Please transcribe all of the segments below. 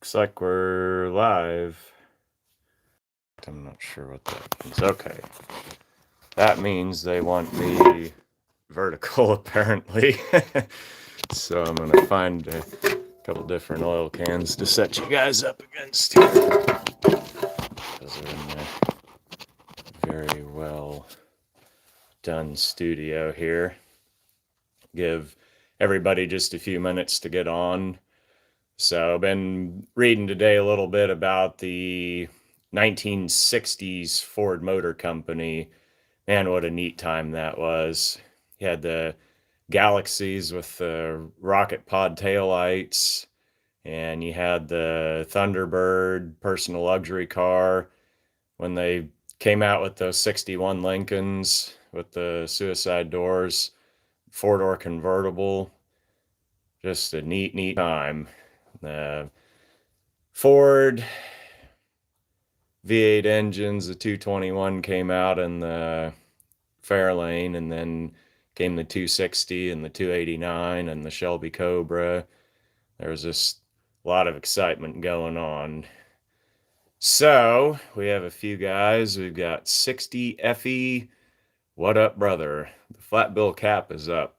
Looks like we're live. I'm not sure what that means. Okay. That means they want me vertical, apparently. So I'm going to find a couple different oil cans to set you guys up against here. Those are in a very well done studio here. Give everybody just a few minutes to get on. So I've been reading today a little bit about the 1960s Ford Motor Company. Man, what a neat time that was. You had the Galaxies with the rocket pod taillights, and you had the Thunderbird personal luxury car. When they came out with those 61 Lincolns with the suicide doors, four-door convertible, just a neat time. The Ford V8 engines, the 221 came out in the Fairlane, and then came the 260 and the 289 and the Shelby Cobra. There was just a lot of excitement going on. So we have a few guys. We've got 60 Effie. What up, brother? The flat bill cap is up.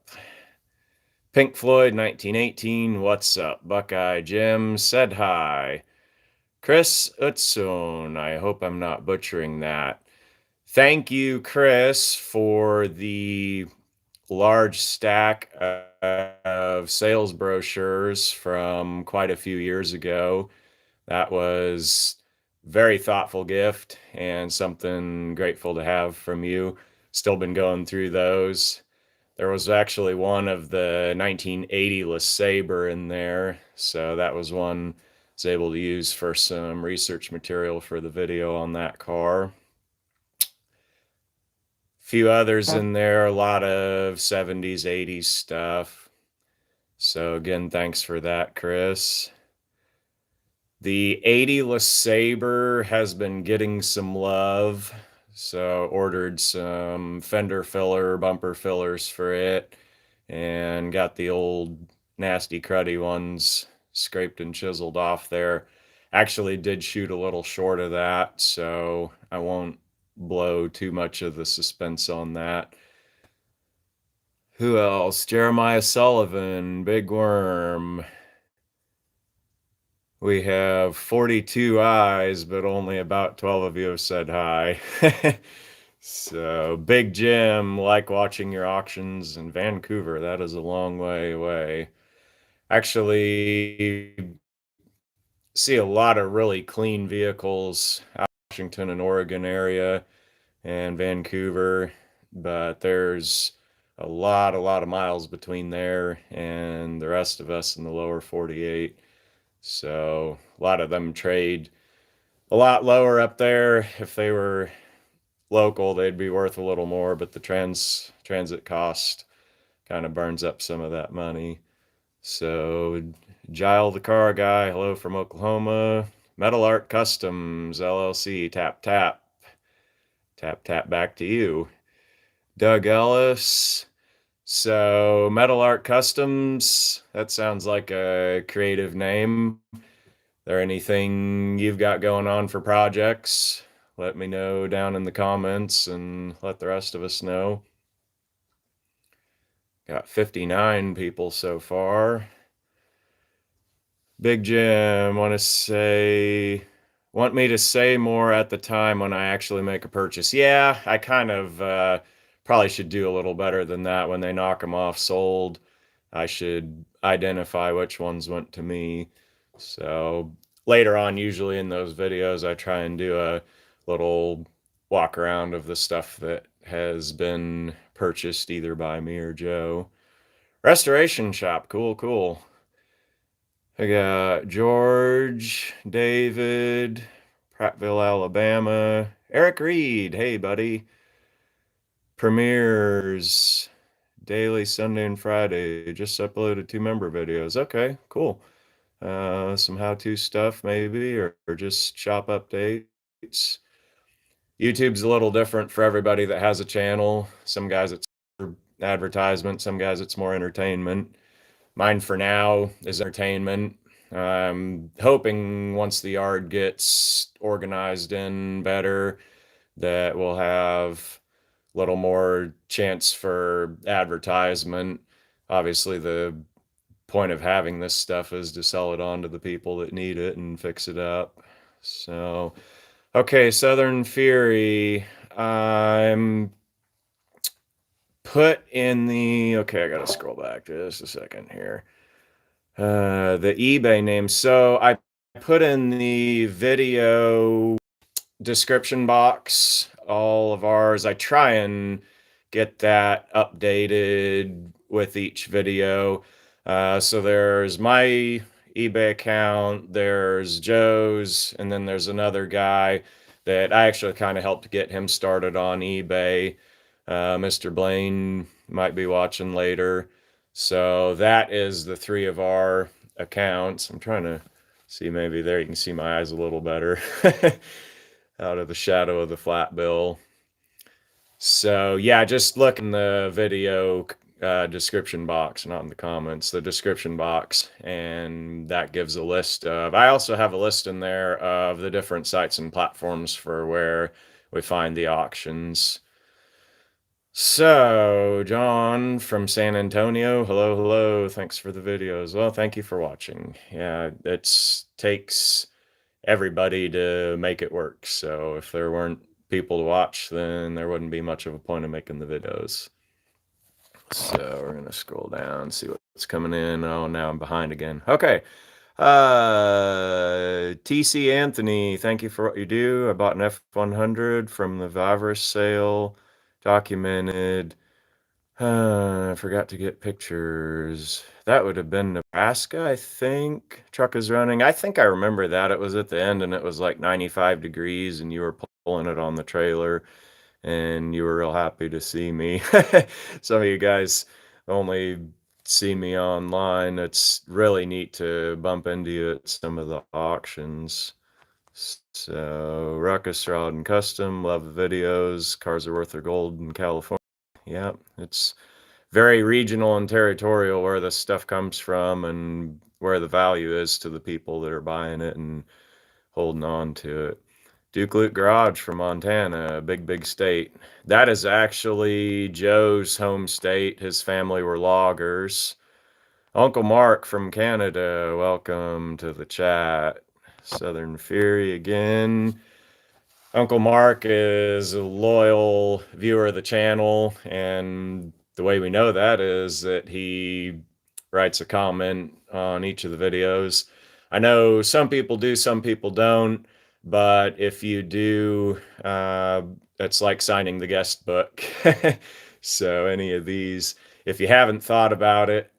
Pink Floyd 1918. What's up? Buckeye Jim said hi. Chris Utsun. I hope I'm not butchering that. Thank you, Chris, for the large stack of sales brochures from quite a few years ago. That was a very thoughtful gift and something grateful to have from you. Still been going through those. There was actually one of the 1980 LeSabre in there, so that was one I was able to use for some research material for the video on that car. Few others in there, a lot of 70s, 80s stuff. So again, thanks for that, Chris. The 80 LeSabre has been getting some love. So ordered some fender filler, bumper fillers for it, and got the old nasty cruddy ones scraped and chiseled off there. Actually did shoot a little short of that, so I won't blow too much of the suspense on that. Who else? Jeremiah Sullivan, Big Worm. We have 42 eyes, but only about 12 of you have said hi. So, Big Jim, like watching your auctions in Vancouver. That is a long way away. Actually, see a lot of really clean vehicles out in Washington and Oregon area and Vancouver, but there's a lot of miles between there and the rest of us in the lower 48. So a lot of them trade a lot lower up there. If they were local, they'd be worth a little more, but the transit cost kind of burns up some of that money. So Gile the car guy, hello from Oklahoma. Metal Art Customs LLC, tap tap. Tap tap back to you. Doug Ellis. So Metal Art Customs, that sounds like a creative name. There anything you've got going on for projects? Let me know down in the comments and let the rest of us know. Got 59 people so far. Big Jim, want me to say more at the time when I actually make a purchase. Yeah, I kind of probably should do a little better than that. When they knock them off sold, I should identify which ones went to me. So later on, usually in those videos, I try and do a little walk around of the stuff that has been purchased either by me or Joe. Restoration shop, cool. I got George, David, Prattville, Alabama, Eric Reed, hey buddy. Premieres, daily Sunday and Friday, just uploaded 2 member videos. Okay, cool. Some how-to stuff maybe, or just shop updates. YouTube's a little different for everybody that has a channel. Some guys it's advertisement, some guys it's more entertainment. Mine for now is entertainment. I'm hoping once the yard gets organized in better that we'll have a little more chance for advertisement. Obviously, the point of having this stuff is to sell it on to the people that need it and fix it up. So, okay, Southern Fury. I'm put in the. Okay, I gotta scroll back just a second here. The eBay name. So I put in the video description box all of ours. I try and get that updated with each video. So there's my eBay account, there's Joe's, and then there's another guy that I actually kind of helped get him started on eBay. Mr. Blaine might be watching later. So that is the three of our accounts. I'm trying to see, maybe there you can see my eyes a little better out of the shadow of the flat bill. So yeah, just look in the video description box, not in the comments, the description box, and that gives a list of. I also have a list in there of the different sites and platforms for where we find the auctions. So, John from San Antonio, hello, hello. Thanks for the videos. Well, thank you for watching. Yeah, it takes everybody to make it work. So if there weren't people to watch, then there wouldn't be much of a point of making the videos. So we're gonna scroll down, see what's coming in. Oh, now I'm behind again. Okay. TC Anthony, thank you for what you do. I bought an F100 from the Vivres sale, documented. I forgot to get pictures. That would have been Nebraska, I think. Truck is running. I think I remember that. It was at the end and it was like 95 degrees and you were pulling it on the trailer and you were real happy to see me. Some of you guys only see me online. It's really neat to bump into you at some of the auctions. So, Ruckus Rod and Custom, love the videos. Cars are worth their gold in California. Yeah, it's very regional and territorial where the stuff comes from and where the value is to the people that are buying it and holding on to it. Duke Loot Garage from Montana, big, big state. That is actually Joe's home state. His family were loggers. Uncle Mark from Canada, welcome to the chat. Southern Fury again. Uncle Mark is a loyal viewer of the channel, and the way we know that is that he writes a comment on each of the videos. I know some people do, some people don't, but if you do, it's like signing the guest book. So any of these, if you haven't thought about it,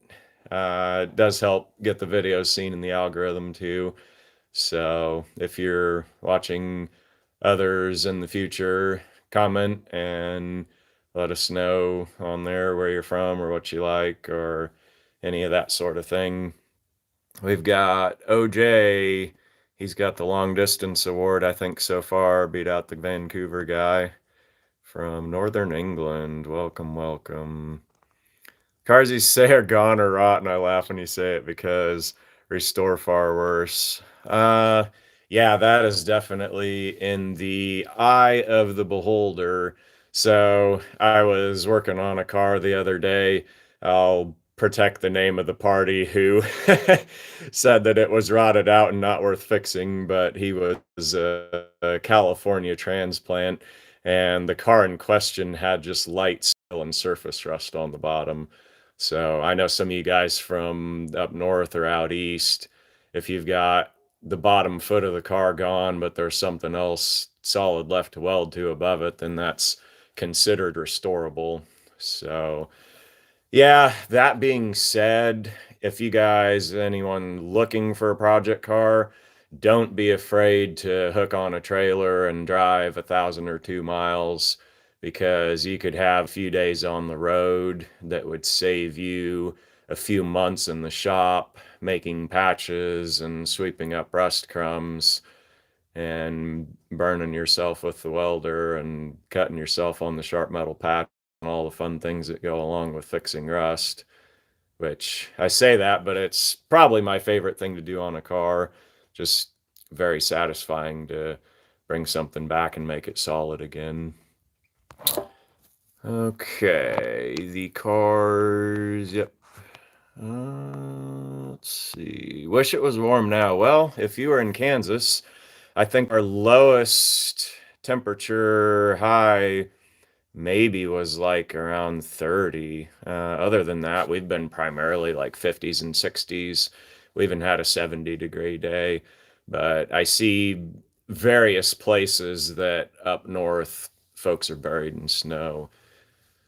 it does help get the videos seen in the algorithm too. So if you're watching others in the future, comment and let us know on there where you're from or what you like or any of that sort of thing. We've got OJ. He's got the long distance award, I think, so far. Beat out the Vancouver guy from Northern England. Welcome, welcome. Cars you say are gone or rotten. I laugh when you say it because restore far worse. Yeah, that is definitely in the eye of the beholder. So I was working on a car the other day. I'll protect the name of the party who said that it was rotted out and not worth fixing, but he was a California transplant, and the car in question had just light and surface rust on the bottom. So I know some of you guys from up north or out east, if you've got the bottom foot of the car gone, but there's something else solid left to weld to above it, then that's considered restorable. So yeah, that being said, if you guys, anyone looking for a project car, don't be afraid to hook on a trailer and drive 1,000 or 2 miles, because you could have a few days on the road that would save you a few months in the shop making patches and sweeping up rust crumbs and burning yourself with the welder and cutting yourself on the sharp metal patch and all the fun things that go along with fixing rust. which I say that, but it's probably my favorite thing to do on a car. Just very satisfying to bring something back and make it solid again. Okay, the cars, yep. Let's see. Wish it was warm now. Well, if you were in Kansas, I think our lowest temperature high maybe was like around 30. Other than that, we've been primarily like 50s and 60s. We even had a 70-degree day. But I see various places that up north folks are buried in snow.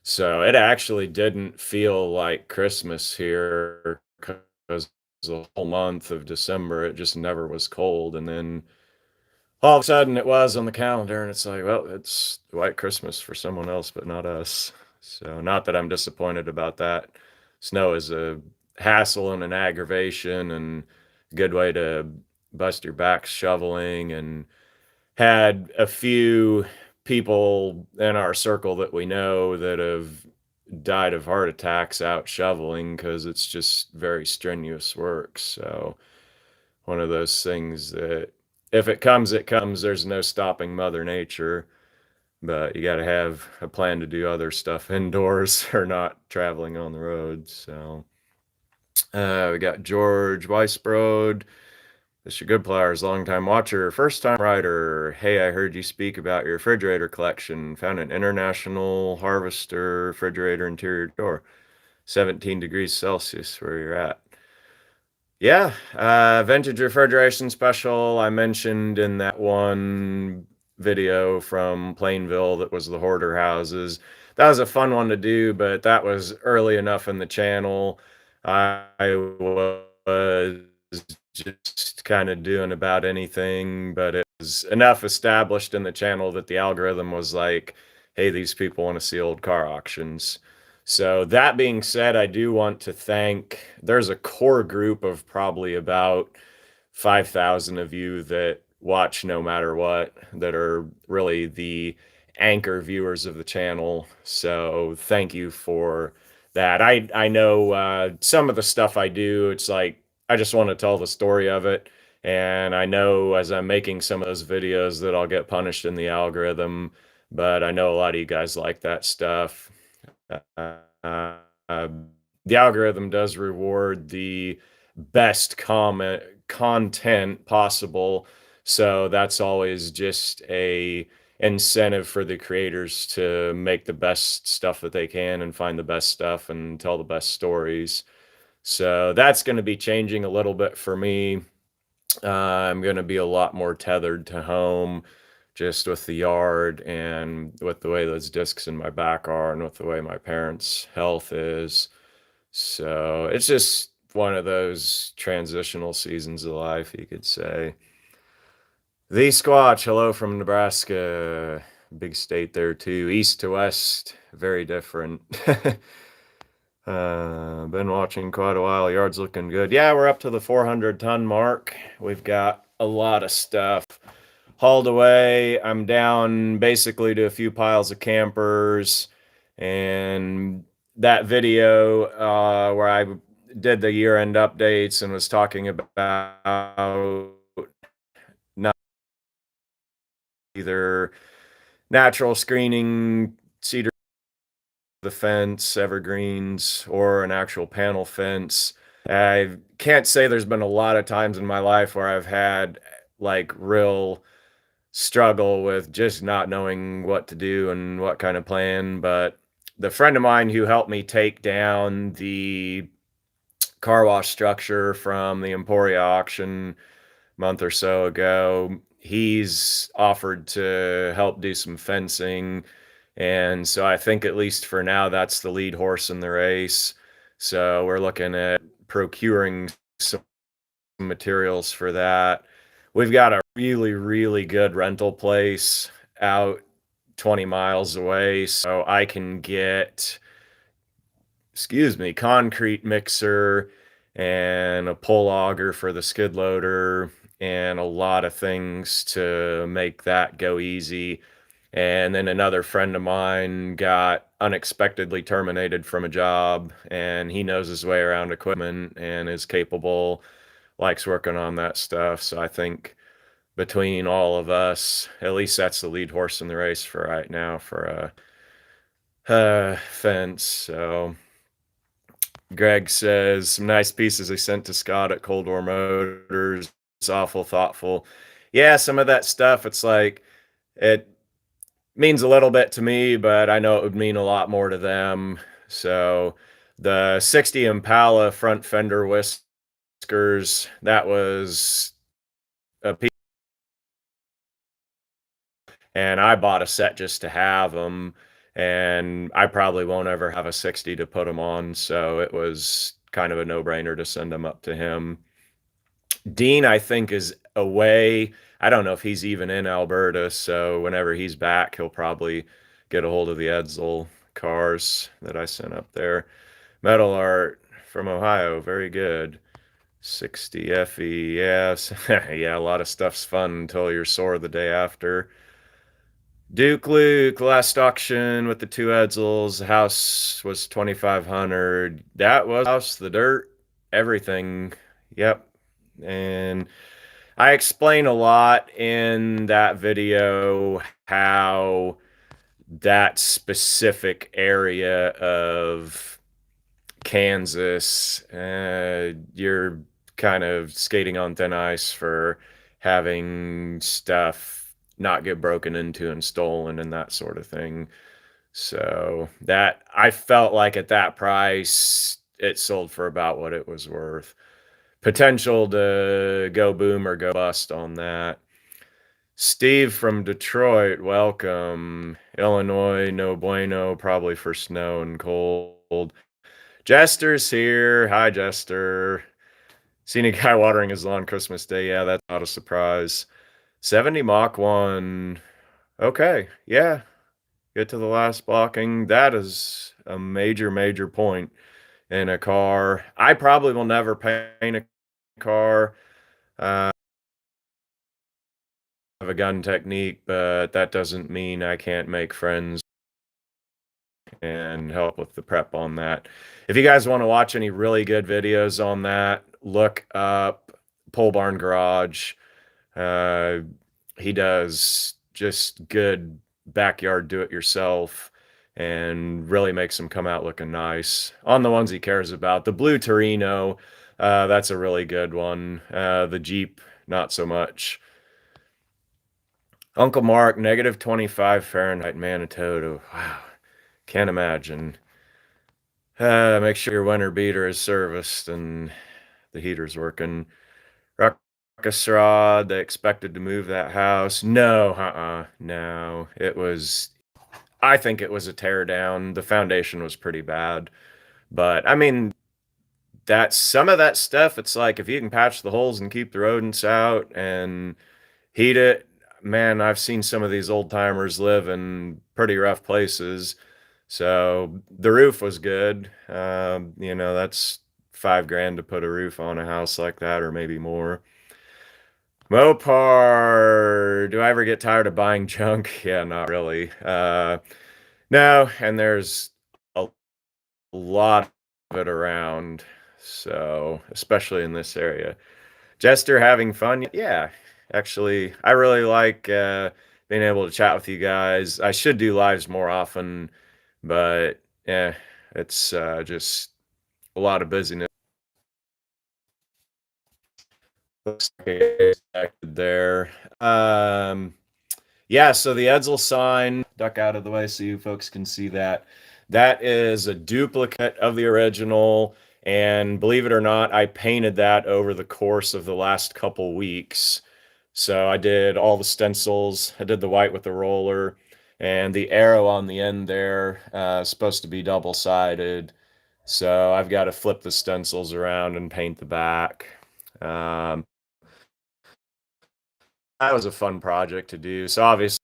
So it actually didn't feel like Christmas here because the whole month of December, it just never was cold. And then all of a sudden it was on the calendar, and it's like, well, it's White Christmas for someone else, but not us. So, not that I'm disappointed about that. Snow is a hassle and an aggravation, and a good way to bust your back shoveling. And had a few people in our circle that we know that have died of heart attacks out shoveling because it's just very strenuous work. So, one of those things that if it comes, it comes. There's no stopping Mother Nature, but you got to have a plan to do other stuff indoors or not traveling on the road. So we got George Weisbrod. This is your Goodpliers, longtime watcher, first time writer. Hey, I heard you speak about your refrigerator collection. Found an International Harvester refrigerator interior door, 17 degrees Celsius, where you're at. Yeah, vintage refrigeration special I mentioned in that one video from Plainville that was the hoarder houses. That was a fun one to do, but that was early enough in the channel. I was just kind of doing about anything, but it was enough established in the channel that the algorithm was like, hey, these people want to see old car auctions. So that being said, I do want to thank, there's a core group of probably about 5,000 of you that watch no matter what, that are really the anchor viewers of the channel. So thank you for that. I know some of the stuff I do, it's like I just want to tell the story of it. And I know as I'm making some of those videos that I'll get punished in the algorithm, but I know a lot of you guys like that stuff. Uh, the algorithm does reward the best content possible, so that's always just a incentive for the creators to make the best stuff that they can and find the best stuff and tell the best stories. So that's going to be changing a little bit for me. I'm going to be a lot more tethered to home, just with the yard and with the way those discs in my back are and with the way my parents' health is. So it's just one of those transitional seasons of life, you could say. The Squatch, hello from Nebraska. Big state there too. East to west, very different. Been watching quite a while. Yard's looking good. Yeah, we're up to the 400-ton mark. We've got a lot of stuff hauled away. I'm down basically to a few piles of campers. And that video where I did the year-end updates and was talking about not either natural screening, cedar the fence, evergreens, or an actual panel fence. I can't say there's been a lot of times in my life where I've had like real struggle with just not knowing what to do and what kind of plan. But the friend of mine who helped me take down the car wash structure from the Emporia auction a month or so ago, he's offered to help do some fencing. And so I think at least for now, that's the lead horse in the race. So we're looking at procuring some materials for that. We've got a really, really good rental place out 20 miles away. So I can get, concrete mixer and a pull auger for the skid loader and a lot of things to make that go easy. And then another friend of mine got unexpectedly terminated from a job, and he knows his way around equipment and is capable, likes working on that stuff. So I think between all of us, at least that's the lead horse in the race for right now for a fence. So Greg says some nice pieces they sent to Scott at Cold War Motors. It's awful thoughtful. Yeah, some of that stuff, it's like it means a little bit to me, but I know it would mean a lot more to them. So the 60 Impala front fender whiskers, that was a piece, and I bought a set just to have them. And I probably won't ever have a 60 to put them on. So it was kind of a no brainer to send them up to him. Dean, I think, is away. I don't know if he's even in Alberta. So whenever he's back, he'll probably get a hold of the Edsel cars that I sent up there. Metal art from Ohio. Very good. 60 FE. Yes. Yeah, a lot of stuff's fun until you're sore the day after. Duke Luke, last auction with the two Edsels. The house was 2,500. That was the house, the dirt, everything. Yep. And I explain a lot in that video how that specific area of Kansas, you're kind of skating on thin ice for having stuff not get broken into and stolen and that sort of thing. So that I felt like at that price, it sold for about what it was worth. Potential to go boom or go bust on that. Steve from Detroit, welcome. Illinois, no bueno, probably for snow and cold. Jester's here. Hi, Jester. Seen a guy watering his lawn Christmas Day. Yeah, that's not a surprise. 70 Mach 1. Okay, yeah. Get to the last blocking. That is a major, major point in a car. I probably will never paint a car. Have a gun technique, but that doesn't mean I can't make friends and help with the prep on that. If you guys want to watch any really good videos on that, look up Pole Barn Garage. Uh, he does just good backyard do-it-yourself and really makes them come out looking nice on the ones he cares about. The blue Torino, that's a really good one. The Jeep, not so much. Uncle Mark, negative 25 Fahrenheit, Manitoba. Wow, can't imagine. Make sure your winter beater is serviced and the heater's working. Ruckus Rod, they expected to move that house. No, no. I think it was a tear down. The foundation was pretty bad. But, I mean, that's some of that stuff. It's like if you can patch the holes and keep the rodents out and heat it, man, I've seen some of these old timers live in pretty rough places. So the roof was good. That's 5 grand to put a roof on a house like that, or maybe more. Mopar, do I ever get tired of buying junk? Yeah, not really. No, and there's a lot of it around. So, especially in this area. Jester having fun? Yeah, actually, I really like being able to chat with you guys. I should do lives more often, but yeah, it's just a lot of busyness. Looks like it's acted there. Yeah, so the Edsel sign, duck out of the way so you folks can see that. That is a duplicate of the original. And believe it or not, I painted that over the course of the last couple weeks. So I did all the stencils. I did the white with the roller. And the arrow on the end there is supposed to be double-sided. So I've got to flip the stencils around and paint the back. Um, that was a fun project to do. So obviously,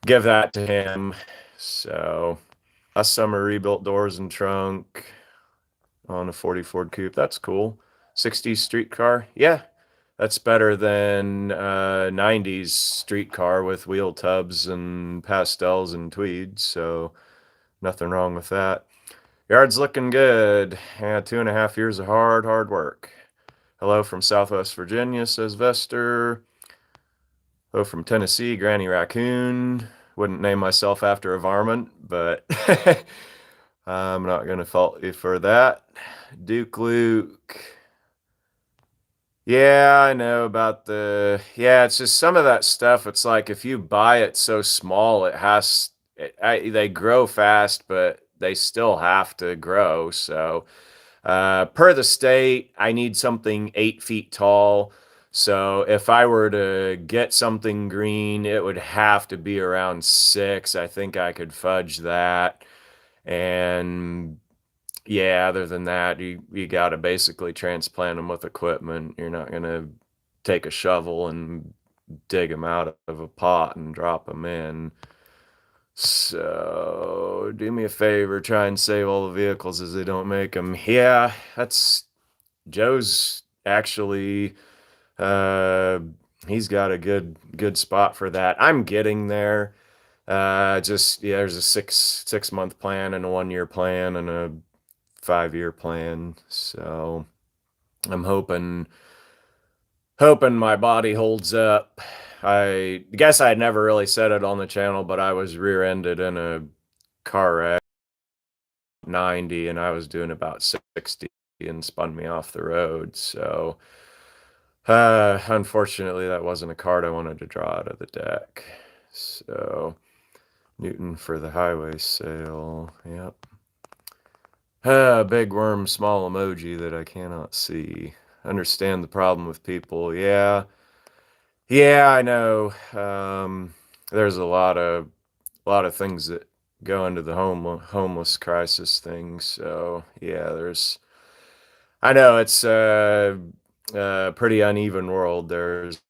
give that to him. So last summer rebuilt doors and trunk on a 40 Ford Coupe. That's cool. 60s street car. Yeah, That's better than 90s street car with wheel tubs and pastels and tweeds, so nothing wrong with that. Yard's looking good. Yeah, 2.5 years of hard work. Hello from Southwest Virginia, says Vester. Hello from Tennessee, Granny Raccoon. Wouldn't name myself after a varmint, but I'm not going to fault you for that. Duke Luke. Yeah, I know about yeah, it's just some of that stuff. It's like if you buy it so small, they grow fast, but they still have to grow. So, per the state, I need something 8 feet tall. So if I were to get something green, it would have to be around 6. I think I could fudge that. And yeah, other than that, you got to basically transplant them with equipment. You're not going to take a shovel and dig them out of a pot and drop them in. So do me a favor, try and save all the vehicles as they don't make them. Yeah, that's Joe's actually uh he's got a good spot for that. I'm getting there. Just yeah, there's a six month plan and a 1 year plan and a 5 year plan. So I'm hoping my body holds up. I guess I had never really said it on the channel, but I was rear-ended in a car wreck 90 and I was doing about 60 and spun me off the road. So unfortunately that wasn't a card I wanted to draw out of the deck. So Newton for the highway sale. Yep. Big worm, small emoji that I cannot see. Understand the problem with people. Yeah. Yeah, I know. There's a lot of things that go into the homeless crisis thing. So yeah, I know it's a pretty uneven world. There's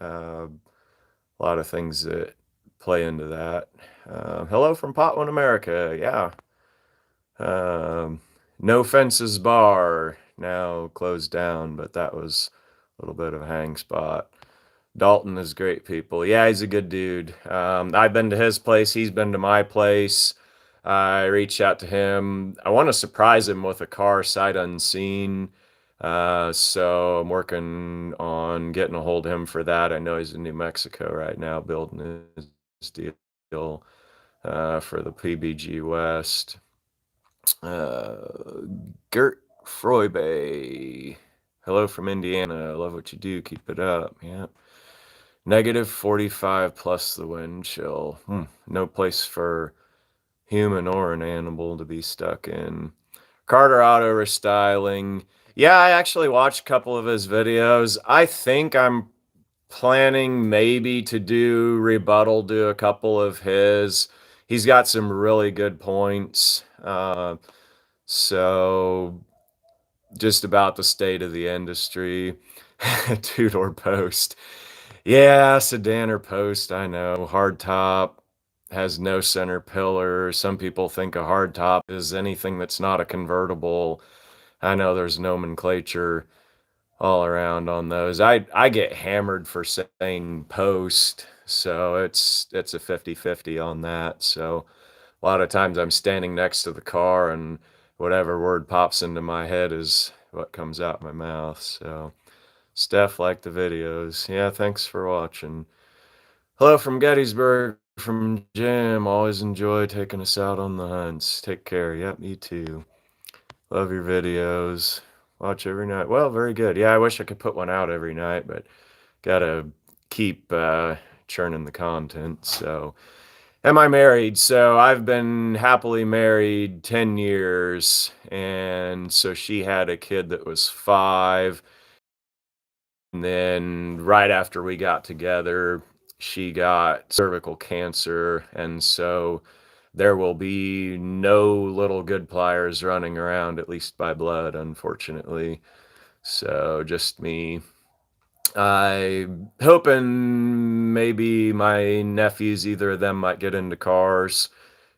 a lot of things that play into that. Hello from Potwin, America. Yeah. No Fences Bar now closed down, but that was a little bit of a hang spot. Dalton is great people. Yeah, he's a good dude. I've been to his place. He's been to my place. I reached out to him. I want to surprise him with a car sight unseen. So I'm working on getting a hold of him for that. I know he's in New Mexico right now building his deal for the PBG West. Gert Froybe. Hello from Indiana. I love what you do. Keep it up. Yeah. -45 plus the wind chill. No place for human or an animal to be stuck in. Carter Auto Restyling. Yeah, I actually watched a couple of his videos. I think I'm planning maybe to do a couple of his. He's got some really good points. So just about the state of the industry. Two-door post. Yeah, sedan or post, I know. Hardtop has no center pillar. Some people think a hardtop is anything that's not a convertible. I know there's nomenclature all around on those. I get hammered for saying post, so it's a 50-50 on that. So a lot of times I'm standing next to the car and whatever word pops into my head is what comes out my mouth. So Steph liked the videos. Yeah, thanks for watching. Hello from Gettysburg, from Jim. Always enjoy taking us out on the hunts. Take care. Yep, you too. Love your videos. Watch every night. Well, very good. Yeah, I wish I could put one out every night, but gotta keep churning the content. So, am I married? So, I've been happily married 10 years. And so she had a kid that was 5. And then right after we got together, she got cervical cancer. And so there will be no little Goodpliers running around, at least by blood, unfortunately. So just me. I hoping maybe my nephews, either of them might get into cars.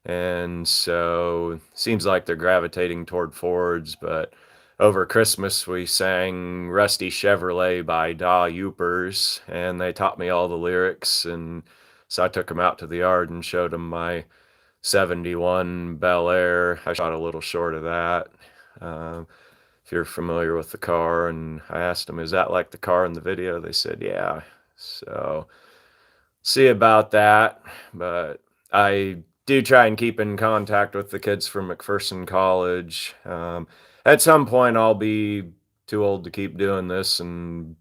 And so seems like they're gravitating toward Fords, but over Christmas we sang Rusty Chevrolet by Da Youpers, and they taught me all the lyrics. And so I took them out to the yard and showed them my 71 Bel Air. I shot a little short of that. Um, if you're familiar with the car, and I asked them, is that like the car in the video? They said, yeah. So see about that. But I do try and keep in contact with the kids from McPherson College. At some point, I'll be too old to keep doing this and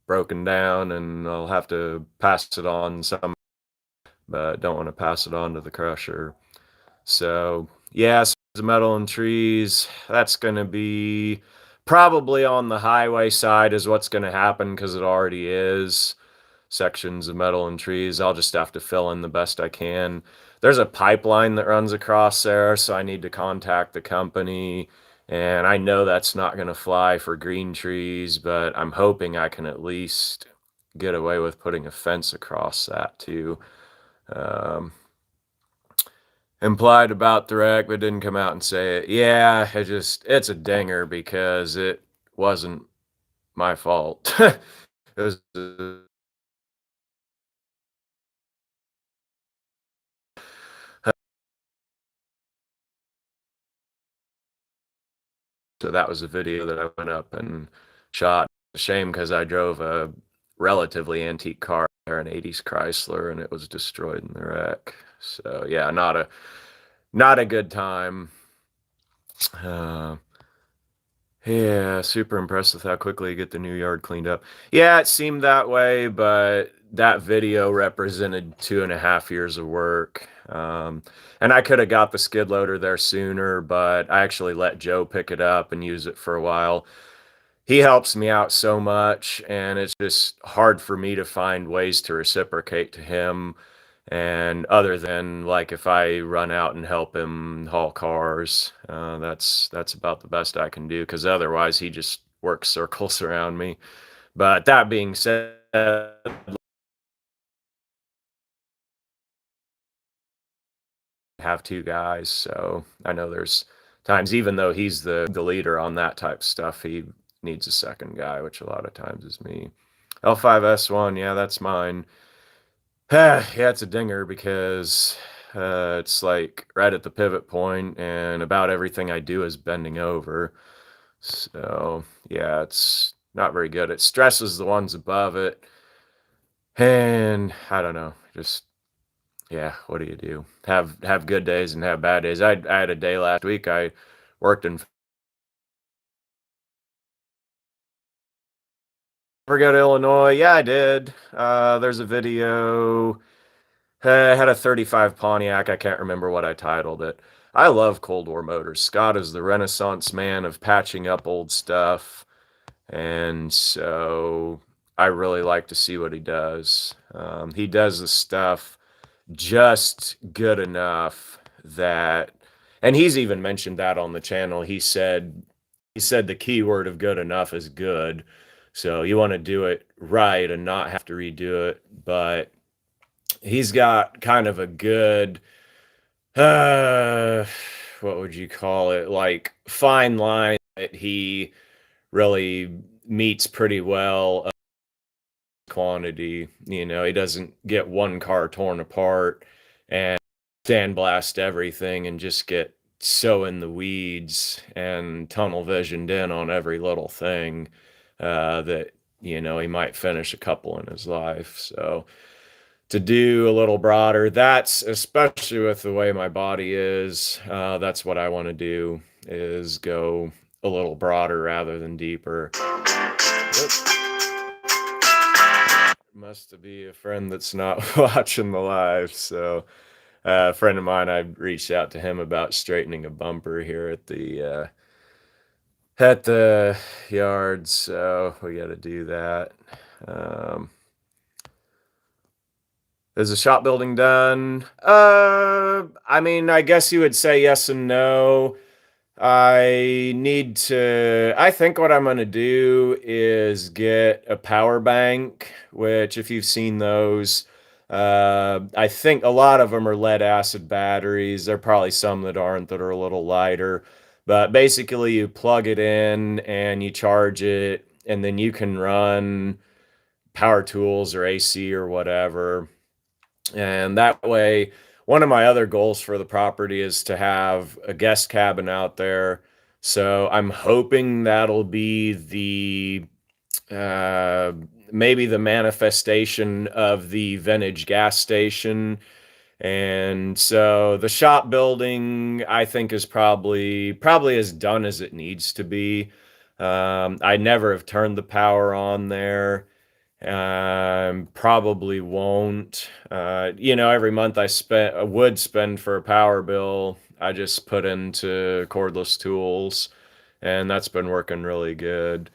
broken down, and I'll have to pass it on some, but don't want to pass it on to the crusher. So, yeah, so the metal and trees, that's going to be probably on the highway side, is what's going to happen because it already is sections of metal and trees. I'll just have to fill in the best I can. There's a pipeline that runs across there, so I need to contact the company. And I know that's not going to fly for green trees, but I'm hoping I can at least get away with putting a fence across that too. Um, Implied about the wreck, but didn't come out and say it. Yeah, it's a dinger because it wasn't my fault. It was So that was a video that I went up and shot. A shame because I drove a relatively antique car there, an 80s Chrysler, and it was destroyed in the wreck. So yeah, not a good time. Uh, yeah, super impressed with how quickly you get the new yard cleaned up. Yeah, it seemed that way, but that video represented 2.5 years of work. And I could have got the skid loader there sooner, but I actually let Joe pick it up and use it for a while. He helps me out so much, and it's just hard for me to find ways to reciprocate to him. And other than like if I run out and help him haul cars, that's about the best I can do because otherwise he just works circles around me. But that being said, I have two guys, so I know there's times even though he's the leader on that type of stuff, he needs a second guy, which a lot of times is me. L5S1, yeah, that's mine. Yeah, it's a dinger because it's like right at the pivot point, and about everything I do is bending over. So, yeah, it's not very good. It stresses the ones above it. And I don't know, just yeah, what do you do? Have good days and have bad days. I had a day last week. I worked in Fargo, Illinois. Yeah, I did. There's a video. I had a 35 Pontiac. I can't remember what I titled it. I love Cold War motors. Scott is the Renaissance man of patching up old stuff. And so I really like to see what he does. He does the stuff just good enough that, and he's even mentioned that on the channel. He said the key word of good enough is good. So you want to do it right and not have to redo it. But he's got kind of a good uh what would you call it, like fine line that he really meets pretty well. Quantity, he doesn't get one car torn apart and sandblast everything and just get so in the weeds and tunnel visioned in on every little thing that he might finish a couple in his life. So to do a little broader, that's especially with the way my body is, that's what I want to do, is go a little broader rather than deeper. Must be a friend that's not watching the live. So a friend of mine, I reached out to him about straightening a bumper here at the yard, so we got to do that. um Is the shop building done? I mean, I guess you would say yes and no. I think what I'm going to do is get a power bank, which, if you've seen those, I think a lot of them are lead acid batteries. There are probably some that aren't, that are a little lighter. But basically, you plug it in and you charge it, and then you can run power tools or AC or whatever. And that way, one of my other goals for the property is to have a guest cabin out there. So I'm hoping that'll be the uh, maybe the manifestation of the vintage gas station. And so the shop building, I think, is probably as done as it needs to be. I never have turned the power on there. Probably won't. Every month I would spend for a power bill. I just put into cordless tools, and that's been working really good.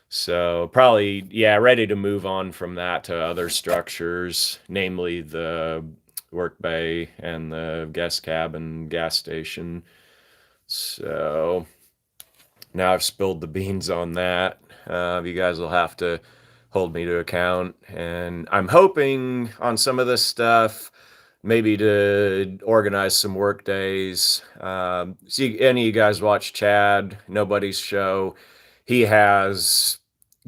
So probably, yeah, ready to move on from that to other structures, namely the work bay and the guest cabin gas station. So now I've spilled the beans on that. You guys will have to hold me to account. And I'm hoping on some of this stuff, maybe to organize some work days. See, any of you guys watch Chad, Nobody's Show? He has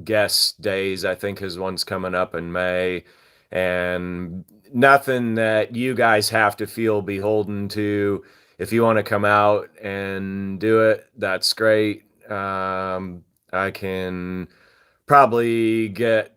guest days. I think his one's coming up in May. And nothing that you guys have to feel beholden to. If you want to come out and do it, that's great. I can probably get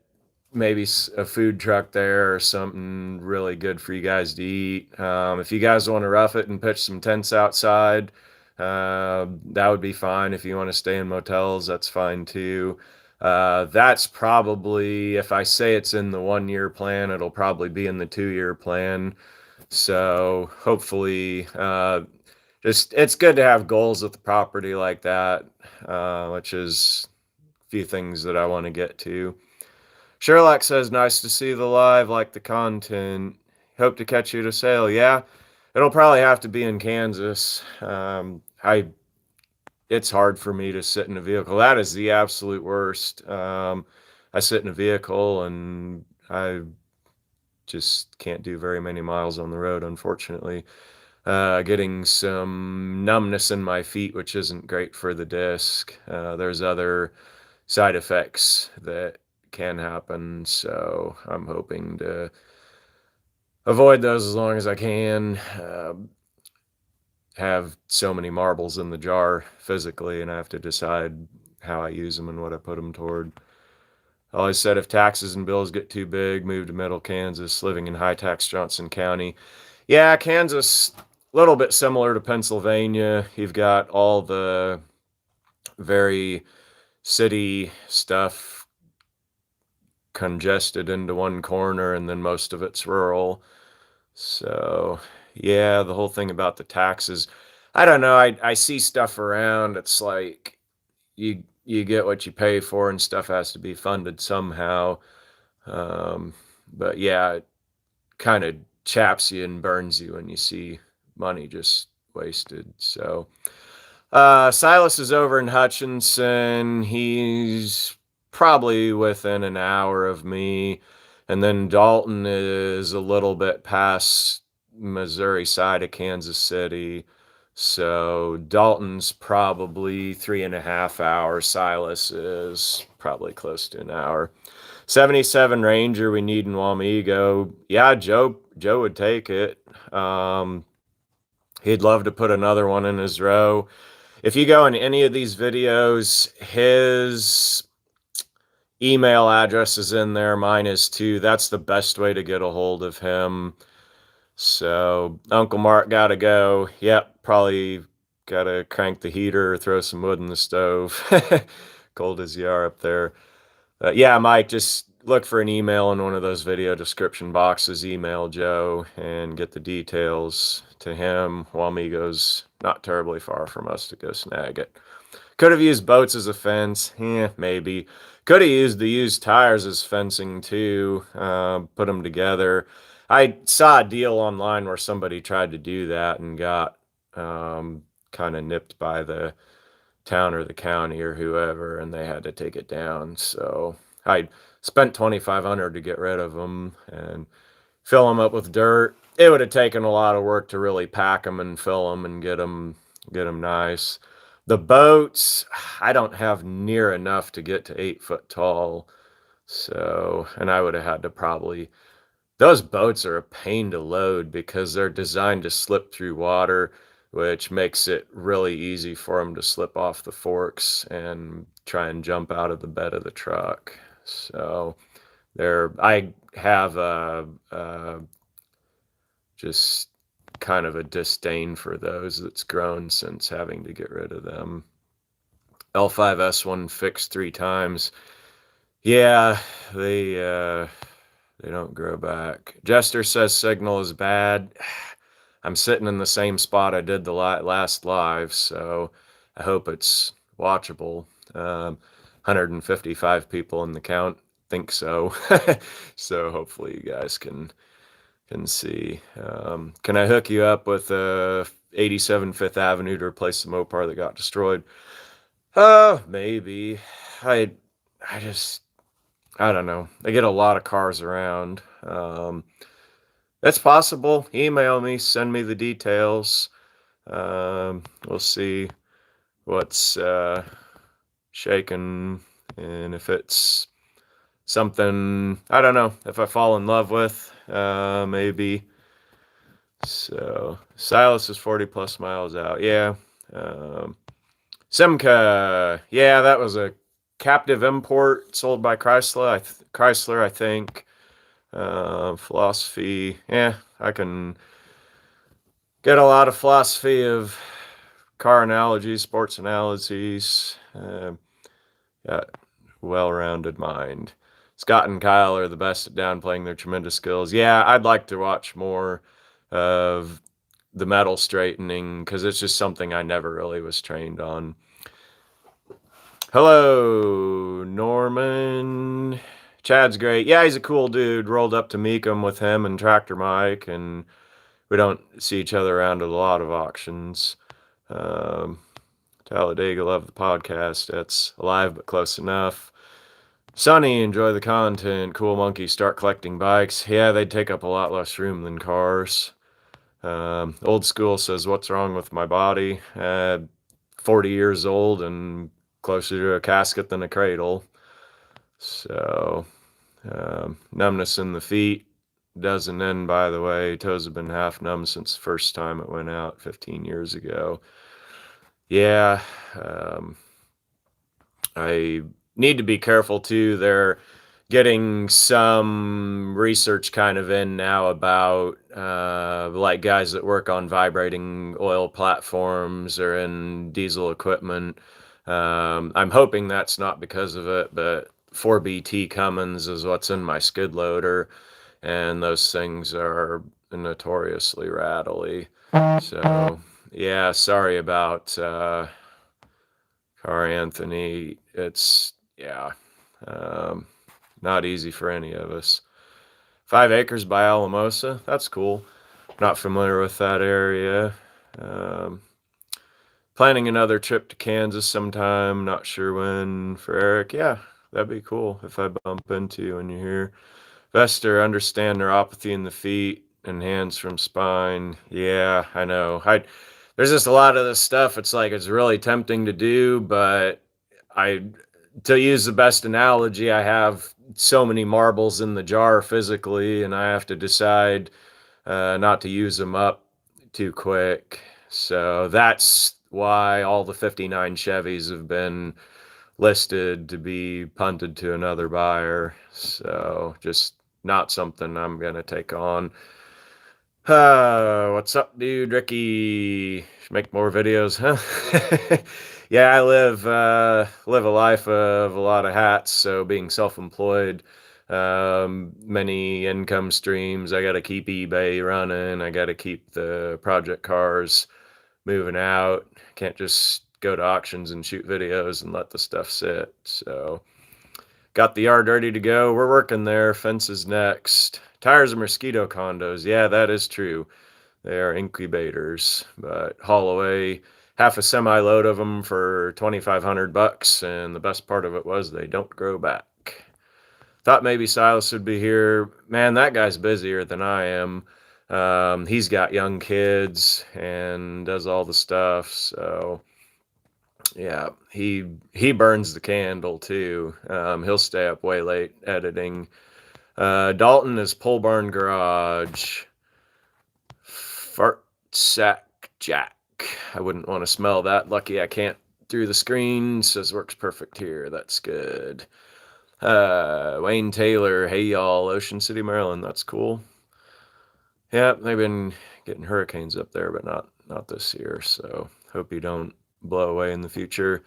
maybe a food truck there or something really good for you guys to eat. If you guys want to rough it and pitch some tents outside, that would be fine. If you want to stay in motels, that's fine too. That's probably, if I say it's in the 1 year plan, it'll probably be in the 2 year plan. So hopefully, just it's good to have goals with the property like that, which is a few things that I want to get to. Sherlock says, nice to see the live, like the content. Hope to catch you at a sale. Yeah, it'll probably have to be in Kansas. It's hard for me to sit in a vehicle. That is the absolute worst. I sit in a vehicle and I just can't do very many miles on the road, unfortunately. Getting some numbness in my feet, which isn't great for the disc. There's other side effects that can happen, so I'm hoping to avoid those as long as I can. Have so many marbles in the jar physically, and I have to decide how I use them and what I put them toward. I always said if taxes and bills get too big, move to middle Kansas, living in high tax Johnson County. Yeah, Kansas, a little bit similar to Pennsylvania. You've got all the very city stuff congested into one corner, and then most of it's rural. So, yeah, the whole thing about the taxes, I don't know. I see stuff around. It's like you get what you pay for, and stuff has to be funded somehow. But yeah, it kind of chaps you and burns you when you see money just wasted. So, Silas is over in Hutchinson. He's probably within an hour of me. And then Dalton is a little bit past Missouri side of Kansas City. So Dalton's probably 3.5 hours. Silas is probably close to an hour. 77 Ranger we need in Wamego. Yeah, Joe would take it. He'd love to put another one in his row. If you go in any of these videos, his email address is in there. Mine is too. That's the best way to get a hold of him. So Uncle Mark got to go. Yep, probably got to crank the heater or throw some wood in the stove. Cold as you are up there. Yeah, Mike, just look for an email in one of those video description boxes. Email Joe and get the details to him. Wamego's not terribly far from us to go snag it. Could have used boats as a fence. Maybe. Could have used the used tires as fencing too. Put them together. I saw a deal online where somebody tried to do that and got kind of nipped by the town or the county or whoever, and they had to take it down. So I spent $2,500 to get rid of them and fill them up with dirt. It would have taken a lot of work to really pack them and fill them and get them nice. The boats, I don't have near enough to get to 8 foot tall. So, and I would have had to probably, those boats are a pain to load because they're designed to slip through water, which makes it really easy for them to slip off the forks and try and jump out of the bed of the truck. So, I have just kind of a disdain for those that's grown since having to get rid of them. L5S1 fixed 3 times. Yeah, they don't grow back. Jester says signal is bad. I'm sitting in the same spot I did the last live, so I hope it's watchable. 155 people in the count think so. So hopefully you guys can see. Can I hook you up with 87 Fifth Avenue to replace the Mopar that got destroyed? Maybe. I just, I don't know. They get a lot of cars around. That's possible. Email me, send me the details. We'll see what's shaking, and if it's something, I don't know, if I fall in love with, maybe. So Silas is 40 plus miles out. Yeah. Simca. Yeah, that was a captive import sold by Chrysler, I think. Philosophy. Yeah, I can get a lot of philosophy of car analogies, sports analogies. Got well-rounded mind. Scott and Kyle are the best at downplaying their tremendous skills. Yeah, I'd like to watch more of the metal straightening because it's just something I never really was trained on. Hello, Norman. Chad's great. Yeah, he's a cool dude. Rolled up to Meekum with him and Tractor Mike, and we don't see each other around at a lot of auctions. Talladega, love the podcast. That's alive but close enough. Sonny, enjoy the content. Cool monkeys, start collecting bikes. Yeah, they'd take up a lot less room than cars. Old school says, what's wrong with my body? 40 years old and closer to a casket than a cradle. So, numbness in the feet doesn't end, by the way. Toes have been half numb since the first time it went out 15 years ago. Yeah, I need to be careful too. They're getting some research kind of in now about like guys that work on vibrating oil platforms or in diesel equipment. I'm hoping that's not because of it, but 4BT Cummins is what's in my skid loader, and those things are notoriously rattly. So yeah, sorry about Car Anthony. It's, yeah, not easy for any of us. 5 Acres by Alamosa. That's cool. Not familiar with that area. Planning another trip to Kansas sometime. Not sure when for Eric. Yeah, that'd be cool if I bump into you when you're here. Vester, understand neuropathy in the feet and hands from spine. Yeah, I know. There's just a lot of this stuff. It's like it's really tempting to do, but to use the best analogy, I have so many marbles in the jar physically, and I have to decide not to use them up too quick. So that's why all the 59 Chevys have been listed to be punted to another buyer. So just not something I'm going to take on. What's up, dude? Ricky, should make more videos, huh? Yeah, I live a life of a lot of hats. So being self-employed, many income streams. I got to keep eBay running. I got to keep the project cars moving out. Can't just go to auctions and shoot videos and let the stuff sit. So got the yard ready to go. We're working there. Fences next. Tires are mosquito condos. Yeah, that is true. They are incubators, but haul away half a semi load of them for $2,500. And the best part of it was they don't grow back. Thought maybe Silas would be here. Man, that guy's busier than I am. He's got young kids and does all the stuff. So Yeah, he burns the candle too. He'll stay up way late editing. Dalton is Pole Barn Garage. Fart Sack Jack. I wouldn't want to smell that. Lucky I can't through the screen. Says works perfect here. That's good. Wayne Taylor. Hey y'all, Ocean City, Maryland. That's cool. Yeah, they've been getting hurricanes up there, but not this year. So hope you don't blow away in the future.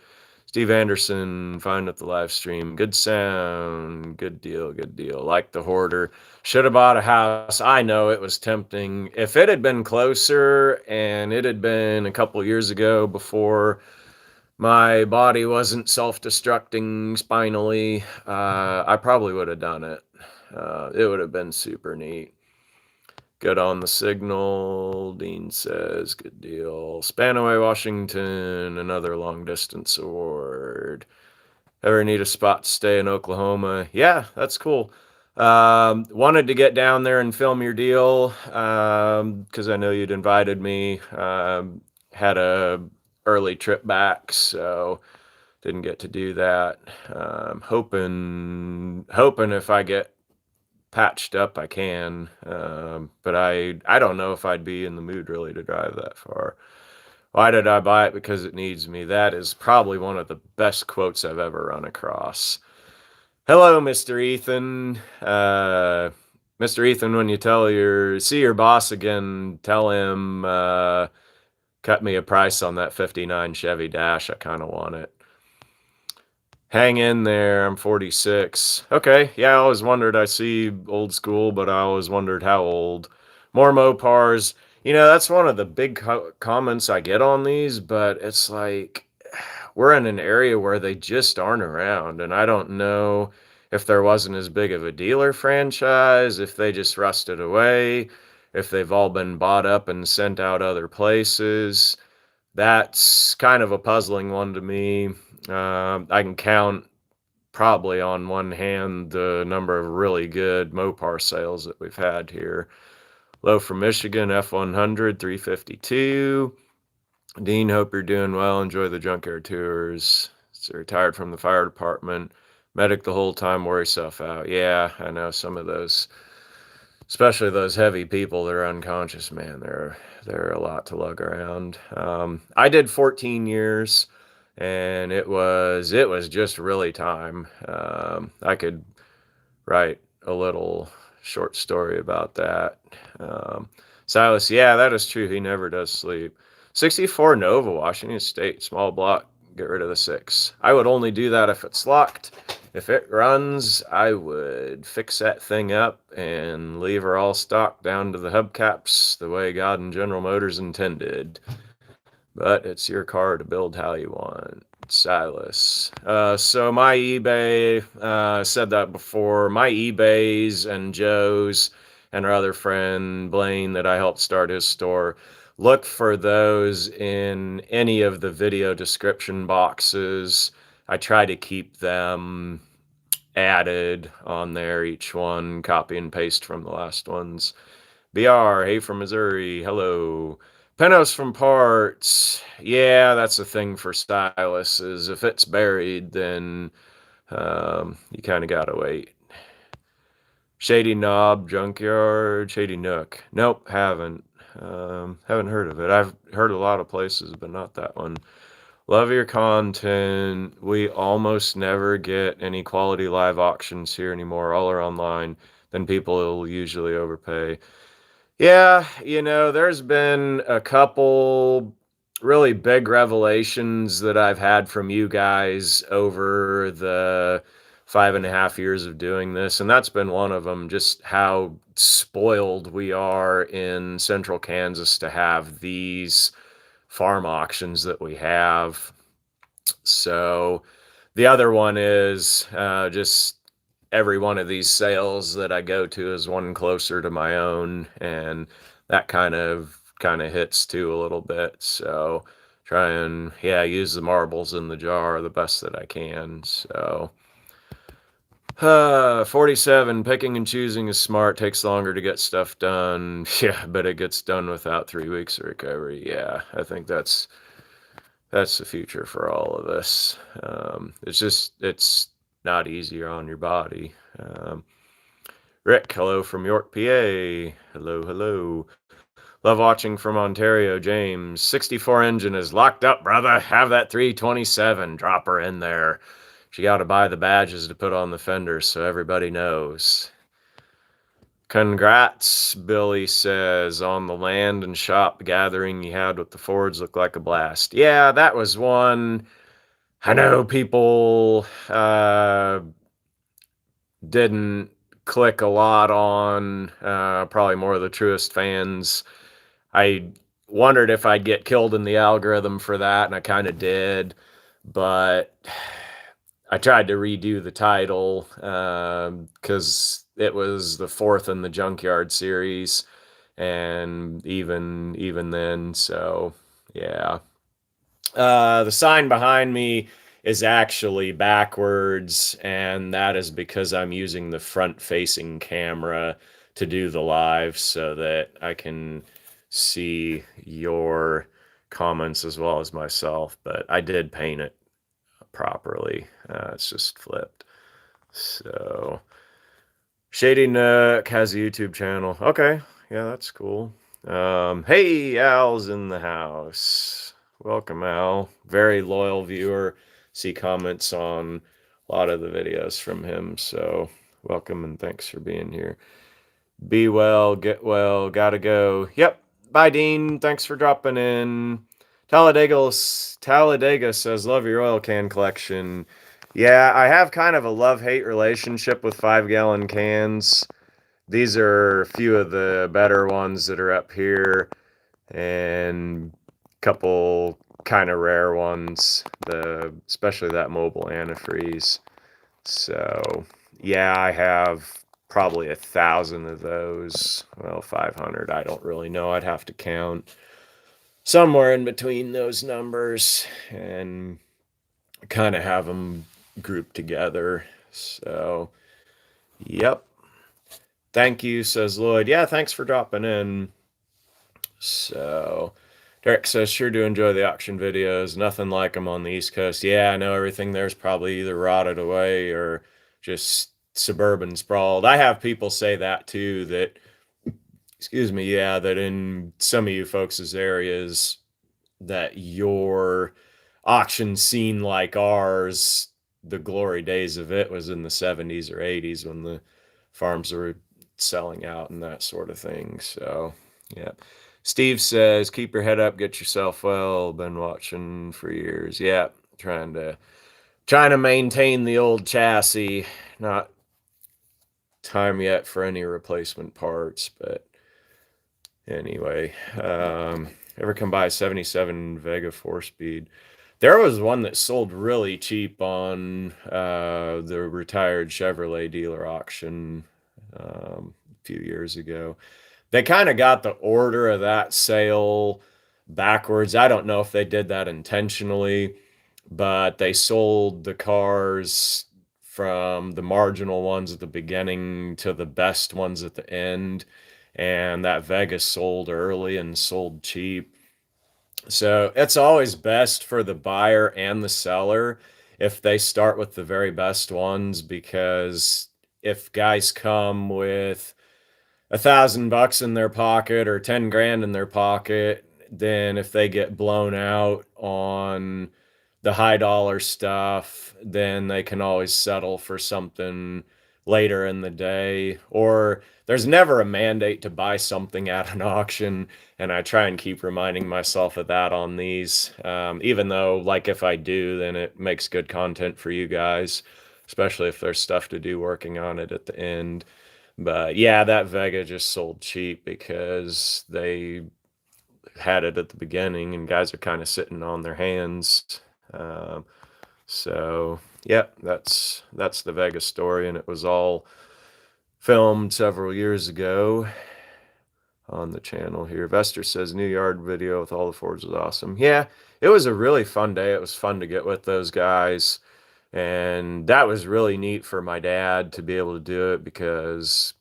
Steve Anderson, find at the live stream. Good sound. Good deal. Good deal. Like the hoarder. Should have bought a house. I know it was tempting. If it had been closer and it had been a couple years ago before my body wasn't self-destructing spinally, I probably would have done it. It would have been super neat. Good on the signal. Dean says, good deal. Spanaway, Washington, another long distance award. Ever need a spot to stay in Oklahoma? Yeah, that's cool. Wanted to get down there and film your deal because I know you'd invited me. Had a early trip back, so didn't get to do that. Hoping if I get patched up I can, but I don't know if I'd be in the mood really to drive that far. Why did I buy it? Because it needs me. That is probably one of the best quotes I've ever run across. Hello, Mr. Ethan. Mr. Ethan, when you see your boss again, tell him cut me a price on that 59 Chevy Dash. I kind of want it. Hang in there. I'm 46. Okay. Yeah, I always wondered. I see old school, but I always wondered how old. More Mopars. That's one of the big comments I get on these, but it's like we're in an area where they just aren't around. And I don't know if there wasn't as big of a dealer franchise, if they just rusted away, if they've all been bought up and sent out other places. That's kind of a puzzling one to me. I can count probably on one hand the number of really good Mopar sales that we've had here. Low from Michigan, F100, 352. Dean, hope you're doing well. Enjoy the junkyard tours. So retired from the fire department. Medic the whole time, wore yourself out. Yeah, I know some of those, especially those heavy people that are unconscious, man, they're a lot to lug around. I did 14 years, and it was just really time. I could write a little short story about that. Silas, yeah, that is true. He never does sleep. 64 Nova, Washington State, small block. Get rid of the 6. I would only do that if it's locked. If it runs, I would fix that thing up and leave her all stock down to the hubcaps the way God and General Motors intended. But it's your car to build how you want. Silas. So my eBay, said that before, my eBays and Joe's and our other friend Blaine that I helped start his store, look for those in any of the video description boxes. I try to keep them added on there, each one, copy and paste from the last ones. BR, hey from Missouri, hello. Penos from Parts. Yeah, that's the thing for stylists, is if it's buried, then you kind of gotta wait. Shady Knob, Junkyard, Shady Nook. Nope, haven't. Haven't heard of it. I've heard a lot of places, but not that one. Love your content. We almost never get any quality live auctions here anymore. All are online. Then people will usually overpay. Yeah, there's been a couple really big revelations that I've had from you guys over the 5.5 years of doing this, and that's been one of them, just how spoiled we are in central Kansas to have these farm auctions that we have. So the other one is just every one of these sales that I go to is one closer to my own, and that kind of hits too a little bit. So try and use the marbles in the jar the best that I can. So 47, picking and choosing is smart, takes longer to get stuff done. Yeah, but it gets done without 3 weeks of recovery. Yeah, I think that's that's the future for all of us. It's not easier on your body. Rick, hello from York, PA. Hello, hello. Love watching from Ontario, James. 64 engine is locked up, brother. Have that 327. Drop her in there. She got to buy the badges to put on the fenders so everybody knows. Congrats, Billy says, on the land and shop gathering you had with the Fords. Looked like a blast. Yeah, that was one. I know people didn't click a lot on, probably more of the truest fans. I wondered if I'd get killed in the algorithm for that, and I kind of did. But I tried to redo the title because it was the fourth in the Junkyard series, and even then, so yeah. The sign behind me is actually backwards, and that is because I'm using the front-facing camera to do the live so that I can see your comments as well as myself. But I did paint it properly. It's just flipped. So Shady Nook has a YouTube channel. Okay, yeah, that's cool. Hey, Al's in the house. Welcome, Al. Very loyal viewer. See comments on a lot of the videos from him. So welcome and thanks for being here. Be well, get well, gotta go. Yep. Bye, Dean. Thanks for dropping in. Talladega says, love your oil can collection. Yeah, I have kind of a love-hate relationship with 5-gallon cans. These are a few of the better ones that are up here, and a couple kind of rare ones, especially that mobile antifreeze. So, yeah, I have probably 1,000 of those. Well, 500, I don't really know. I'd have to count. Somewhere in between those numbers, and kind of have them grouped together. So, yep. Thank you, says Lloyd. Yeah, thanks for dropping in. So, Derek says, sure do enjoy the auction videos. Nothing like them on the East Coast. Yeah, I know everything there's probably either rotted away or just suburban sprawled. I have people say that too, that, excuse me, yeah, that in some of you folks' areas, that your auction scene like ours, the glory days of it was in the 70s or 80s when the farms were selling out and that sort of thing. So, yeah. Steve says, keep your head up, get yourself well. Been watching for years. Yeah, trying to maintain the old chassis. Not time yet for any replacement parts, but anyway, ever come by a 77 Vega 4-speed? There was one that sold really cheap on the retired Chevrolet dealer auction a few years ago. They kind of got the order of that sale backwards. I don't know if they did that intentionally, but they sold the cars from the marginal ones at the beginning to the best ones at the end. And that Vegas sold early and sold cheap. So it's always best for the buyer and the seller if they start with the very best ones, because if guys come with $1,000 in their pocket or 10 grand in their pocket, then if they get blown out on the high dollar stuff, then they can always settle for something later in the day. Or there's never a mandate to buy something at an auction, and I try and keep reminding myself of that on these. Even though, like, if I do, then it makes good content for you guys, especially if there's stuff to do working on it at the end. But yeah, that Vega just sold cheap because they had it at the beginning and guys are kind of sitting on their hands. So yeah, that's the Vega story, and it was all filmed several years ago on the channel here. Vester says new yard video with all the Fords was awesome. Yeah, it was a really fun day. It was fun to get with those guys. And that was really neat for my dad to be able to do it because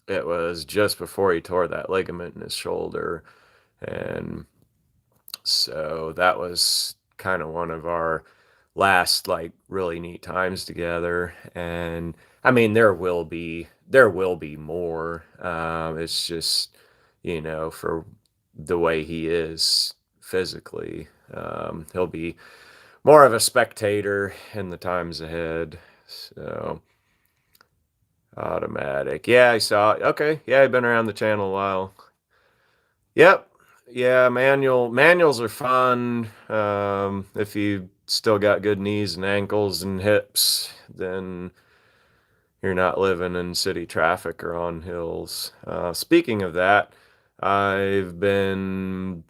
it was just before he tore that ligament in his shoulder. And so that was kind of one of our last like really neat times together. And I mean, there will be more. It's just, for the way he is physically, he'll be more of a spectator in the times ahead. So automatic. Yeah, I saw it. Okay. Yeah, I've been around the channel a while. Yep. Yeah, manuals are fun. If you still got good knees and ankles and hips, then you're not living in city traffic or on hills. Speaking of that, I've been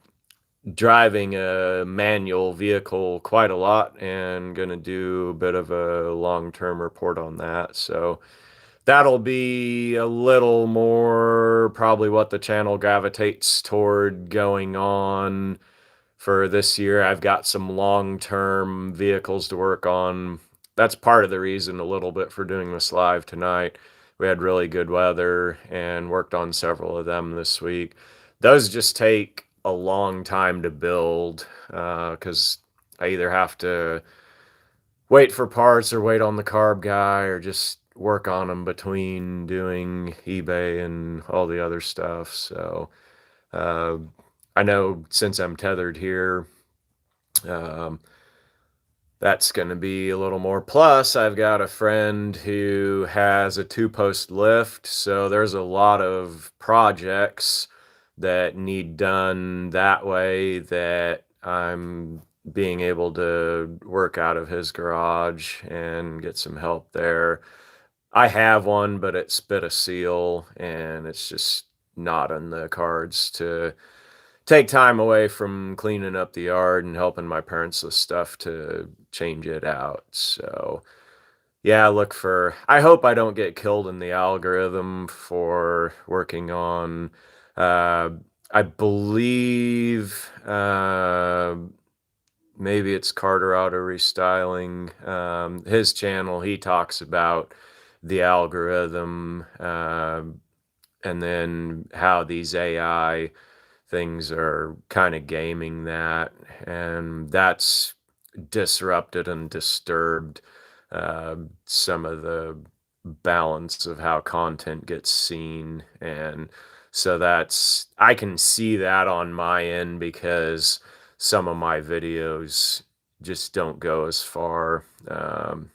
driving a manual vehicle quite a lot and gonna do a bit of a long-term report on that. So that'll be a little more probably what the channel gravitates toward going on for this year. I've got some long-term vehicles to work on. That's part of the reason a little bit for doing this live tonight. We had really good weather and worked on several of them this week. Those just take a long time to build because I either have to wait for parts or wait on the carb guy or just work on them between doing eBay and all the other stuff. So uh, I know since I'm tethered here, um, that's going to be a little more. Plus, I've got a friend who has a 2-post lift, so there's a lot of projects that need done that way that I'm being able to work out of his garage and get some help there. I have one, but it spit a seal, and it's just not in the cards to take time away from cleaning up the yard and helping my parents with stuff to change it out. So, yeah, I hope I don't get killed in the algorithm for working on, uh, I believe, maybe it's Carter Auto Restyling. His channel, he talks about the algorithm, and then how these AI things are kind of gaming that, and that's disrupted and disturbed some of the balance of how content gets seen. And so I can see that on my end because some of my videos just don't go as far. And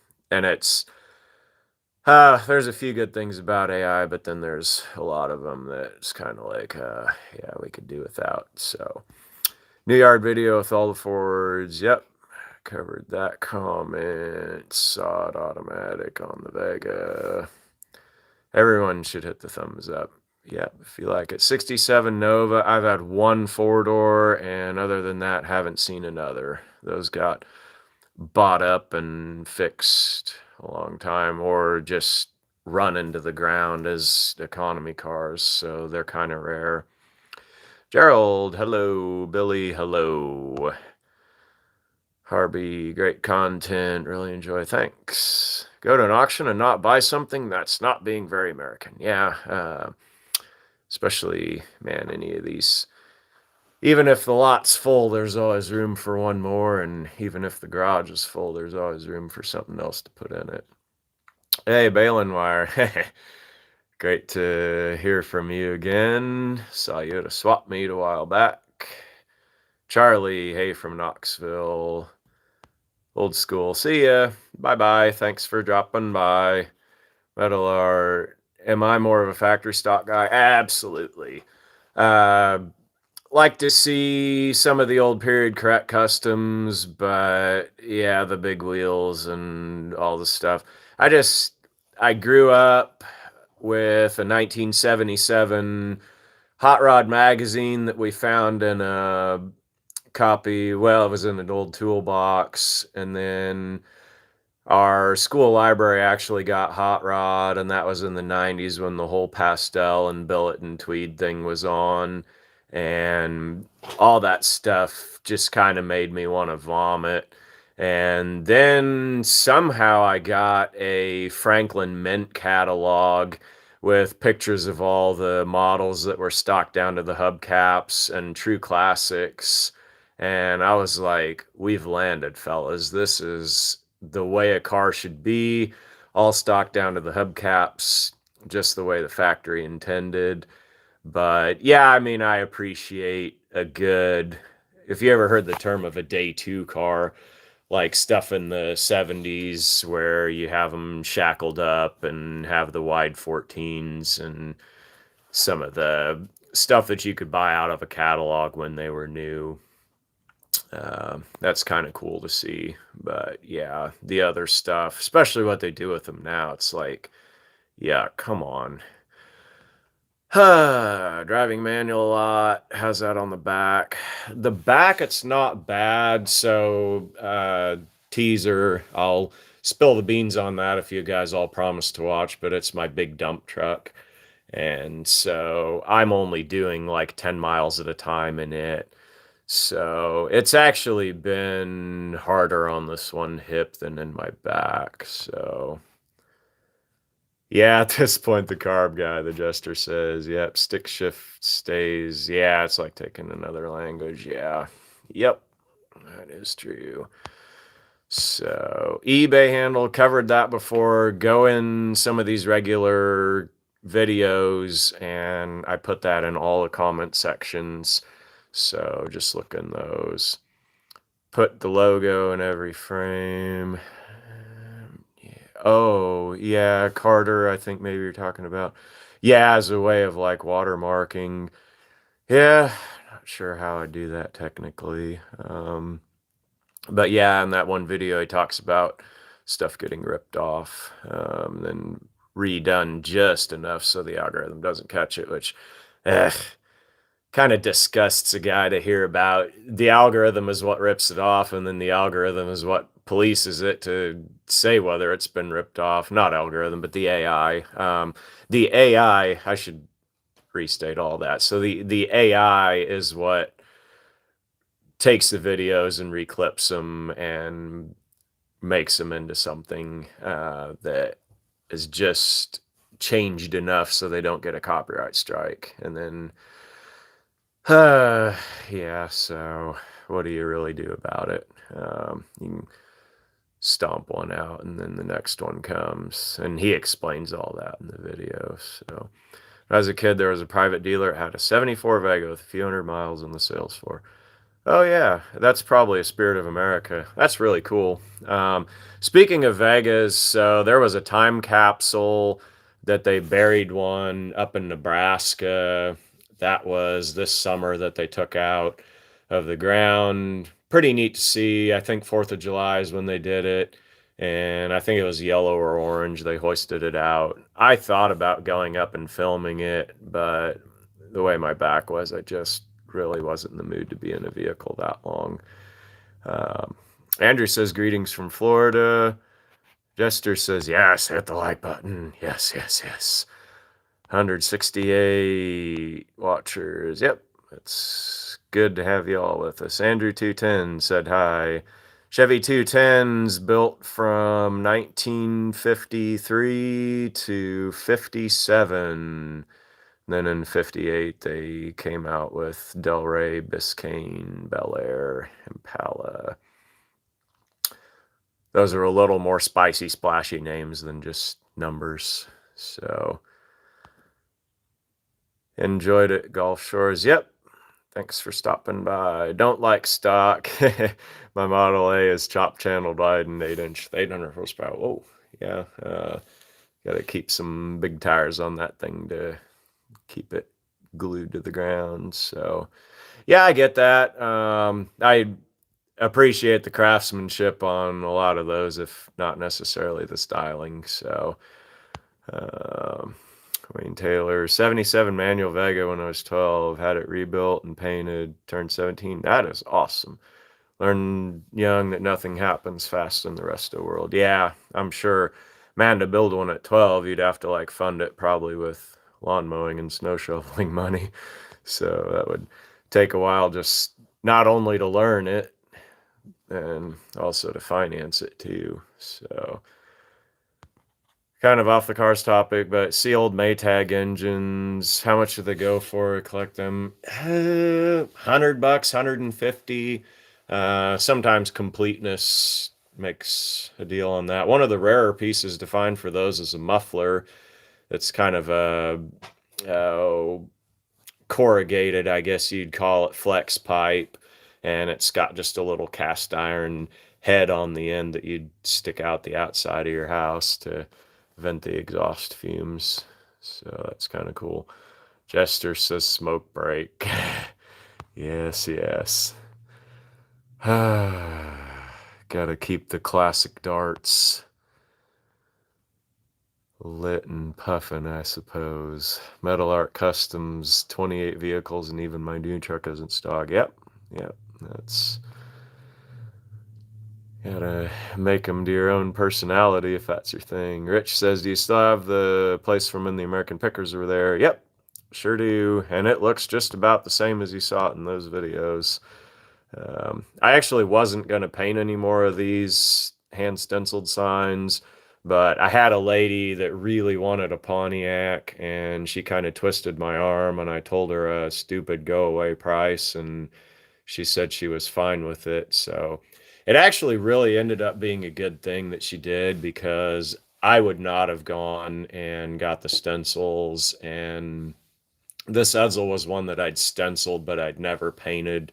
there's a few good things about AI, but then there's a lot of them that's kind of like, yeah, we could do without. So, New Yard video with all the forwards. Yep, covered that comment. Saw it automatic on the Vega. Everyone should hit the thumbs up. Yep, if you like it. 67 Nova. I've had one 4-door, and other than that, haven't seen another. Those got bought up and fixed a long time, or just run into the ground as economy cars, so they're kind of rare. Gerald, hello. Billy, hello. Harvey, great content, really enjoy, thanks. Go to an auction and not buy something, that's not being very American. Yeah, especially, man, any of these. Even if the lot's full, there's always room for one more, and even if the garage is full, there's always room for something else to put in it. Hey, Balin Wire. Great to hear from you again. Saw you at a swap meet a while back. Charlie, hey from Knoxville. Old school. See ya. Bye-bye. Thanks for dropping by. Metal Art. Am I more of a factory stock guy? Absolutely. Like to see some of the old period correct customs, but yeah, the big wheels and all the stuff. I grew up with a 1977 Hot Rod magazine that we found in a copy. Well, it was in an old toolbox, and then our school library actually got Hot Rod, and that was in the 90s when the whole pastel and billet and tweed thing was on. And all that stuff just kind of made me want to vomit. And then somehow I got a Franklin Mint catalog with pictures of all the models that were stocked down to the hubcaps and true classics. And I was like, we've landed, fellas. This is the way a car should be, all stock down to the hubcaps, just the way the factory intended. But yeah, I mean, I appreciate a good, if you ever heard the term of a day two car, like stuff in the 70s where you have them shackled up and have the wide 14s and some of the stuff that you could buy out of a catalog when they were new. That's kind of cool to see. But yeah, the other stuff, especially what they do with them now, it's like, yeah, come on. Driving manual a lot. How's that on the back? The back, it's not bad. So, teaser, I'll spill the beans on that if you guys all promise to watch, but it's my big dump truck. And so I'm only doing like 10 miles at a time in it. So it's actually been harder on this one hip than in my back. So yeah, at this point, the carb guy, the jester says, yep, stick shift stays. Yeah, it's like taking another language. Yeah, yep, that is true. So eBay handle, covered that before. Go in some of these regular videos, and I put that in all the comment sections. So just look in those. Put the logo in every frame. Yeah. Oh, yeah, Carter, I think maybe you're talking about. Yeah, as a way of like watermarking. Yeah, not sure how I do that technically. But yeah, in that one video, he talks about stuff getting ripped off, then redone just enough so the algorithm doesn't catch it, which, eh, kind of disgusts a guy to hear about. The algorithm is what rips it off, and then the algorithm is what polices it to say whether it's been ripped off. Not algorithm, but the AI. The AI, I should restate all that. So the AI is what takes the videos and reclips them and makes them into something that is just changed enough so they don't get a copyright strike. And then yeah, so what do you really do about it? You can stomp one out and then the next one comes. And he explains all that in the video. So as a kid, there was a private dealer that had a 74 Vega with a few hundred miles on the sales floor. Oh yeah, that's probably a Spirit of America. That's really cool. Speaking of Vegas, so there was a time capsule that they buried one up in Nebraska. That was this summer that they took out of the ground. Pretty neat to see. I think 4th of July is when they did it. And I think it was yellow or orange. They hoisted it out. I thought about going up and filming it, but the way my back was, I just really wasn't in the mood to be in a vehicle that long. Um, Andrew says, greetings from Florida. Jester says, yes, hit the like button. Yes, yes, yes. 168 watchers. Yep, it's good to have you all with us. Andrew 210 said hi. Chevy 210s built from 1953 to 57. Then in 58, they came out with Del Rey, Biscayne, Bel Air, Impala. Those are a little more spicy, splashy names than just numbers. So, enjoyed it, Gulf Shores. Yep. Thanks for stopping by. Don't like stock. My Model A is chop channeled wide and 8-inch, 800 horsepower. Whoa. Yeah. Got to keep some big tires on that thing to keep it glued to the ground. So, yeah, I get that. I appreciate the craftsmanship on a lot of those, if not necessarily the styling. So, um, Wayne Taylor, 77 manual Vega when I was 12, had it rebuilt and painted, turned 17. That is awesome. Learned young that nothing happens fast in the rest of the world. Yeah, I'm sure. Man, to build one at 12, you'd have to like fund it probably with lawn mowing and snow shoveling money. So that would take a while just not only to learn it and also to finance it too. So kind of off the cars topic, but see old Maytag engines. How much do they go for? Collect them, $100, 150. Sometimes completeness makes a deal on that. One of the rarer pieces to find for those is a muffler. It's kind of a corrugated, I guess you'd call it, flex pipe, and it's got just a little cast iron head on the end that you'd stick out the outside of your house to vent the exhaust fumes. So that's kind of cool. Jester says smoke break. Yes, yes. Gotta keep the classic darts lit and puffing, I suppose. Metal Art Customs, 28 vehicles, and even my new truck is in stock. Yep, yep. That's gotta make them to your own personality if that's your thing. Rich says, "Do you still have the place from when the American Pickers were there?" Yep, sure do. And it looks just about the same as you saw it in those videos. I actually wasn't going to paint any more of these hand stenciled signs, but I had a lady that really wanted a Pontiac, and she kind of twisted my arm, and I told her a stupid go away price, and she said she was fine with it. So it actually really ended up being a good thing that she did, because I would not have gone and got the stencils. And this easel was one that I'd stenciled, but I'd never painted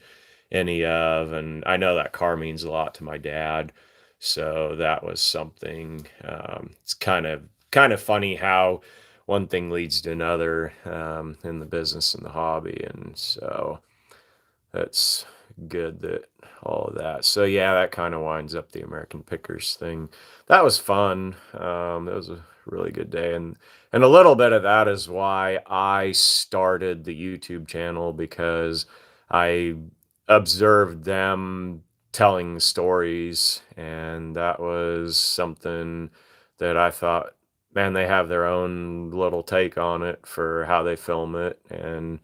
any of. And I know that car means a lot to my dad. So that was something. It's kind of funny how one thing leads to another in the business and the hobby. And so that's good that all of that. So yeah, that kind of winds up the American Pickers thing. That was fun. That was a really good day, and a little bit of that is why I started the YouTube channel, because I observed them telling stories, and that was something that I thought, man, they have their own little take on it for how they film it, and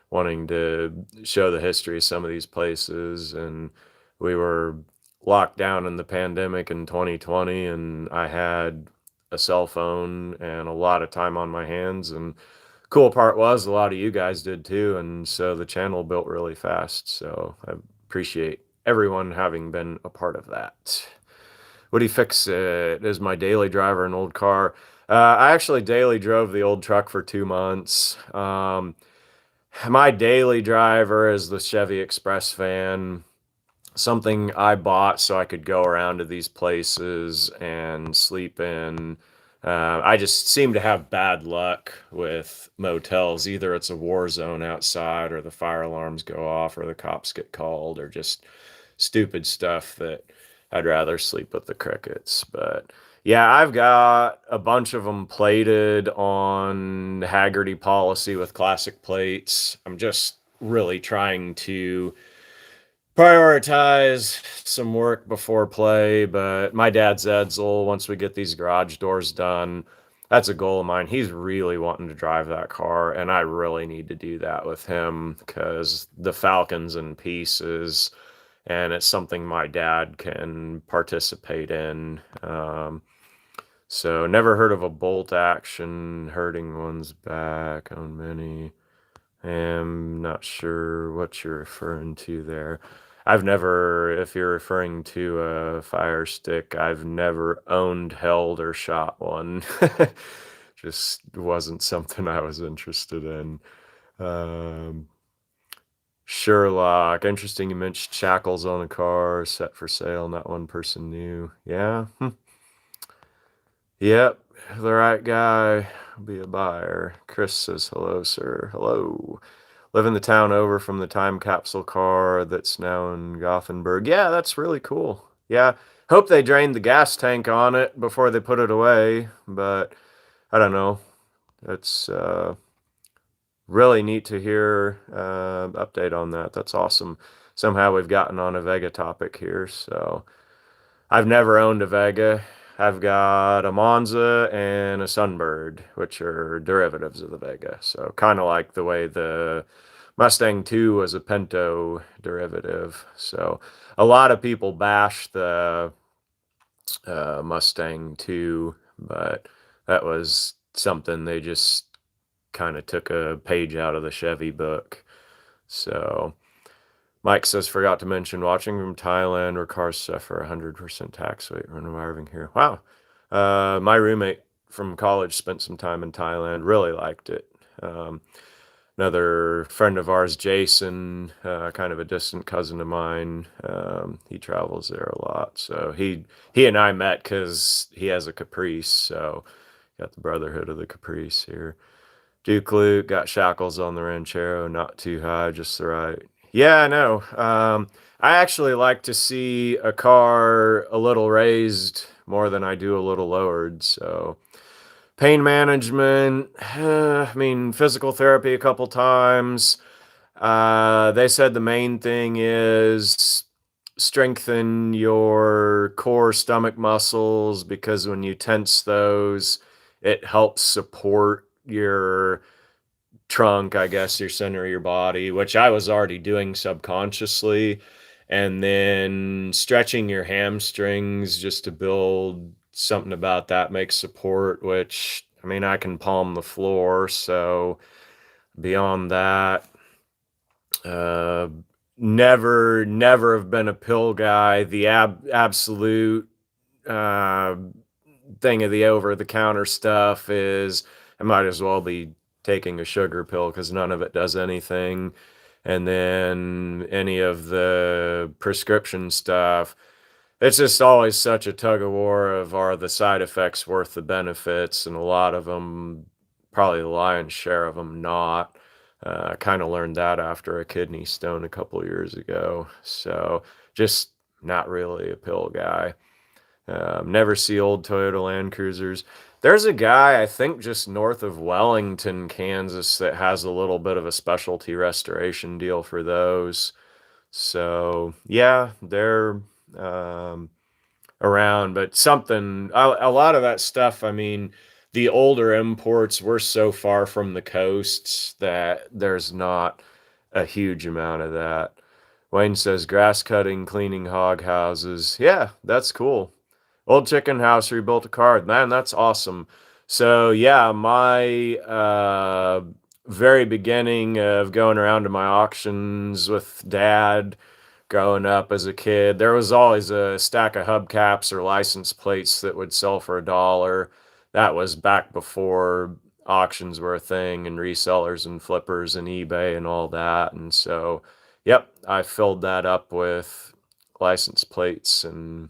wanting to show the history of some of these places. And we were locked down in the pandemic in 2020, and I had a cell phone and a lot of time on my hands. And cool part was a lot of you guys did too, and so the channel built really fast. So I appreciate everyone having been a part of that. Would he fix it? Is my daily driver an old car? I actually daily drove the old truck for 2 months. My daily driver is the Chevy Express van, something I bought so I could go around to these places and sleep in. I just seem to have bad luck with motels. Either it's a war zone outside, or the fire alarms go off, or the cops get called, or just stupid stuff that I'd rather sleep with the crickets. But yeah, I've got a bunch of them plated on Haggerty policy with classic plates. I'm just really trying to prioritize some work before play. But my dad's Edsel, once we get these garage doors done, that's a goal of mine. He's really wanting to drive that car, and I really need to do that with him, because the Falcon's in pieces, and it's something my dad can participate in. So never heard of a bolt action hurting one's back on many. I'm not sure what you're referring to there. I've never, if you're referring to a fire stick, I've never owned, held, or shot one. Just wasn't something I was interested in. Um, Sherlock, interesting you mentioned shackles on a car set for sale, not one person knew. Yeah. Yep, the right guy will be a buyer. Chris says, hello, sir. Hello. Living the town over from the time capsule car that's now in Gothenburg. Yeah, that's really cool. Yeah, hope they drained the gas tank on it before they put it away, but I don't know. It's really neat to hear update on that. That's awesome. Somehow we've gotten on a Vega topic here. So I've never owned a Vega. I've got a Monza and a Sunbird, which are derivatives of the Vega. So kind of like the way the Mustang 2 was a Pinto derivative. So a lot of people bash the Mustang 2, but that was something they just kind of took a page out of the Chevy book. So Mike says, forgot to mention watching from Thailand where cars suffer 100% tax rate when arriving here. Wow. My roommate from college spent some time in Thailand, really liked it. Another friend of ours, Jason, kind of a distant cousin of mine, he travels there a lot. So he and I met because he has a Caprice. So got the Brotherhood of the Caprice here. Duke Luke got shackles on the Ranchero, not too high, just the right. Yeah, I know. I actually like to see a car a little raised more than I do a little lowered. So pain management, I mean, physical therapy a couple times. They said the main thing is strengthen your core stomach muscles because when you tense those, it helps support your trunk, I guess, your center of your body, which I was already doing subconsciously. And then stretching your hamstrings just to build something about that makes support, which I mean, I can palm the floor. So beyond that, uh, never have been a pill guy. The absolute uh, thing of the over the counter stuff is I might as well be taking a sugar pill because none of it does anything. And then any of the prescription stuff, it's just always such a tug of war of are the side effects worth the benefits, and a lot of them, probably the lion's share of them, not. I kind of learned that after a kidney stone a couple of years ago. So just not really a pill guy. Never see old Toyota Land Cruisers. There's a guy, I think, just north of Wellington, Kansas, that has a little bit of a specialty restoration deal for those. So, yeah, they're um, around, but something, a lot of that stuff, I mean, the older imports were so far from the coasts that there's not a huge amount of that. Wayne says grass cutting, cleaning hog houses. Yeah, that's cool. Old chicken house rebuilt a card. Man, that's awesome. So yeah, my very beginning of going around to my auctions with dad growing up as a kid, there was always a stack of hubcaps or license plates that would sell for $1. That was back before auctions were a thing and resellers and flippers and eBay and all that. And so, yep, I filled that up with license plates and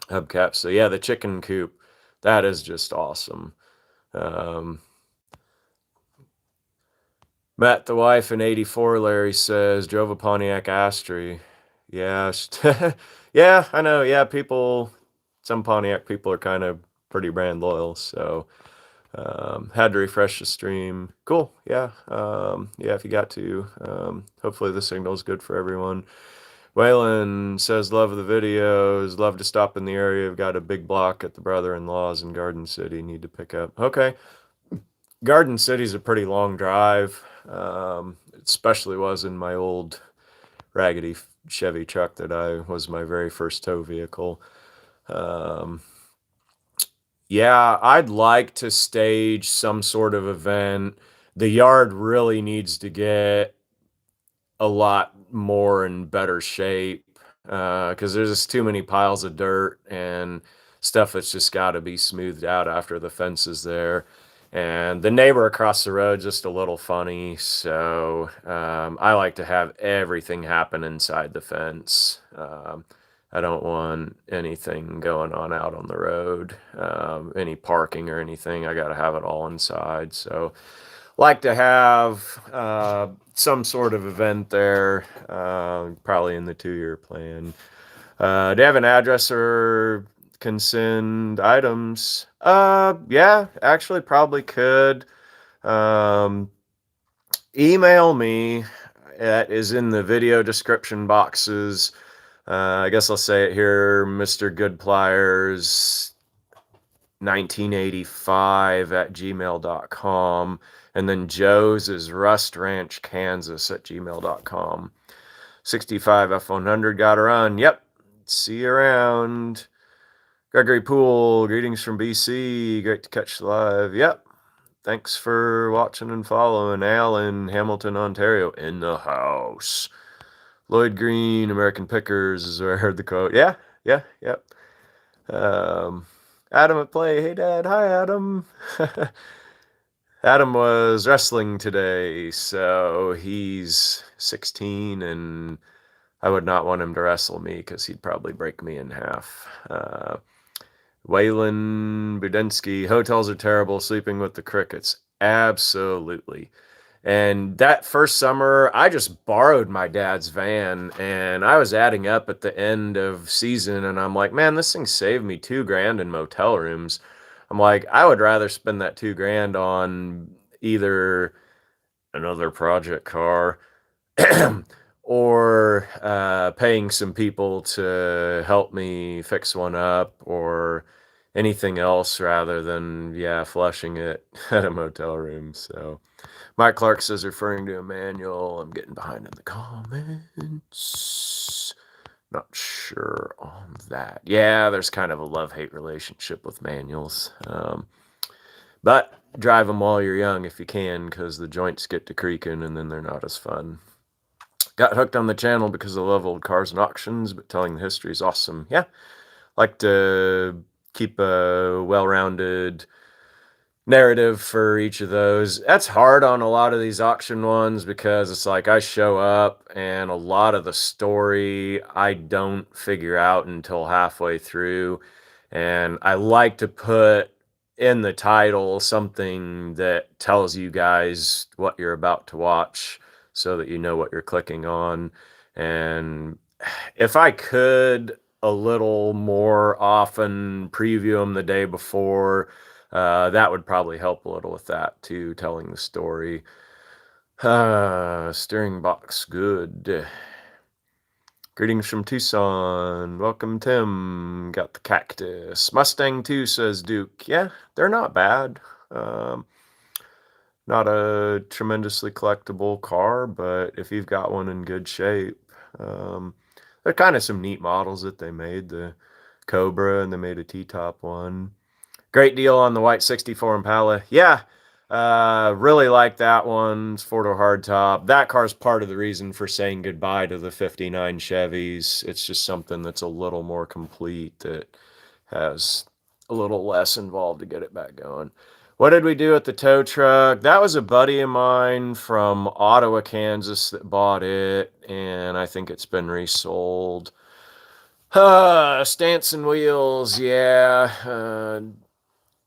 hubcaps. So yeah, the chicken coop, that is just awesome. Um, Met the wife in '84. Larry says drove a Pontiac Astri. Yeah, yeah, I know. Yeah, people, some Pontiac people are kind of pretty brand loyal. So had to refresh the stream. Cool. Yeah. Yeah, if you got to. Hopefully the signal's good for everyone. Waylon says, love the videos. Love to stop in the area. I've got a big block at the brother-in-law's in Garden City. Need to pick up. Okay. Garden City's a pretty long drive. Especially was in my old raggedy Chevy truck that I was my very first tow vehicle. Um, yeah, I'd like to stage some sort of event. The yard really needs to get a lot more in better shape because there's just too many piles of dirt and stuff that's just got to be smoothed out after the fence is there. And the neighbor across the road just a little funny, so I like to have everything happen inside the fence. I don't want anything going on out on the road, any parking or anything. I got to have it all inside. So like to have some sort of event there, probably in the 2-year plan. Do you have an address or can send items? Yeah, actually, probably could. Um, Email me. That is in the video description boxes. I guess I'll say it here, Mr. Goodpliers 1985 at gmail.com. And then Joe's is Rust Ranch, Kansas at gmail.com. 65 F100 got to run. Yep. See you around. Gregory Poole, greetings from BC. Great to catch you live. Yep. Thanks for watching and following. Al in Hamilton, Ontario, in the house. Lloyd Green, American Pickers is where I heard the quote. Yeah, yep. Adam at play. Hey, Dad. Hi, Adam. Adam was wrestling today, so he's 16, and I would not want him to wrestle me because he'd probably break me in half. Waylon Budensky, hotels are terrible, sleeping with the crickets. Absolutely. And that first summer, I just borrowed my dad's van, and I was adding up at the end of season, and I'm like, man, this thing saved me $2,000 in motel rooms. I'm like, I would rather spend that $2,000 on either another project car or paying some people to help me fix one up or anything else rather than, yeah, flushing it at a motel room. So Mike Clark says, referring to a manual. I'm getting behind in the comments. Not sure on that. Yeah, there's kind of a love-hate relationship with manuals. But drive them while you're young if you can, because the joints get to creaking and then they're not as fun. Got hooked on the channel because I love old cars and auctions, but telling the history is awesome. Yeah, like to keep a well-rounded narrative for each of those. That's hard on a lot of these auction ones because it's like I show up and a lot of the story I don't figure out until halfway through. And I like to put in the title something that tells you guys what you're about to watch so that you know what you're clicking on. And if I could a little more often preview them the day before, that would probably help a little with that too, telling the story. Steering box, good. Greetings from Tucson. Welcome, Tim. Got the cactus. Mustang 2, says Duke. Yeah, they're not bad. Not a tremendously collectible car, but if you've got one in good shape, there are kind of some neat models that they made. The Cobra, and they made a T-top one. Great deal on the white 64 Impala. Yeah, really like that one. It's four-door hardtop. That car's part of the reason for saying goodbye to the 59 Chevys. It's just something that's a little more complete, that has a little less involved to get it back going. What did we do at the tow truck? That was a buddy of mine from Ottawa, Kansas that bought it, and I think it's been resold. Stance and wheels, yeah.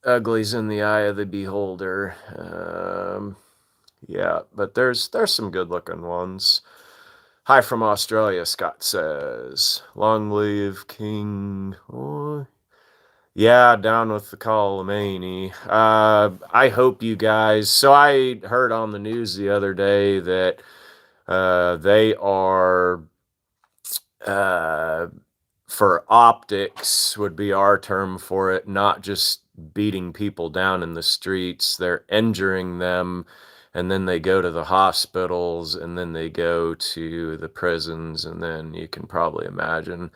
Ugly's in the eye of the beholder. Yeah, but there's some good looking ones. Hi from Australia, Scott says. Long live King. Oh, yeah, down with the Colomani. I hope you guys. So I heard on the news the other day that they are for optics would be our term for it, not just beating people down in the streets. They're injuring them, and then they go to the hospitals, and then they go to the prisons, and then you can probably imagine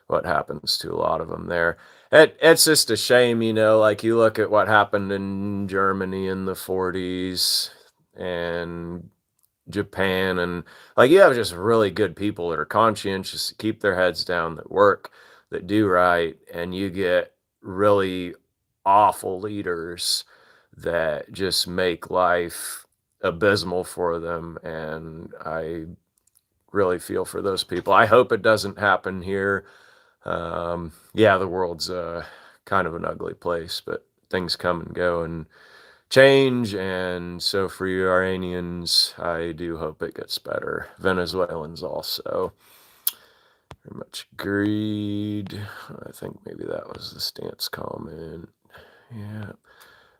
what happens to a lot of them there. It's just a shame, like you look at what happened in Germany in the 40s and Japan, and like you have just really good people that are conscientious, keep their heads down, that work, that do right, and you get really awful leaders that just make life abysmal for them. And I really feel for those people. I hope it doesn't happen here. Yeah, the world's kind of an ugly place, but things come and go and change, and so for you Iranians, I do hope it gets better. Venezuelans also. Very much agreed. I think maybe that was the stance comment. Yeah.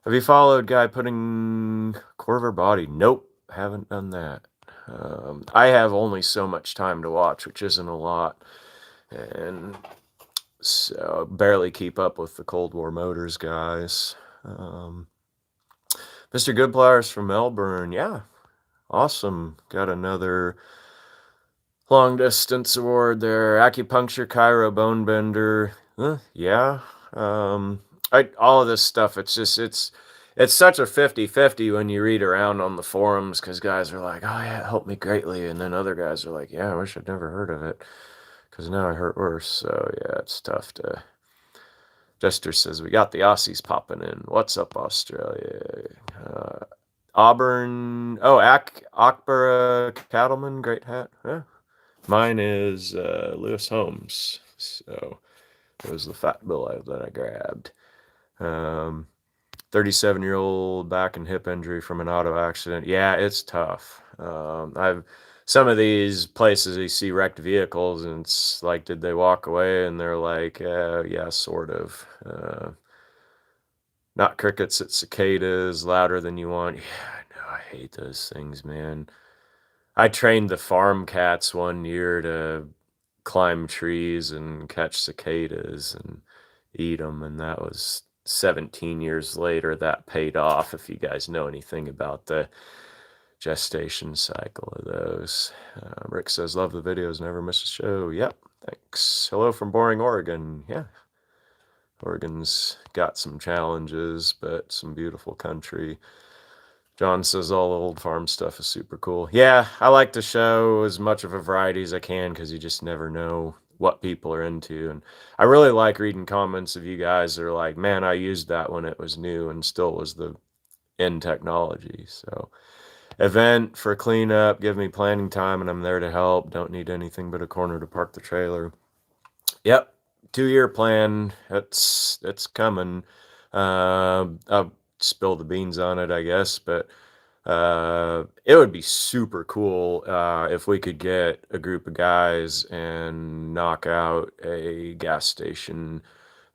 Have you followed guy putting Corvair body? Nope, haven't done that. I have only so much time to watch, which isn't a lot, and so barely keep up with the Cold War Motors guys. Mr. Goodpliers from Melbourne. Yeah, awesome. Got another long distance award there. Acupuncture, Chiro, Bone Bender. Yeah. All of this stuff, it's such a 50-50 when you read around on the forums, because guys are like, oh yeah, it helped me greatly, and then other guys are like, yeah, I wish I'd never heard of it, because now I hurt worse. So yeah, it's tough to. Jester says we got the Aussies popping in. What's up, Australia? Uh, Auburn. Oh, Akbara Cattleman, great hat. Yeah. Mine is Lewis Holmes. So it was the fat bill that I grabbed. 37-year-old back and hip injury from an auto accident. Yeah, it's tough. I've some of these places you see wrecked vehicles, and it's like, did they walk away? And they're like, yeah, sort of. Not crickets, it's cicadas, louder than you want. Yeah, I know. I hate those things, man. I trained the farm cats one year to climb trees and catch cicadas and eat them, and that was 17 years later. That paid off, if you guys know anything about the gestation cycle of those. Rick says, love the videos, never miss a show. Yep, thanks. Hello from boring Oregon. Yeah, Oregon's got some challenges, but some beautiful country. John says all the old farm stuff is super cool. Yeah, I like to show as much of a variety as I can, because you just never know what people are into. And I really like reading comments of you guys that are like, man, I used that when it was new and still was the in technology. So event for cleanup, give me planning time and I'm there to help. Don't need anything but a corner to park the trailer. Yep, 2-year plan. It's coming. I'll spill the beans on it, I guess, but it would be super cool if we could get a group of guys and knock out a gas station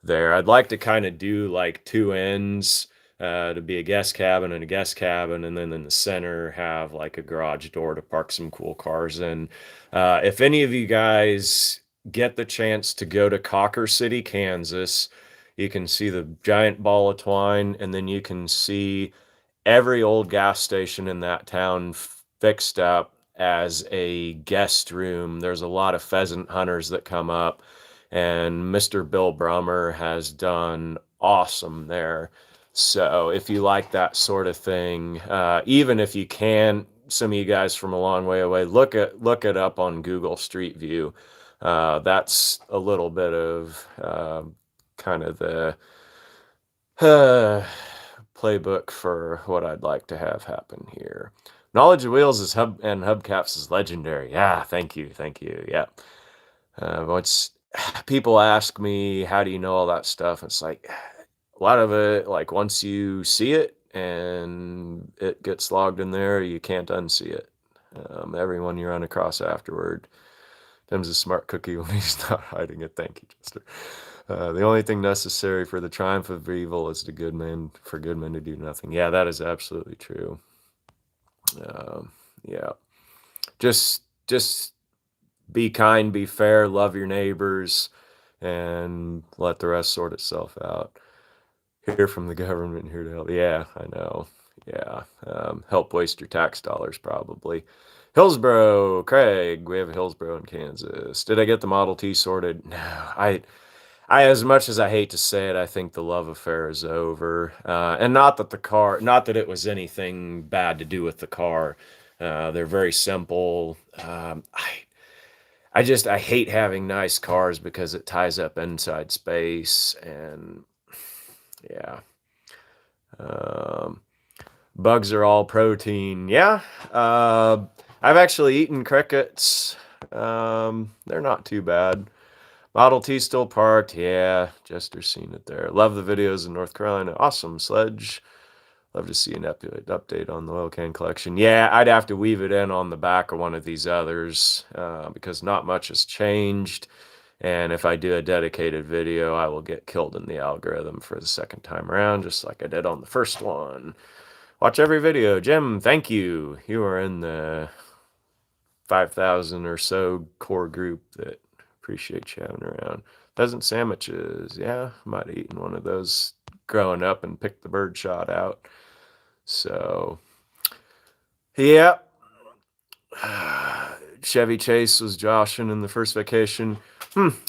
there. I'd like to kind of do like two ends, to be a guest cabin and a guest cabin, and then in the center have like a garage door to park some cool cars in. If any of you guys get the chance to go to Cocker City, Kansas, you can see the giant ball of twine, and then you can see every old gas station in that town fixed up as a guest room. There's a lot of pheasant hunters that come up, and Mr. Bill Brummer has done awesome there. So if you like that sort of thing, even if you can, some of you guys from a long way away, look it up on Google Street View. That's a little bit of kind of the playbook for what I'd like to have happen here. Knowledge of wheels is and hubcaps is legendary. Yeah, thank you. Yeah. Once people ask me, how do you know all that stuff? It's like a lot of it, like once you see it and it gets logged in there, you can't unsee it. Everyone you run across afterward, Tim's a smart cookie when he's not hiding it. Thank you, Chester. The only thing necessary for the triumph of evil is for good men to do nothing. Yeah, that is absolutely true. Yeah, just be kind, be fair, love your neighbors, and let the rest sort itself out. Hear from the government, here to help. Yeah, I know. Yeah, help waste your tax dollars, probably. Hillsboro, Craig, we have a Hillsboro in Kansas. Did I get the Model T sorted? No, I, as much as I hate to say it, I think the love affair is over. And not that it was anything bad to do with the car. They're very simple. I hate having nice cars because it ties up inside space, and yeah. Bugs are all protein. Yeah. I've actually eaten crickets. They're not too bad. Model T still parked. Yeah, Jester's seen it there. Love the videos in North Carolina. Awesome, Sledge. Love to see an update on the oil can collection. Yeah, I'd have to weave it in on the back of one of these others, because not much has changed. And if I do a dedicated video, I will get killed in the algorithm for the second time around, just like I did on the first one. Watch every video. Jim, thank you. You are in the 5,000 or so core group that appreciate you having around. Pheasant sandwiches. Yeah, might have eaten one of those growing up and picked the bird shot out. So, yeah. Chevy Chase was joshing in the first vacation.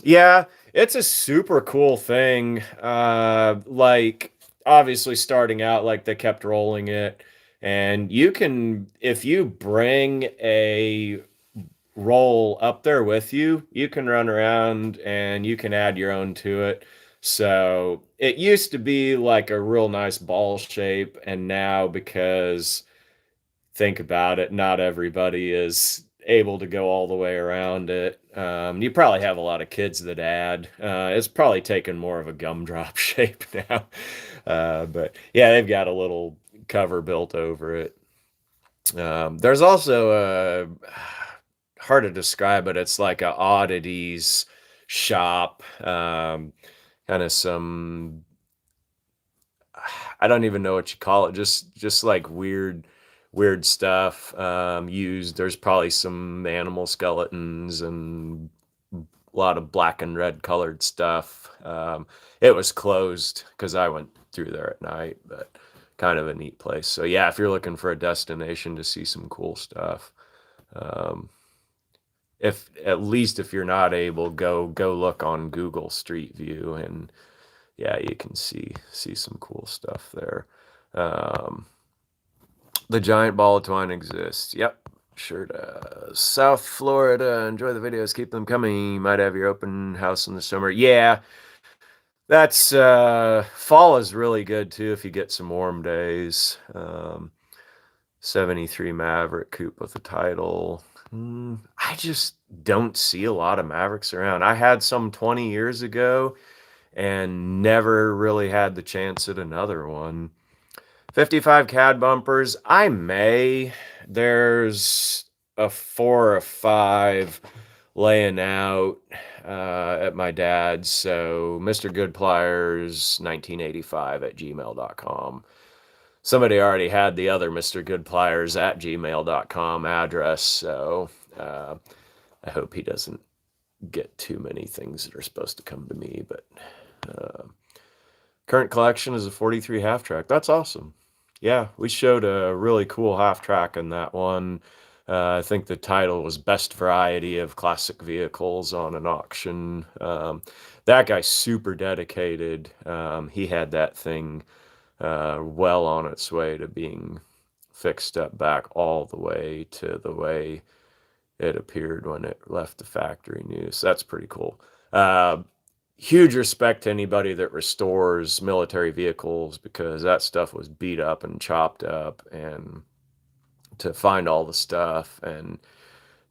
Yeah, It's a super cool thing. Like obviously starting out, like they kept rolling it, and you can, if you bring a roll up there with you, you can run around and you can add your own to it. So it used to be like a real nice ball shape, and now because think about it, not everybody is able to go all the way around it. You probably have a lot of kids that add. It's probably taken more of a gumdrop shape now. But yeah, they've got a little cover built over it. There's also a hard to describe, but it's like a oddities shop. Kind of some, I don't even know what you call it. Just like weird stuff used. There's probably some animal skeletons and a lot of black and red colored stuff. It was closed because I went through there at night, but kind of a neat place. So yeah, if you're looking for a destination to see some cool stuff, um, if at least if you're not able, go look on Google Street View, and yeah, you can see some cool stuff there. Um, the giant ball of twine exists. Yep, sure does. South Florida, enjoy the videos, keep them coming. You might have your open house in the summer. Yeah, that's fall is really good too if you get some warm days. 73 Maverick coupe with a title. I just don't see a lot of Mavericks around. I had some 20 years ago and never really had the chance at another one. 55 CAD bumpers. I may. There's a 4 or 5 laying out at my dad's. So Mr. Goodpliers 1985 at gmail.com. Somebody already had the other Mr. Goodpliers at gmail.com address. So I hope he doesn't get too many things that are supposed to come to me. But current collection is a 43 half track. That's awesome. Yeah, we showed a really cool half track in that one. I think the title was Best Variety of Classic Vehicles on an Auction. That guy's super dedicated. He had that thing well on its way to being fixed up back all the way to the way it appeared when it left the factory new. So that's pretty cool. Huge respect to anybody that restores military vehicles because that stuff was beat up and chopped up, and to find all the stuff, and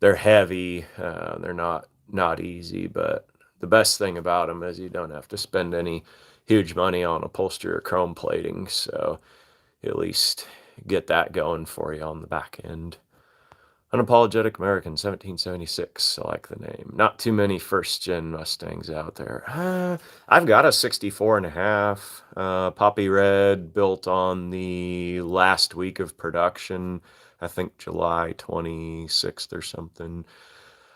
they're heavy. They're not easy, but the best thing about them is you don't have to spend any huge money on upholstery or chrome plating, so you at least get that going for you on the back end. Unapologetic American, 1776. I like the name. Not too many first-gen Mustangs out there. I've got a 64 and a half. Poppy red, built on the last week of production. I think July 26th or something.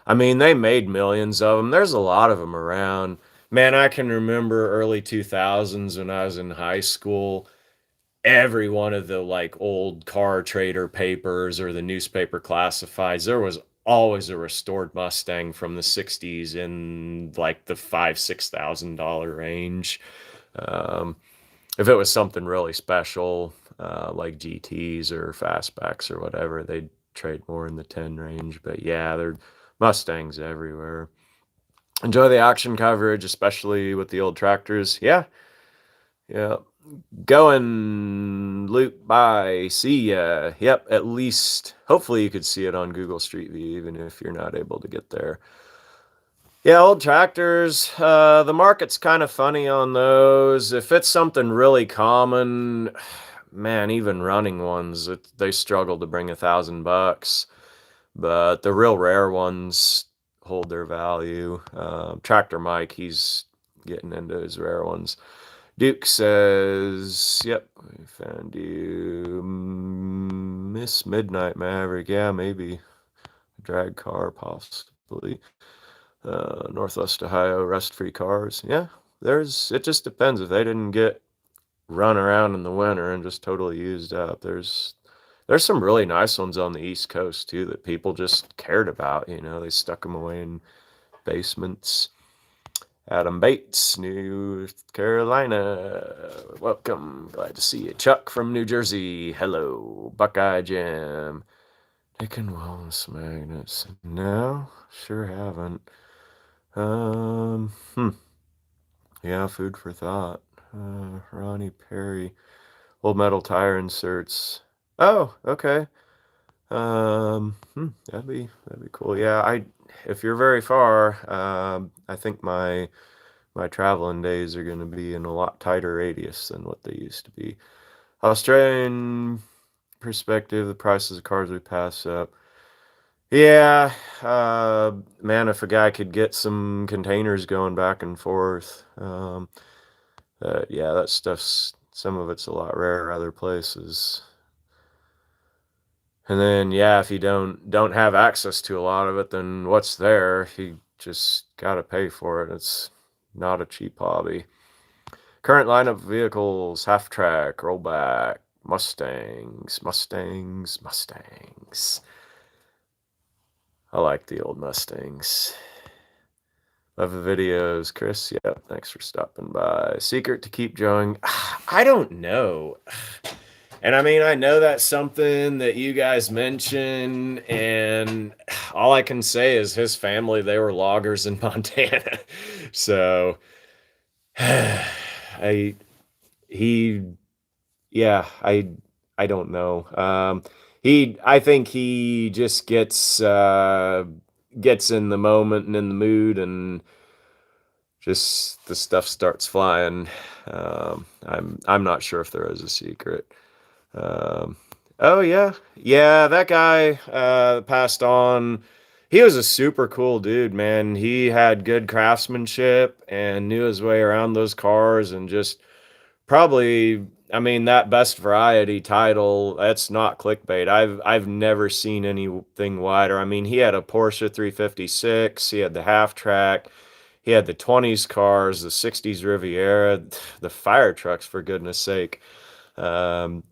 I mean, they made millions of them. There's a lot of them around. Man, I can remember early 2000s when I was in high school, every one of the like old car trader papers or the newspaper classifieds, there was always a restored Mustang from the 60s in like the $5,000-6,000 range. Um, if it was something really special, like GTs or fastbacks or whatever, they'd trade more in the 10 range. But yeah, they're Mustangs everywhere. Enjoy the auction coverage, especially with the old tractors. Yeah, yeah. Going loop by, see ya. Yep, at least hopefully you could see it on Google Street View, even if you're not able to get there. Yeah, old tractors. The market's kind of funny on those. If it's something really common, man, even running ones, they struggle to bring $1,000. But the real rare ones hold their value. Tractor Mike, he's getting into his rare ones. Duke says, yep, we found you. Miss Midnight Maverick. Yeah, maybe. Drag car, possibly. Northwest Ohio, rust-free cars. Yeah, it just depends. If they didn't get run around in the winter and just totally used up, there's some really nice ones on the East Coast, too, that people just cared about. They stuck them away in basements. Adam Bates, North Carolina. Welcome. Glad to see you. Chuck from New Jersey. Hello. Buckeye Jam. Taking wellness magnets. No, sure haven't. Um, hmm. Yeah, food for thought. Ronnie Perry. Old metal tire inserts. Oh, okay. That'd be cool. Yeah, if you're very far, I think my traveling days are going to be in a lot tighter radius than what they used to be. Australian perspective, the prices of cars we pass up. Yeah, man, if a guy could get some containers going back and forth, yeah, that stuff's some of it's a lot rarer other places. And then, yeah, if you don't have access to a lot of it, then what's there? You just gotta pay for it. It's not a cheap hobby. Current lineup vehicles: half track, rollback, Mustangs. I like the old Mustangs. Love the videos, Chris. Yep, thanks for stopping by. Secret to keep going. I don't know. And I mean, I know that's something that you guys mention, and all I can say is his family, they were loggers in Montana. So I he yeah, I don't know. I think he just gets in the moment and in the mood, and just the stuff starts flying. I'm not sure if there is a secret. Um, oh yeah, that guy passed on. He was a super cool dude, man. He had good craftsmanship and knew his way around those cars, and just probably, I mean, that best variety title, that's not clickbait. I've never seen anything wider. I mean, he had a Porsche 356, he had the half track, he had the 20s cars, the 60s Riviera, the fire trucks, for goodness sake.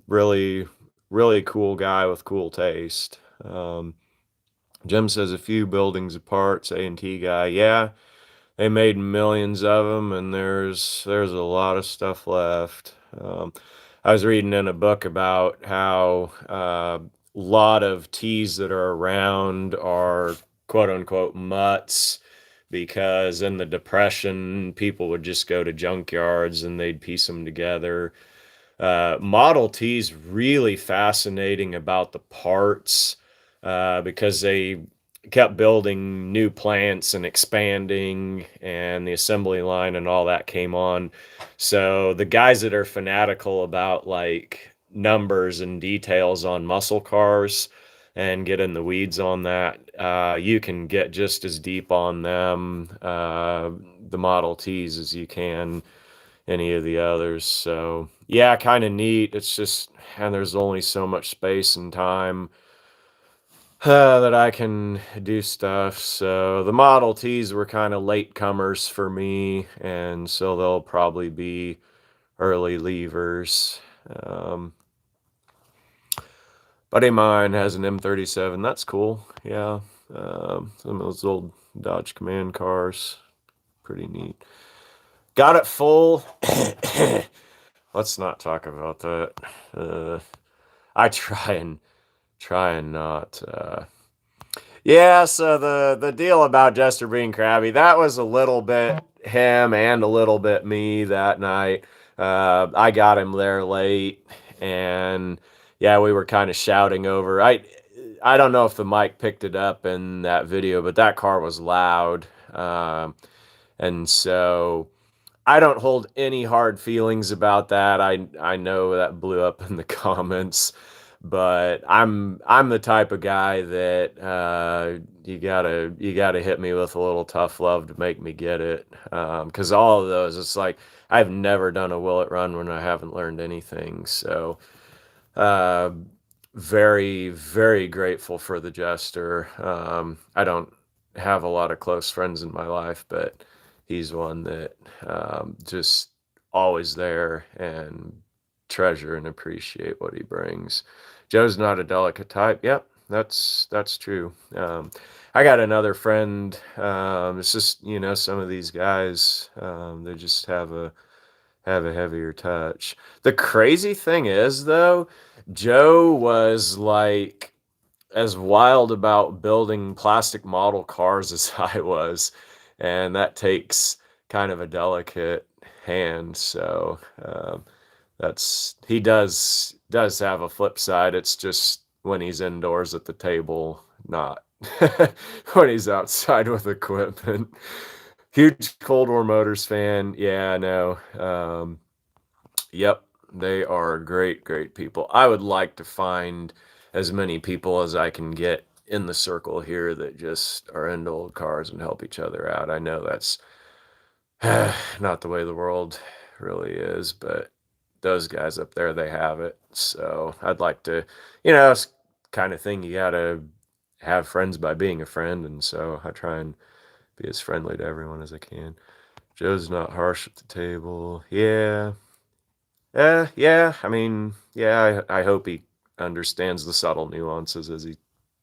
Really, really cool guy with cool taste. Jim says a few buildings apart, A&T guy. Yeah, they made millions of them, and there's a lot of stuff left. I was reading in a book about how a lot of teas that are around are quote unquote mutts, because in the Depression, people would just go to junkyards and they'd piece them together. Model T's really fascinating about the parts, because they kept building new plants and expanding, and the assembly line and all that came on. So the guys that are fanatical about like numbers and details on muscle cars and get in the weeds on that, you can get just as deep on them, the Model Ts, as you can any of the others. So yeah, kind of neat. It's just, and there's only so much space and time that I can do stuff. So the Model Ts were kind of late comers for me, and so they'll probably be early leavers. Buddy of mine has an M37. That's cool. Yeah. Some of those old Dodge Command cars. Pretty neat. Got it full. Let's not talk about that. I try and not. Yeah, so the deal about Jester being crabby, that was a little bit him and a little bit me that night. I got him there late, and yeah, we were kind of shouting over. I don't know if the mic picked it up in that video, but that car was loud, and so I don't hold any hard feelings about that. I know that blew up in the comments, but I'm the type of guy that you gotta hit me with a little tough love to make me get it. Because all of those, it's like I've never done a will it run when I haven't learned anything. So uh, very, very grateful for the Jester. I don't have a lot of close friends in my life, but he's one that just always there, and treasure and appreciate what he brings. Joe's not a delicate type. Yep, that's true. I got another friend. It's just, some of these guys, they just have a heavier touch. The crazy thing is, though, Joe was like as wild about building plastic model cars as I was, and that takes kind of a delicate hand. So that's he does have a flip side. It's just when he's indoors at the table, not when he's outside with equipment. Huge Cold War Motors fan. Yeah, I know. Yep, they are great, great people. I would like to find as many people as I can get in the circle here that just are into old cars and help each other out. I know that's not the way the world really is, but those guys up there, they have it. So I'd like to, it's kind of thing you gotta have friends by being a friend, and so I try and be as friendly to everyone as I can. Joe's not harsh at the table. Yeah. Yeah. I mean, yeah, I hope he understands the subtle nuances as he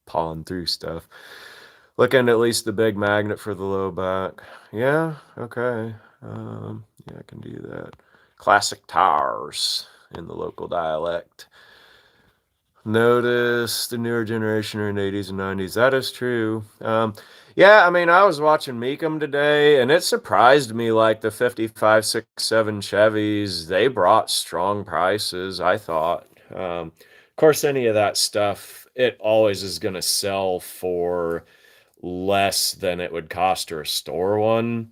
pawing through stuff. Looking at least the big magnet for the low back. Yeah, okay. Yeah, I can do that. Classic tires in the local dialect. Notice the newer generation are in the 80s and 90s. That is true. Yeah, I mean, I was watching Meekum today, and it surprised me, like the 55, 6, 7 Chevys, they brought strong prices, I thought. Of course, any of that stuff, it always is going to sell for less than it would cost to restore one.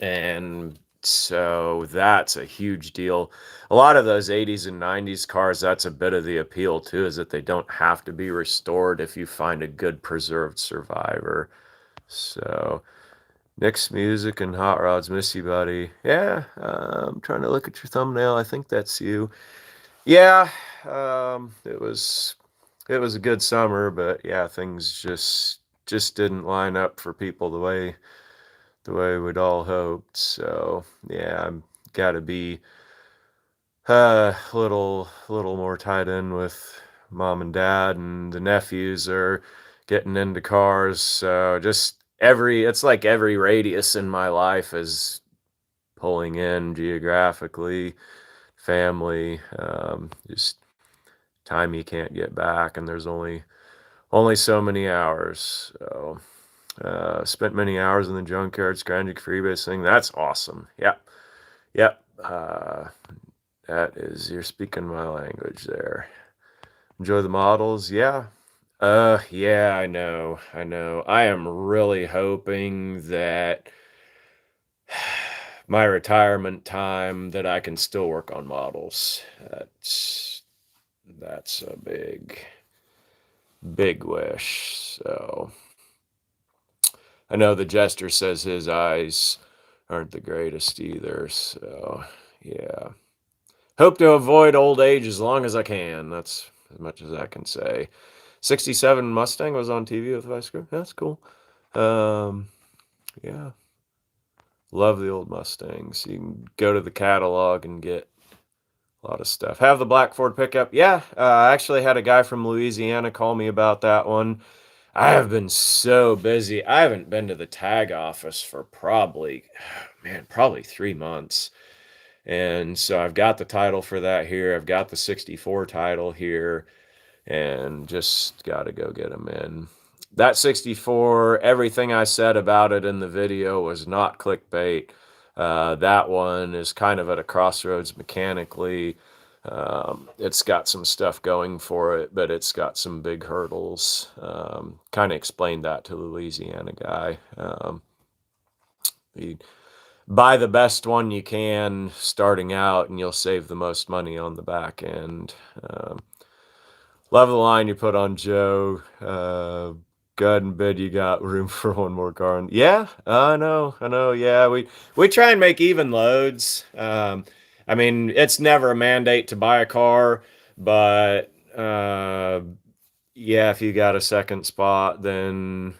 And so that's a huge deal. A lot of those 80s and 90s cars, that's a bit of the appeal too, is that they don't have to be restored if you find a good preserved survivor. So, Nick's Music and Hot Rods, miss you, buddy. Yeah, I'm trying to look at your thumbnail. I think that's you. Yeah, it was a good summer, but yeah, things just didn't line up for people the way we'd all hoped. So yeah, I'm got to be a little more tied in with mom and dad, and the nephews are getting into cars. So just it's like every radius in my life is pulling in geographically, family, just time you can't get back, and there's only so many hours. So spent many hours in the junkyard scrounging for eBay thing. That's awesome. Yep. Yep. That is, you're speaking my language there. Enjoy the models. Yeah. Yeah, I know. I know. I am really hoping that my retirement time that I can still work on models. That's a big wish. So I know the jester says his eyes aren't the greatest either. So yeah. Hope to avoid old age as long as I can. That's as much as I can say. 67 Mustang was on TV with Vice Grip. That's cool. Yeah. Love the old Mustangs. You can go to the catalog and get a lot of stuff. Have the black Ford pickup. Yeah. I actually had a guy from Louisiana call me about that one. I have been so busy. I haven't been to the tag office for probably 3 months. And so I've got the title for that here. I've got the 64 title here, and just got to go get them in. That 64, everything I said about it in the video was not clickbait. That one is kind of at a crossroads mechanically. It's got some stuff going for it, but it's got some big hurdles. Kind of explained that to the Louisiana guy. He buy the best one you can starting out, and you'll save the most money on the back end. Love the line you put on Joe. Go ahead and bid. You got room for one more car. And yeah, I know. Yeah, we try and make even loads. I mean, it's never a mandate to buy a car, but yeah, if you got a second spot, then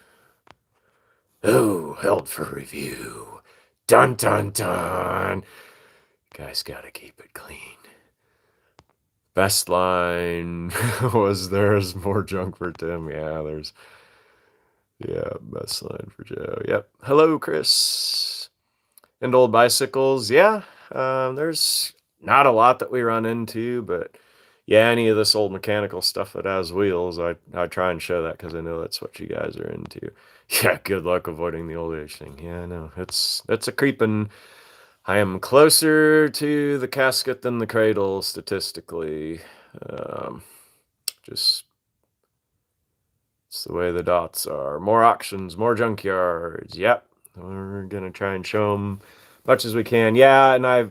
held for review. Dun dun dun. Guys gotta keep it clean. Best line was there's more junk for Tim. Best line for Joe. Yep. Hello, Chris. And old bicycles. There's not a lot that we run into, but yeah, any of this old mechanical stuff that has wheels, I try and show that because I know that's what you guys are into. Yeah, good luck avoiding the old age thing. Yeah, I know. It's a creeping. I am closer to the casket than the cradle statistically. Um, just it's the way the dots are. More auctions, more junkyards. Yep, we're gonna try and show them much as we can. Yeah, and I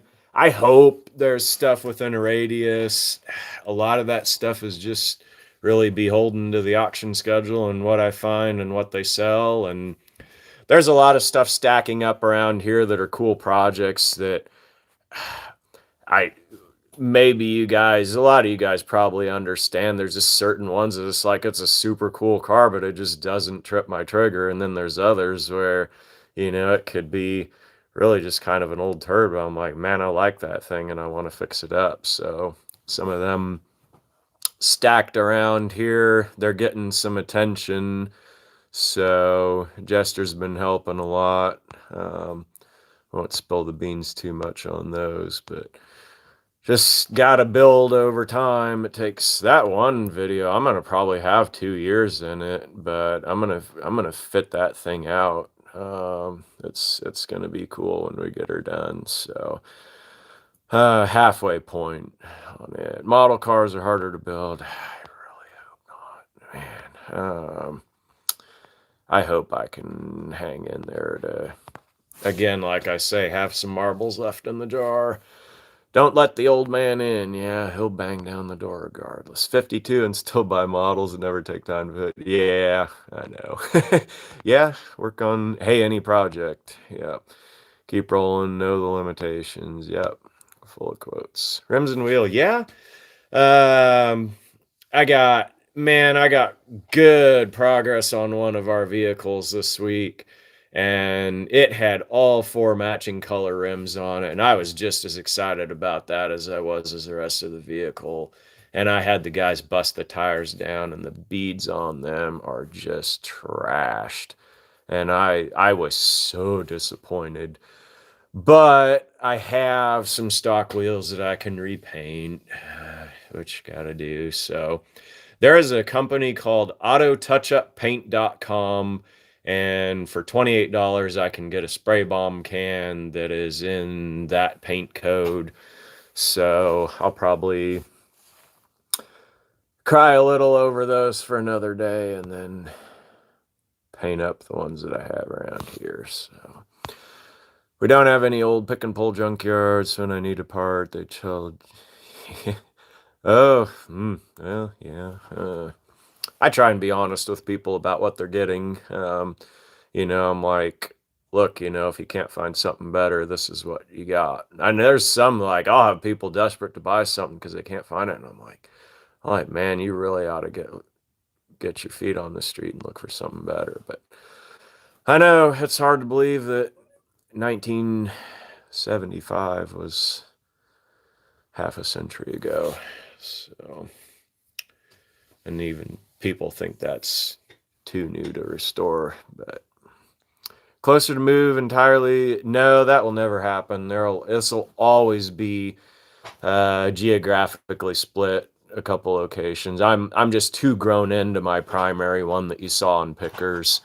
hope there's stuff within a radius. A lot of that stuff is just really beholden to the auction schedule and what I find and what they sell. And there's a lot of stuff stacking up around here that are cool projects that I maybe you guys, a lot of you guys probably understand. There's just certain ones that it's like it's a super cool car, but it just doesn't trip my trigger. And then there's others where, it could be really just kind of an old turbo. I'm like, man, I like that thing and I want to fix it up. So some of them stacked around here, they're getting some attention. So Jester's been helping a lot. I won't spill the beans too much on those, but just gotta build over time. It takes that one video. I'm gonna probably have 2 years in it, but I'm gonna fit that thing out. It's gonna be cool when we get her done. So halfway point on it. Model cars are harder to build. I really hope not, man. I hope I can hang in there to, again, like I say, have some marbles left in the jar. Don't let the old man in. Yeah, he'll bang down the door regardless. 52 and still buy models and never take time to fit. Yeah, I know. Yeah, work on, hey, any project. Yep. Keep rolling, know the limitations. Yep. Full of quotes. Rims and wheel. Yeah. Um, I got good progress on one of our vehicles this week, and it had all four matching color rims on it. And I was just as excited about that as I was as the rest of the vehicle. And I had the guys bust the tires down, and the beads on them are just trashed. And I was so disappointed. But I have some stock wheels that I can repaint, which gotta do. So there is a company called autotouchuppaint.com, and for $28 I can get a spray bomb can that is in that paint code. So I'll probably cry a little over those for another day and then paint up the ones that I have around here. So we don't have any old pick and pull junkyards, so when I need a part they tell. Oh, well, yeah. I try and be honest with people about what they're getting. I'm like, look, if you can't find something better, this is what you got. And there's some like, I'll have people desperate to buy something because they can't find it. And I'm like, man, you really ought to get your feet on the street and look for something better. But I know it's hard to believe that 1975 was half a century ago. So, and even people think that's too new to restore, but closer to move entirely, no, that will never happen. This will always be geographically split a couple locations. I'm just too grown into my primary one that you saw in Pickers.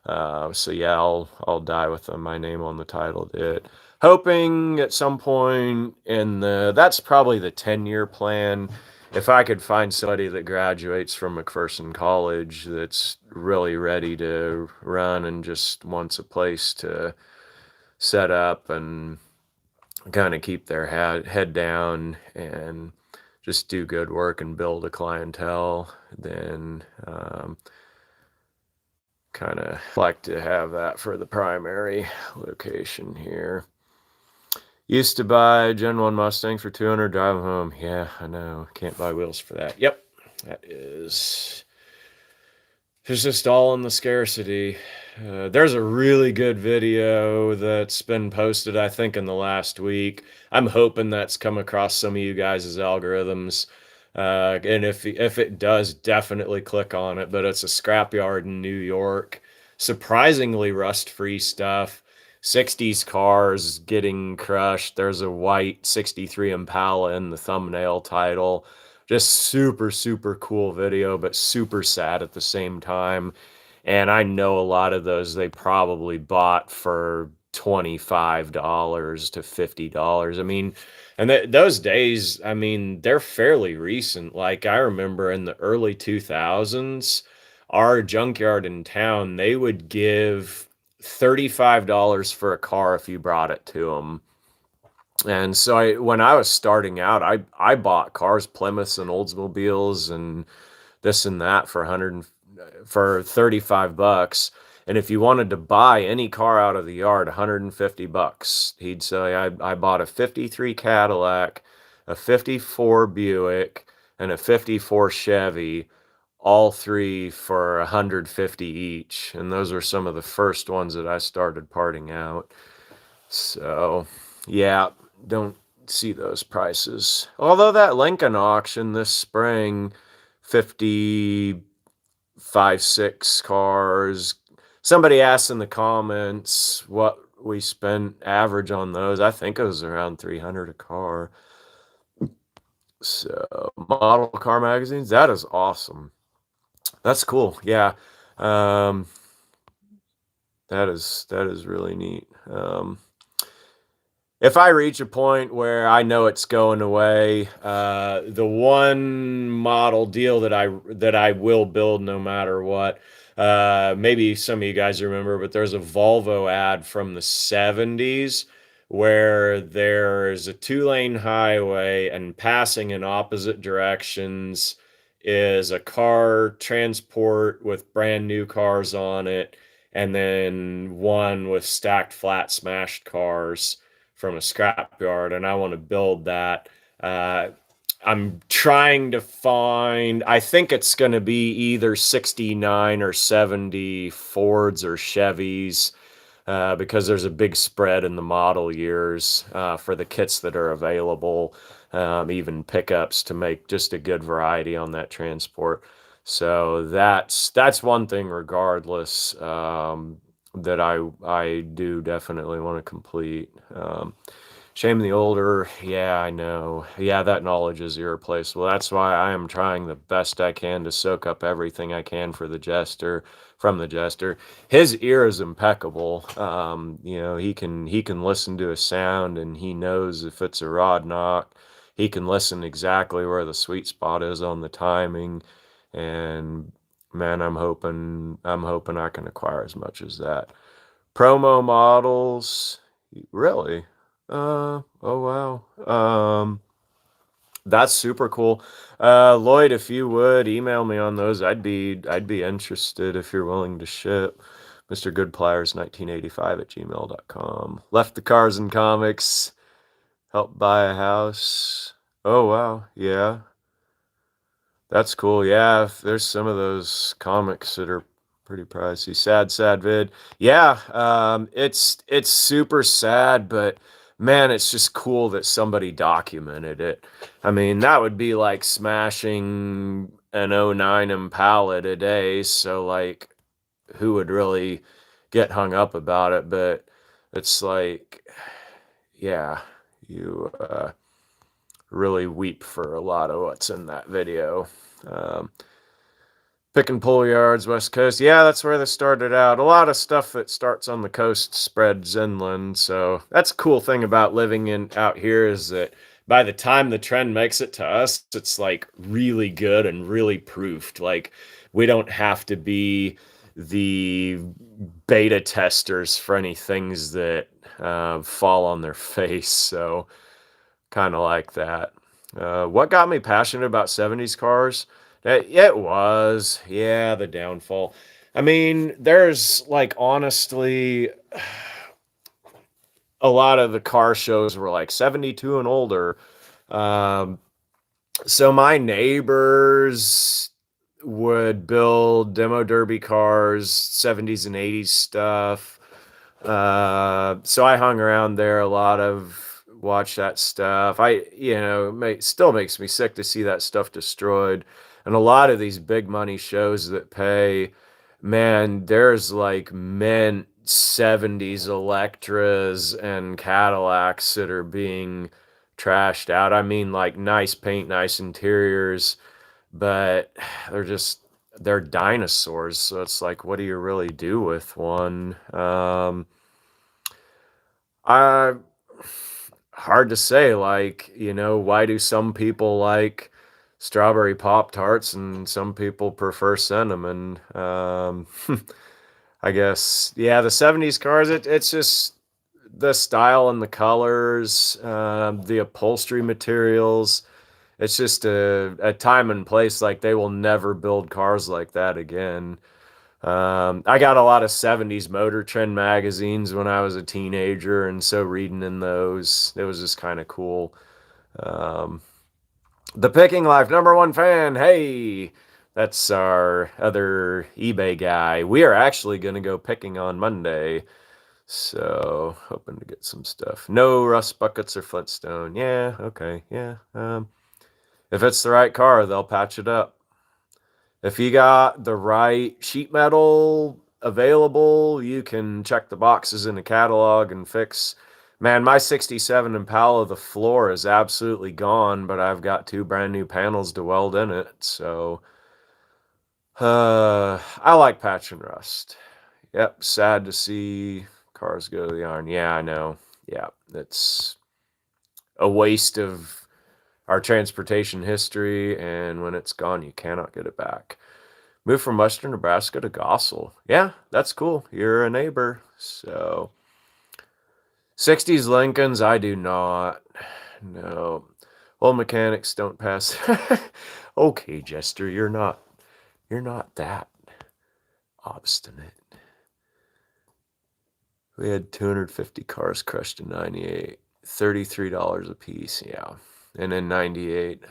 So yeah, I'll die with my name on the title to it. Hoping at some point that's probably the 10-year plan. If I could find somebody that graduates from McPherson College that's really ready to run and just wants a place to set up and kind of keep their head down and just do good work and build a clientele, then kind of like to have that for the primary location here. Used to buy Gen 1 Mustangs for $200, drive them home. Yeah, I know. Can't buy wheels for that. Yep, it's just all in the scarcity. There's a really good video that's been posted, I think, in the last week. I'm hoping that's come across some of you guys' algorithms. And if it does, definitely click on it. But it's a scrapyard in New York. Surprisingly rust-free stuff. 60s cars getting crushed. There's a white 63 Impala in the thumbnail title. Just super, super cool video, but super sad at the same time. And I know a lot of those they probably bought for $25 to $50. I mean, and those days, I mean, they're fairly recent. Like I remember in the early 2000s, our junkyard in town, they would give $35 for a car if you brought it to them. And so when I was starting out, I bought cars, Plymouths and Oldsmobiles and this and that for 100 for 35 bucks. And if you wanted to buy any car out of the yard, 150 bucks. He'd say, I bought a 53 Cadillac, a 54 Buick, and a 54 Chevy, all three for 150 each. And those were some of the first ones that I started parting out. So, yeah, don't see those prices. Although that Lincoln auction this spring, 55, 6 cars. Somebody asked in the comments what we spent average on those. I think it was around 300 a car. So, model car magazines, that is awesome. That's cool. Yeah. Um, that is really neat. If I reach a point where I know it's going away, the one model deal that I will build no matter what, maybe some of you guys remember, but there's a Volvo ad from the 70s where there's a 2-lane highway and passing in opposite directions is a car transport with brand new cars on it, and then one with stacked flat smashed cars from a scrapyard, and I want to build that. Uh, I'm trying to find, I think it's going to be either 69 or 70 Fords or Chevys, because there's a big spread in the model years for the kits that are available, even pickups to make just a good variety on that transport. So that's one thing regardless, that I do definitely want to complete. Shame the older. Yeah, I know. Yeah, that knowledge is irreplaceable. That's why I am trying the best I can to soak up everything I can for the jester, from the jester. His ear is impeccable. He can listen to a sound and he knows if it's a rod knock. He can listen exactly where the sweet spot is on the timing. And man, I'm hoping I can acquire as much as that. Promo models, really? Oh wow. That's super cool. Lloyd, if you would email me on those, I'd be interested if you're willing to ship. Mr. Goodpliers 1985 at gmail.com. Left the cars and comics. Help buy a house. Oh wow. Yeah. That's cool. Yeah, if there's some of those comics that are pretty pricey. Sad, sad vid. Yeah, it's super sad, but man, it's just cool that somebody documented it. I mean, that would be like smashing an '09 Impala today, so like who would really get hung up about it? But it's like, yeah, you really weep for a lot of what's in that video. Um, Pick and pull yards, West Coast. Yeah, that's where they started out. A lot of stuff that starts on the coast spreads inland. So that's a cool thing about living in out here is that by the time the trend makes it to us, it's like really good and really proofed. Like we don't have to be the beta testers for any things that fall on their face. So kind of like that. What got me passionate about 70s cars? It was, yeah, the downfall. I mean, there's like honestly, a lot of the car shows were like 72 and older. Um, so my neighbors would build demo derby cars, 70s and 80s stuff. So I hung around there a lot of watch that stuff. Still makes me sick to see that stuff destroyed. And a lot of these big money shows that pay, man, there's like mint 70s Electras and Cadillacs that are being trashed out. I mean, like nice paint, nice interiors, but they're dinosaurs. So it's like, what do you really do with one? I Hard to say. Like, why do some people like strawberry pop tarts and some people prefer cinnamon? I guess, yeah, the 70s cars, it's just the style and the colors, the upholstery materials. It's just a time and place. Like, they will never build cars like that again. I got a lot of 70s Motor Trend magazines when I was a teenager, and so reading in those, it was just kind of cool. Um, the Picking Life #1 fan, hey, that's our other eBay guy. We are actually going to go picking on Monday, so hoping to get some stuff. No rust buckets or Flintstone. Yeah, okay, yeah. If it's the right car, they'll patch it up. If you got the right sheet metal available, you can check the boxes in the catalog and fix. Man, my 67 Impala, the floor is absolutely gone, but I've got 2 brand new panels to weld in it. So, I like patch and rust. Yep, sad to see cars go to the iron. Yeah, I know. Yeah, it's a waste of our transportation history, and when it's gone, you cannot get it back. Moved from Western Nebraska to Gossel. Yeah, that's cool. You're a neighbor. So, 60s Lincolns, I do not. No. Old mechanics don't pass. Okay, Jester, you're not that obstinate. We had 250 cars crushed in 98. $33 a piece, yeah. And in 98,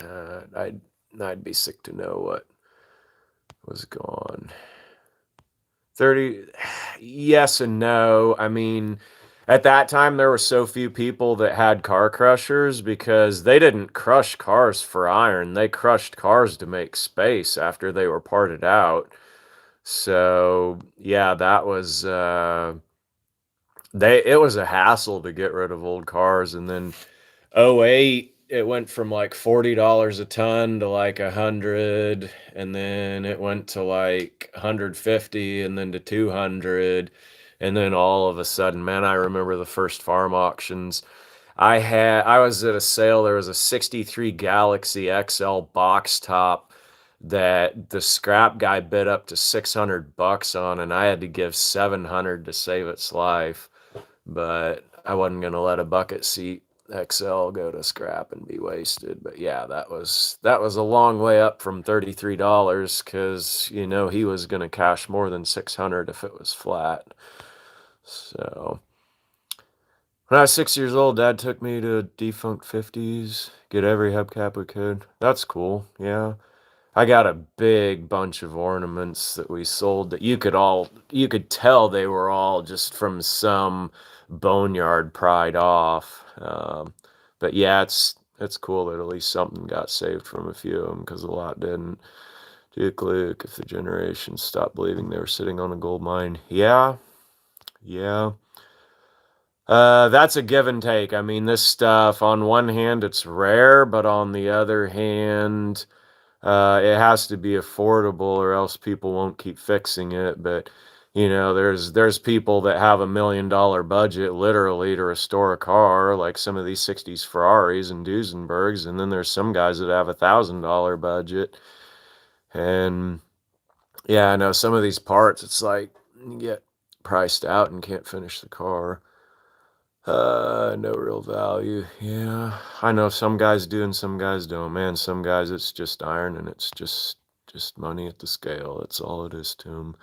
I'd be sick to know what was gone. 30, yes and no. I mean, at that time, there were so few people that had car crushers because they didn't crush cars for iron. They crushed cars to make space after they were parted out. So, yeah, that was, it was a hassle to get rid of old cars. And then '08, it went from like $40 a ton to like 100, and then it went to like 150, and then to 200, and then all of a sudden, man, I remember the first farm auctions. I was at a sale. There was a '63 Galaxy XL box top that the scrap guy bid up to $600 on, and I had to give 700 to save its life. But I wasn't gonna let a bucket seat XL go to scrap and be wasted. But yeah, that was a long way up from $33 because he was gonna cash more than 600 if it was flat. So when I was 6 years old, Dad took me to defunct 50s, get every hubcap we could. That's cool, yeah. I got a big bunch of ornaments that we sold that you could tell they were all just from some boneyard pried off. But yeah, it's cool that at least something got saved from a few of them because a lot didn't. Duke Luke, if the generation stopped believing they were sitting on a gold mine. Yeah, yeah. That's a give and take. I mean, this stuff, on one hand, it's rare, but on the other hand, it has to be affordable or else people won't keep fixing it. But there's people that have $1 million budget literally to restore a car, like some of these '60s Ferraris and Duesenbergs, and then there's some guys that have $1,000 budget. And yeah, I know some of these parts, it's like you get priced out and can't finish the car. No real value. Yeah, I know some guys do and some guys don't. Man, some guys it's just iron and it's just money at the scale. That's all it is to them.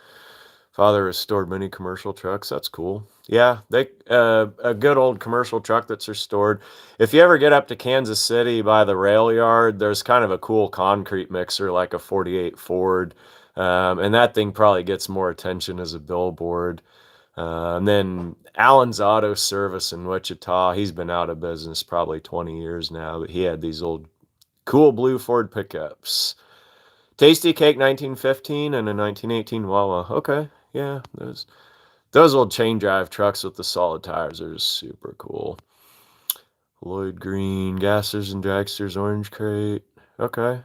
Father restored many commercial trucks. That's cool. Yeah, a good old commercial truck that's restored. If you ever get up to Kansas City by the rail yard, there's kind of a cool concrete mixer like a '48 Ford, and that thing probably gets more attention as a billboard. And then Allen's Auto Service in Wichita, he's been out of business probably 20 years now, but he had these old cool blue Ford pickups. Tasty Cake 1915 and a 1918 Wawa. Okay, yeah, those old chain drive trucks with the solid tires are just super cool. Lloyd Green, Gassers and Dragsters Orange Crate. Okay.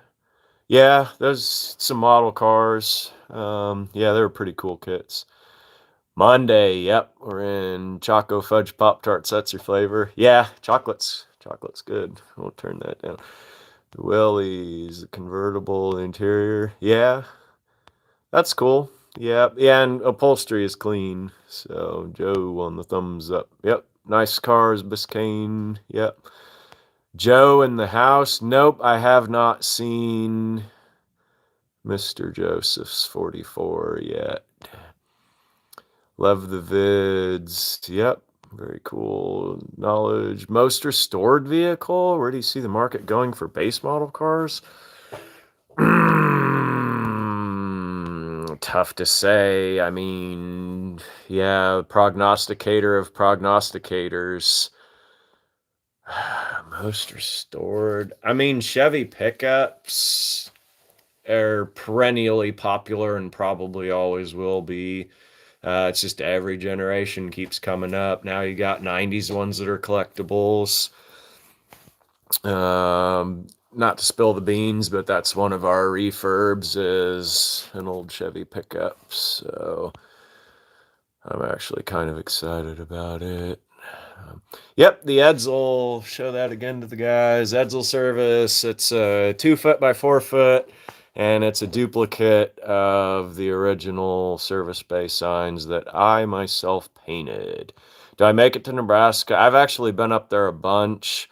Yeah, there's some model cars. Yeah, they were pretty cool kits. Monday, yep, we're in Choco Fudge Pop Tart Setzer flavor. Yeah, chocolate's good. We'll turn that down. The Willys, the convertible, the interior. Yeah, that's cool. Yeah, and upholstery is clean. So Joe on the thumbs up. Yep, nice cars, Biscayne. Yep. Joe in the house. Nope, I have not seen Mr. Joseph's 44 yet. Love the vids. Yep. Very cool. Knowledge. Most restored vehicle. Where do you see the market going for base model cars? Tough to say. I mean, yeah, prognosticator of prognosticators. Most restored. I mean, Chevy pickups are perennially popular and probably always will be. It's just every generation keeps coming up. Now you got 90s ones that are collectibles. Not to spill the beans, but that's one of our refurbs is an old Chevy pickup. So I'm actually kind of excited about it. Yep, the Edsel. Show that again to the guys. Edsel service. It's a 2 foot by 4 foot, and it's a duplicate of the original service bay signs that I myself painted. Do I make it to Nebraska? I've actually been up there a bunch.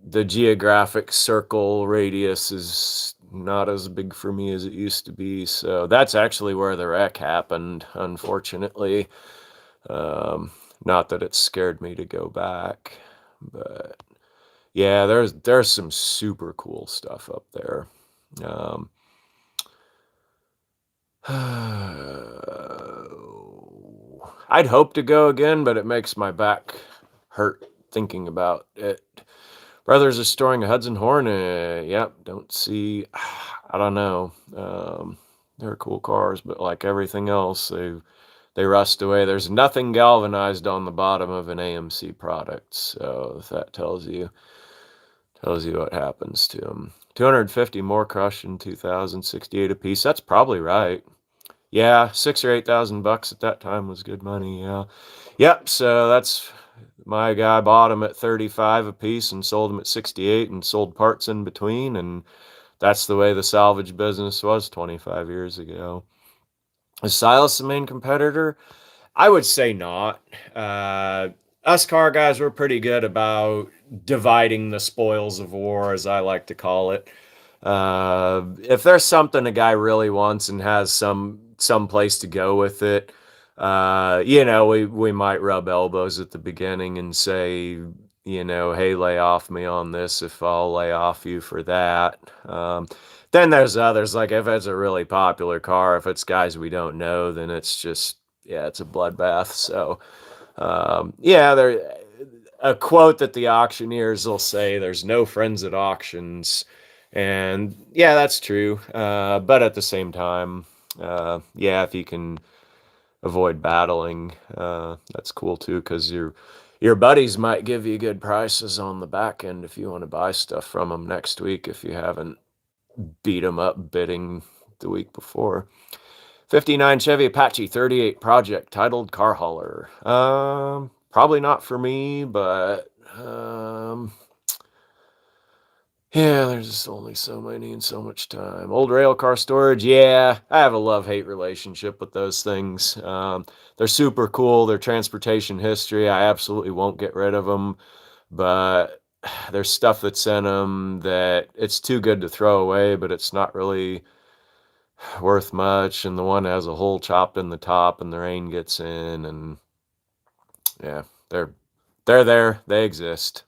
The geographic circle radius is not as big for me as it used to be, so that's actually where the wreck happened, unfortunately. Not that it scared me to go back, but yeah, there's some super cool stuff up there. I'd hope to go again, but it makes my back hurt thinking about it. Brothers are storing a Hudson Hornet. Yep, don't see. I don't know. They're cool cars, but like everything else, they rust away. There's nothing galvanized on the bottom of an AMC product, so if that tells you what happens to them. 250 more crushed in 2068 a piece. That's probably right. Yeah, $6,000 or $8,000 at that time was good money. Yeah. Yep. So that's my guy bought them at 35 a piece and sold them at 68 and sold parts in between, and that's the way the salvage business was 25 years ago. Is Silas the main competitor? I would say not. Us car guys were pretty good about dividing the spoils of war, as I like to call it. If there's something a guy really wants and has some place to go with it, we might rub elbows at the beginning and say, hey, lay off me on this if I'll lay off you for that. Then there's others, like if it's a really popular car, if it's guys we don't know, then it's just, yeah, it's a bloodbath. So, a quote that the auctioneers will say, there's no friends at auctions. And yeah, that's true. But at the same time, if you can avoid battling, that's cool too, because your buddies might give you good prices on the back end if you want to buy stuff from them next week if you haven't beat them up bidding the week before. 59 Chevy Apache 38 project titled car hauler. Probably not for me, but there's just only so many and so much time. Old rail car storage. Yeah, I have a love-hate relationship with those things. They're super cool. They're transportation history. I absolutely won't get rid of them, but there's stuff that's in them that it's too good to throw away, but it's not really worth much. And the one has a hole chopped in the top and the rain gets in, and yeah, they're there. They exist.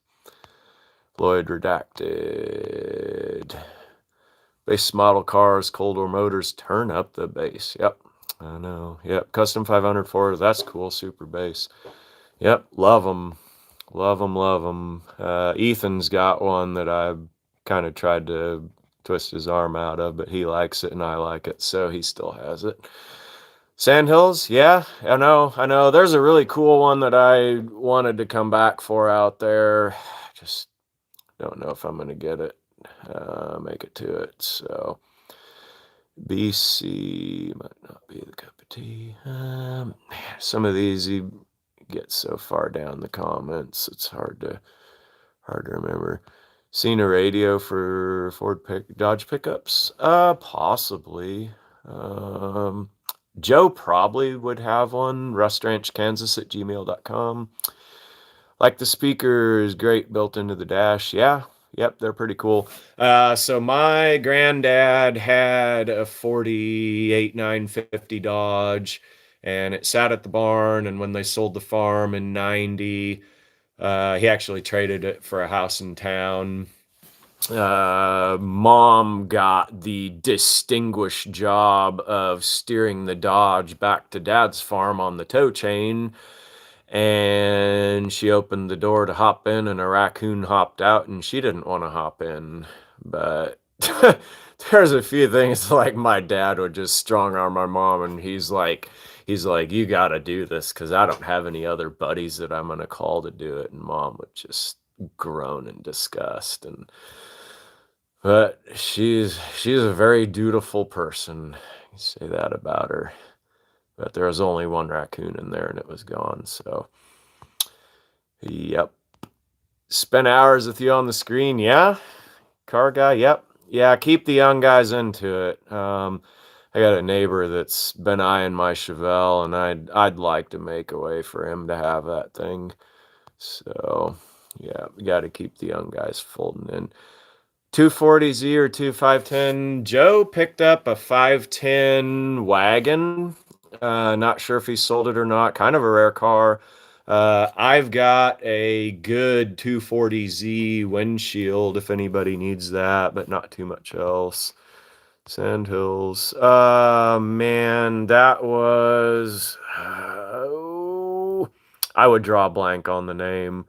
Lloyd redacted. Base model cars, cold door motors, turn up the bass. Yep. I know. Yep, custom 500 Ford. That's cool. Super bass. Yep, love them. Love them, love them. Ethan's got one that I kind of tried to twist his arm out of, but he likes it and I like it, so he still has it. Sandhills, yeah, I know, I know. There's a really cool one that I wanted to come back for out there. Just don't know if I'm gonna get it, make it to it. So BC might not be the cup of tea. Some of these you get so far down the comments, it's hard to remember. Seen a radio for Dodge pickups? Possibly. Um, Joe probably would have one. rustranchkansas@gmail.com. Like the speaker is great built into the dash. Yeah, yep, they're pretty cool. So my granddad had a 48 950 Dodge, and it sat at the barn. And when they sold the farm in '90, he actually traded it for a house in town. Mom got the distinguished job of steering the Dodge back to Dad's farm on the tow chain, and she opened the door to hop in, and a raccoon hopped out, and she didn't want to hop in. But there's a few things like my dad would just strong arm my mom, and he's like, you got to do this because I don't have any other buddies that I'm gonna call to do it. And mom would just groan in disgust. And but she's a very dutiful person. You say that about her. But there was only one raccoon in there, and it was gone. So, yep. Spent hours with you on the screen, yeah. Car guy, yep. Yeah, keep the young guys into it. I got a neighbor that's been eyeing my Chevelle, and I'd like to make a way for him to have that thing. So, yeah, we got to keep the young guys folding in. 240Z or 2510. Joe picked up a 510 wagon. Not sure if he sold it or not. Kind of a rare car. I've got a good 240Z windshield if anybody needs that, but not too much else. Sandhills. Man, that was. I would draw a blank on the name.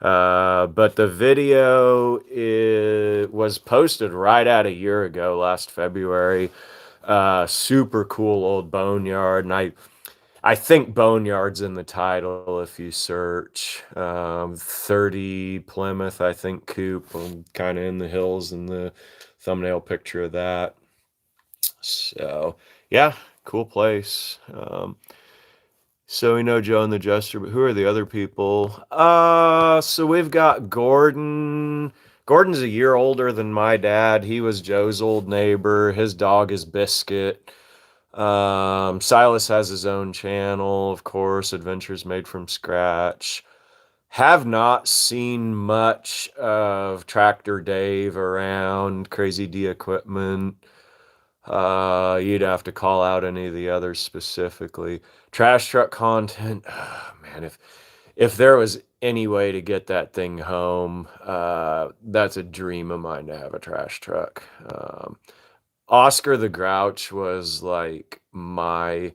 But the video was posted right at a year ago, last February. Super cool old boneyard, and I think boneyard's in the title if you search. 30 Plymouth, I think coupe. I'm kind of in the hills in the thumbnail picture of that. So yeah, cool place. So we know Joe and the Jester, but who are the other people? So we've got Gordon. Gordon's a year older than my dad. He was Joe's old neighbor. His dog is Biscuit. Silas has his own channel, of course, Adventures Made from Scratch. Have not seen much of Tractor Dave around, Crazy D Equipment. You'd have to call out any of the others specifically. Trash truck content, oh, man, if there was any way to get that thing home, that's a dream of mine to have a trash truck. Oscar the Grouch was like my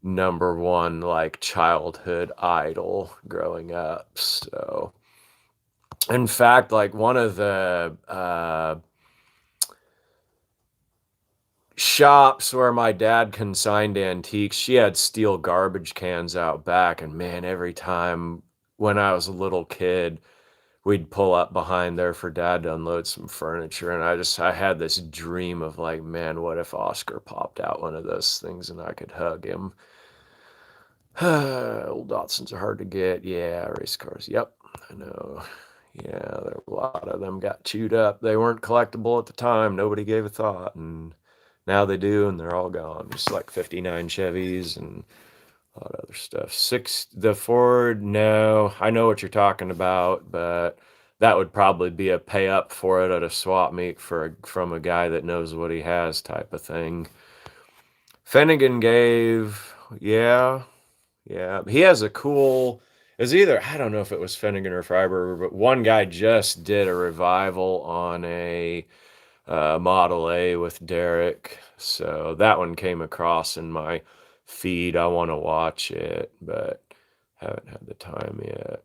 number one like childhood idol growing up. So, in fact, like one of the shops where my dad consigned antiques, she had steel garbage cans out back, and man, every time when I was a little kid, we'd pull up behind there for dad to unload some furniture, and I had this dream of like, man, what if Oscar popped out one of those things and I could hug him. Old Datsuns are hard to get. Yeah, race cars. Yep, I know. Yeah, a lot of them got chewed up. They weren't collectible at the time. Nobody gave a thought, and now they do, and they're all gone. Just like '59 Chevys and a lot of other stuff. The Ford, no, I know what you're talking about, but that would probably be a pay up for it at a swap meet from a guy that knows what he has type of thing. Finnegan gave, yeah, yeah. He has a cool. Is either I don't know if it was Finnegan or Fiber, but one guy just did a revival on a Model A with Derek. So that one came across in my feed. I want to watch it, but haven't had the time yet.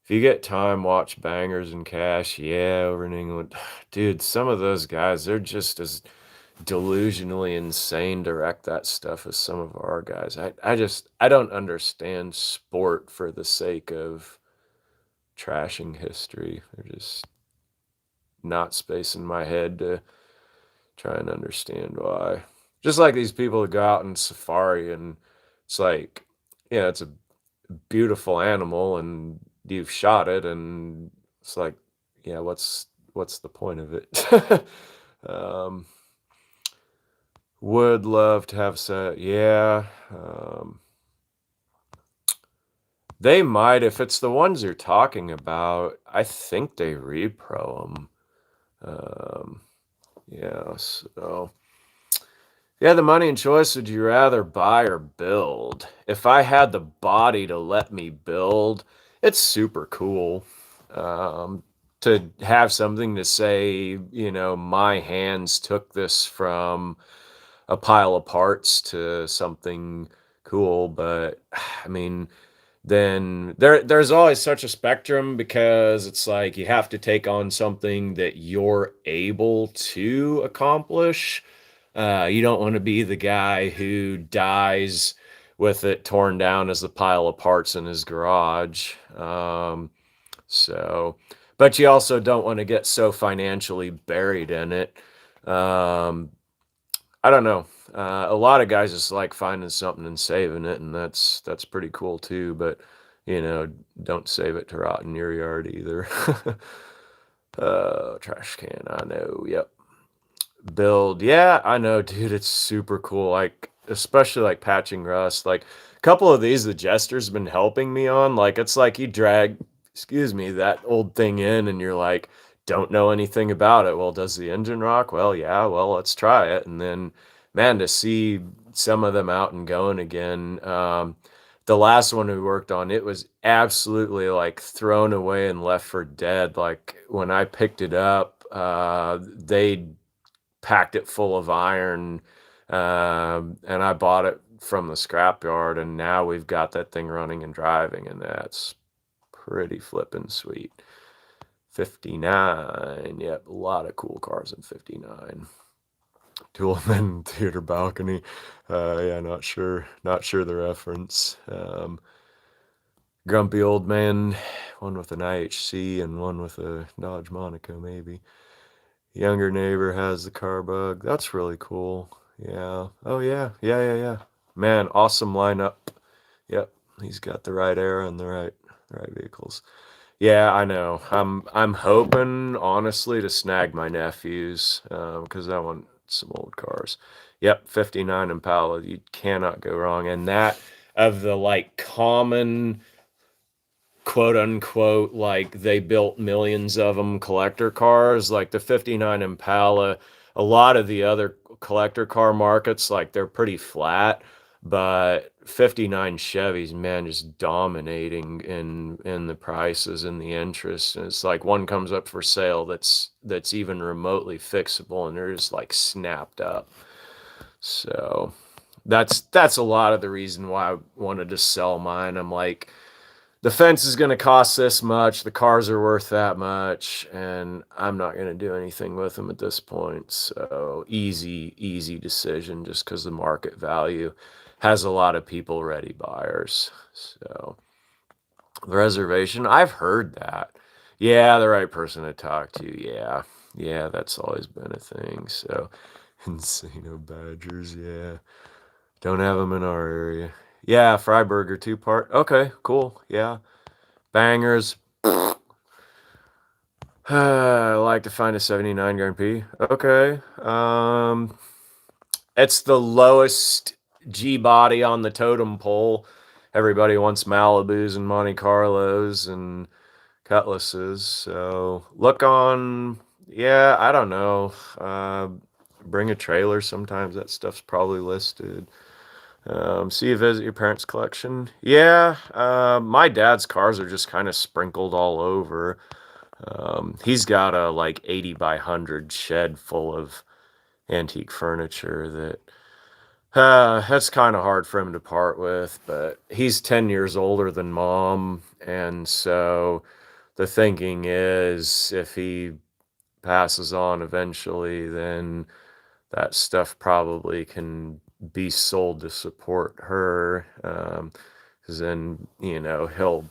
If you get time, watch Bangers and Cash. Yeah, over in England. Dude, some of those guys, they're just as delusionally insane to wreck that stuff as some of our guys. I don't understand sport for the sake of trashing history. They're just not space in my head to try and understand why. Just like these people that go out in safari and it's like, yeah, it's a beautiful animal and you've shot it and it's like, yeah, what's the point of it? um, would love to have said, yeah. They might, if it's the ones you're talking about, I think they repro them. Yeah, so yeah, the money and choice, would you rather buy or build? If I had the body to let me build, it's super cool. Um, to have something to say, my hands took this from a pile of parts to something cool. But I mean, then there's always such a spectrum because it's like you have to take on something that you're able to accomplish. You don't want to be the guy who dies with it torn down as a pile of parts in his garage. So, but you also don't want to get so financially buried in it. Um, I don't know. A lot of guys just like finding something and saving it, and that's pretty cool too. But don't save it to rot in your yard either. Trash can. I know. Yep. Build. Yeah, I know, dude. It's super cool. Like especially like patching rust. Like a couple of these, the Jester's been helping me on. Like it's like you drag, excuse me, that old thing in, and you're like, don't know anything about it. Well, does the engine rock? Well, yeah. Well, let's try it. And then, man, to see some of them out and going again. The last one we worked on, it was absolutely like thrown away and left for dead. Like when I picked it up, they packed it full of iron, and I bought it from the scrapyard, and now we've got that thing running and driving, and that's pretty flippin' sweet. 59, yep, a lot of cool cars in 59. Toolman Theater Balcony, yeah, not sure the reference. Grumpy Old Man, one with an IHC and one with a Dodge Monaco, maybe. Younger neighbor has the car bug. That's really cool. Yeah. Oh yeah. Yeah. Man, awesome lineup. Yep. He's got the right era and the right vehicles. Yeah, I know. I'm hoping honestly to snag my nephews because I want some old cars. Yep, 59 Impala. You cannot go wrong. And that of the like common quote unquote, like they built millions of them collector cars, like the 59 Impala, a lot of the other collector car markets, like they're pretty flat, but 59 Chevys, man, just dominating in the prices and the interest. And it's like one comes up for sale that's even remotely fixable and they're just like snapped up. So that's a lot of the reason why I wanted to sell mine. I'm like, the fence is going to cost this much, the cars are worth that much, and I'm not going to do anything with them at this point. So easy decision just because the market value has a lot of people ready buyers. So the reservation, I've heard that. Yeah, the right person to talk to. Yeah, that's always been a thing. So Encino Badgers, yeah. Don't have them in our area. Yeah, Freiburger two-part. Okay, cool. Yeah. Bangers. I like to find a 79 Grand Prix. Okay. It's the lowest G body on the totem pole. Everybody wants Malibus and Monte Carlos and Cutlasses. So look on, yeah, I don't know. Bring a trailer. Sometimes that stuff's probably listed. See you visit your parents' collection. Yeah, my dad's cars are just kind of sprinkled all over. He's got a like 80 by 100 shed full of antique furniture that That's kind of hard for him to part with, but he's 10 years older than mom. And so the thinking is if he passes on eventually, then that stuff probably can be sold to support her. 'Cause then, he'll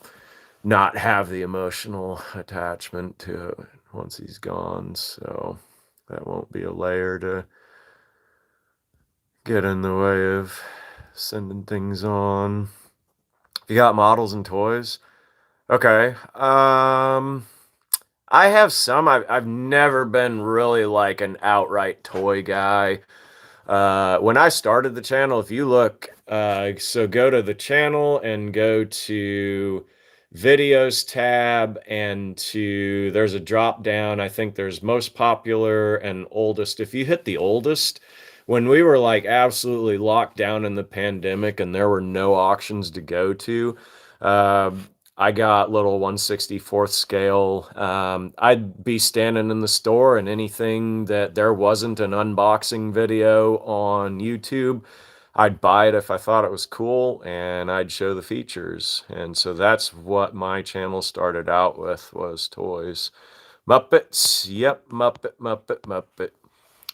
not have the emotional attachment to it once he's gone. So that won't be a layer to get in the way of sending things on. You got models and toys? Okay. I have some. I've never been really like an outright toy guy. When I started the channel, if you look, so go to the channel and go to videos tab and there's a drop down. I think there's most popular and oldest. If you hit the oldest, when we were like absolutely locked down in the pandemic and there were no auctions to go to, uh, I got little 1/64th scale. I'd be standing in the store and anything that there wasn't an unboxing video on YouTube, I'd buy it if I thought it was cool and I'd show the features. And so that's what my channel started out with was toys. Muppets. Yep, Muppet, Muppet, Muppet.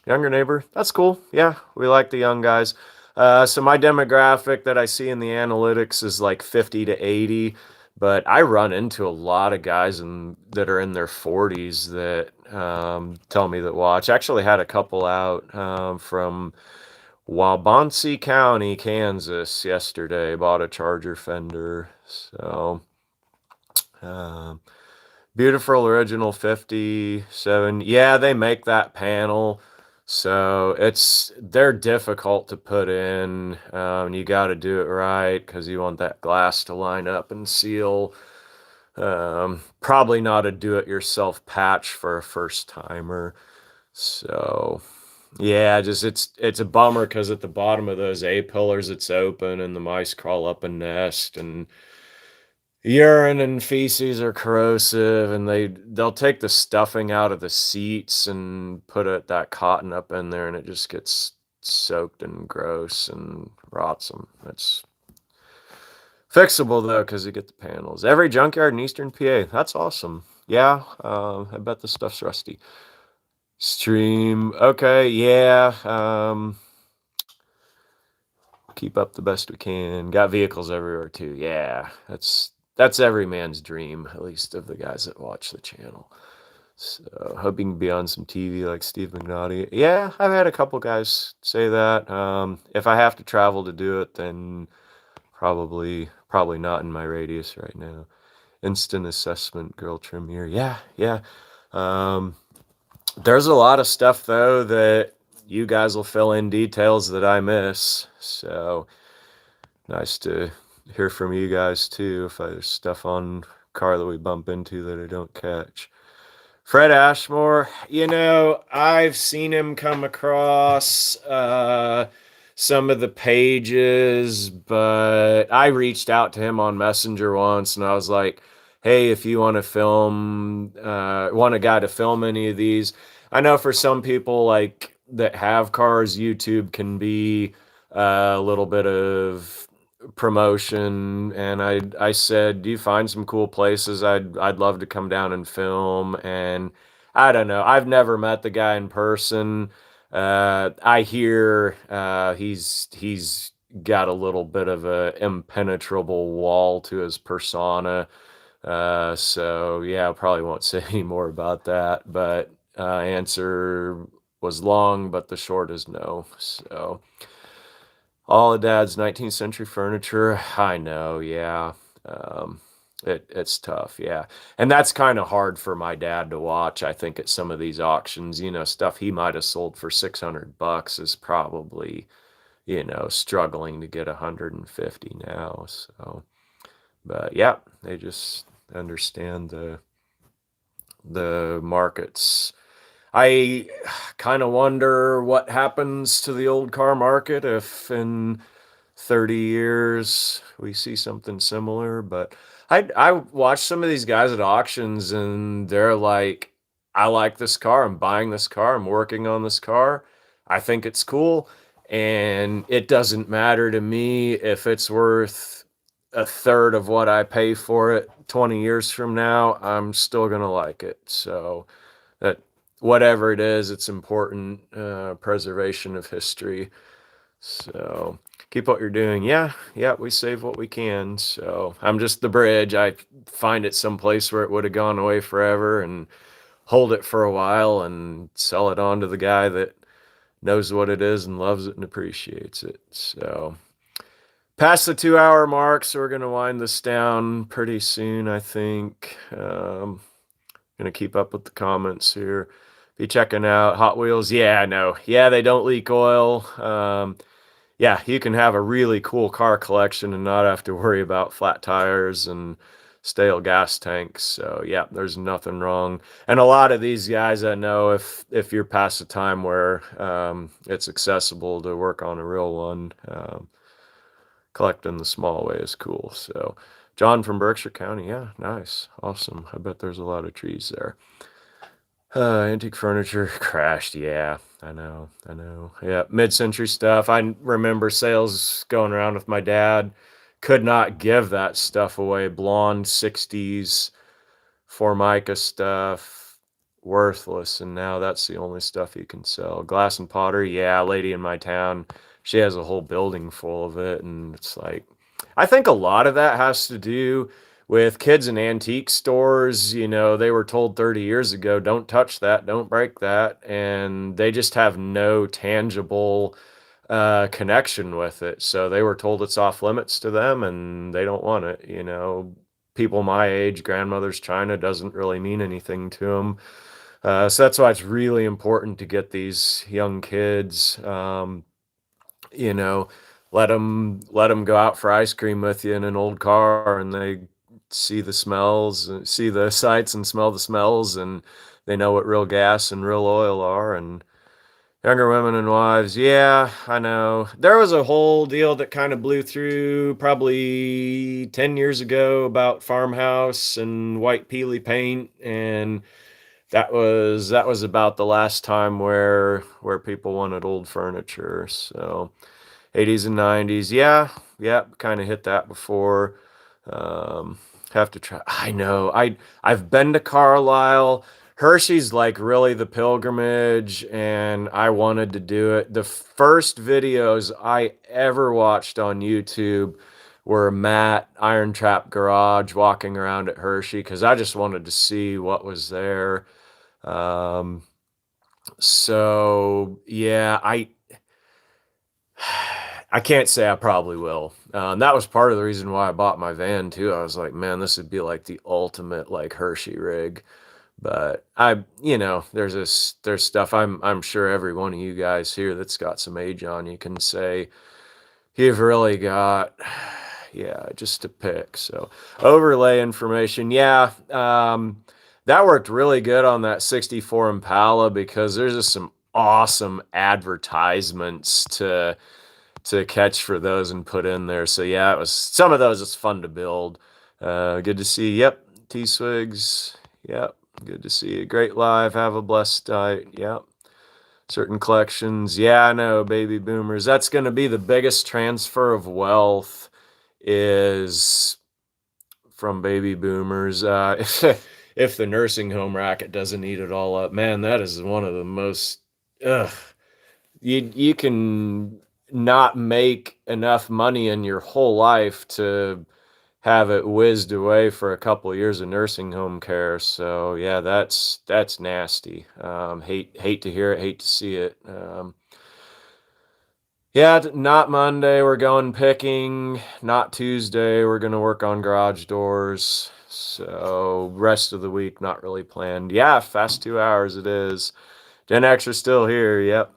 Younger neighbor. That's cool. Yeah, we like the young guys. So my demographic that I see in the analytics is like 50 to 80, but I run into a lot of guys that are in their 40s that tell me that watch. Actually had a couple out from Waubonsee County, Kansas yesterday. Bought a Charger fender. So um, beautiful original 57. Yeah, they make that panel. So they're difficult to put in. You got to do it right because you want that glass to line up and seal. Probably not a do-it-yourself patch for a first timer. So yeah, just it's a bummer because at the bottom of those A pillars it's open and the mice crawl up and nest and urine and feces are corrosive and they'll take the stuffing out of the seats and put that cotton up in there and it just gets soaked and gross and rots them. It's fixable though because you get the panels. Every junkyard in Eastern PA. That's awesome. Yeah, I bet the stuff's rusty. Stream. Okay, yeah. Keep up the best we can. Got vehicles everywhere too. Yeah, that's every man's dream, at least of the guys that watch the channel. So hoping to be on some TV like Steve McNaughty. Yeah, I've had a couple guys say that. If I have to travel to do it, then probably not in my radius right now. Instant assessment, girl trim here. Yeah, yeah. Um, there's a lot of stuff though that you guys will fill in details that I miss. So nice to hear from you guys too if there's stuff on car that we bump into that I don't catch. Fred Ashmore, I've seen him come across some of the pages, but I reached out to him on Messenger once and I was like, hey, if you want to want a guy to film any of these. I know for some people like that have cars, YouTube can be a little bit of promotion, and I said, do you find some cool places I'd love to come down and film? And I don't know, I've never met the guy in person. I hear he's got a little bit of a impenetrable wall to his persona. So yeah, I probably won't say any more about that, but answer was long, but the short is no. So all of Dad's 19th century furniture. I know, yeah. Um, it's tough, yeah. And that's kind of hard for my dad to watch. I think at some of these auctions, stuff he might have sold for $600 is probably, struggling to get 150 now. So, but yeah, they just understand the markets. I kind of wonder what happens to the old car market if in 30 years we see something similar. But I watch some of these guys at auctions and they're like, I like this car, I'm buying this car, I'm working on this car, I think it's cool. And it doesn't matter to me if it's worth a third of what I pay for it 20 years from now. I'm still going to like it. So that whatever it is, it's important. Preservation of history. So keep what you're doing. Yeah, we save what we can. So I'm just the bridge. I find it someplace where it would have gone away forever and hold it for a while and sell it on to the guy that knows what it is and loves it and appreciates it. So past the 2 hour mark, so we're going to wind this down pretty soon, I think. Going to keep up with the comments here. Be checking out Hot Wheels. Yeah, I know. Yeah, they don't leak oil. Yeah, you can have a really cool car collection and not have to worry about flat tires and stale gas tanks. So yeah, there's nothing wrong. And a lot of these guys I know, if you're past the time where it's accessible to work on a real one, collecting the small way is cool. So John from Berkshire County, yeah, nice, awesome. I bet there's a lot of trees there. Antique furniture crashed. Yeah, I know. Yeah, mid-century stuff. I remember sales going around with my dad. Could not give that stuff away. Blonde 60s Formica stuff, worthless. And now that's the only stuff you can sell. Glass and pottery. Yeah, a lady in my town, she has a whole building full of it. And it's like, I think a lot of that has to do with kids in antique stores. You know, they were told 30 years ago, don't touch that, don't break that. And they just have no tangible connection with it. So they were told it's off limits to them and they don't want it. You know, people my age, grandmother's china doesn't really mean anything to them. So that's why it's really important to get these young kids, you know, let them go out for ice cream with you in an old car, and they see the smells, see the sights, and smell the smells, and they know what real gas and real oil are. And younger women and wives, yeah, I know. There was a whole deal that kind of blew through probably 10 years ago about farmhouse and white peely paint, and that was about the last time where people wanted old furniture. So 80s and 90s. Yeah, kind of hit that before. Um, have to try. I know. I've been to Carlisle. Hershey's like really the pilgrimage, and I wanted to do it. The first videos I ever watched on YouTube were Matt Iron Trap Garage walking around at Hershey because I just wanted to see what was there. Um, so yeah, I can't say I probably will. That was part of the reason why I bought my van too. I was like, man, this would be like the ultimate like Hershey rig. But there's stuff I'm sure every one of you guys here that's got some age on you can say you've really got, yeah, just to pick. So overlay information, yeah, that worked really good on that 64 Impala because there's just some awesome advertisements to catch for those and put in there. So yeah, it was some of those. It's fun to build. Good to see. Yep, T Swigs. Yep, good to see you. Great live. Have a blessed night. Yep. Certain collections. Yeah, I know. Baby boomers. That's going to be the biggest transfer of wealth is from baby boomers. If the nursing home racket doesn't eat it all up, man, that is one of the most. Ugh, you can not make enough money in your whole life to have it whizzed away for a couple of years of nursing home care. So yeah, that's nasty. Hate to hear it, hate to see it. Yeah, not Monday. We're going picking. Not Tuesday. We're gonna work on garage doors. So rest of the week not really planned. Yeah, fast 2 hours it is. Gen X are still here. Yep.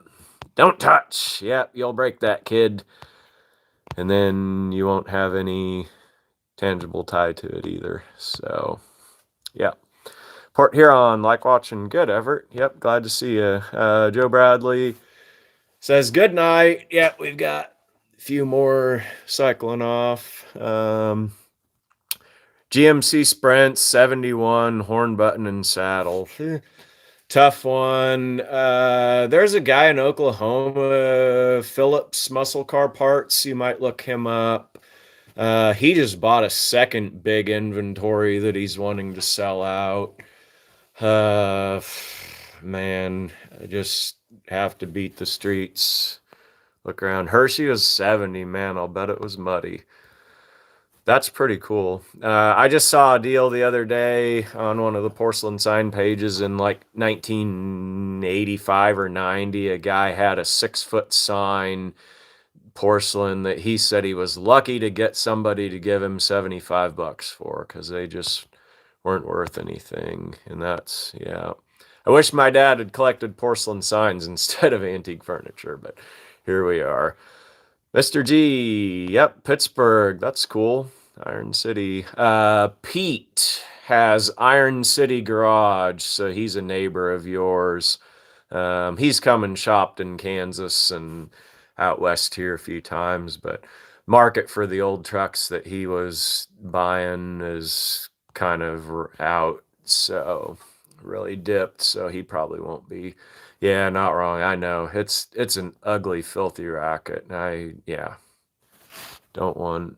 Don't touch. Yep, you'll break that, kid. And then you won't have any tangible tie to it either. So, yeah. Port Huron, like watching. Good, Everett. Yep, glad to see you. Joe Bradley says good night. Yep, we've got a few more cycling off. GMC Sprint 71, horn button and saddle. Tough one. There's a guy in Oklahoma, Phillips Muscle Car Parts. You might look him up. He just bought a second big inventory that he's wanting to sell out. Uh, man, I just have to beat the streets. Look around. Hershey was 70, man. I'll bet it was muddy. That's pretty cool. I just saw a deal the other day on one of the porcelain sign pages in like 1985 or 90. A guy had a 6 foot sign, porcelain, that he said he was lucky to get somebody to give him $75 for because they just weren't worth anything. And that's, yeah. I wish my dad had collected porcelain signs instead of antique furniture, but here we are. Mr. G, yep, Pittsburgh, that's cool. Iron City. Pete has Iron City Garage, so he's a neighbor of yours. He's come and shopped in Kansas and out west here a few times, but market for the old trucks that he was buying is kind of out, so really dipped, so he probably won't be. Yeah, not wrong. I know. It's an ugly, filthy racket. Yeah, don't want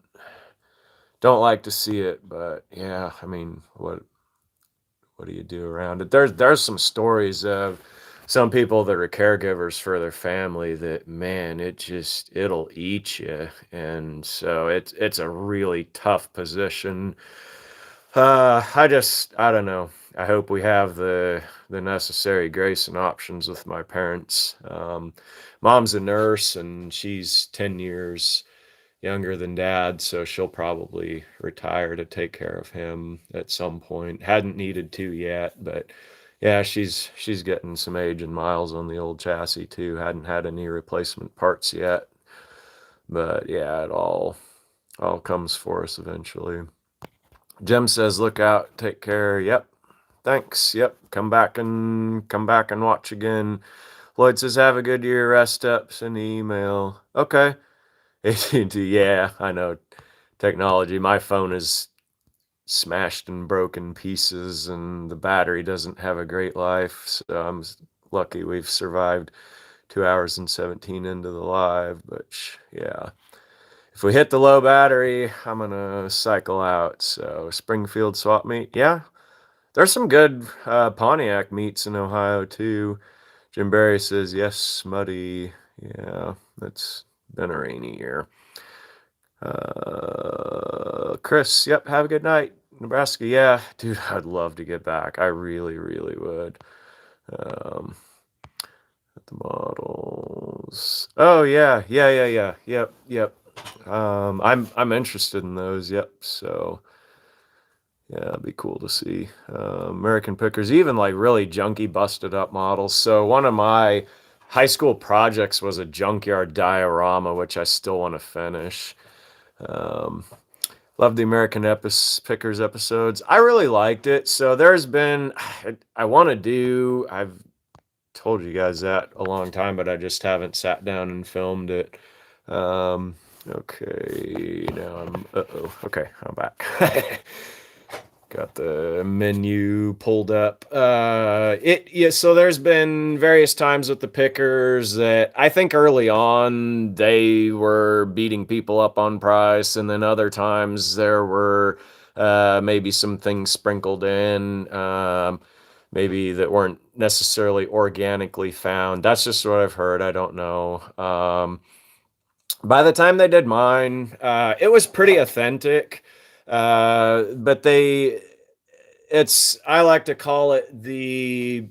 don't like to see it, but yeah, I mean, what do you do around it? There's some stories of some people that are caregivers for their family that, man, it'll eat you, and so it's a really tough position. I don't know. I hope we have the necessary grace and options with my parents. Mom's a nurse and she's 10 years younger than dad, so she'll probably retire to take care of him at some point. Hadn't needed to yet, but yeah, she's getting some age and miles on the old chassis too. Hadn't had any replacement parts yet, but yeah, it all comes for us eventually. Jim says, "Look out, take care." Yep, thanks. Yep, come back and watch again. Lloyd says, "Have a good year. Rest up. Send an email." Okay. AT&T, yeah, I know. Technology. My phone is smashed and broken pieces, and the battery doesn't have a great life. So I'm lucky we've survived 2 hours and 17 into the live. But yeah, if we hit the low battery, I'm gonna cycle out. So Springfield swap meet, yeah. There's some good Pontiac meets in Ohio too. Jim Barry says yes, muddy. Yeah, it's been a rainy year. Chris, yep, have a good night. Nebraska, yeah, dude, I'd love to get back. I really, really would. Um, the models. Oh yeah, yeah. Yep. I'm interested in those. Yep. So yeah, it'd be cool to see. American Pickers, even like really junky, busted up models. So one of my high school projects was a junkyard diorama, which I still want to finish. Um, Love the American Pickers episodes. I really liked it. So there's been, I want to do, I've told you guys that a long time, but I just haven't sat down and filmed it. Okay, now okay, I'm back. Got the menu pulled up. Yeah, so there's been various times with the pickers that I think early on they were beating people up on price, and then other times there were maybe some things sprinkled in, maybe that weren't necessarily organically found. That's just what I've heard. I don't know. By the time they did mine, it was pretty authentic. But I like to call it the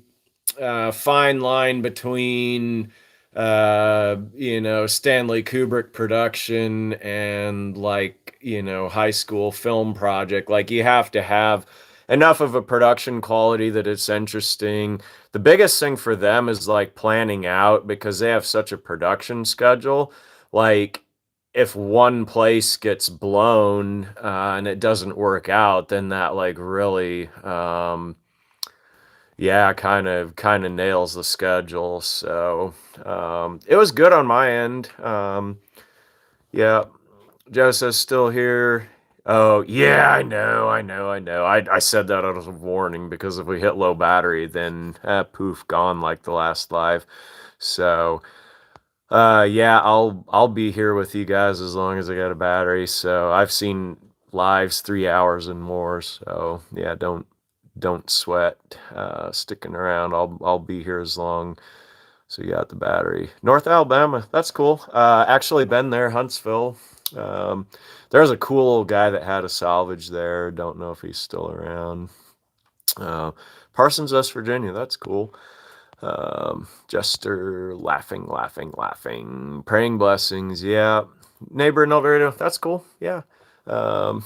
fine line between, Stanley Kubrick production and like, high school film project. Like you have to have enough of a production quality that it's interesting. The biggest thing for them is like planning out because they have such a production schedule. Like if one place gets blown and it doesn't work out, then that like really, yeah, kind of nails the schedule. So it was good on my end. Yeah, Joe says still here. Oh, yeah, I know. I said that as a warning because if we hit low battery, then poof, gone like the last live. So, yeah, I'll be here with you guys as long as I got a battery. So I've seen lives 3 hours and more. So yeah, don't sweat sticking around. I'll be here as long. So you got the battery. North Alabama, that's cool. Actually been there, Huntsville. Um, there's a cool old guy that had a salvage there. Don't know if he's still around. Uh, Parsons, West Virginia, that's cool. Jester, laughing, praying blessings. Yeah. Neighbor in El Dorado, that's cool. Yeah. Um,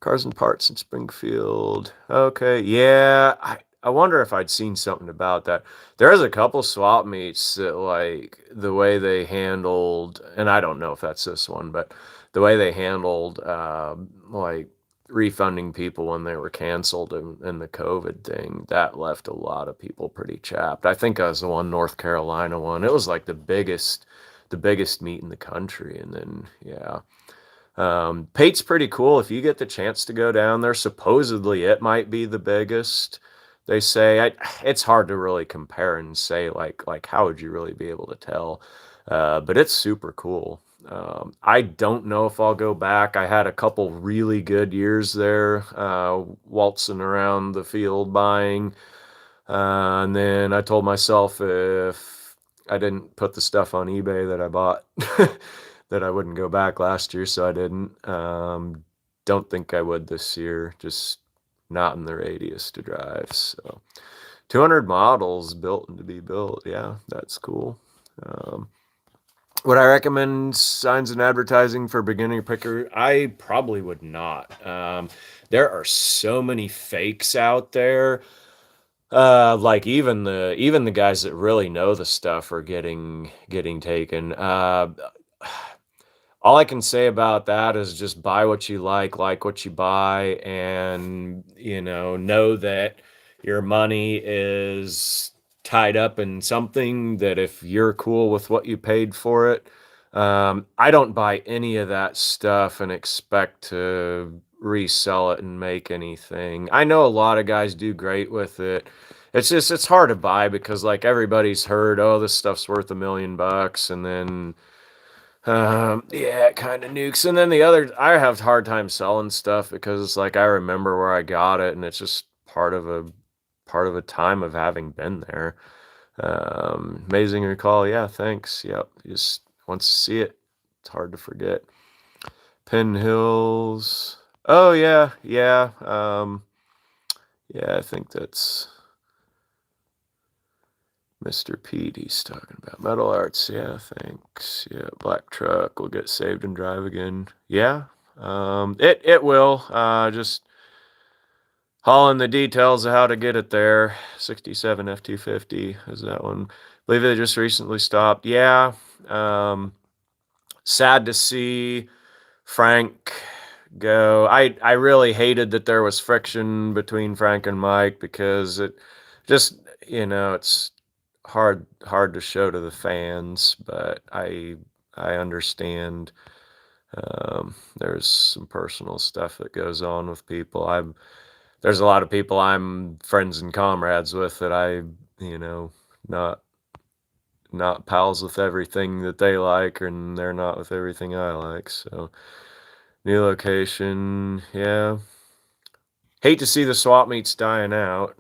Cars and Parts in Springfield. Okay. Yeah. I wonder if I'd seen something about that. There's a couple swap meets that, like, the way they handled, and I don't know if that's this one, but the way they handled, like, refunding people when they were canceled in the COVID thing, that left a lot of people pretty chapped. I think I was the one North Carolina one. It was like the biggest meet in the country, and then yeah. Pate's pretty cool. If you get the chance to go down there, supposedly it might be the biggest. They say it's hard to really compare and say like how would you really be able to tell? But it's super cool. I don't know if I'll go back. I had a couple really good years there, waltzing around the field buying. And then I told myself if I didn't put the stuff on eBay that I bought, that I wouldn't go back last year, so I didn't. Don't think I would this year, just not in the radius to drive. So 200 models built and to be built. Yeah, that's cool. Um, would I recommend signs and advertising for beginner picker? I probably would not. There are so many fakes out there. Like even the guys that really know the stuff are getting taken. All I can say about that is just buy what you like what you buy, and know that your money is tied up in something that if you're cool with what you paid for it. I don't buy any of that stuff and expect to resell it and make anything. I know a lot of guys do great with it. It's hard to buy because like everybody's heard, oh, this stuff's worth $1 million, and then yeah, it kind of nukes. And then the other, I have a hard time selling stuff because it's like I remember where I got it, and it's just part of a time of having been there. Amazing recall. Yeah, thanks. Yep, just once you see it, it's hard to forget. Pin Hills. Oh yeah, yeah. Yeah, I think that's Mr. Pete he's talking about. Metal Arts, yeah, thanks. Yeah, Black Truck will get saved and drive again. Yeah, it will. Just hauling the details of how to get it there. 67 F250 is that one. I believe they just recently stopped. Yeah, sad to see Frank go. I really hated that there was friction between Frank and Mike because it just it's hard to show to the fans, but I understand. There's some personal stuff that goes on with people. There's a lot of people I'm friends and comrades with that I not not pals with everything that they like, and they're not with everything I like. So new location, yeah. Hate to see the swap meets dying out.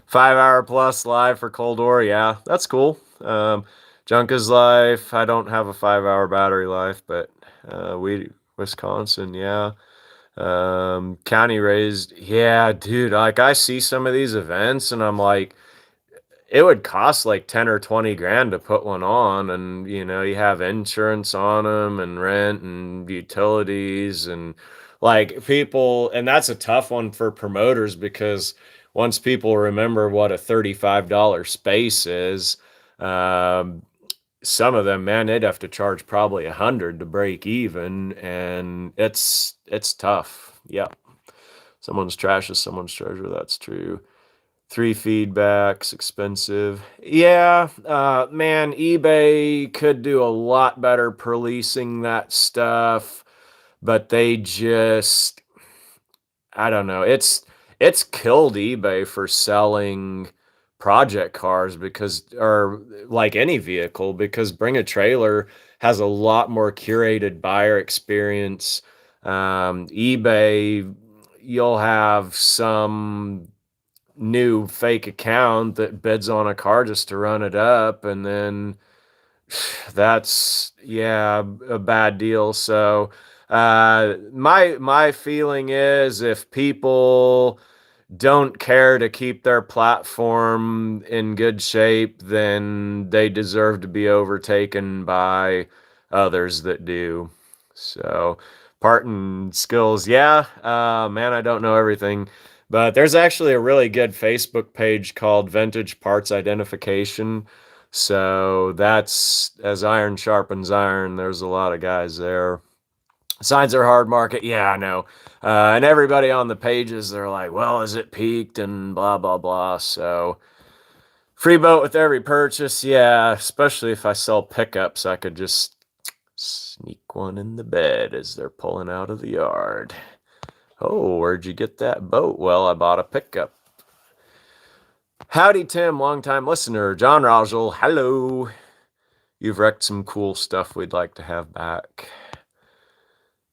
5 hour plus live for Cold War, yeah, that's cool. Junka's life, I don't have a 5 hour battery life, but we Wisconsin, yeah. County raised, yeah, dude. Like I see some of these events, and I'm like, it would cost like 10 or 20 grand to put one on, and you have insurance on them and rent and utilities and like people, and that's a tough one for promoters because once people remember what a $35 space is, um, some of them, man, they'd have to charge probably 100 to break even, and it's tough. Yep. Someone's trash is someone's treasure. That's true. 3 feedbacks, expensive. Yeah, man, eBay could do a lot better policing that stuff. but they just, I don't know. It's killed eBay for selling project cars because, or like any vehicle, because Bring a Trailer has a lot more curated buyer experience. eBay, you'll have some new fake account that bids on a car just to run it up, and then that's, yeah, a bad deal. So my feeling is, if people don't care to keep their platform in good shape, then they deserve to be overtaken by others that do. So, parting skills, yeah, man, I don't know everything, but there's actually a really good Facebook page called Vintage Parts Identification. So that's, as iron sharpens iron. There's a lot of guys there. Signs are hard market. Yeah, I know. And everybody on the pages, they're like, well, is it peaked and blah, blah, blah. So free boat with every purchase. Yeah, especially if I sell pickups, I could just sneak one in the bed as they're pulling out of the yard. Oh, where'd you get that boat? Well, I bought a pickup. Howdy, Tim, longtime listener. John Rogel, hello. You've wrecked some cool stuff we'd like to have back.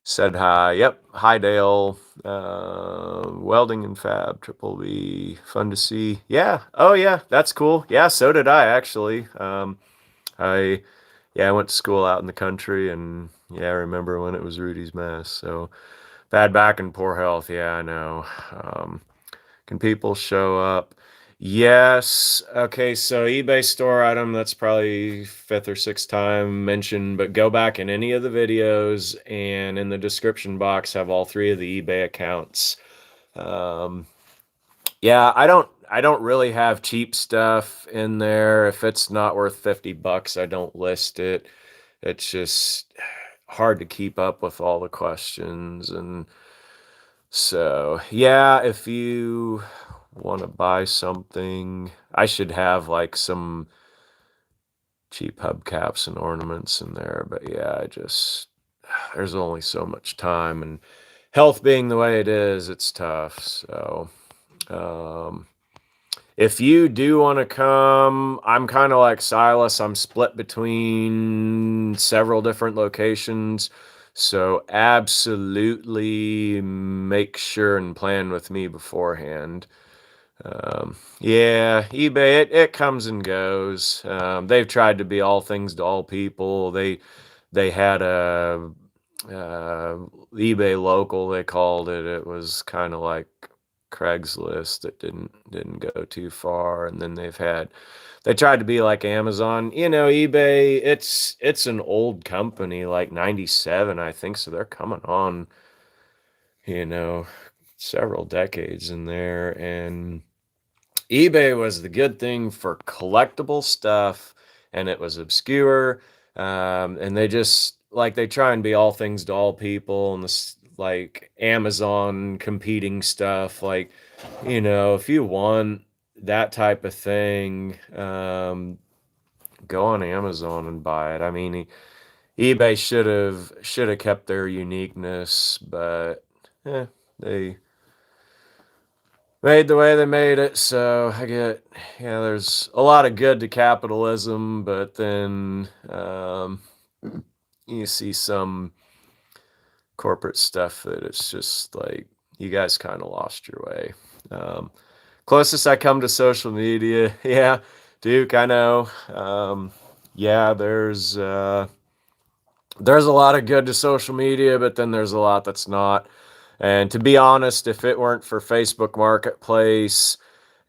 Said hi. Yep. Hi, Dale. Welding and Fab, Triple B. Fun to see. Yeah. Oh, yeah. That's cool. Yeah. So did I, actually. I, yeah, I went to school out in the country, and yeah, I remember when it was Rudy's mess. So bad back and poor health. Yeah, I know. Can people show up? Yes. Okay, so eBay store item, that's probably fifth or sixth time mentioned, but go back in any of the videos, and in the description box have all three of the eBay accounts. Yeah, I don't really have cheap stuff in there. If it's not worth 50 bucks, I don't list it. It's just hard to keep up with all the questions. And so, yeah, if you want to buy something, I should have like some cheap hubcaps and ornaments in there. But yeah, there's only so much time, and health being the way it is, it's tough. So, um, if you do want to come, I'm kind of like Silas. I'm split between several different locations. So absolutely make sure and plan with me beforehand. Yeah, eBay, it comes and goes. They've tried to be all things to all people. They had a eBay local, they called it. It was kind of like Craigslist that didn't go too far. And then they tried to be like Amazon. eBay, it's an old company, like 97, I think. So they're coming on, you know, several decades in there. And eBay was the good thing for collectible stuff, and it was obscure. And they try and be all things to all people, and this, like Amazon competing stuff. Like, if you want that type of thing, go on Amazon and buy it. I mean, eBay should have kept their uniqueness, but they made the way they made it. So there's a lot of good to capitalism, but then you see some corporate stuff that it's just like, you guys kind of lost your way. Closest I come to social media, yeah, Duke, I know. Yeah, there's a lot of good to social media, but then there's a lot that's not. And to be honest, if it weren't for Facebook Marketplace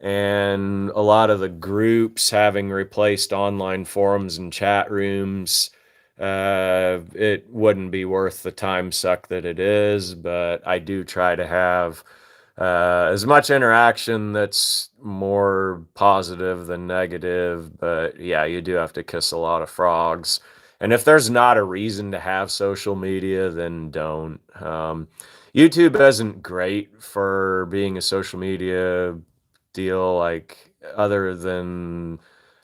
and a lot of the groups having replaced online forums and chat rooms, it wouldn't be worth the time suck that it is. But I do try to have as much interaction that's more positive than negative. But yeah, you do have to kiss a lot of frogs. And if there's not a reason to have social media, then don't. YouTube isn't great for being a social media deal, like, other than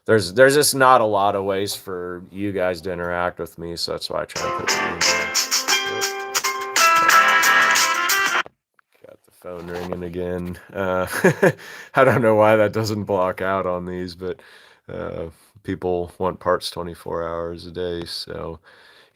there's just not a lot of ways for you guys to interact with me, so that's why I try to put it in there. phone ringing again. I don't know why that doesn't block out on these, but people want parts 24 hours a day. So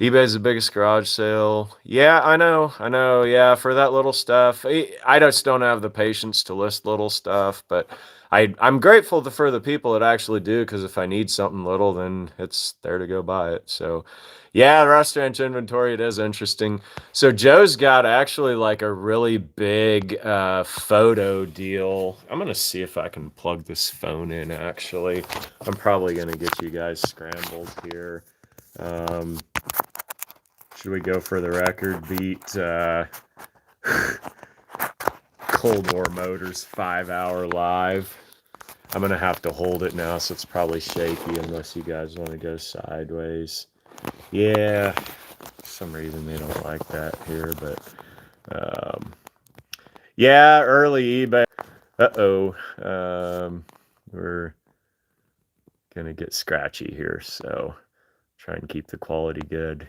eBay's the biggest garage sale. Yeah, I know. Yeah, for that little stuff. I just don't have the patience to list little stuff, but I'm grateful for the people that actually do, because if I need something little, then it's there to go buy it. So yeah, the restaurant inventory, it is interesting. So Joe's got actually like a really big photo deal. I'm gonna see if I can plug this phone in actually. I'm probably gonna get you guys scrambled here. Um, should we go for the record? Beat Cold War Motors 5-hour live. I'm going to have to hold it now, so it's probably shaky unless you guys want to go sideways. Yeah, for some reason they don't like that here, but yeah, early eBay. We're going to get scratchy here, so try and keep the quality good.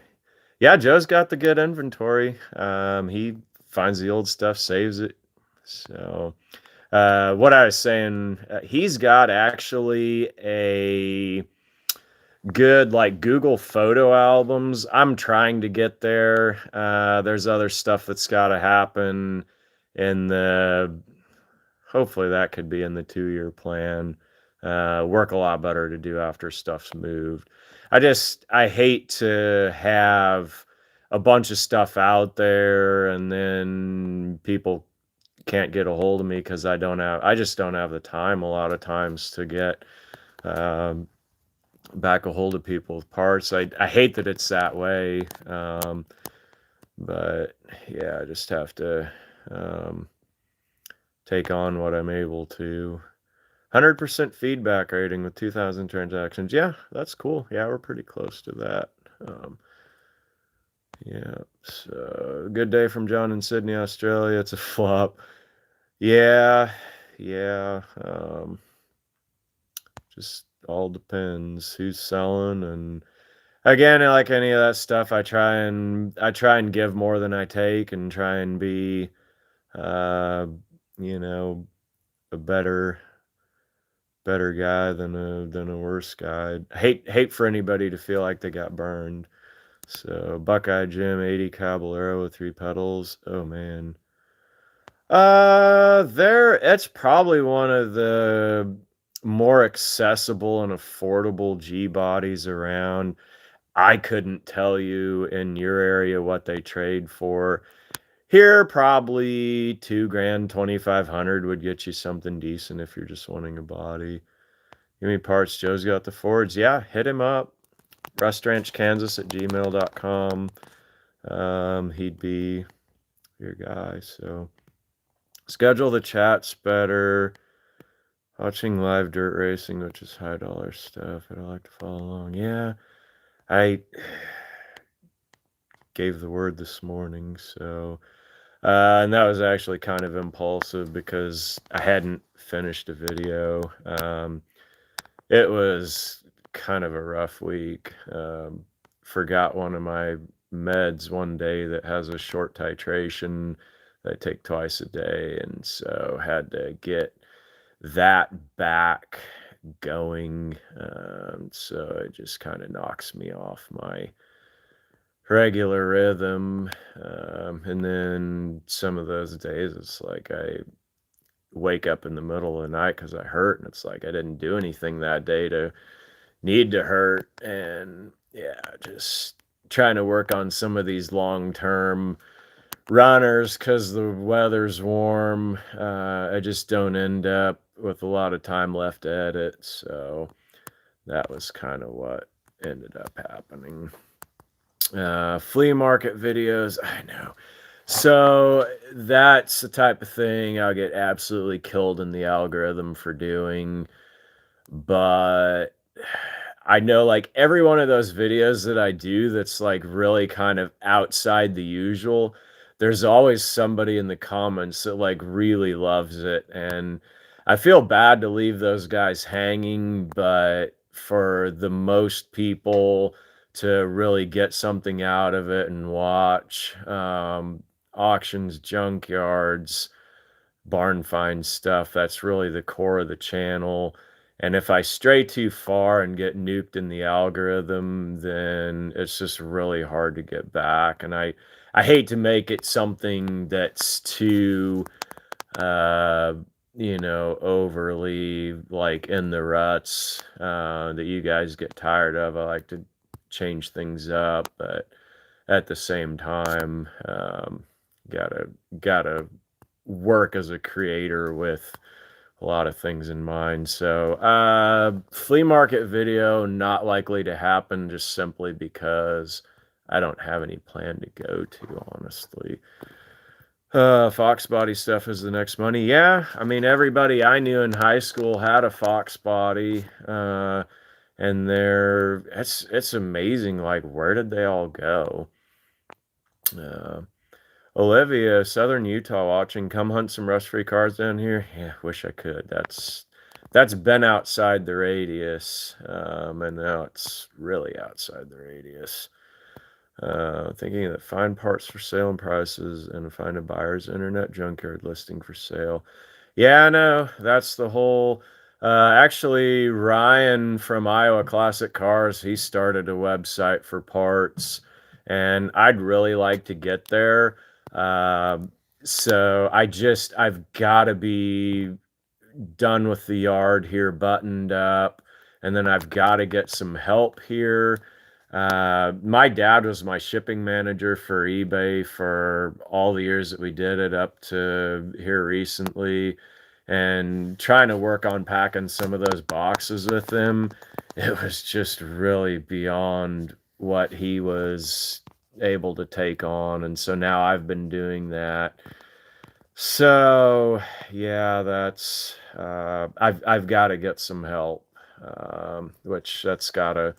Yeah, Joe's got the good inventory. He finds the old stuff, saves it. So, what I was saying, he's got actually a good like Google photo albums. I'm trying to get there. There's other stuff that's got to happen in the. Hopefully, that could be in the 2-year plan. Work a lot better to do after stuff's moved. I hate to have a bunch of stuff out there and then people can't get a hold of me because I just don't have the time a lot of times to get back a hold of people with parts. I hate that it's that way. But yeah, I just have to take on what I'm able to. 100% feedback rating with 2,000 transactions. Yeah, that's cool. Yeah, we're pretty close to that. Yeah, so good day from John in Sydney, Australia. It's a flop. Yeah. Just all depends who's selling, and again, like any of that stuff, I try and give more than I take, and try and be, uh, you know, a better guy than a worse guy. Hate for anybody to feel like they got burned. So Buckeye Jim 80 Caballero with 3 pedals. Oh man. It's probably one of the more accessible and affordable G bodies around. I couldn't tell you in your area what they trade for. Here, probably 2 grand, 2,500 would get you something decent if you're just wanting a body. Give me parts. Joe's got the Fords. Yeah, hit him up. rustranchkansas@gmail.com. He'd be your guy. So schedule the chats better. Watching live dirt racing, which is high dollar stuff. I'd like to follow along. Yeah, I gave the word this morning, so and that was actually kind of impulsive because I hadn't finished a video. It was kind of a rough week. Forgot one of my meds one day that has a short titration that I take twice a day, and so had to get that back going. So it just kind of knocks me off my regular rhythm. And then some of those days, it's like I wake up in the middle of the night because I hurt, and it's like I didn't do anything that day to need to hurt. And yeah, just trying to work on some of these long-term runners because the weather's warm. I just don't end up with a lot of time left to edit, so that was kind of what ended up happening. Flea market videos, I know. So that's the type of thing I'll get absolutely killed in the algorithm for doing. But I know like every one of those videos that I do that's like really kind of outside the usual, there's always somebody in the comments that like really loves it. And I feel bad to leave those guys hanging, but for the most people to really get something out of it and watch, auctions, junkyards, barn find stuff. That's really the core of the channel. And if I stray too far and get nuked in the algorithm, then it's just really hard to get back. And I hate to make it something that's too, uh, overly like in the ruts, that you guys get tired of. I like to change things up, but at the same time, gotta gotta work as a creator with a lot of things in mind. So, flea market video not likely to happen, just simply because I don't have any plan to go to, honestly. Fox body stuff is the next money. Yeah, I mean, everybody I knew in high school had a fox body, and it's amazing. Like, where did they all go? Uh, Olivia, Southern Utah, watching. Come hunt some rust-free cars down here. Yeah, wish I could. That's been outside the radius, and now it's really outside the radius. Thinking that find parts for sale and prices and find a buyer's internet junkyard listing for sale. Yeah, I know. That's the whole. Actually, Ryan from Iowa Classic Cars, he started a website for parts, and I'd really like to get there. Um, so I've got to be done with the yard here, buttoned up, and then I've got to get some help here. My dad was my shipping manager for eBay for all the years that we did it up to here recently, and trying to work on packing some of those boxes with him, it was just really beyond what he was able to take on, and so now I've been doing that. So yeah, that's I've got to get some help, which that's gotta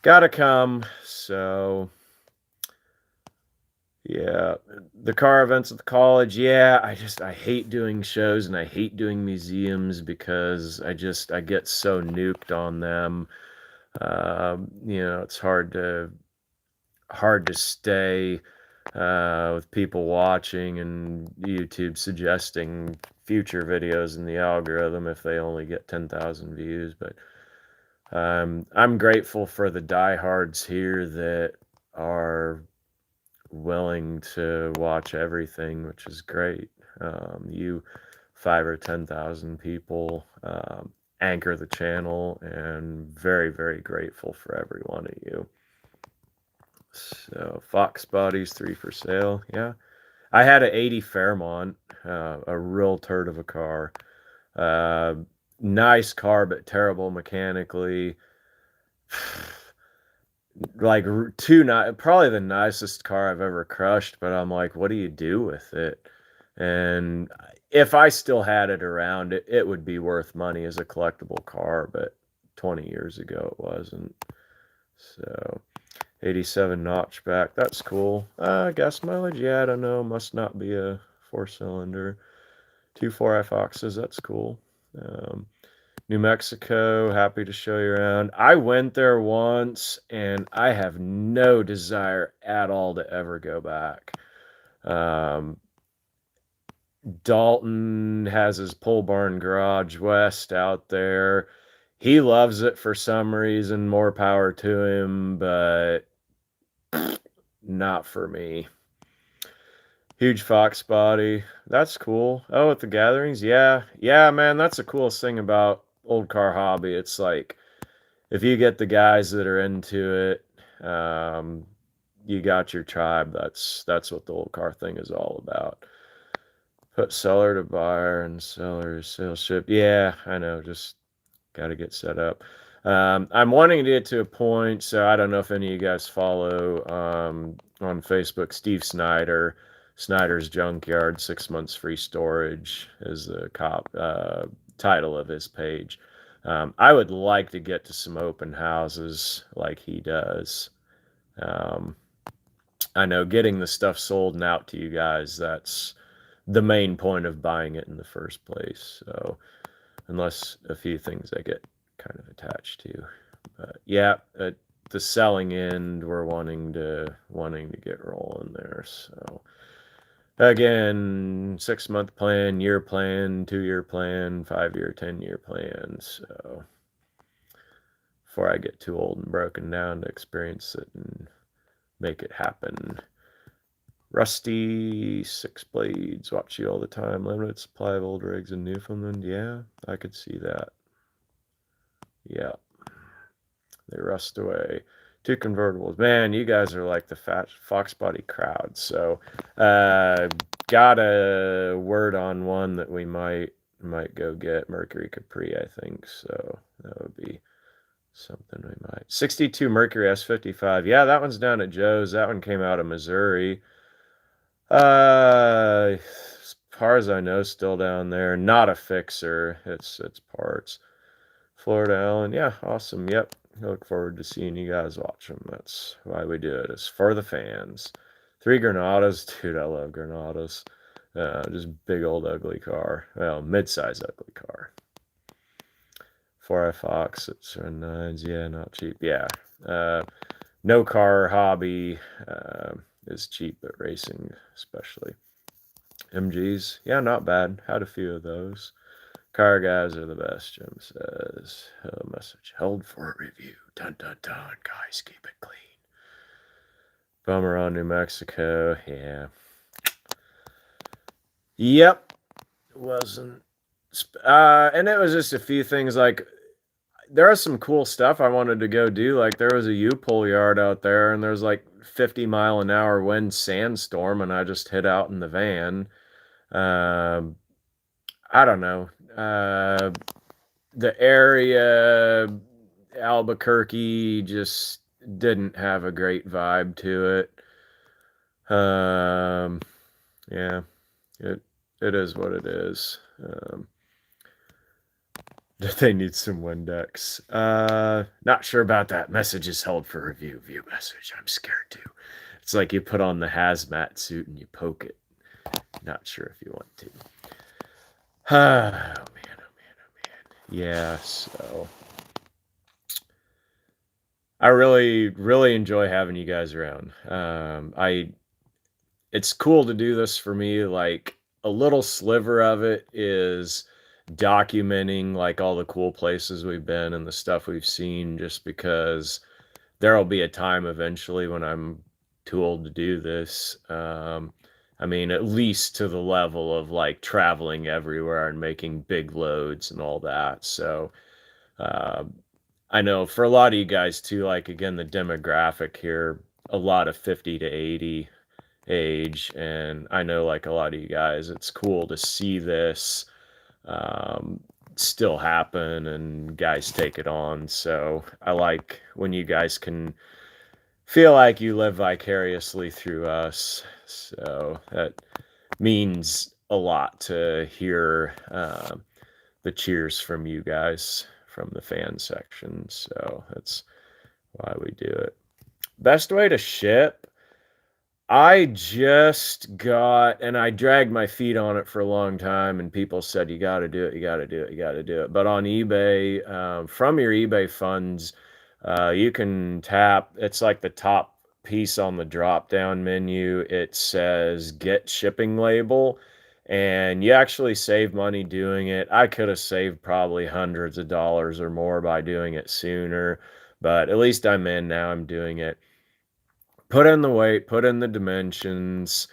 come. So yeah, the car events at the college. Yeah, I hate doing shows and I hate doing museums because I get so nuked on them. It's hard to stay, with people watching and YouTube suggesting future videos in the algorithm if they only get 10,000 views. But I'm grateful for the diehards here that are willing to watch everything, which is great. You 5 or 10,000 people anchor the channel, and very, very grateful for every one of you. So Fox bodies 3 for sale. Yeah, I had an '80 Fairmont, a real turd of a car. Uh, Nice car, but terrible mechanically. Like probably the nicest car I've ever crushed, but I'm like, what do you do with it? And if I still had it around, it would be worth money as a collectible car, but 20 years ago it wasn't. So 87 notchback, that's cool. Gas mileage, yeah, I don't know, must not be a 4-cylinder. 2 4i Foxes, that's cool. Um, New Mexico, happy to show you around. I went there once and I have no desire at all to ever go back. Um, Dalton has his pole barn garage west out there. He loves it for some reason, more power to him, but not for me. Huge fox body. That's cool. Oh, at the gatherings? Yeah. Yeah, man, that's the coolest thing about old car hobby. It's like if you get the guys that are into it, you got your tribe. That's what the old car thing is all about. Put seller to buyer and seller to sales ship. Yeah, I know. Just got to get set up. I'm wanting to get to a point, so I don't know if any of you guys follow on Facebook Steve Snyder. Snyder's Junkyard, 6 months free storage is the title of his page. I would like to get to some open houses like he does. Um, I know getting the stuff sold and out to you guys, that's the main point of buying it in the first place. So, unless a few things I get kind of attached to. But yeah, at the selling end, we're wanting to get rolling there. So Again, 6-month plan, year plan, 2-year plan, 5-year, 10-year plan. So before I get too old and broken down to experience it and make it happen. Rusty, 6 blades, watch you all the time. Limited supply of old rigs in Newfoundland. Yeah, I could see that. Yeah, they rust away. 2 convertibles. Man, you guys are like the fat fox body crowd. So, got a word on one that we might go get. Mercury Capri, I think. So that would be something we might. 62 Mercury S55. Yeah, that one's down at Joe's. That one came out of Missouri. As far as I know, still down there. Not a fixer. It's parts. Florida Allen. Yeah, awesome. Yep. I look forward to seeing you guys watch them. That's why we do it. It's for the fans. 3 Granadas. Dude, I love Granadas. Just big old ugly car. Well, mid-size ugly car. 4i Fox. It's 9s. Yeah, not cheap. Yeah. No car hobby is cheap at racing, especially. MGs. Yeah, not bad. Had a few of those. Car guys are the best, Jim says. Message held for a review. Dun dun dun. Guys, keep it clean. Bummer on New Mexico. Yeah. Yep. Wasn't. And it was just a few things like there was some cool stuff I wanted to go do. Like there was a U-pull yard out there, and there's like 50-mile-an-hour wind sandstorm, and I just hid out in the van. I don't know. The area, Albuquerque, just didn't have a great vibe to it. Yeah, it is what it is. They need some Windex. Not sure about that. Message is held for review. View message. I'm scared too. It's like you put on the hazmat suit and you poke it. Not sure if you want to. Oh man, oh man, oh man. Yeah, so I really enjoy having you guys around. It's cool to do this for me. Like a little sliver of it is documenting like all the cool places we've been and the stuff we've seen, just because there'll be a time eventually when I'm too old to do this. I mean, at least to the level of like traveling everywhere and making big loads and all that. So, uh, I know for a lot of you guys too, like again, the demographic here, a lot of 50 to 80 age. And I know like a lot of you guys, it's cool to see this still happen and guys take it on. So I like when you guys can feel like you live vicariously through us. So that means a lot to hear the cheers from you guys from the fan section. So that's why we do it. Best way to ship. I just got, and I dragged my feet on it for a long time, and people said, you got to do it, you got to do it, you got to do it. But on eBay, from your eBay funds, you can tap, it's like the top piece on the drop down menu. It says get shipping label, and you actually save money doing it. I could have saved probably hundreds of dollars or more by doing it sooner, but at least I'm in now, I'm doing it. Put in the weight, put in the dimensions.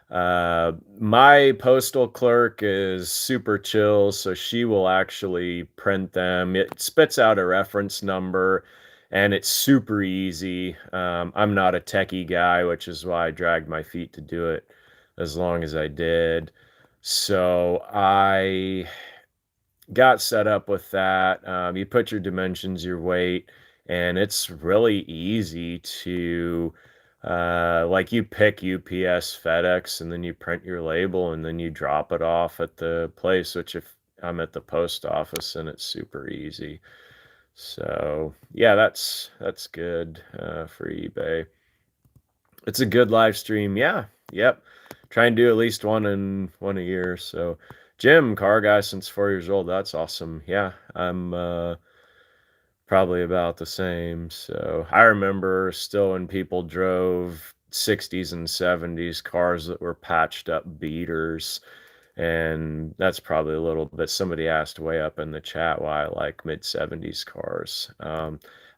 My postal clerk is super chill, so she will actually print them. It spits out a reference number, and it's super easy. I'm not a techie guy, which is why I dragged my feet to do it as long as I did. So I got set up with that. You put your dimensions, your weight, and it's really easy to like you pick UPS, FedEx, and then you print your label and then you drop it off at the place, which if I'm at the post office and it's super easy. So yeah, that's good for eBay. It's a good live stream. Yeah, yep. Try and do at least one a year. So Jim, car guy since 4 years old. That's awesome. Yeah, I'm probably about the same. So I remember still when people drove 60s and 70s cars that were patched up beaters. And that's probably a little bit. Somebody asked way up in the chat why I like mid 70s cars.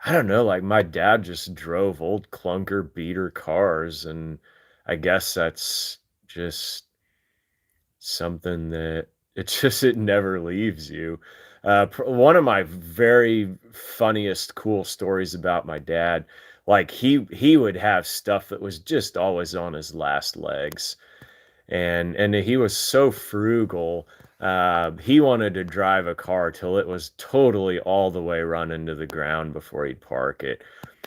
I don't know, like my dad just drove old clunker beater cars, and I guess that's just something that it never leaves you. One of my very funniest cool stories about my dad, like he would have stuff that was just always on his last legs, and he was so frugal. He wanted to drive a car till it was totally all the way run into the ground before he'd park it.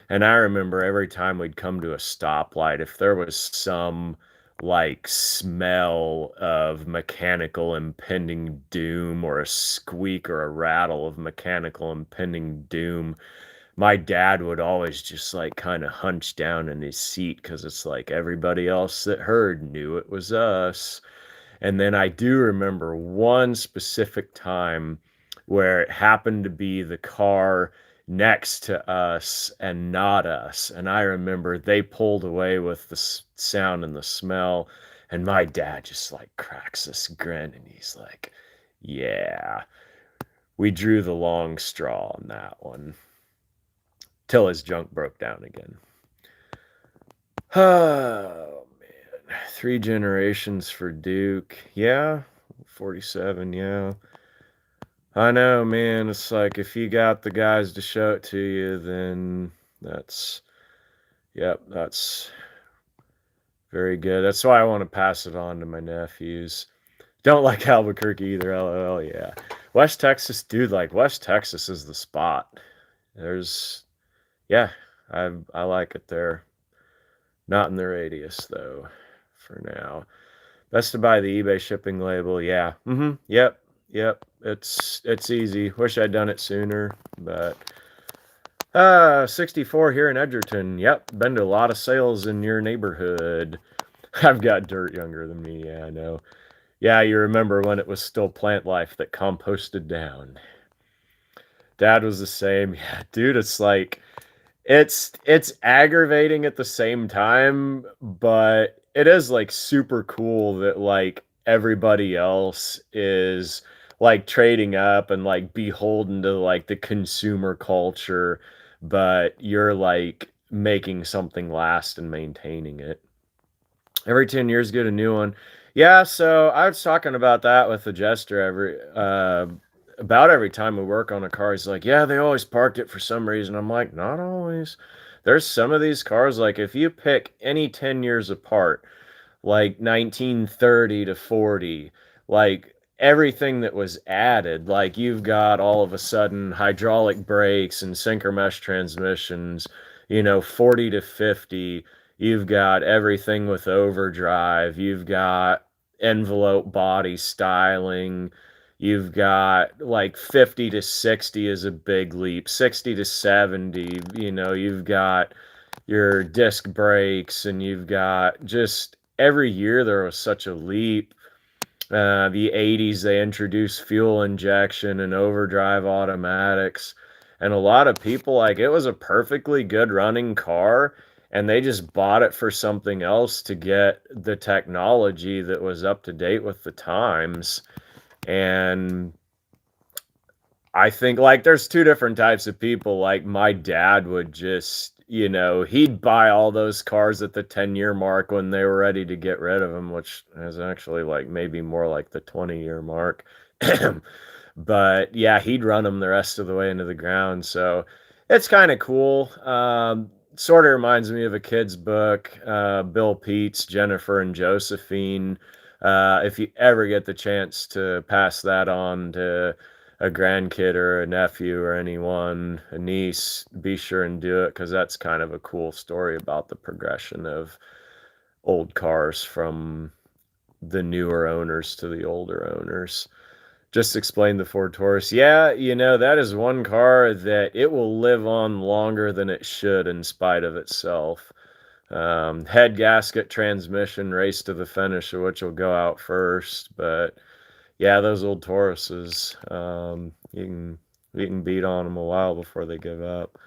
And I remember every time we'd come to a stoplight, if there was some like smell of mechanical impending doom, or a squeak or a rattle of mechanical impending doom, my dad would always just like kind of hunch down in his seat, because it's like everybody else that heard knew it was us. And then I do remember one specific time where it happened to be the car next to us and not us. And I remember they pulled away with the sound and the smell. And my dad just like cracks this grin, and he's like, yeah, we drew the long straw on that one. Till his junk broke down again. Oh, man. 3 generations for Duke. Yeah. 47, yeah. I know, man. It's like if you got the guys to show it to you, then yep, that's very good. That's why I want to pass it on to my nephews. Don't like Albuquerque either, LOL, yeah. West Texas, dude, like West Texas is the spot. There's, yeah, I like it there. Not in the radius, though, for now. Best to buy the eBay shipping label, yeah. Yep, yep. It's easy. Wish I'd done it sooner, but 64 here in Edgerton. Yep, been to a lot of sales in your neighborhood. I've got dirt younger than me, yeah, I know. Yeah, you remember when it was still plant life that composted down. Dad was the same. Yeah, dude, it's like it's aggravating at the same time, but it is like super cool that like everybody else is like trading up and like beholden to like the consumer culture, but you're like making something last and maintaining it. Every 10 years, get a new one. Yeah, so I was talking about that with the jester about every time we work on a car. He's like, yeah, they always parked it for some reason. I'm like, not always. There's some of these cars, like if you pick any 10 years apart, like 1930 to 40, like everything that was added, like you've got all of a sudden hydraulic brakes and synchro mesh transmissions, 40 to 50, you've got everything with overdrive, you've got envelope body styling, you've got like 50 to 60 is a big leap, 60 to 70, you've got your disc brakes, and you've got just every year there was such a leap. The 80s, they introduced fuel injection and overdrive automatics. And a lot of people, like, it was a perfectly good running car, and they just bought it for something else to get the technology that was up to date with the times. And I think like there's two different types of people. Like my dad would just, he'd buy all those cars at the 10-year mark when they were ready to get rid of them, which is actually like maybe more like the 20-year mark. But yeah, he'd run them the rest of the way into the ground. So it's kind of cool. Sort of reminds me of a kid's book, Bill Pete's Jennifer and Josephine. If you ever get the chance to pass that on to a grandkid or a nephew or anyone, a niece, be sure and do it, because that's kind of a cool story about the progression of old cars from the newer owners to the older owners. Just explain the Ford Taurus. Yeah, that is one car that it will live on longer than it should in spite of itself. Head gasket, transmission, race to the finish, which will go out first, but yeah, those old Tauruses, you can beat on them a while before they give up.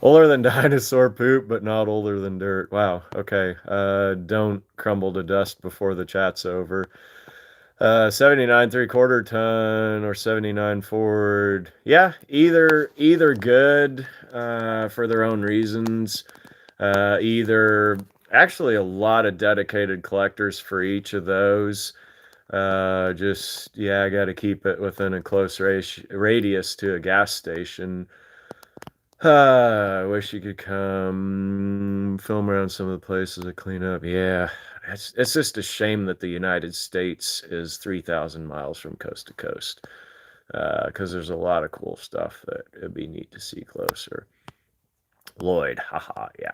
Older than dinosaur poop, but not older than dirt. Wow. Okay. Don't crumble to dust before the chat's over. 79 3/4 ton or 79 Ford. Yeah, either good for their own reasons. Either actually a lot of dedicated collectors for each of those. Just yeah, I got to keep it within a close radius to a gas station. I wish you could come film around some of the places I clean up. Yeah, it's just a shame that the United States is 3,000 miles from coast to coast. Because there's a lot of cool stuff that it'd be neat to see closer. Lloyd, haha, yeah.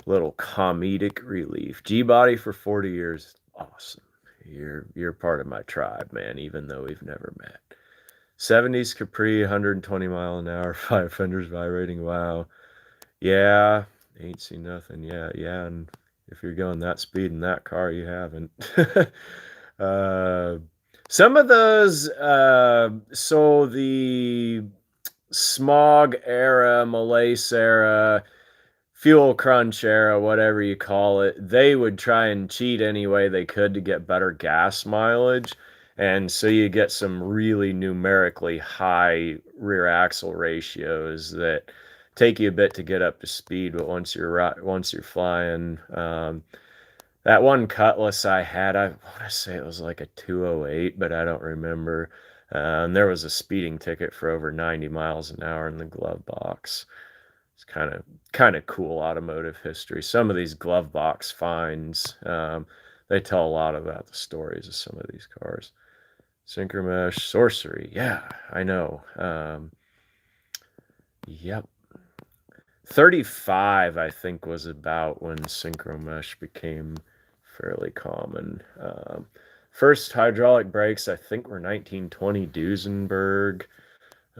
Little comedic relief. G-Body for 40 years. Awesome. You're part of my tribe, man, even though we've never met. 70s Capri, 120 mile an hour, 5 fenders vibrating. Wow. Yeah, ain't seen nothing. Yeah, and if you're going that speed in that car, you haven't. uh, some of those, so the smog era, malaise era, fuel crunch era, whatever you call it, they would try and cheat any way they could to get better gas mileage. And so you get some really numerically high rear axle ratios that take you a bit to get up to speed, but once you're flying, that one Cutlass I had, I want to say it was like a 208, but I don't remember. There was a speeding ticket for over 90 miles an hour in the glove box. It's kind of cool automotive history. Some of these glove box finds, they tell a lot about the stories of some of these cars. Synchro mesh, sorcery. Yeah, I know. Yep. 35, I think, was about when synchro mesh became fairly common. First hydraulic brakes, I think, were 1920 Duesenberg.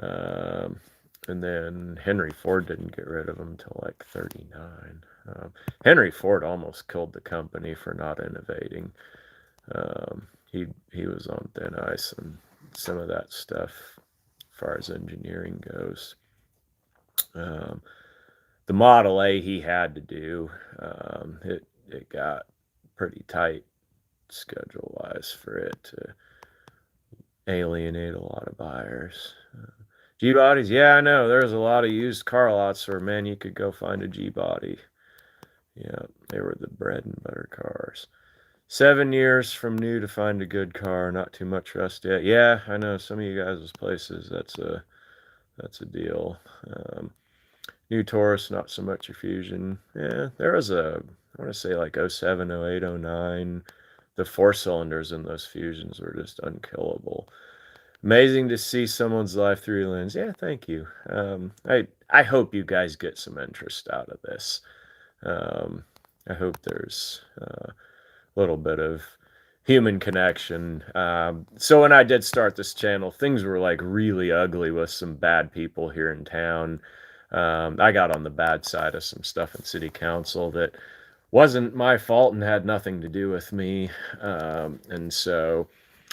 Um, and then Henry Ford didn't get rid of them until like 39. Henry Ford almost killed the company for not innovating. He was on thin ice and some of that stuff as far as engineering goes. The Model A he had to do. It got pretty tight schedule wise for it to alienate a lot of buyers. G-bodies, yeah, I know. There's a lot of used car lots where, man, you could go find a G-body. Yeah, they were the bread and butter cars. 7 years from new to find a good car, not too much rust yet. Yeah, I know some of you guys' places. That's a deal. New Taurus, not so much a Fusion. Yeah, there was I want to say like 07, 08, 09. The four cylinders in those Fusions were just unkillable. Amazing to see someone's life through your lens. Yeah, thank you. I hope you guys get some interest out of this. I hope there's a little bit of human connection. So when I did start this channel, things were like really ugly with some bad people here in town. I got on the bad side of some stuff in city council that wasn't my fault and had nothing to do with me. And so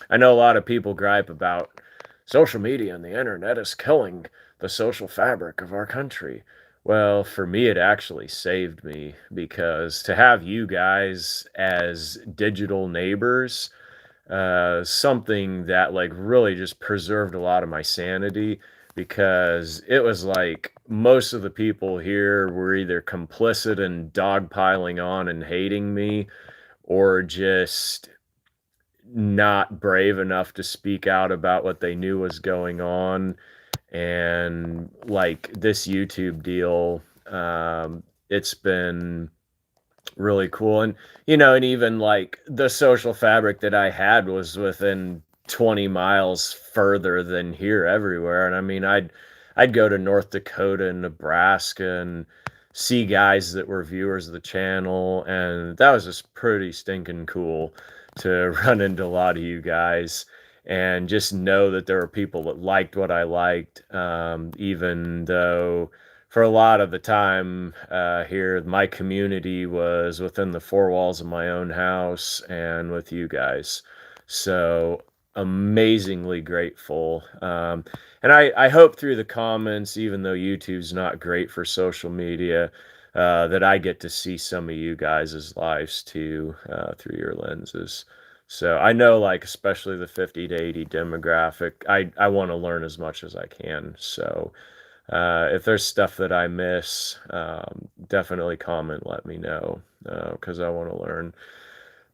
I know a lot of people gripe about social media and the internet is killing the social fabric of our country. Well, for me, it actually saved me because to have you guys as digital neighbors, something that like really just preserved a lot of my sanity because it was like most of the people here were either complicit in dogpiling on and hating me or just not brave enough to speak out about what they knew was going on. And like this YouTube deal, it's been really cool. And, and even like the social fabric that I had was within 20 miles further than here everywhere. And I mean, I'd go to North Dakota and Nebraska and see guys that were viewers of the channel. And that was just pretty stinking cool to run into a lot of you guys and just know that there were people that liked what I liked, even though for a lot of the time here, my community was within the four walls of my own house and with you guys. So amazingly grateful. And I hope through the comments, even though YouTube's not great for social media, that I get to see some of you guys' lives too, through your lenses. So I know, like, especially the 50 to 80 demographic, I want to learn as much as I can. So if there's stuff that I miss, definitely comment, let me know, because I want to learn.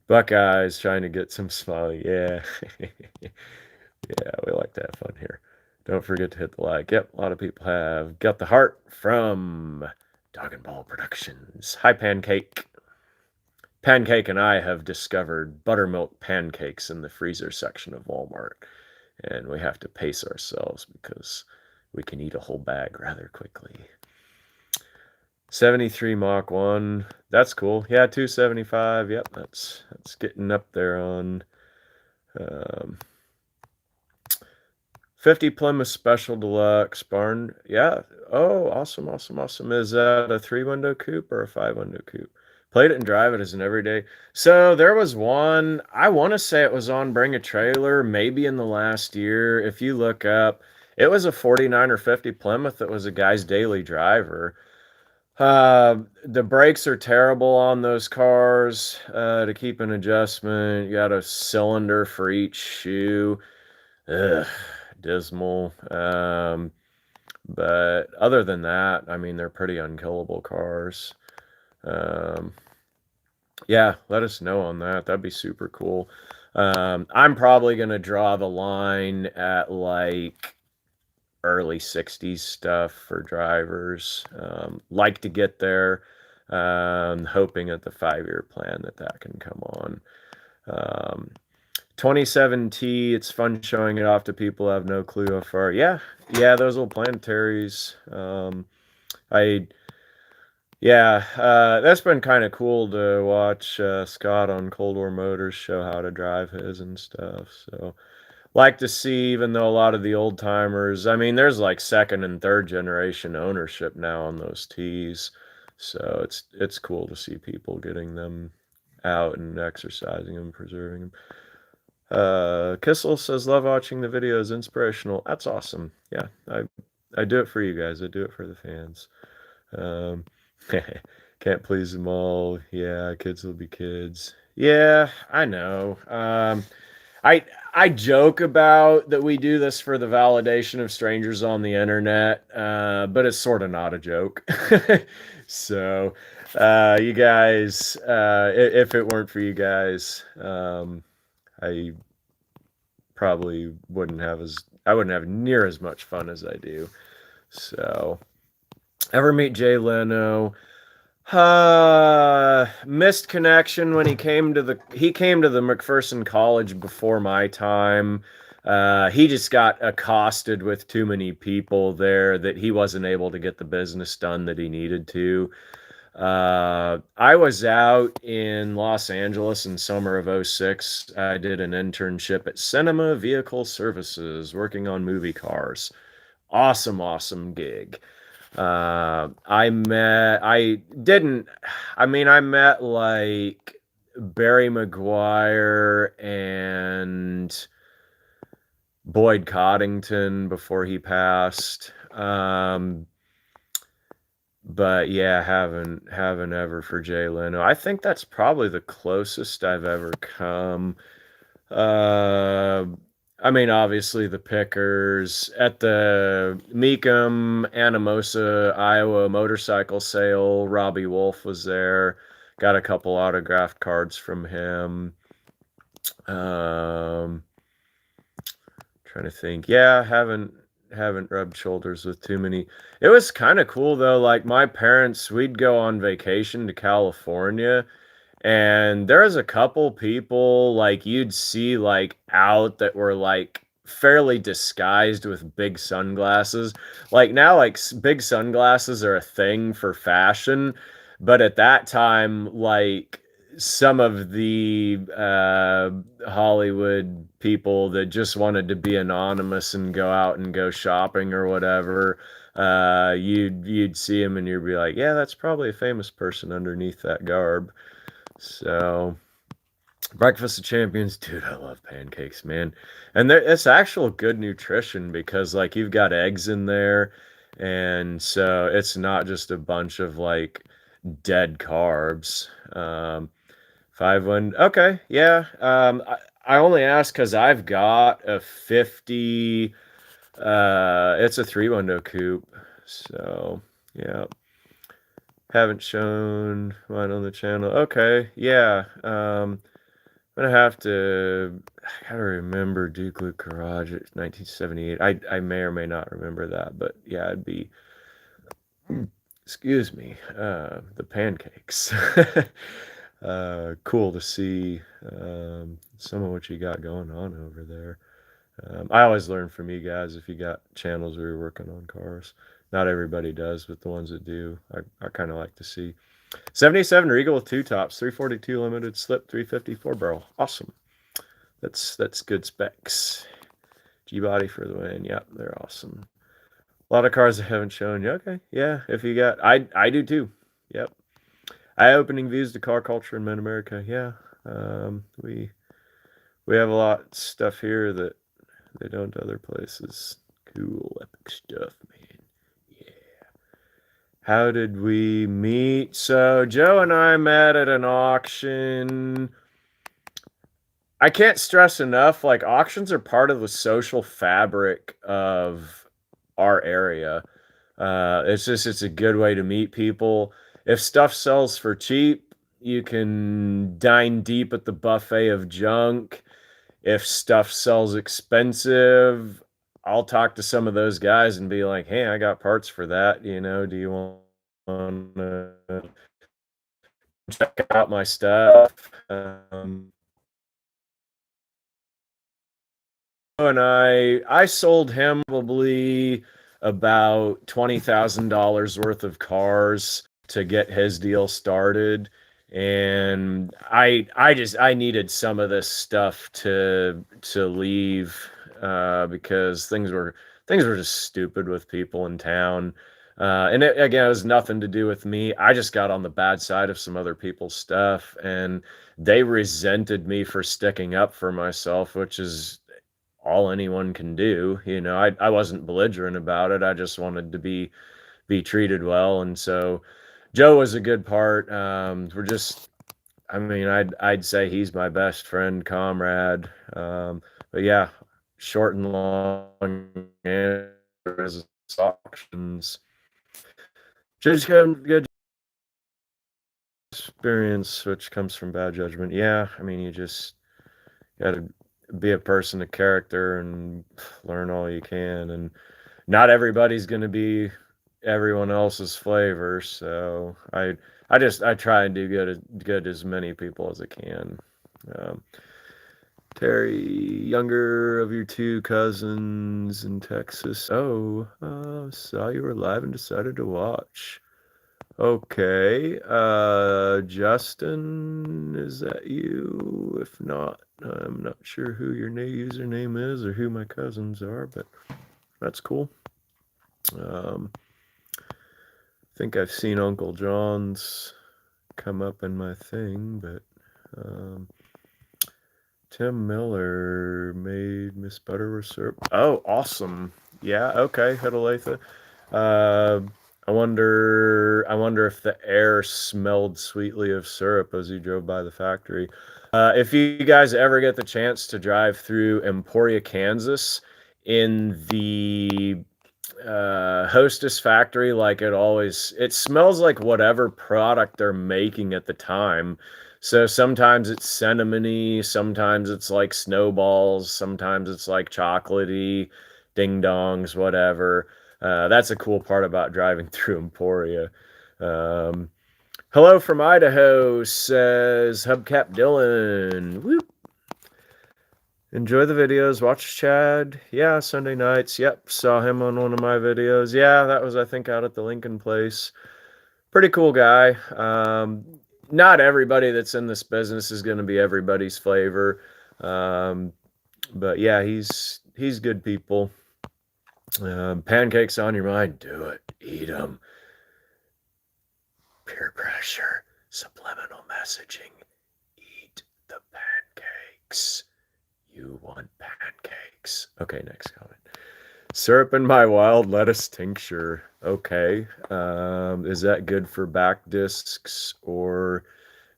Buckeyes trying to get some smiley. Yeah. Yeah, we like to have fun here. Don't forget to hit the like. Yep, a lot of people have. Got the heart from Dog and Ball Productions. Hi, Pancake. Pancake and I have discovered buttermilk pancakes in the freezer section of Walmart, and we have to pace ourselves because we can eat a whole bag rather quickly. 73 Mach 1. That's cool. Yeah, 275. Yep, that's getting up there on 50 Plymouth Special Deluxe barn. Yeah. Oh, awesome, awesome, awesome. Is that a 3-window coupe or a 5-window coupe? Played it and drive it as an everyday. So there was one, I want to say it was on Bring a Trailer, maybe in the last year. If you look up, it was a 49 or 50 Plymouth that was a guy's daily driver. The brakes are terrible on those cars. To keep an adjustment, you got a cylinder for each shoe. Ugh, dismal. But other than that, I mean, they're pretty unkillable cars. Um, yeah, let us know on that. That'd be super cool. I'm probably gonna draw the line at like early 60s stuff for drivers. Like to get there. Hoping at the 5-year plan that can come on. 27T, it's fun showing it off to people who have no clue how far. Yeah, yeah, those little planetaries. I Yeah, that's been kind of cool to watch Scott on Cold War Motors show how to drive his and stuff. So like to see, even though a lot of the old timers, I mean, there's like second and third generation ownership now on those T's. So it's cool to see people getting them out and exercising them, preserving them. Kissel says, love watching the videos, inspirational. That's awesome. Yeah, I do it for you guys. I do it for the fans. Um, can't please them all. Yeah, kids will be kids. Yeah, I know. I I joke about that we do this for the validation of strangers on the internet, but it's sort of not a joke. So, you guys, if it weren't for you guys, I probably I wouldn't have near as much fun as I do. So, ever meet Jay Leno? Missed connection when he came to the McPherson College before my time. He just got accosted with too many people there that he wasn't able to get the business done that he needed to. I was out in Los Angeles in summer of '06. I did an internship at Cinema Vehicle Services working on movie cars. Awesome, awesome gig. I didn't, I mean, I met like Barry Maguire and Boyd Coddington before he passed. But yeah, haven't ever for Jay Leno. I think that's probably the closest I've ever come. Uh, I mean, obviously the Pickers at the Mecum Anamosa, Iowa motorcycle sale. Robbie Wolf was there. Got a couple autographed cards from him. Um, Trying to think. Yeah, haven't rubbed shoulders with too many. It was kind of cool though. Like my parents, we'd go on vacation to California, and there was a couple people like you'd see like out that were like fairly disguised with big sunglasses. Like now, like big sunglasses are a thing for fashion, but at that time, like some of the Hollywood people that just wanted to be anonymous and go out and go shopping or whatever, you'd see them and you'd be like, yeah, that's probably a famous person underneath that garb. So, Breakfast of Champions, dude, I love pancakes, man. And it's actual good nutrition because like you've got eggs in there, and so it's not just a bunch of like dead carbs. 5-1, okay, yeah. I only ask because I've got a 50. It's a 3-window coupe, so yeah. Haven't shown mine on the channel. Okay, yeah. I'm gonna have to. I gotta remember Duke Luke Garage. It's 1978. I may or may not remember that, but yeah, it'd be. Excuse me. The pancakes. Cool to see some of what you got going on over there. I always learn from you guys if you got channels where you're working on cars. Not everybody does, but the ones that do, I kind of like to see. 77 Regal with two tops, 342 limited slip, 354 barrel. Awesome. That's good specs. G-body for the win. Yep, they're awesome. A lot of cars I haven't shown you. Okay, yeah. If you got, I do too. Yep. Eye-opening views to car culture in Mid America. Yeah. We have a lot of stuff here that they don't other places. Cool, epic stuff, man. Yeah. How did we meet? So Joe and I met at an auction. I can't stress enough, like auctions are part of the social fabric of our area. It's a good way to meet people. If stuff sells for cheap, you can dine deep at the buffet of junk. If stuff sells expensive, I'll talk to some of those guys and be like, "Hey, I got parts for that. Do you want to check out my stuff?" And I sold him probably about $20,000 worth of cars to get his deal started. And I needed some of this stuff to leave because things were just stupid with people in town. And again, it was nothing to do with me. I just got on the bad side of some other people's stuff, and they resented me for sticking up for myself, which is all anyone can do. I wasn't belligerent about it. I just wanted to be treated well. And so Joe was a good part. I mean, I'd say he's my best friend, comrade. But yeah, short and long answers, auctions. Just good experience, which comes from bad judgment. Yeah, I mean, you just got to be a person of character and learn all you can. And not everybody's going to be everyone else's flavor. So I try and do good as many people as I can. Um, Terry, younger of your two cousins in Texas. Oh, saw you were live and decided to watch. Okay, Justin, is that you? If not, I'm not sure who your new username is or who my cousins are, but that's cool. I think I've seen Uncle John's come up in my thing, but Tim Miller made Miss Butterworth syrup. Oh, awesome! Yeah, okay, Hitaletha. Uh, I wonder if the air smelled sweetly of syrup as you drove by the factory. If you guys ever get the chance to drive through Emporia, Kansas, in the Hostess factory, like it smells like whatever product they're making at the time. So sometimes it's cinnamony, sometimes it's like snowballs, sometimes it's like chocolatey, ding dongs, whatever. That's a cool part about driving through Emporia. Um, Hello from Idaho, says Hubcap Dylan. Whoop. Enjoy the videos. Watch Chad. Yeah, Sunday nights. Yep, saw him on one of my videos. Yeah, that was, I think, out at the Lincoln place. Pretty cool guy. Not everybody that's in this business is going to be everybody's flavor. But yeah, he's good people. Pancakes on your mind. Do it. Eat them. Peer pressure. Subliminal messaging. Eat the pancakes. pancakes. You want pancakes. Okay, next comment. Syrup in my wild lettuce tincture. Okay. Is that good for back discs or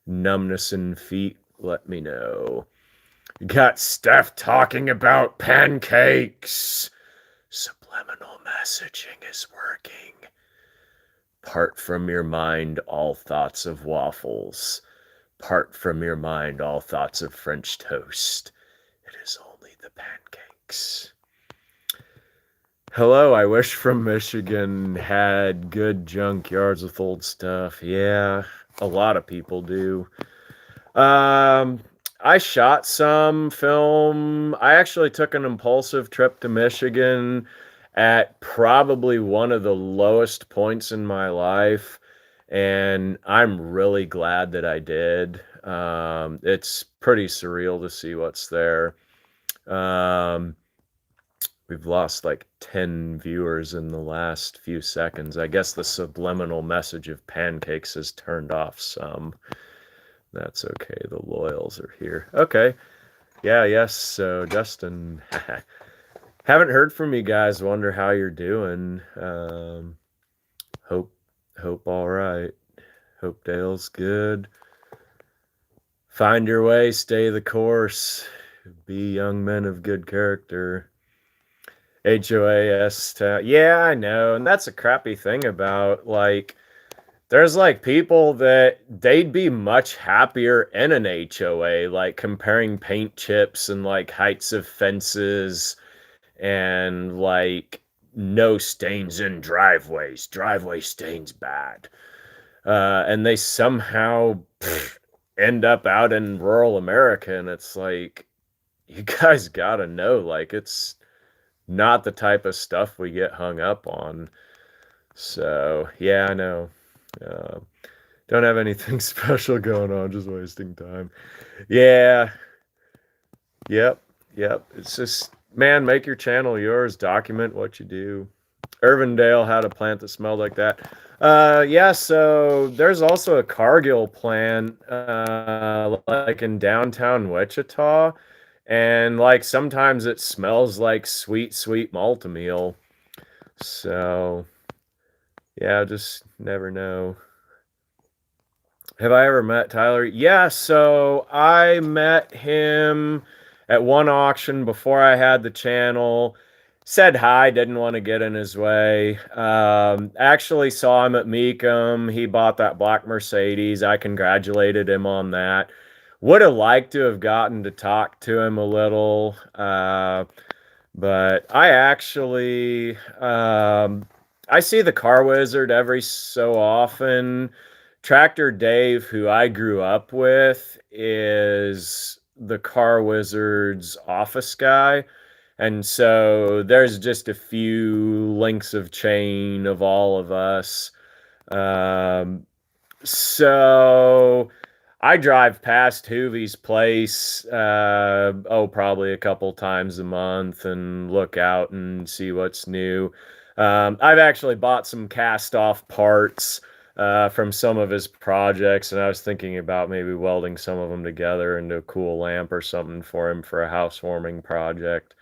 numbness in feet? Let me know. You got Steph talking about pancakes. Subliminal messaging is working. Part from your mind all thoughts of waffles. Part from your mind all thoughts of French toast. It is only the pancakes. Hello, I wish from Michigan had good junkyards with old stuff. Yeah, a lot of people do. I shot some film. I actually took an impulsive trip to Michigan at probably one of the lowest points in my life, and I'm really glad that I did. It's pretty surreal to see what's there. Um, we've lost like 10 viewers in the last few seconds. I guess the subliminal message of pancakes has turned off some. That's okay. The loyals are here. Okay. Yeah, yes. So, Justin, haven't heard from you guys. Wonder how you're doing. Hope all right. Hope Dale's good. Find your way, stay the course. Be young men of good character. HOAS. Yeah, I know. And that's a crappy thing about like there's like people that they'd be much happier in an HOA, like comparing paint chips and like heights of fences and like no stains in driveways. Driveway stains bad. And they somehow end up out in rural America, and it's like, you guys gotta know, like, it's not the type of stuff we get hung up on. So, yeah, I know. Uh, don't have anything special going on, just wasting time. Yeah. Yep. It's just, man, make your channel yours. Document what you do. Irvindale had a plant that smelled like that. Yeah, so there's also a Cargill plant, like in downtown Wichita. And like sometimes it smells like sweet, sweet malt-o-meal. So, yeah, just never know. Have I ever met Tyler? Yeah, so I met him at one auction before I had the channel. Said hi, didn't want to get in his way. Actually saw him at Meekum. He bought that black Mercedes. I congratulated him on that. Would have liked to have gotten to talk to him a little. But I actually, I see the Car Wizard every so often. Tractor Dave, who I grew up with, is the Car Wizard's office guy. And so there's just a few links of chain of all of us. Um, so I drive past Hoovie's place, probably a couple times a month and look out and see what's new. I've actually bought some cast off parts from some of his projects, and I was thinking about maybe welding some of them together into a cool lamp or something for him for a housewarming project,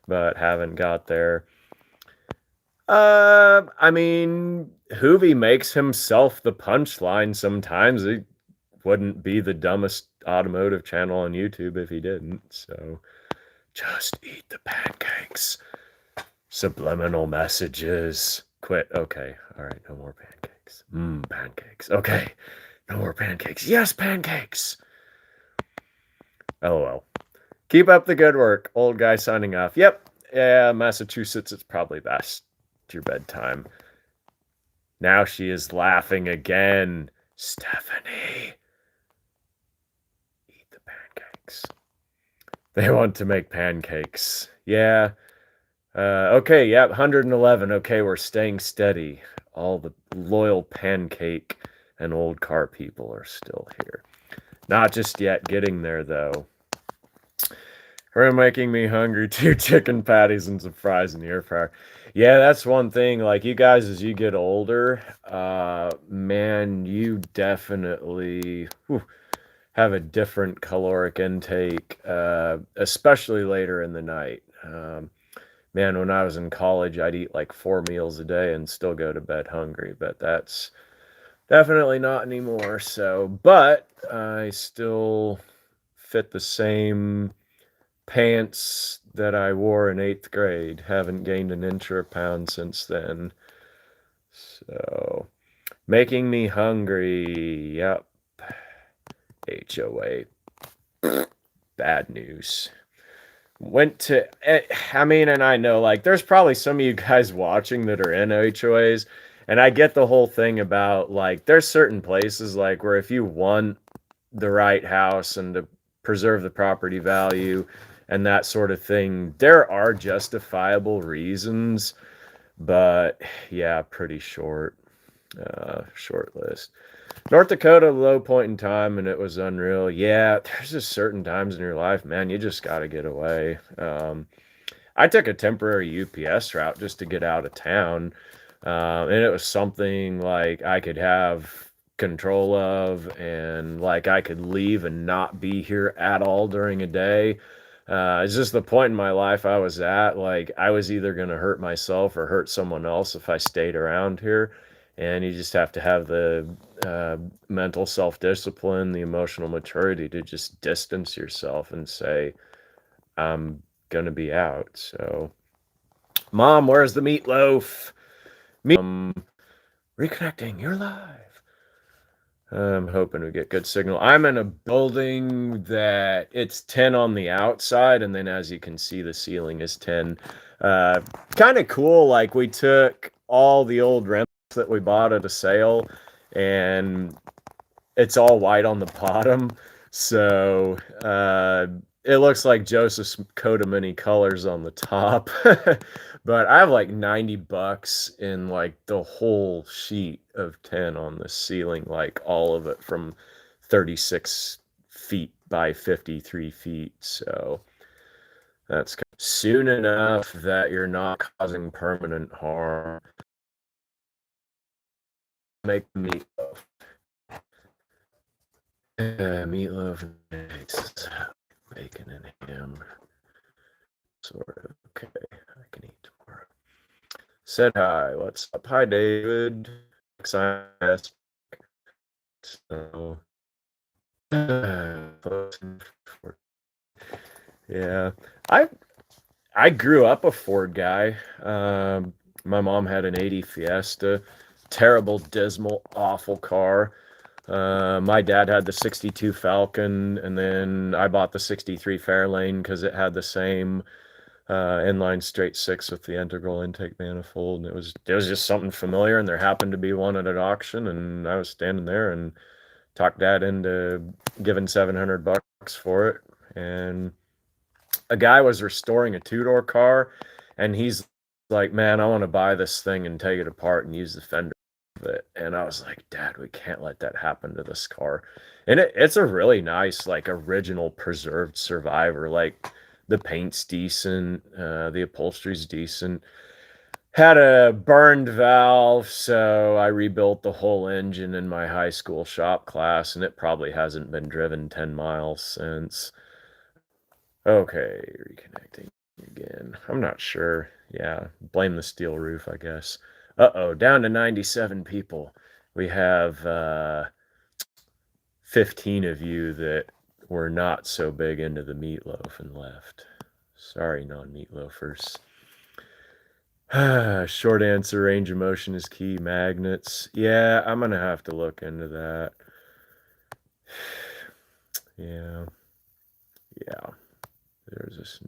but haven't got there. I mean, Hoovie makes himself the punchline sometimes. He wouldn't be the dumbest automotive channel on YouTube if he didn't. So just eat the pancakes. Subliminal messages. Quit. Okay. All right. No more pancakes. Pancakes. Okay. No more pancakes. Yes, pancakes. LOL. Keep up the good work. Old guy signing off. Yep. Yeah, Massachusetts is probably best. It's your bedtime. Now she is laughing again. Stephanie. Eat the pancakes. They want to make pancakes. Yeah. Okay, yep, 111. Okay, we're staying steady. All the loyal pancake and old car people are still here. Not just yet, getting there though. Her making me hungry. 2 chicken patties and some fries in the air fryer. Yeah, that's one thing. Like you guys, as you get older, man, you definitely have a different caloric intake, especially later in the night. Man, when I was in college, I'd eat like 4 meals a day and still go to bed hungry, but that's definitely not anymore. So, but I still fit the same pants that I wore in eighth grade. Haven't gained an inch or a pound since then. So, making me hungry. Yep. HOA. Bad news. Went to, I mean, and I know like there's probably some of you guys watching that are in HOAs, and I get the whole thing about like there's certain places like where if you want the right house and to preserve the property value and that sort of thing, there are justifiable reasons, but yeah, pretty short list. North Dakota, low point in time, and it was unreal. Yeah, there's just certain times in your life, man, you just got to get away. I took a temporary UPS route just to get out of town, and it was something like I could have control of, and like I could leave and not be here at all during a day. It's just the point in my life I was at. Like I was either going to hurt myself or hurt someone else if I stayed around here. And you just have to have the uh, mental self discipline, the emotional maturity to just distance yourself and say, I'm going to be out. So, Mom, where's the meatloaf? Reconnecting, you're live. I'm hoping we get good signal. I'm in a building that it's 10 on the outside, and then as you can see, the ceiling is 10. Uh, kind of cool. Like we took all the old rentals that we bought at a sale, and it's all white on the bottom. So it looks like Joseph's coat of many colors on the top. But I have like $90 in like the whole sheet of 10 on the ceiling, like all of it from 36 feet by 53 feet. So that's soon enough that you're not causing permanent harm. Make meatloaf. Meatloaf and eggs, bacon and ham. Sort of. Okay, I can eat tomorrow. Said hi. What's up? Hi, David. Excited. So, yeah, I I grew up a Ford guy. My mom had an '80 Fiesta, terrible, dismal, awful car. My dad had the '62 Falcon, and then I bought the '63 Fairlane because it had the same inline straight six with the integral intake manifold, and it was just something familiar. And there happened to be one at an auction, and I was standing there and talked Dad into giving $700 for it. And a guy was restoring a two-door car, and he's like, "Man, I want to buy this thing and take it apart and use the fender of it." And I was like, "Dad, we can't let that happen to this car." And it's a really nice, like, original preserved Survivor. Like, the paint's decent, the upholstery's decent. Had a burned valve, so I rebuilt the whole engine in my high school shop class, and it probably hasn't been driven 10 miles since. Okay, reconnecting again. I'm not sure. Yeah, blame the steel roof, I guess. Uh-oh, down to 97 people. We have 15 of you that were not so big into the meatloaf and left. Sorry, non-meatloafers. Short answer, range of motion is key. Magnets. Yeah, I'm gonna have to look into that. Yeah, yeah. There's just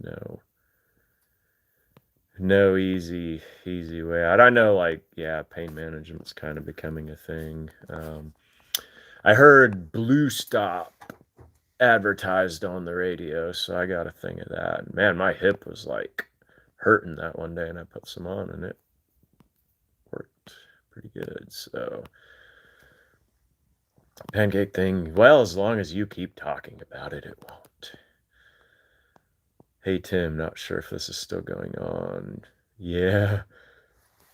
no easy way out. I know, like, yeah, pain management's kind of becoming a thing. I heard Blue Stop advertised on the radio, so I got a thing of that. Man, my hip was like hurting that one day, and I put some on, and it worked pretty good. So, pancake thing, well, as long as you keep talking about it, it won't. Hey, Tim, not sure if this is still going on. Yeah.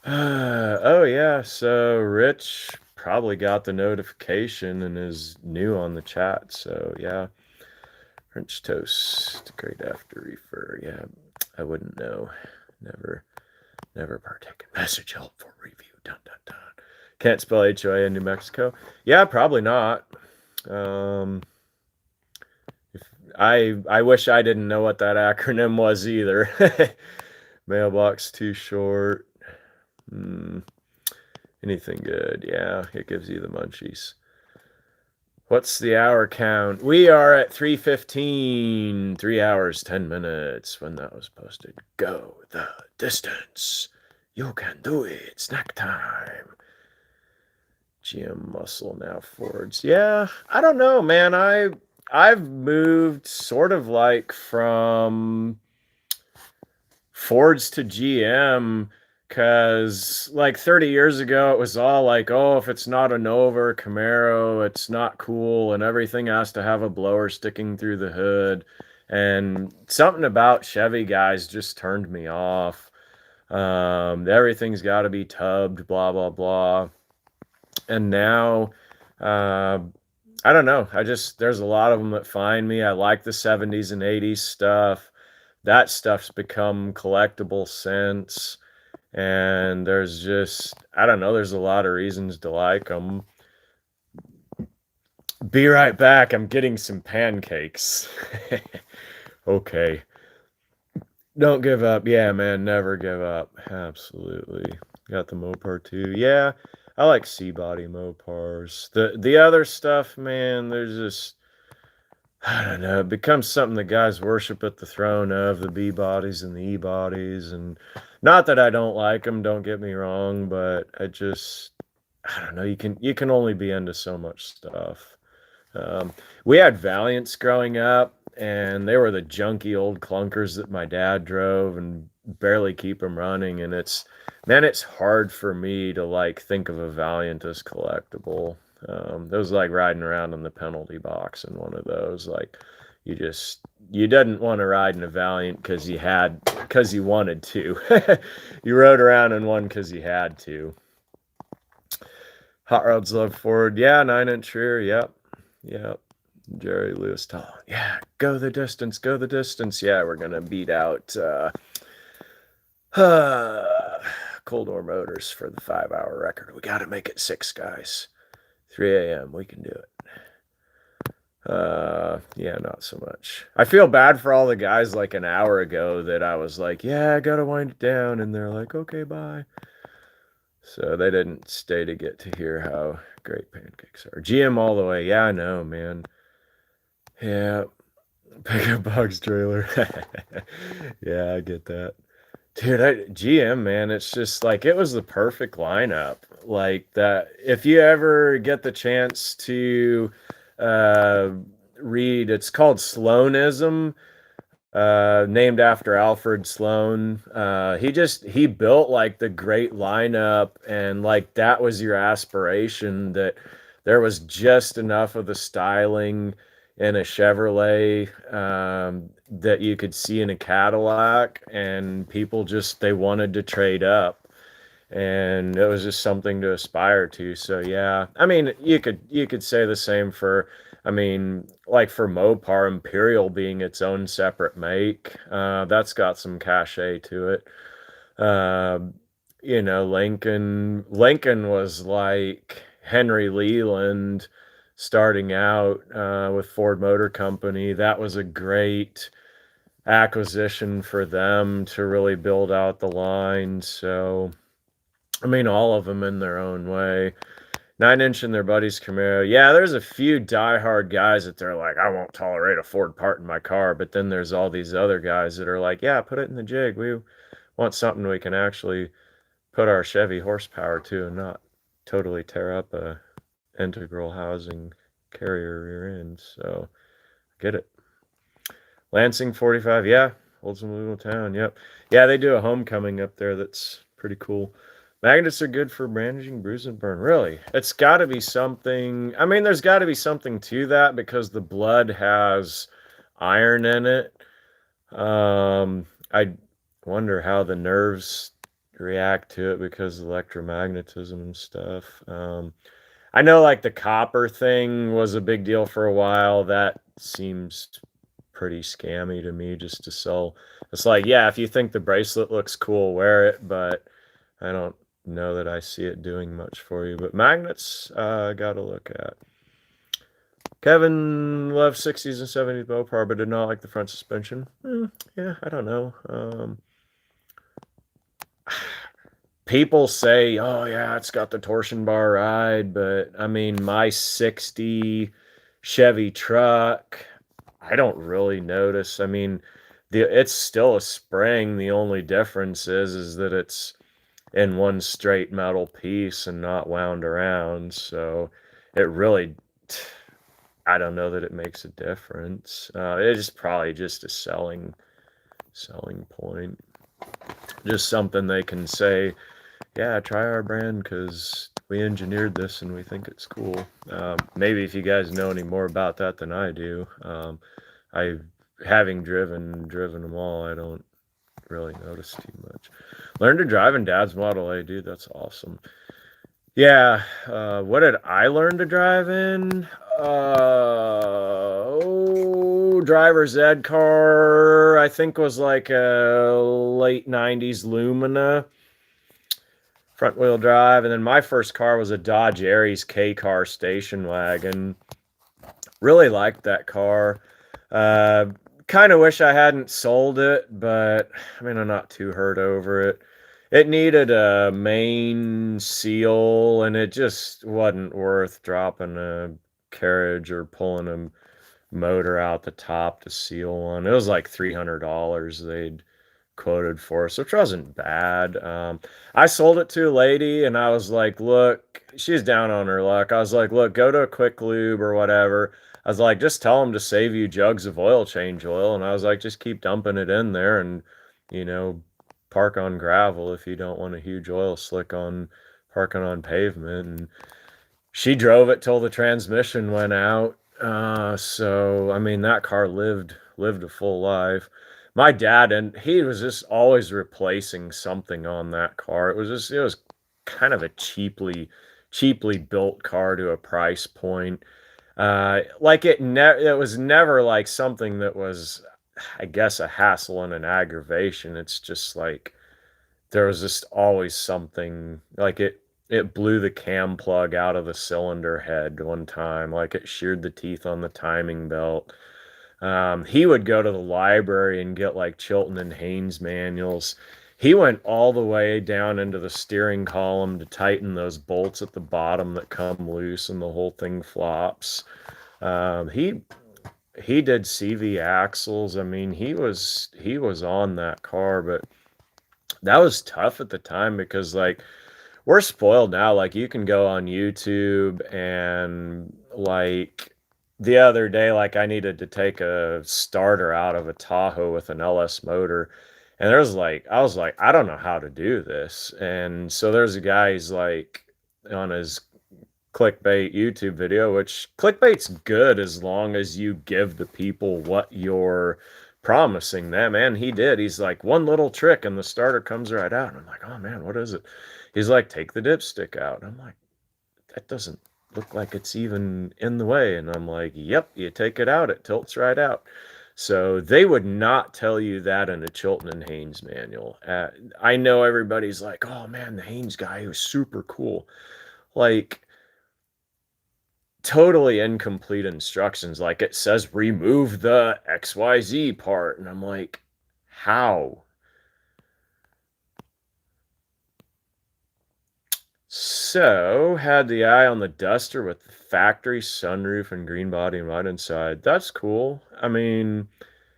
Oh, yeah. So, Rich probably got the notification and is new on the chat. So yeah, French toast, great after reefer. Yeah, I wouldn't know. Never partake in message help for review. Dun dun dun. Can't spell HOA in New Mexico. Yeah, probably not. If I wish I didn't know what that acronym was either. Mailbox too short. Anything good? Yeah, it gives you the munchies. What's the hour count? We are at 3:15. 3 hours, 10 minutes when that was posted. Go the distance. You can do it. Snack time. GM muscle now Fords. Yeah, I don't know, man. I've moved sort of like from Fords to GM because like 30 years ago it was all like, oh, if it's not a Nova or Camaro, it's not cool, and everything has to have a blower sticking through the hood. And something about Chevy guys just turned me off. Everything's got to be tubbed, blah blah blah. And now, uh, I don't know. There's a lot of them that find me. I like the 70s and 80s stuff. That stuff's become collectible since. And there's just, I don't know, there's a lot of reasons to like them. Be right back. I'm getting some pancakes. Okay. Don't give up. Yeah, man, never give up. Absolutely. Got the Mopar too. Yeah, I like C-body Mopars. The other stuff, man, there's just, I don't know, it becomes something the guys worship at the throne of, the B-bodies and the E-bodies. And not that I don't like them, don't get me wrong, but I don't know, you can only be into so much stuff. We had Valiants growing up, and they were the junky old clunkers that my dad drove and barely keep them running. And it's hard for me to like think of a Valiant as collectible. It was like riding around in the penalty box in one of those. Like you didn't want to ride in a Valiant because you wanted to. You rode around in one because you had to. Hot Rods Love Ford, yeah, 9-inch rear, yep. Jerry Lewis Tall, yeah, go the distance, go the distance. Yeah, we're gonna beat out Cold War Motors for the 5-hour record. We got to make it 6, guys. 3 a.m. We can do it. Yeah, not so much. I feel bad for all the guys like an hour ago that I was like, yeah, I gotta wind it down, and they're like, okay, bye. So they didn't stay to get to hear how great pancakes are. GM all the way. Yeah, I know, man. Yeah. Pickup box trailer. Yeah, I get that. Dude, GM, man, it's just like it was the perfect lineup. Like that, if you ever get the chance to uh, read, it's called Sloanism, named after Alfred Sloan. He built like the great lineup, and like that was your aspiration, that there was just enough of the styling in a Chevrolet that you could see in a Cadillac, and people just they wanted to trade up, and it was just something to aspire to. So yeah, I mean, you could say the same for, I mean, like for Mopar Imperial being its own separate make, that's got some cachet to it. Uh, Lincoln was like Henry Leland starting out with Ford Motor Company. That was a great acquisition for them to really build out the line. So, I mean, all of them in their own way. 9-inch in their buddy's Camaro. Yeah, there's a few diehard guys that they're like, I won't tolerate a Ford part in my car. But then there's all these other guys that are like, yeah, put it in the jig. We want something we can actually put our Chevy horsepower to and not totally tear up a integral housing carrier rear end. So, get it. Lansing 45, yeah. Oldsmobile little town, yep. Yeah, they do a homecoming up there that's pretty cool. Magnets are good for managing bruise and burn. Really? It's got to be something. I mean, there's got to be something to that because the blood has iron in it. I wonder how the nerves react to it because of electromagnetism and stuff. I know like the copper thing was a big deal for a while. That seems pretty scammy to me just to sell. It's like, yeah, if you think the bracelet looks cool, wear it, but I don't know that I see it doing much for you. But magnets, got to look at. Kevin loved 60s and 70s Mopar, but did not like the front suspension. Yeah, I don't know. People say, oh, yeah, it's got the torsion bar ride, but I mean, my 60 Chevy truck, I don't really notice. I mean, it's still a spring. The only difference is that it's in one straight metal piece and not wound around. So it really, I don't know that it makes a difference. It is probably just a selling point. Just something they can say, yeah, try our brand because we engineered this and we think it's cool. Maybe if you guys know any more about that than I do, I having driven them all, I don't really notice too much. Learn to drive in Dad's Model A, dude. That's awesome. Yeah. What did I learn to drive in? Driver's ed car. I think was like a late '90s Lumina front wheel drive, and then my first car was a Dodge Aries K car station wagon. Really liked that car. Uh, kind of wish I hadn't sold it, but I mean, I'm not too hurt over it. It needed a main seal, and it just wasn't worth dropping a carriage or pulling a motor out the top to seal one. It was like $300 they'd quoted for us, which wasn't bad. I sold it to a lady, and I was like, look, she's down on her luck. I was like, look, go to a quick lube or whatever. I was like, just tell them to save you jugs of oil change oil. And I was like, just keep dumping it in there and, you know, park on gravel if you don't want a huge oil slick on parking on pavement. And she drove it till the transmission went out. So I mean that car lived a full life. My dad, and he was just always replacing something on that car. It was kind of a cheaply built car to a price point. It was never like something that was, I guess, a hassle and an aggravation. It's just like there was just always something like it blew the cam plug out of the cylinder head one time, like it sheared the teeth on the timing belt. He would go to the library and get like Chilton and Haynes manuals. He went all the way down into the steering column to tighten those bolts at the bottom that come loose and the whole thing flops. Um, he he did CV axles. I mean, he was on that car, but that was tough at the time because like we're spoiled now. Like you can go on YouTube and like the other day, like I needed to take a starter out of a Tahoe with an LS motor. And I was like, I don't know how to do this. And so there's a guy, he's like on his clickbait YouTube video, which clickbait's good as long as you give the people what you're promising them. And he did. He's like, one little trick and the starter comes right out. And I'm like, oh man, what is it? He's like, take the dipstick out. And I'm like, that doesn't look like it's even in the way. And I'm like, yep, you take it out, it tilts right out. So they would not tell you that in a Chilton and Haynes manual. I know everybody's like, oh man, the Haynes guy was super cool. Like, totally incomplete instructions. Like it says, remove the XYZ part. And I'm like, how? So, had the eye on the Duster with the factory sunroof and green body and white inside. That's cool. I mean,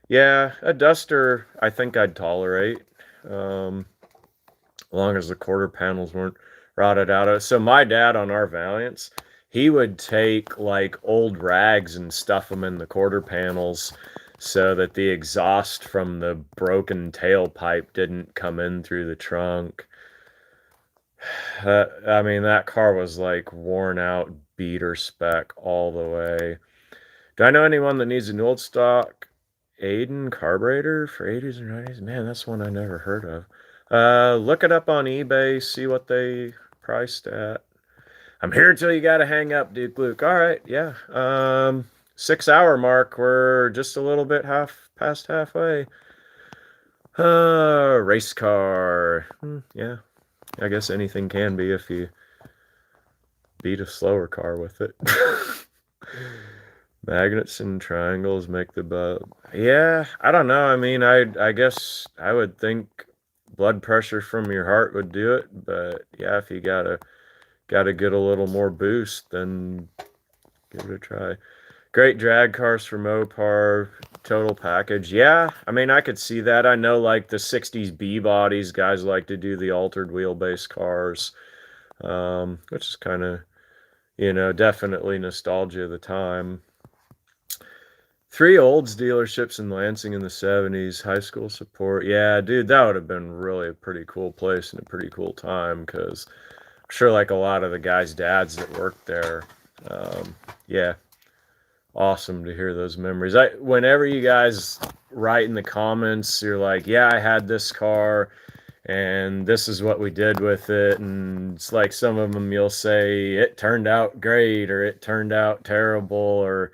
yeah, a Duster I think I'd tolerate. Um, as long as the quarter panels weren't rotted out. So my dad on our Valiants, he would take like old rags and stuff them in the quarter panels so that the exhaust from the broken tailpipe didn't come in through the trunk. I mean, that car was like worn out beater spec all the way. Do I know anyone that needs an old stock Aiden carburetor for 80s and 90s? Man, that's one I never heard of. Look it up on eBay, see what they priced at. I'm here till you got to hang up, Duke Luke. All right, yeah. 6 hour mark. We're just a little bit past halfway. Race car. Yeah, I guess anything can be if you beat a slower car with it. Magnets and triangles make the boat. Yeah, I don't know. I mean, I guess I would think blood pressure from your heart would do it, but yeah, if you gotta get a little more boost, then give it a try. Great drag cars for Mopar, total package. Yeah, I mean, I could see that. I know, like the '60s B bodies, guys like to do the altered wheelbase cars, which is kind of, definitely nostalgia of the time. Three Olds dealerships in Lansing in the '70s, high school support. Yeah, dude, that would have been really a pretty cool place and a pretty cool time because I'm sure like a lot of the guys' dads that worked there. Yeah, awesome to hear those memories. Whenever you guys write in the comments, you're like, yeah, I had this car and this is what we did with it. And it's like some of them you'll say it turned out great or it turned out terrible or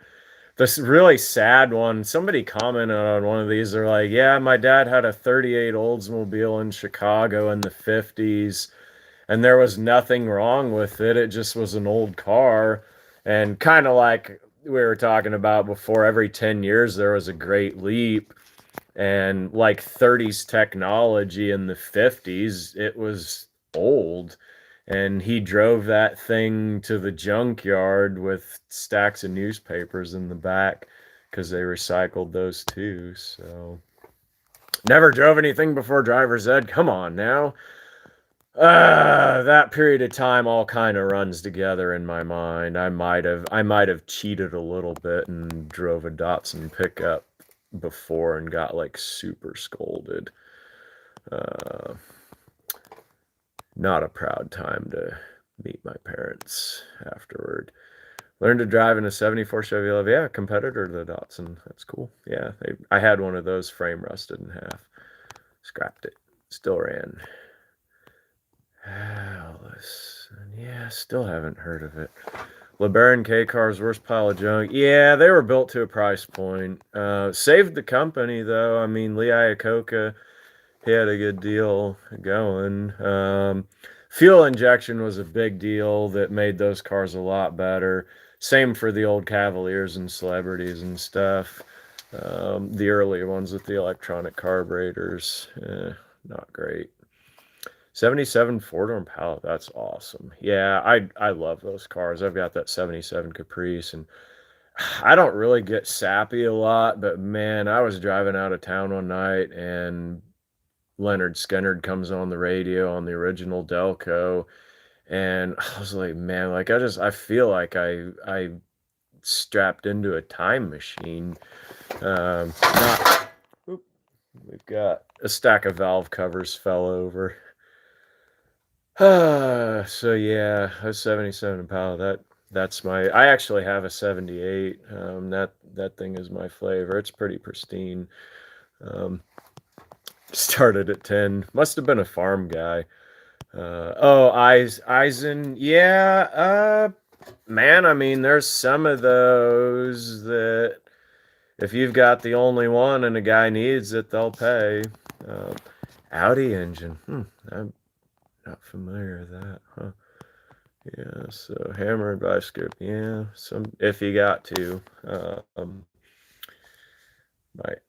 this really sad one. Somebody commented on one of these. They're like, yeah, my dad had a '38 Oldsmobile in Chicago in the '50s, and there was nothing wrong with it. It just was an old car. And kind of like we were talking about before, every 10 years there was a great leap. And like '30s technology in the '50s, it was old, and he drove that thing to the junkyard with stacks of newspapers in the back because they recycled those too. So never drove anything before driver's ed. Come on now. That period of time all kind of runs together in my mind. I might have cheated a little bit and drove a Datsun pickup before and got like super scolded. Uh, Not a proud time to meet my parents afterward. Learned to drive in a '74 Chevy. Yeah, competitor to the Datsun. That's cool. Yeah, I had one of those, frame rusted in half. Scrapped it. Still ran. Alice. Yeah, still haven't heard of it. LeBaron K cars, worst pile of junk. Yeah, they were built to a price point. Saved the company though. I mean, Lee Iacocca, he had a good deal going. Fuel injection was a big deal that made those cars a lot better. Same for the old Cavaliers and Celebrities and stuff. The earlier ones with the electronic carburetors, not great. '77 four-door Impala, that's awesome. Yeah, I love those cars. I've got that '77 Caprice, and I don't really get sappy a lot, but man, I was driving out of town one night and Leonard Skinner comes on the radio on the original Delco, and I was like, man, like I feel like I strapped into a time machine. Not. Oop, we've got a stack of valve covers fell over. So yeah, a '77 Impala. That's my. I actually have a '78. That thing is my flavor. It's pretty pristine. Um, Started at 10. Must have been a farm guy. Eisen. Yeah. Man. I mean, there's some of those that if you've got the only one and a guy needs it, they'll pay. Uh, Audi engine. I'm not familiar with that. Huh. Yeah. So hammer and vice grip. Yeah. Some if you got to. Might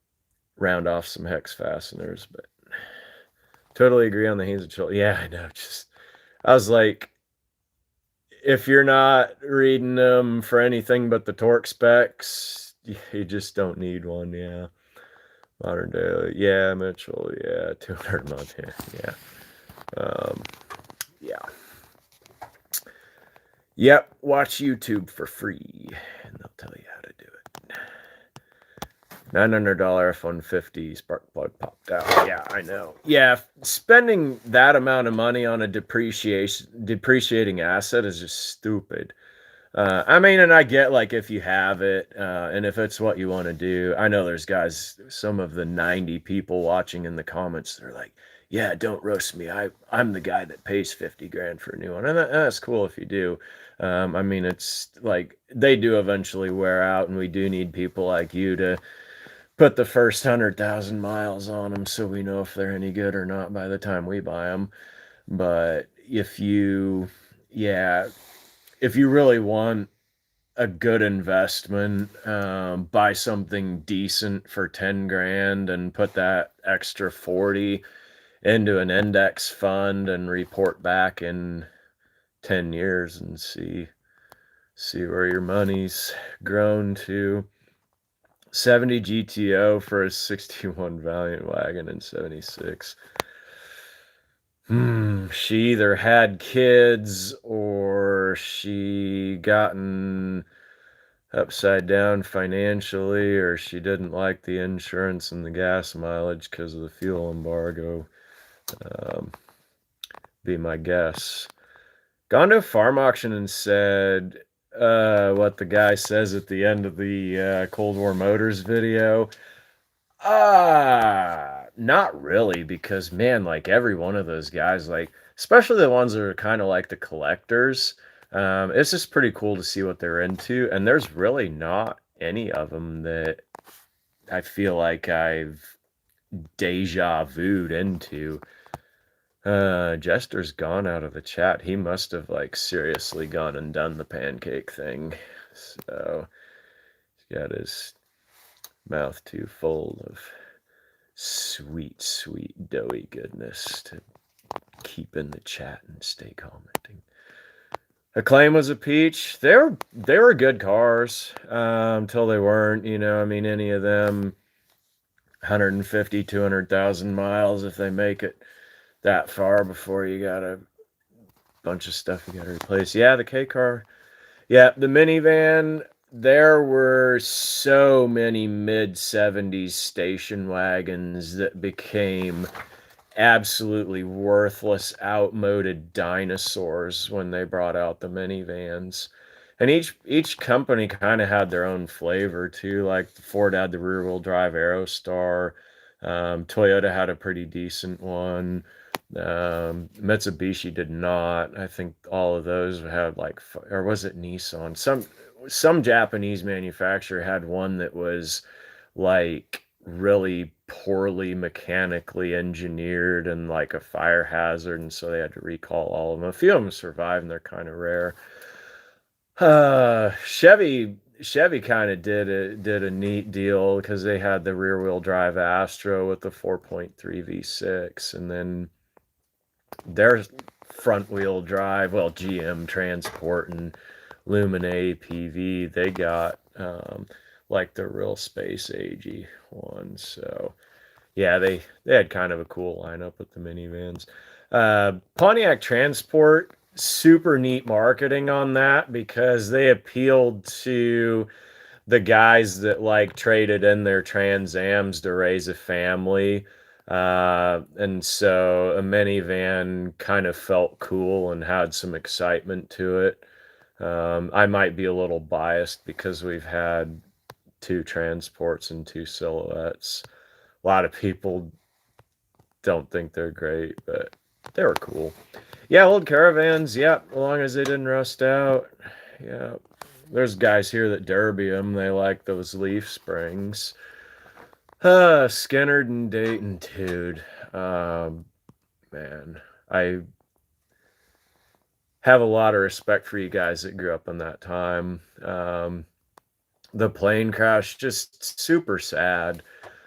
round off some hex fasteners, but totally agree on the Haynes and Schultz. Yeah, I know. I was like, if you're not reading them for anything but the torque specs, you just don't need one. Yeah. Modern day. Yeah, Mitchell. Yeah. 200 a month. Yeah. Yeah. Yep. Watch YouTube for free, and they'll tell you how to do it. $900 F-150 spark plug popped out. Yeah, I know. Yeah, spending that amount of money on a depreciating asset is just stupid. I mean, and I get like if you have it, and if it's what you want to do. I know there's guys, some of the 90 people watching in the comments, they're like, yeah, don't roast me. I'm the guy that pays 50 grand for a new one. And that's cool if you do. I mean, it's like they do eventually wear out, and we do need people like you to put the first 100,000 miles on them so we know if they're any good or not by the time we buy them. But yeah, if you really want a good investment, buy something decent for 10 grand and put that extra 40 into an index fund and report back in 10 years and see where your money's grown to. 70 GTO for a 61 Valiant wagon in 76. She either had kids or she gotten upside down financially, or she didn't like the insurance and the gas mileage because of the fuel embargo. Be my guess. Gone to a farm auction and said what the guy says at the end of the Cold War Motors video. Not really, because man, like every one of those guys, like especially the ones that are kind of like the collectors, it's just pretty cool to see what they're into. And there's really not any of them that I feel like I've deja vu'd into. Jester's gone out of the chat. He must have like seriously gone and done the pancake thing. So he's got his mouth too full of sweet, sweet doughy goodness to keep in the chat and stay commenting. Acclaim was a peach. They were good cars until they weren't. I mean, any of them 150, 200,000 miles if they make it that far before you got a bunch of stuff you got to replace. Yeah, the K car. Yeah, the minivan. There were so many mid 70s station wagons that became absolutely worthless, outmoded dinosaurs when they brought out the minivans. And each company kind of had their own flavor too. Like Ford had the rear-wheel drive Aerostar. Toyota had a pretty decent one. Mitsubishi did not. I think all of those had like, or was it Nissan? Some Japanese manufacturer had one that was like really poorly mechanically engineered and like a fire hazard, and so they had to recall all of them. A few of them survived, and they're kind of rare. Chevy kind of did a neat deal because they had the rear wheel drive Astro with the 4.3 V6, and then their front wheel drive, well, GM Transport and Lumina APV, they got like the real space agey ones. So yeah, they had kind of a cool lineup with the minivans. Pontiac Transport, super neat marketing on that because they appealed to the guys that like traded in their Trans Ams to raise a family. And so a minivan kind of felt cool and had some excitement to it. I might be a little biased because we've had two transports and two silhouettes. A lot of people don't think they're great, but they were cool. Yeah, old Caravans, yep, as long as they didn't rust out. Yeah. There's guys here that derby them. They like those leaf springs. Skinnerd and Dayton, dude. Man, I have a lot of respect for you guys that grew up in that time. The plane crash, just super sad.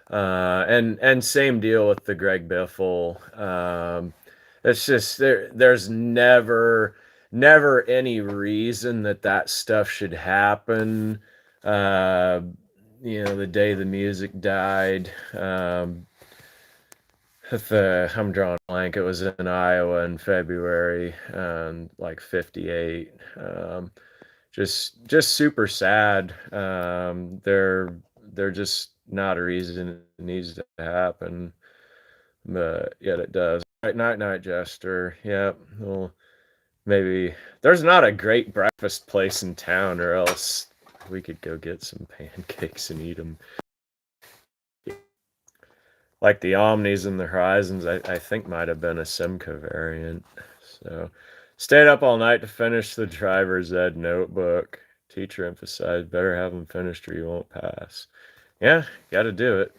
And same deal with the Greg Biffle. It's just there's never any reason that stuff should happen. Uh, the day the music died. I'm drawing a blank. It was in Iowa in February, like 58. Just super sad. They're just not a reason it needs to happen, but yet it does. Right, night, Jester. Yep. Well, maybe there's not a great breakfast place in town, or else we could go get some pancakes and eat them. like the Omnis and the Horizons, I think might have been a Simca variant. So stayed up all night to finish the driver's ed notebook. Teacher emphasized, better have them finished or you won't pass. Yeah, got to do it.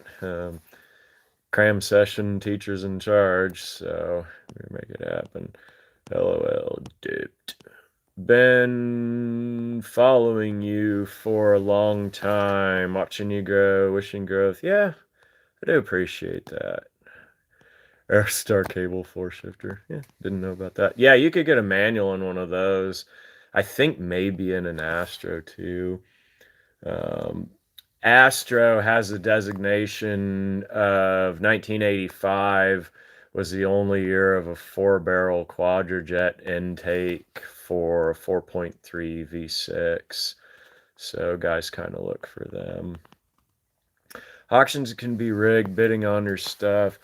Cram session, teacher's in charge, so we make it happen. LOL, dipped. Been following you for a long time, watching you grow, wishing growth. Yeah, I do appreciate that. Airstar cable four shifter. Yeah, didn't know about that. Yeah, you could get a manual in one of those. I think maybe in an Astro too. Um, Astro has a designation of 1985 was the only year of a four-barrel quadrajet intake for a 4.3 V6. So guys kind of look for them. Auctions can be rigged, bidding on your stuff.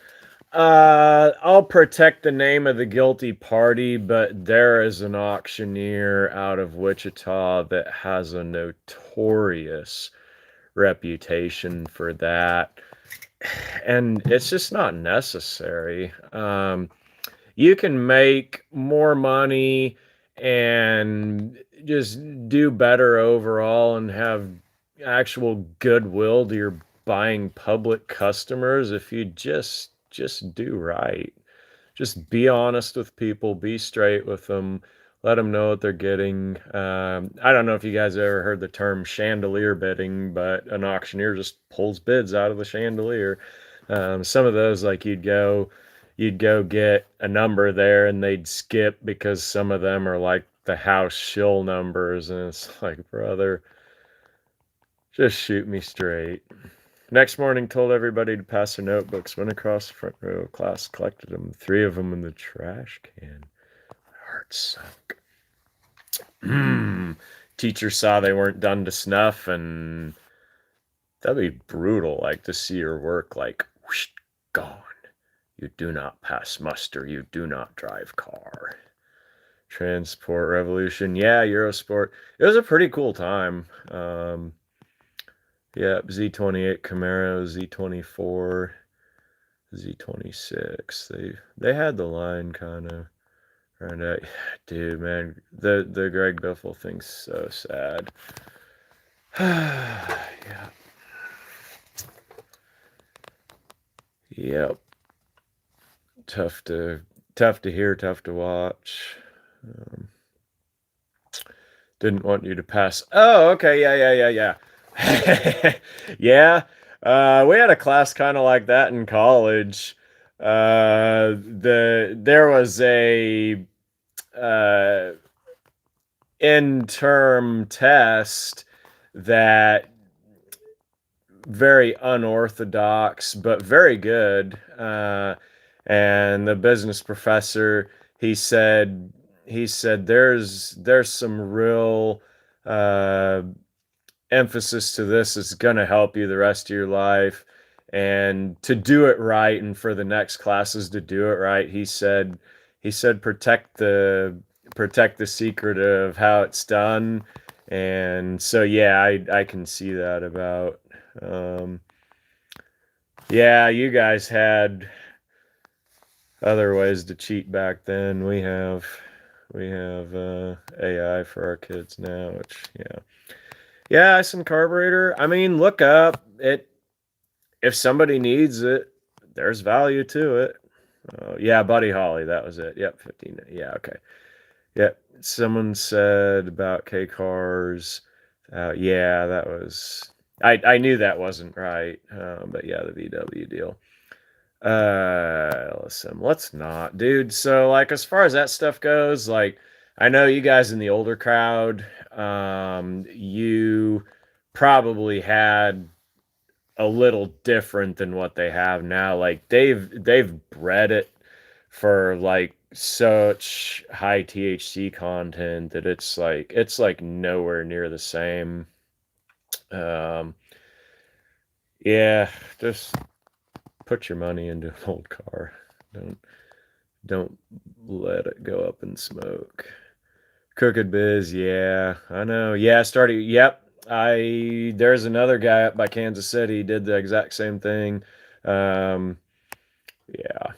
I'll protect the name of the guilty party, but there is an auctioneer out of Wichita that has a notorious reputation for that. And it's just not necessary. You can make more money and just do better overall and have actual goodwill to your buying public customers if you just do right. Just be honest with people, be straight with them, let them know what they're getting. I don't know if you guys ever heard the term chandelier bidding, but an auctioneer just pulls bids out of the chandelier. Some of those, like you'd go get a number there and they'd skip because some of them are like the house shill numbers, and it's like, brother, just shoot me straight. Next morning, told everybody to pass their notebooks. Went across the front row of class, collected them. 3 of them in the trash can. My heart sunk. Teacher saw they weren't done to snuff, and that'd be brutal. Like to see your work, like whoosh, gone. You do not pass muster. You do not drive car. Transport revolution. Yeah, Eurosport. It was a pretty cool time. Yeah, Z28 Camaro, Z24. Z26. They had the line kind of right out. Dude, man, the Greg Biffle thing's so sad. Yeah. Yep. Tough to hear, tough to watch. Didn't want you to pass. Oh, okay. Yeah. Yeah. We had a class kind of like that in college. There was a uh, in-term test that very unorthodox but very good. And the business professor, he said there's some real emphasis to this. It's going to help you the rest of your life, and to do it right, and for the next classes to do it right. He said protect the secret of how it's done. And so yeah, I can see that about yeah, you guys had other ways to cheat back then. We have AI for our kids now, which yeah, some carburetor. I mean, look up it. If somebody needs it, there's value to it. Yeah, Buddy Holly, that was it. Yep, 15. Yeah, okay. Yep. Someone said about K cars. Yeah, that was. I knew that wasn't right. But yeah, the VW deal. Listen, let's not, dude. So, like, as far as that stuff goes, like, I know you guys in the older crowd, you probably had a little different than what they have now. Like, they've bred it for like such high THC content that it's like nowhere near the same. Um, yeah, just put your money into an old car. Don't let it go up in smoke. Crooked Biz, yeah, I know. Yeah, started. Yep, there's another guy up by Kansas City did the exact same thing. Yeah.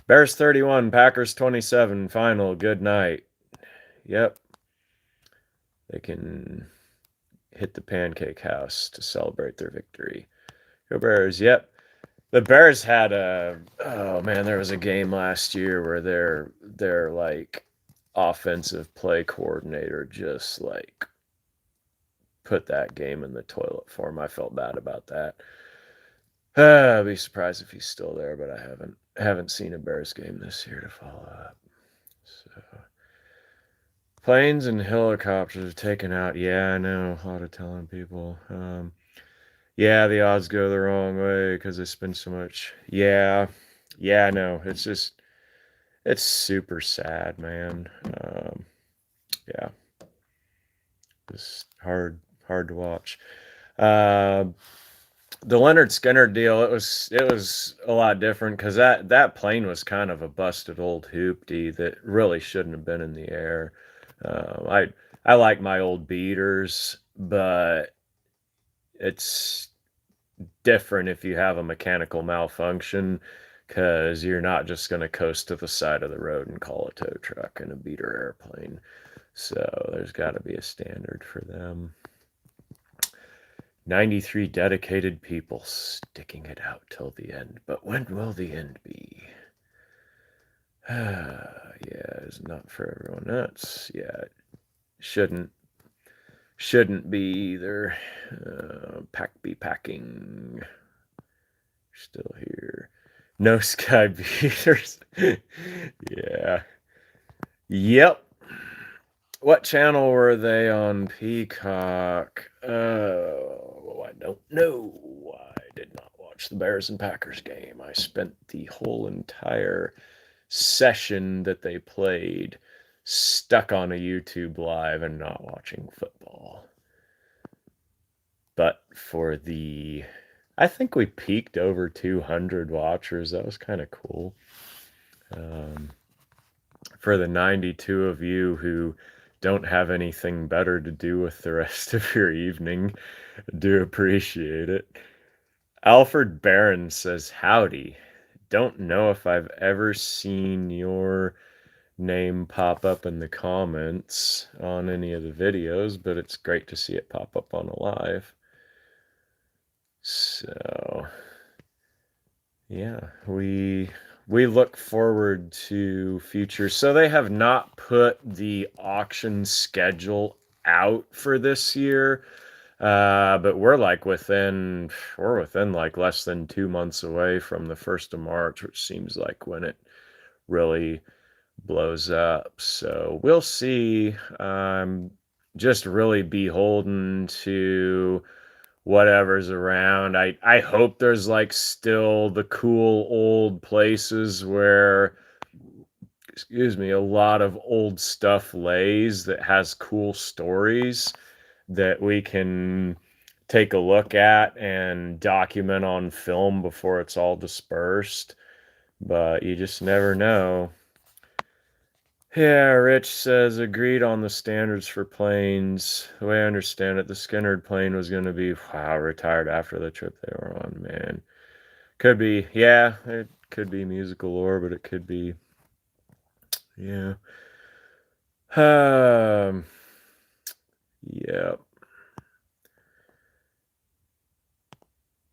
Bears 31, Packers 27, final. Good night. Yep. They can hit the pancake house to celebrate their victory. Go Bears. Yep. The Bears had oh man, there was a game last year where their like offensive play coordinator just like put that game in the toilet for him. I felt bad about that. I'd be surprised if he's still there, but I haven't seen a Bears game this year to follow up. So planes and helicopters are taken out. Yeah, I know. A lot of telling people. Yeah, the odds go the wrong way because they spend so much. Yeah, I know. It's super sad, man. Yeah, it's hard to watch. Uh, the Leonard Skinner deal, it was a lot different because that plane was kind of a busted old hoopty that really shouldn't have been in the air. I like my old beaters, but it's different if you have a mechanical malfunction because you're not just going to coast to the side of the road and call a tow truck in a beater airplane. So there's got to be a standard for them. 93 dedicated people sticking it out till the end. But when will the end be? Yeah, it's not for everyone. That's, yeah, it shouldn't be either. Be packing. Still here. No sky beaters. Yeah. Yep. What channel were they on Peacock? I don't know. I did not watch the Bears and Packers game. I spent the whole entire session that they played stuck on a YouTube live and not watching football. But I think we peaked over 200 watchers. That was kind of cool. For the 92 of you who don't have anything better to do with the rest of your evening, do appreciate it. Alfred Barron says, howdy. Don't know if I've ever seen your name pop up in the comments on any of the videos, but it's great to see it pop up on a live. So, yeah, we look forward to future. So they have not put the auction schedule out for this year, but we're within like less than 2 months away from the 1st of March, which seems like when it really blows up. So we'll see. Just really beholden to whatever's around. I hope there's like still the cool old places where, excuse me, a lot of old stuff lays that has cool stories that we can take a look at and document on film before it's all dispersed. But you just never know. Yeah, Rich says agreed on the standards for planes. The way I understand it, the Skinnerd plane was going to be retired after the trip they were on. Man, could be, yeah, it could be musical lore, but it could be, yeah. Yeah.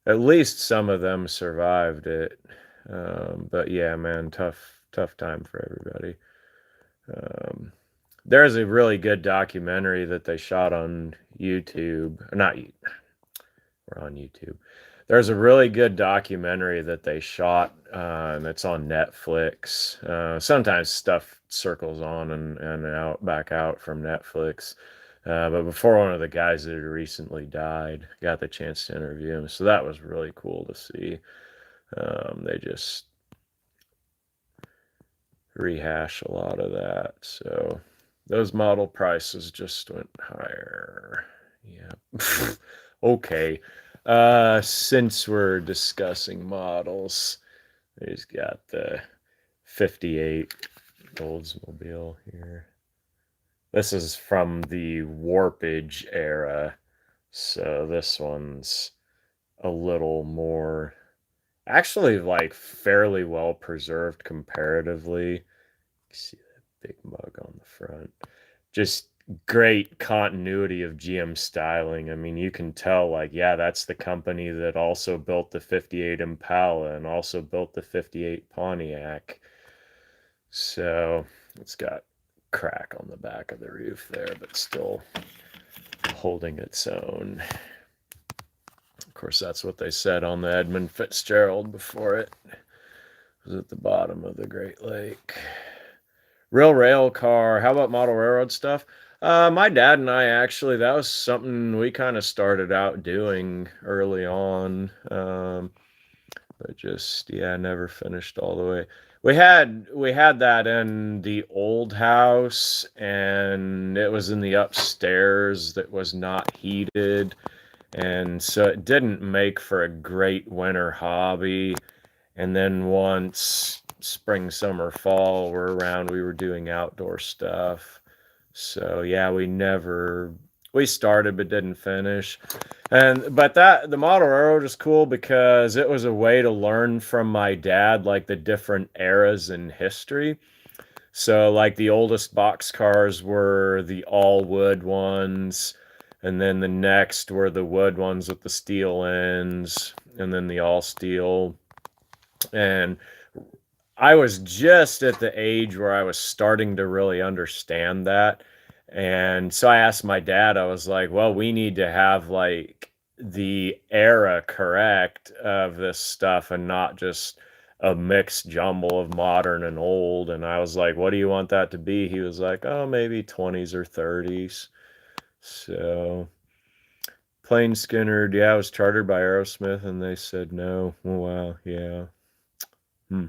At least some of them survived it. But yeah, man, tough time for everybody. There's a really good documentary that they shot on YouTube. Not, we're on YouTube. There's a really good documentary that they shot, and it's on Netflix. Sometimes stuff circles on and out, back out from Netflix. But before one of the guys that had recently died, got the chance to interview him. So that was really cool to see. They just rehash a lot of that. So those model prices just went higher. Yeah. Okay. Since we're discussing models, he's got the 58 Oldsmobile here. This is from the warpage era, so this one's a little more Actually, like fairly well preserved comparatively. You see that big mug on the front. Just great continuity of GM styling. I mean, you can tell, like, yeah, that's the company that also built the 58 Impala and also built the 58 Pontiac. So it's got crack on the back of the roof there, but still holding its own. Of course, that's what they said on the Edmund Fitzgerald before it was at the bottom of the Great Lake. Real rail car. How about model railroad stuff? My dad and I actually, that was something we kind of started out doing early on. But just, yeah, never finished all the way. We had that in the old house, and it was in the upstairs that was not heated, and so it didn't make for a great winter hobby. And then once spring, summer, fall were around, we were doing outdoor stuff. So yeah, we started but didn't finish. But that the model railroad is cool because it was a way to learn from my dad like the different eras in history. So like the oldest box cars were the all wood ones, and then the next were the wood ones with the steel ends, and then the all steel. And I was just at the age where I was starting to really understand that. And so I asked my dad, I was like, well, we need to have like the era correct of this stuff and not just a mixed jumble of modern and old. And I was like, what do you want that to be? He was like, oh, maybe 20s or 30s. So Plain Skinner, yeah, I was chartered by Aerosmith and they said no. Oh, wow, yeah. Hmm.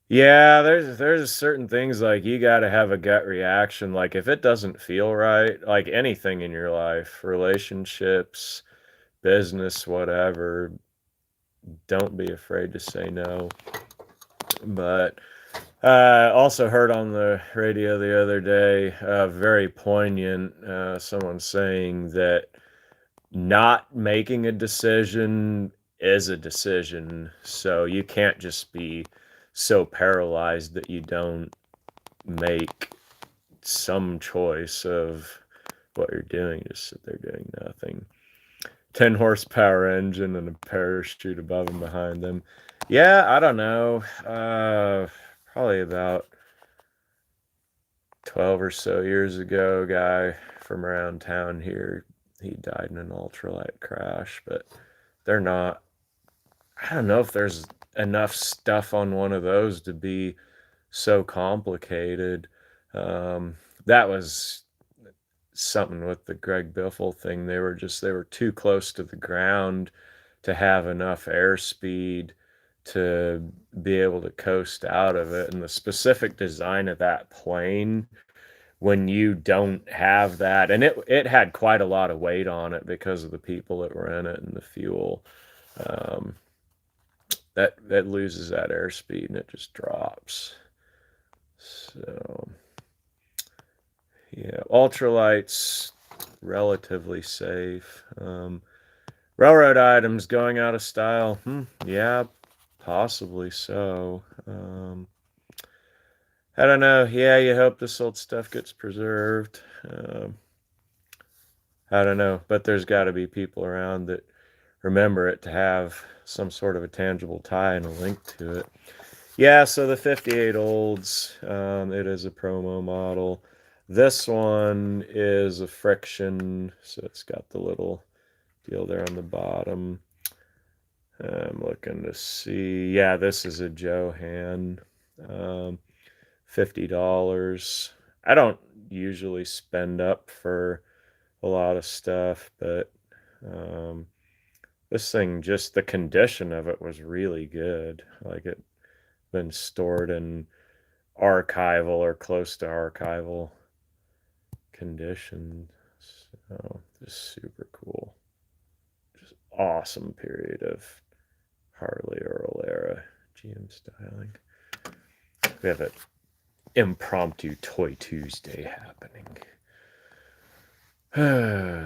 Yeah, there's certain things like you got to have a gut reaction. Like if it doesn't feel right, like anything in your life, relationships, business, whatever, don't be afraid to say no. But also heard on the radio the other day, very poignant, someone saying that not making a decision is a decision. So you can't just be so paralyzed that you don't make some choice of what you're doing. Just sit there doing nothing. 10 horsepower engine and a parachute above and behind them. Yeah, I don't know. Probably about 12 or so years ago, a guy from around town here, he died in an ultralight crash, but they're not, I don't know if there's enough stuff on one of those to be so complicated. That was something with the Greg Biffle thing. They were too close to the ground to have enough airspeed to be able to coast out of it. And the specific design of that plane, when you don't have that, and it had quite a lot of weight on it because of the people that were in it and the fuel. Um, that loses that airspeed and it just drops. So yeah, ultralights relatively safe. Railroad items going out of style. Yeah, possibly so. I don't know. Yeah, you hope this old stuff gets preserved. I don't know, but there's got to be people around that remember it to have some sort of a tangible tie and a link to it. Yeah, so the 58 Olds, it is a promo model. This one is a friction, so it's got the little deal there on the bottom. I'm looking to see. Yeah, this is a Johan. Um, $50. I don't usually spend up for a lot of stuff, but um, this thing, just the condition of it was really good. Like it been stored in archival or close to archival condition. So just super cool. Just awesome period of Harley Earl era GM styling. We have an impromptu Toy Tuesday happening.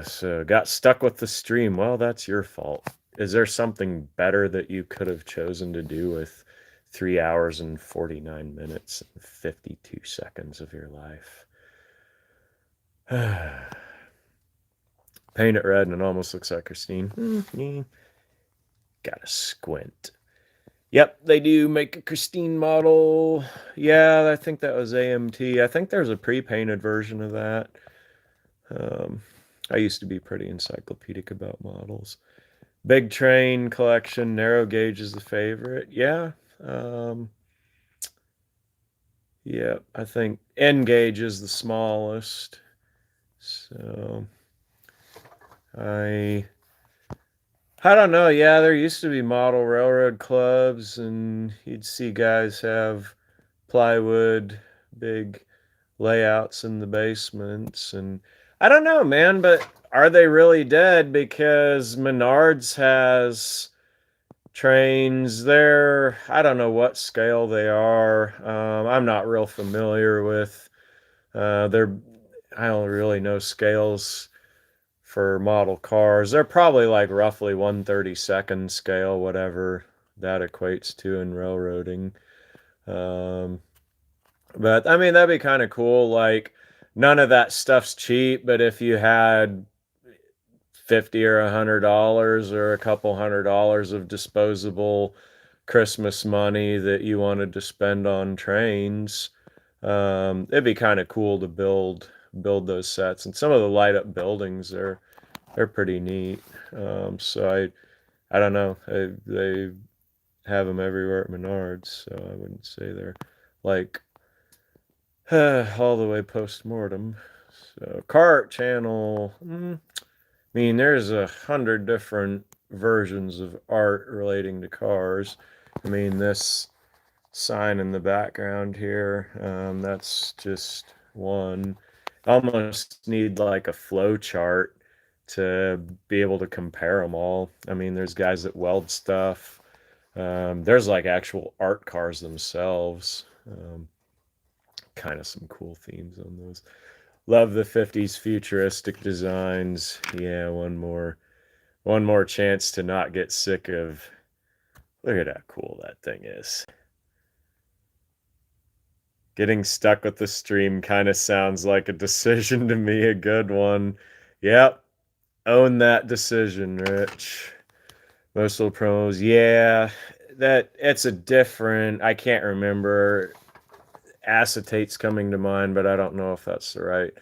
So got stuck with the stream. Well, that's your fault. is there something better that you could have chosen to do with 3 hours and 49 minutes and 52 seconds of your life? Paint it red and it almost looks like Christine. Gotta squint. Yep, they do make a Christine model. Yeah, I think that was AMT. I think there's a pre-painted version of that. I used to be pretty encyclopedic about models. Big train collection, narrow gauge is the favorite. Yeah. Um, yeah, I think N gauge is the smallest. So I I don't know. Yeah, there used to be model railroad clubs, and you'd see guys have plywood, big layouts in the basements. And I don't know, man, but are they really dead? Because Menards has trains. I don't know what scale they are. I'm not real familiar with, they're, I don't really know scales for model cars. They're probably like roughly 1/32 scale, whatever that equates to in railroading. Um, but I mean, that'd be kind of cool. Like, none of that stuff's cheap, but if you had 50 or $100 or a couple $100 of disposable Christmas money that you wanted to spend on trains, it'd be kind of cool to build those sets. And some of the light up buildings they're pretty neat. So I don't know. They have them everywhere at Menards, so I wouldn't say they're like all the way post mortem. So car channel. I mean, there's 100 different versions of art relating to cars. I mean, this sign in the background here, that's just one. Almost need like a flow chart to be able to compare them all. I mean, there's guys that weld stuff. There's like actual art cars themselves. Kind of some cool themes on those. Love the 50s futuristic designs. Yeah, one more chance to not get sick of. Look at how cool that thing is. Getting stuck with the stream kind of sounds like a decision to me, a good one. Yep, own that decision, Rich. Most of the promos, yeah, that it's a different. I can't remember. Acetate's coming to mind, but I don't know if that's the right.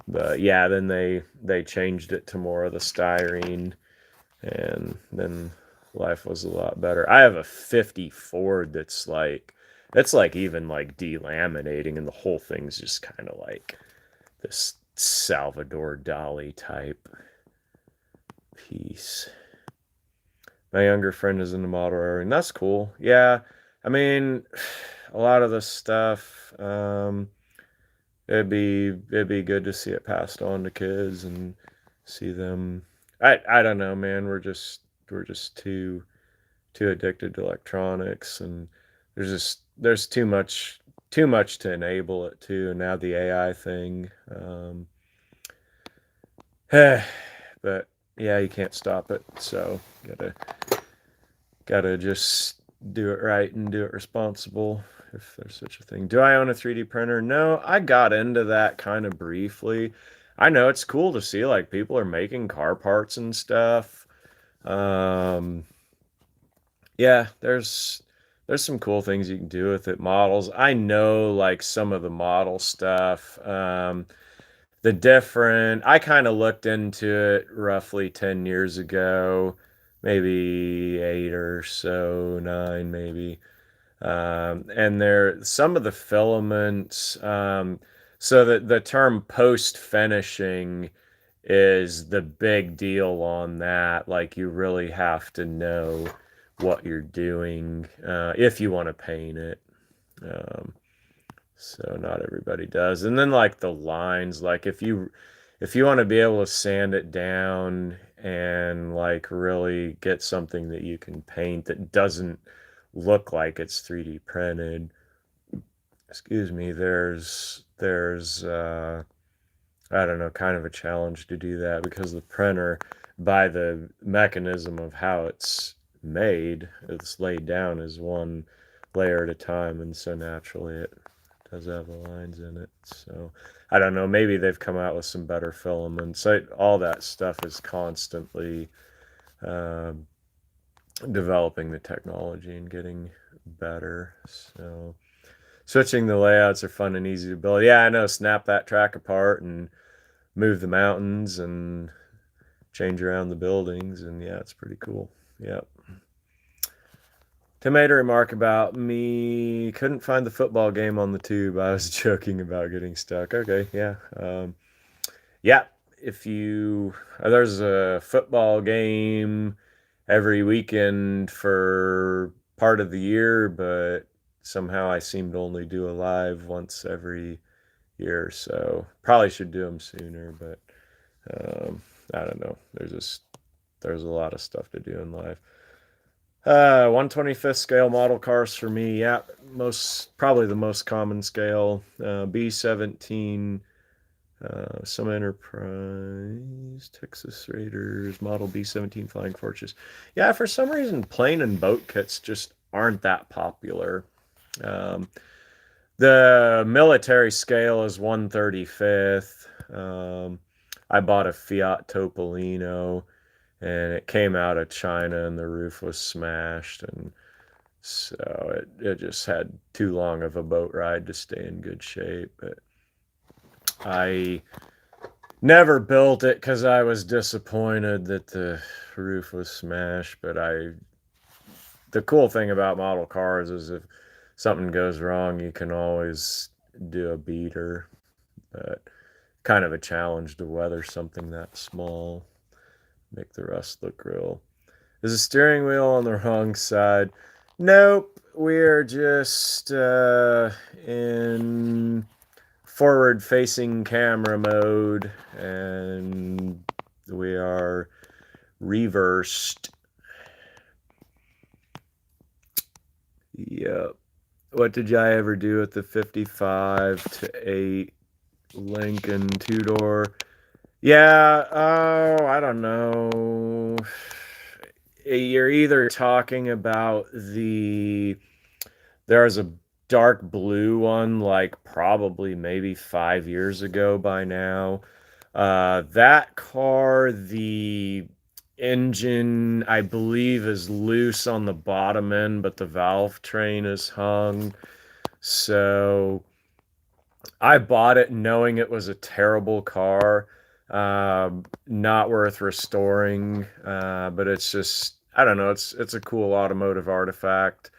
But yeah, then they changed it to more of the styrene, and then life was a lot better. I have a 50 Ford that's like even like delaminating, and the whole thing's just kind of like this Salvador Dali type piece. My younger friend is in the model area, and that's cool. Yeah, I mean, a lot of the stuff, it'd be good to see it passed on to kids and see them. I don't know, man. We're just too addicted to electronics, and there's too much to enable it too. And now the AI thing, but yeah, you can't stop it. So gotta just do it right and do it responsible, if there's such a thing. Do I own a 3D printer? No, I got into that kind of briefly. I know it's cool to see like people are making car parts and stuff. Um, yeah, there's some cool things you can do with it. Models. I know like some of the model stuff. I kind of looked into it roughly 10 years ago, maybe 8 or so, 9 maybe. And there some of the filaments, so that the term post finishing is the big deal on that. Like, you really have to know what you're doing, if you want to paint it. Um, so not everybody does. And then like the lines, like if you want to be able to sand it down and like really get something that you can paint that doesn't look like it's 3D printed, excuse me, there's I don't know, kind of a challenge to do that, because the printer, by the mechanism of how it's made, it's laid down as one layer at a time, and so naturally it does have the lines in it. So I don't know, maybe they've come out with some better filaments. All that stuff is constantly uh, developing the technology and getting better. So switching the layouts are fun and easy to build. Yeah, I know. Snap that track apart and move the mountains and change around the buildings, and yeah, it's pretty cool. Yep. Tim made a remark about me couldn't find the football game on the tube. I was joking about getting stuck. Okay, yeah. Yeah, if you there's a football game every weekend for part of the year, but somehow I seem to only do a live once every year, so probably should do them sooner. But um, I don't know. There's a lot of stuff to do in life. 125th scale model cars for me. Yeah, probably the most common scale. B17, some Enterprise, Texas Raiders, model B17 Flying Fortress. Yeah, for some reason, plane and boat kits just aren't that popular. Um, the military scale is 135th. I bought a Fiat Topolino, and it came out of China, and the roof was smashed, and so it just had too long of a boat ride to stay in good shape. But I never built it because I was disappointed that the roof was smashed. But the cool thing about model cars is if something goes wrong, you can always do a beater. But kind of a challenge to weather something that small, make the rust look real. Is the steering wheel on the wrong side? Nope. We're just in forward facing camera mode, and we are reversed. Yep. What did I ever do with the 55 to 8 Lincoln two door? Yeah, oh, I don't know. You're either talking about there's a dark blue one, like probably maybe 5 years ago by now. That car, the engine, I believe, is loose on the bottom end, but the valve train is hung. So I bought it knowing it was a terrible car, not worth restoring. But it's just, I don't know. It's a cool automotive artifact.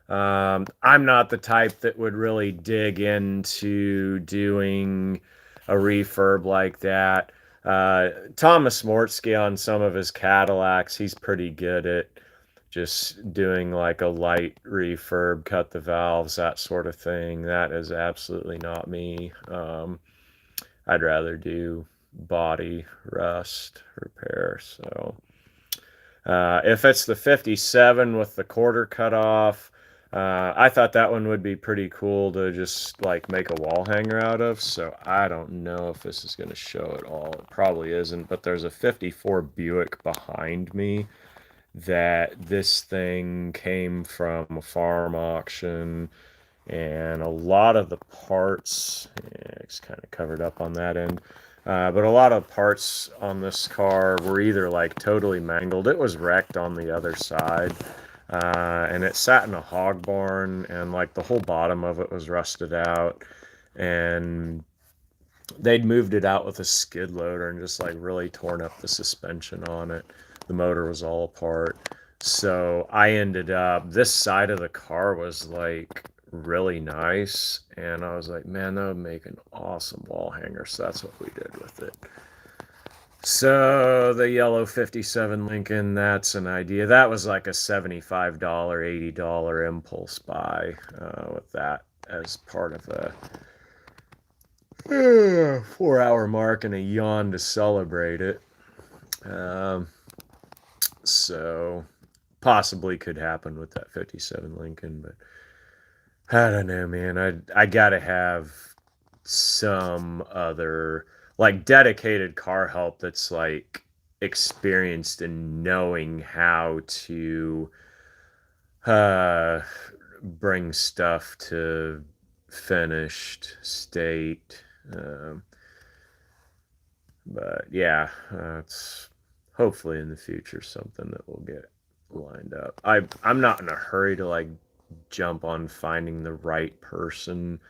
I'm not the type that would really dig into doing a refurb like that. Thomas Mortsky on some of his Cadillacs, he's pretty good at just doing like a light refurb, cut the valves, that sort of thing. That is absolutely not me. I'd rather do body rust repair. So if it's the 57 with the quarter cut off, I thought that one would be pretty cool to just like make a wall hanger out of. So I don't know if this is going to show at all. It probably isn't, but there's a 54 Buick behind me that this thing came from a farm auction, and a lot of the parts, yeah, it's kind of covered up on that end, but a lot of parts on this car were either like totally mangled. It was wrecked on the other side, and it sat in a hog barn, and like the whole bottom of it was rusted out, and they'd moved it out with a skid loader and just like really torn up the suspension on it. The motor was all apart. So I ended up, this side of the car was like really nice. And I was like, man, that would make an awesome wall hanger. So that's what we did with it. So the yellow 57 Lincoln, that's an idea. That was like a $75, $80 impulse buy with that as part of a 4 hour mark and a yawn to celebrate it. Um, so possibly could happen with that 57 Lincoln, but I don't know, man. I gotta have some other like dedicated car help that's like experienced in knowing how to uh, bring stuff to finished state. Um, but yeah, it's hopefully in the future something that will get lined up. I'm not in a hurry to like jump on finding the right person.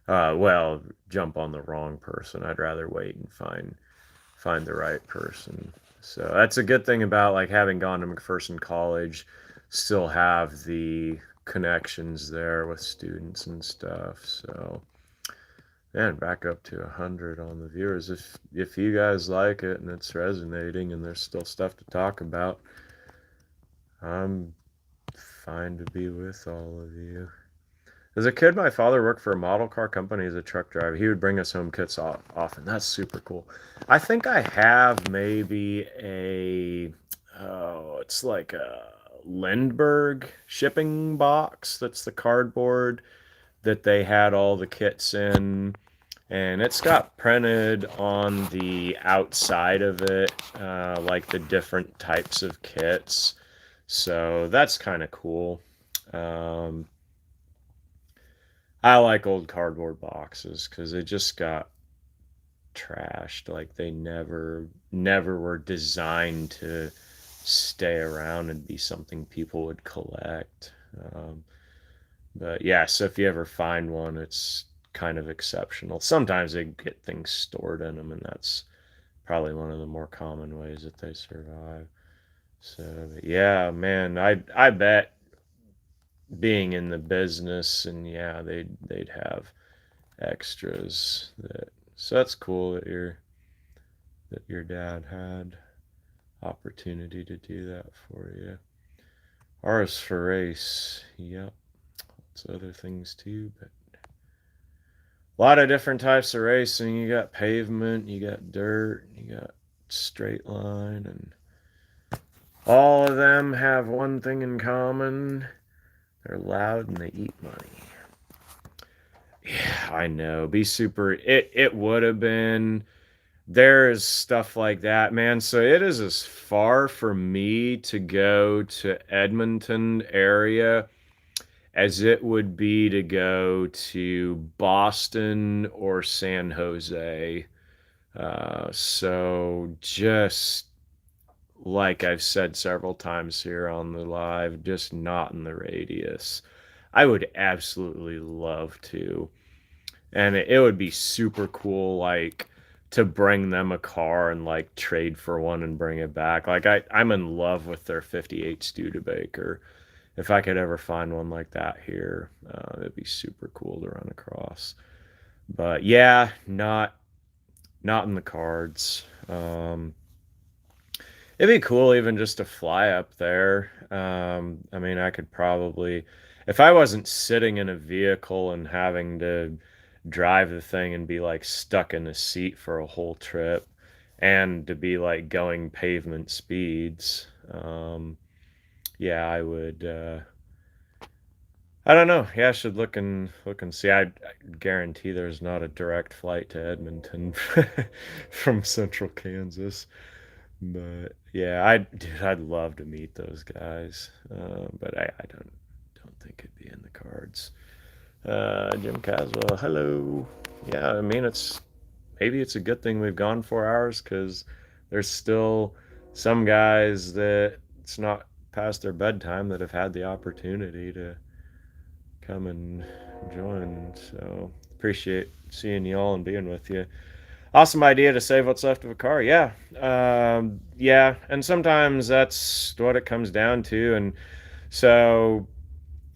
Well, jump on the wrong person. I'd rather wait and find the right person. So that's a good thing about like having gone to McPherson College, still have the connections there with students and stuff. So man, back up to 100 on the viewers. If you guys like it and it's resonating and there's still stuff to talk about, I'm fine to be with all of you. As a kid, my father worked for a model car company as a truck driver. He would bring us home kits often. That's super cool. I think I have maybe it's like a Lindbergh shipping box. That's the cardboard that they had all the kits in. And it's got printed on the outside of it, like the different types of kits. So that's kind of cool. Um, I like old cardboard boxes because they just got trashed. Like they never were designed to stay around and be something people would collect. But yeah, so if you ever find one, it's kind of exceptional. Sometimes they get things stored in them, and that's probably one of the more common ways that they survive. So yeah, man, I bet being in the business and yeah, they'd have extras that. So that's cool that your dad had opportunity to do that for you. Ours for race, yep. Lots of other things too, but a lot of different types of racing. You got pavement, you got dirt, you got straight line, and all of them have one thing in common. They're loud and they eat money. Yeah, I know. Be super. It would have been. There's stuff like that, man. So it is as far for me to go to Edmonton area as it would be to go to Boston or San Jose. So just like I've said several times here on the live, just not in the radius. I would absolutely love to. And it would be super cool, like, to bring them a car and, like, trade for one and bring it back. Like, I'm in love with their 58 Studebaker. If I could ever find one like that here, it'd be super cool to run across. But yeah, not in the cards. It'd be cool even just to fly up there. I mean, I could probably, if I wasn't sitting in a vehicle and having to drive the thing and be like stuck in a seat for a whole trip and to be like going pavement speeds, yeah, I would. I don't know. Yeah, I should look and see. I guarantee there's not a direct flight to Edmonton from Central Kansas. But yeah, I'd love to meet those guys. But I don't think it'd be in the cards. Jim Caswell, hello. Yeah, I mean maybe it's a good thing we've gone 4 hours because there's still some guys that it's not past their bedtime that have had the opportunity to come and join. So appreciate seeing y'all and being with you. Awesome idea to save what's left of a car. Yeah. Yeah. And sometimes that's what it comes down to. And so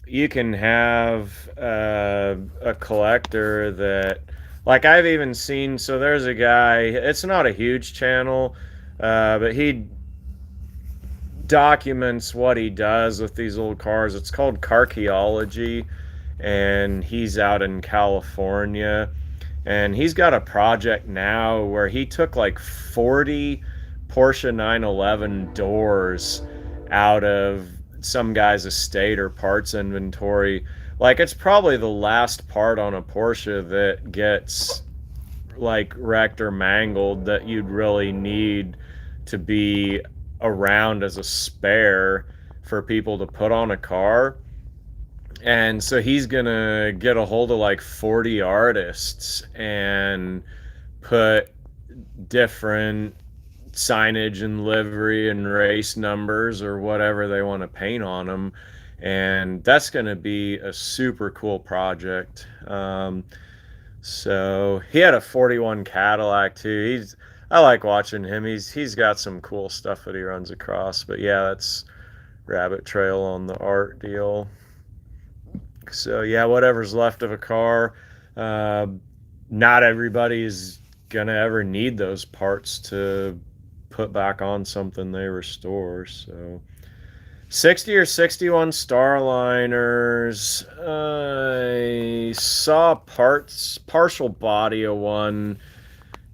you can have a collector that, like, I've even seen. So there's a guy, it's not a huge channel, but he documents what he does with these old cars. It's called Carcheology, and he's out in California. And he's got a project now where he took like 40 Porsche 911 doors out of some guy's estate or parts inventory. Like, it's probably the last part on a Porsche that gets like wrecked or mangled that you'd really need to be around as a spare for people to put on a car. And so he's gonna get a hold of like 40 artists and put different signage and livery and race numbers or whatever they want to paint on them. And that's going to be a super cool project. So he had a 41 Cadillac too. I like watching him. He's got some cool stuff that he runs across. But yeah, that's rabbit trail on the art deal. So yeah, whatever's left of a car. Uh, Not everybody is gonna ever need those parts to put back on something they restore. So 60 or 61 Starliners. I saw partial body of one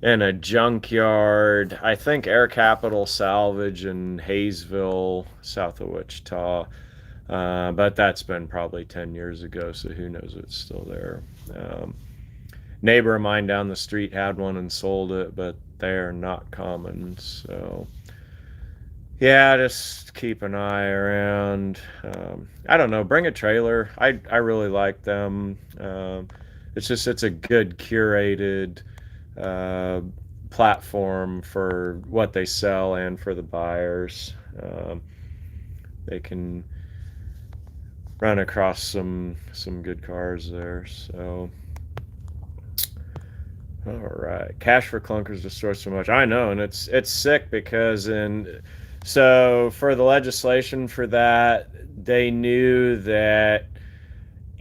in a junkyard. I think Air Capital Salvage in Hayesville, south of Wichita. But that's been probably 10 years ago, so who knows if it's still there. Um, Neighbor of mine down the street had one and sold it, but they're not common. So yeah, just keep an eye around. I don't know. Bring a trailer. I really like them. It's a good curated uh, platform for what they sell and for the buyers. They can run across some good cars there. So all right, cash for clunkers destroys so much. I know, and it's sick because so for the legislation for that, they knew that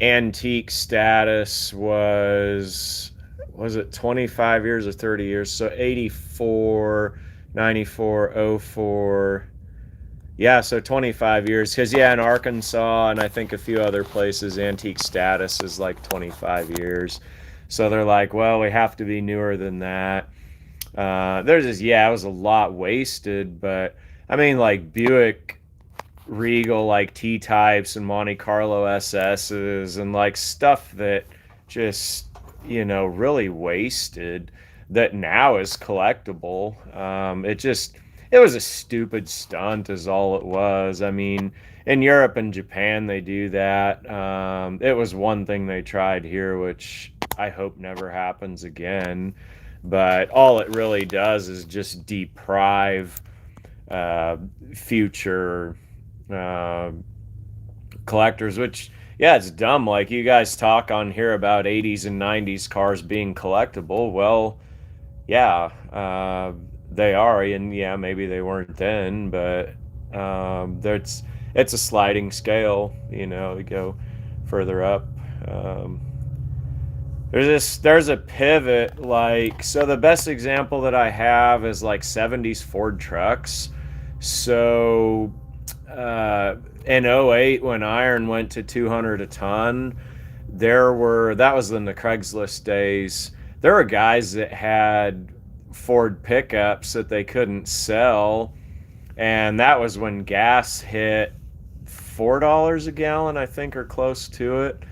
antique status was it 25 years or 30 years? So 84, 94, 04. Yeah, so 25 years. Because, yeah, in Arkansas and I think a few other places, antique status is like 25 years. So they're like, well, we have to be newer than that. There's this, yeah, it was a lot wasted, but I mean, like Buick Regal, like T types and Monte Carlo SSs and like stuff that just, really wasted that now is collectible. It was a stupid stunt, is all it was. I mean, in Europe and Japan, they do that. It was one thing they tried here, which I hope never happens again. But all it really does is just deprive uh, future uh, collectors, which, yeah, it's dumb. Like, you guys talk on here about 80s and 90s cars being collectible. Well, yeah, they are, and yeah, maybe they weren't then, but there's it's a sliding scale. You go further up. Um, there's a pivot, like, so the best example that I have is like 70s Ford trucks. So in '08, when iron went to 200 a ton, that was in the Craigslist days. There were guys that had Ford pickups that they couldn't sell, and that was when gas hit $4 a gallon, I think, or close to it.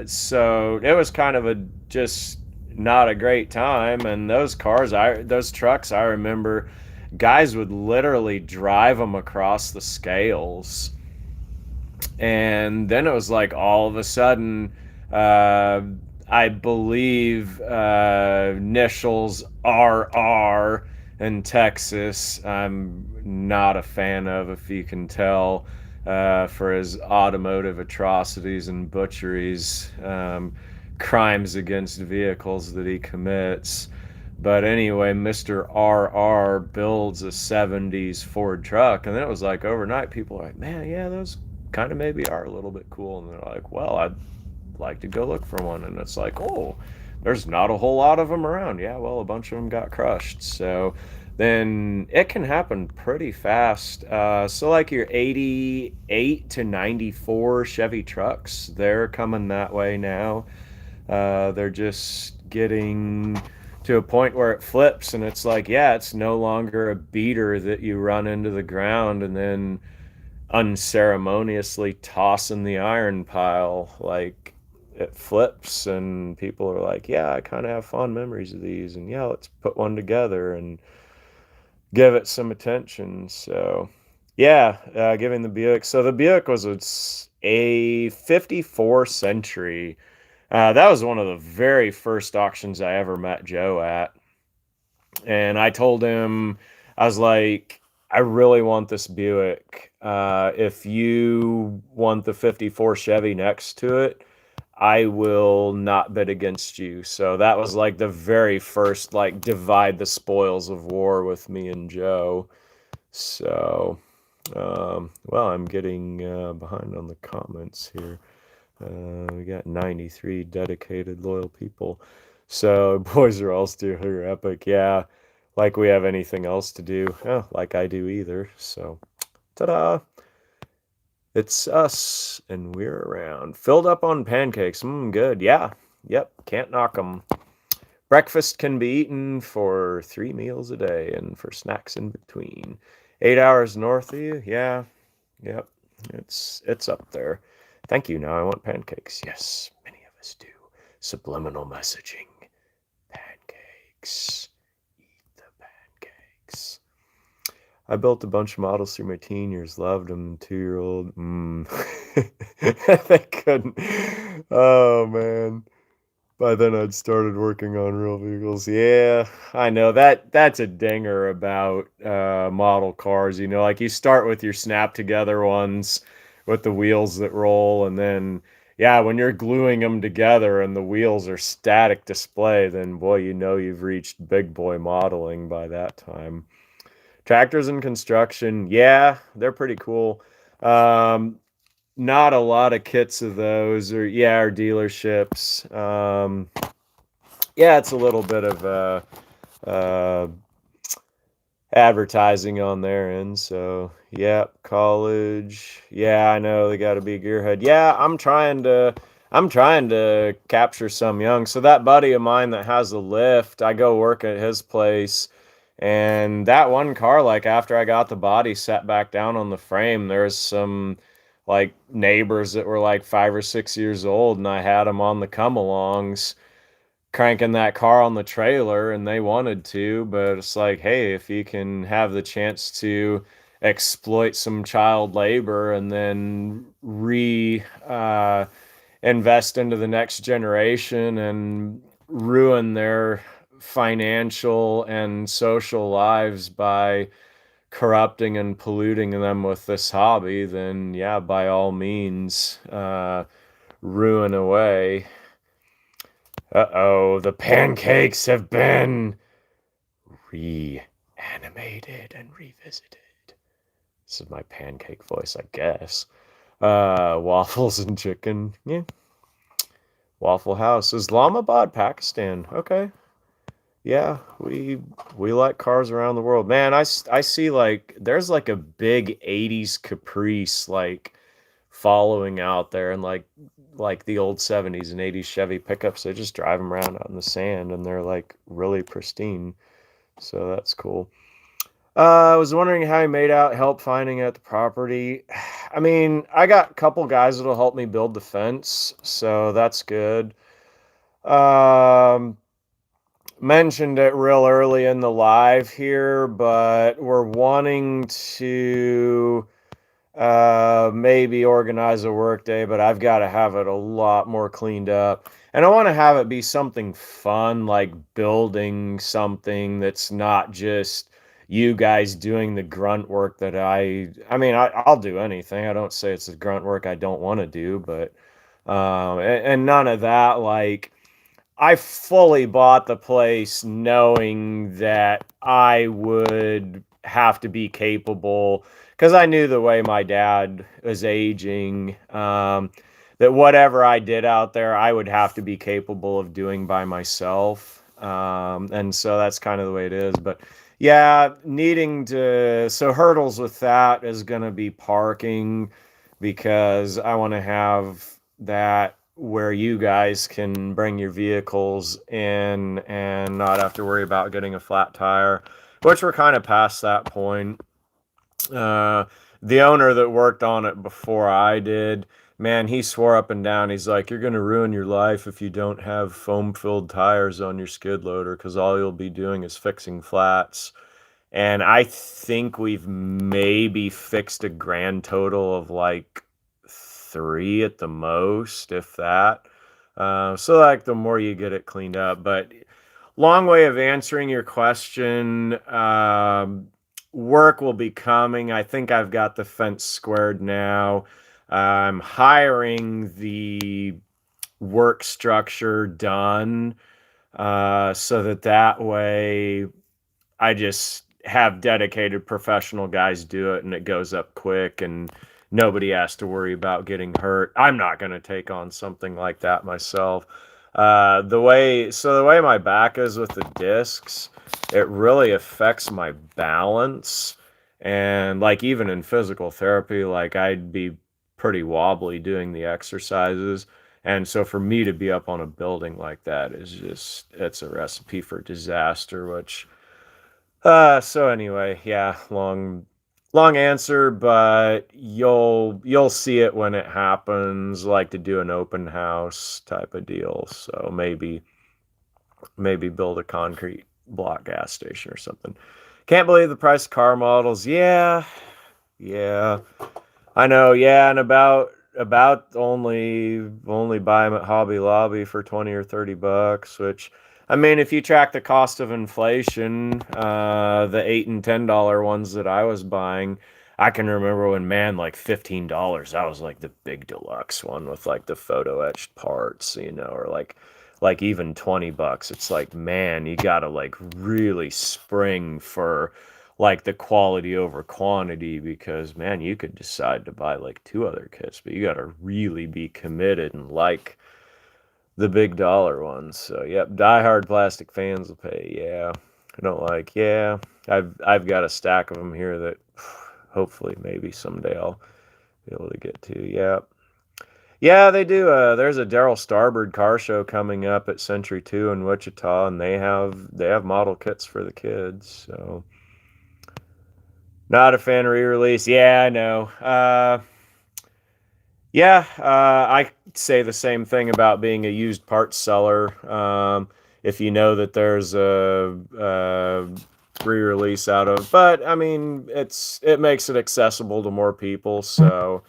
So it was kind of a just not a great time. And those trucks, I remember, guys would literally drive them across the scales. And then it was like all of a sudden, uh, I believe initials RR in Texas. I'm not a fan of, if you can tell, for his automotive atrocities and butcheries, crimes against vehicles that he commits. But anyway, Mr. RR builds a 70s Ford truck, and then it was like overnight, people are like, man, yeah, those kind of maybe are a little bit cool. And they're like, well, I'd like to go look for one. And it's like, oh, there's not a whole lot of them around. Yeah, well, a bunch of them got crushed. So then it can happen pretty fast. So like your 88 to 94 Chevy trucks, they're coming that way now. They're just getting to a point where it flips, and it's like, yeah, it's no longer a beater that you run into the ground and then unceremoniously toss in the iron pile. Like, it flips, and people are like, yeah, I kind of have fond memories of these, and yeah, let's put one together. And give it some attention. So, yeah, giving the Buick. So the Buick was a 54 Century. That was one of the very first auctions I ever met Joe at. And I told him, I was like, I really want this Buick. If you want the 54 Chevy next to it, I will not bid against you. So that was like the very first, like, divide the spoils of war with me and Joe. So, well, I'm getting behind on the comments here. We got 93 dedicated, loyal people. So, boys are all still here, epic. Yeah, like we have anything else to do. Oh, like I do either. So, ta-da! It's us, and we're around. Filled up on pancakes. Good. Yeah. Yep. Can't knock them. Breakfast can be eaten for 3 meals a day and for snacks in between. 8 hours north of you? Yeah. Yep. It's up there. Thank you. Now I want pancakes. Yes, many of us do. Subliminal messaging. Pancakes. Eat the pancakes. I built a bunch of models through my teen years. Loved them. 2-year-old. They couldn't. Oh man. By then I'd started working on real vehicles. Yeah, I know that's a dinger about model cars. You know, like you start with your snap together ones with the wheels that roll, and then yeah, when you're gluing them together and the wheels are static display, then boy, you know you've reached big boy modeling by that time. Tractors in construction, yeah, they're pretty cool. Um, Not a lot of kits of those, or yeah, or dealerships. Yeah, it's a little bit of uh, advertising on their end. So, yep, college. Yeah, I know they got to be gearhead. Yeah, I'm trying to capture some young. So that buddy of mine that has a lift, I go work at his place. And that one car, like after I got the body set back down on the frame, there's some like neighbors that were like 5 or 6 years old, and I had them on the come alongs cranking that car on the trailer, and they wanted to, but it's like, hey, if you can have the chance to exploit some child labor and then invest into the next generation and ruin their financial and social lives by corrupting and polluting them with this hobby, then yeah, by all means, ruin away. Uh-oh, the pancakes have been reanimated and revisited. This is my pancake voice, I guess. Waffles and chicken. Yeah. Waffle House. Islamabad, Pakistan. Okay. Yeah, we like cars around the world. Man, I see like there's like a big 80s Caprice like following out there, and like the old 70s and 80s Chevy pickups. They just drive them around out in the sand, and they're like really pristine. So that's cool. I was wondering how you made out help finding at the property. I mean, I got a couple guys that'll help me build the fence, so that's good. Um, Mentioned it real early in the live here, but we're wanting to maybe organize a work day, but I've got to have it a lot more cleaned up. And I want to have it be something fun, like building something that's not just you guys doing the grunt work that I mean, I'll do anything. I don't say it's the grunt work I don't want to do, but, and none of that, like, I fully bought the place knowing that I would have to be capable, because I knew the way my dad was aging, that whatever I did out there, I would have to be capable of doing by myself. And so that's kind of the way it is. But yeah, so hurdles with that is going to be parking, because I want to have that where you guys can bring your vehicles in and not have to worry about getting a flat tire, which we're kind of past that point. Uh, the owner that worked on it before I did, man, he swore up and down. He's like, you're going to ruin your life if you don't have foam filled tires on your skid loader, because all you'll be doing is fixing flats. And I think we've maybe fixed a grand total of like 3 at the most, if that. So like the more you get it cleaned up, but long way of answering your question. Work will be coming. I think I've got the fence squared now. I'm hiring the work structure done, so that way I just have dedicated professional guys do it and it goes up quick and nobody has to worry about getting hurt. I'm not going to take on something like that myself. The way my back is with the discs, it really affects my balance. And like even in physical therapy, like I'd be pretty wobbly doing the exercises. And so for me to be up on a building like that is just, it's a recipe for disaster, which so anyway, yeah, long answer, but you'll see it when it happens, like to do an open house type of deal. So maybe build a concrete block gas station or something. Can't believe the price of car models. Yeah, yeah. I know, yeah, and about only buy them at Hobby Lobby for 20 or 30 bucks, which I mean, if you track the cost of inflation, the $8 and $10 ones that I was buying, I can remember when, man, like $15, that was like the big deluxe one with like the photo etched parts, or like even 20 bucks. It's like, man, you gotta like really spring for like the quality over quantity, because man, you could decide to buy like 2 other kits, but you got to really be committed and like the big dollar ones. So yep, diehard plastic fans will pay. Yeah, I don't like. Yeah, I've got a stack of them here that hopefully maybe someday I'll be able to get to. Yeah. Yeah, they do. There's a Daryl Starbird car show coming up at Century 2 in Wichita, and they have model kits for the kids. So not a fan of re-release. Yeah, I know. Yeah, I say the same thing about being a used parts seller. If you know that there's a re-release out of, but I mean, it makes it accessible to more people. So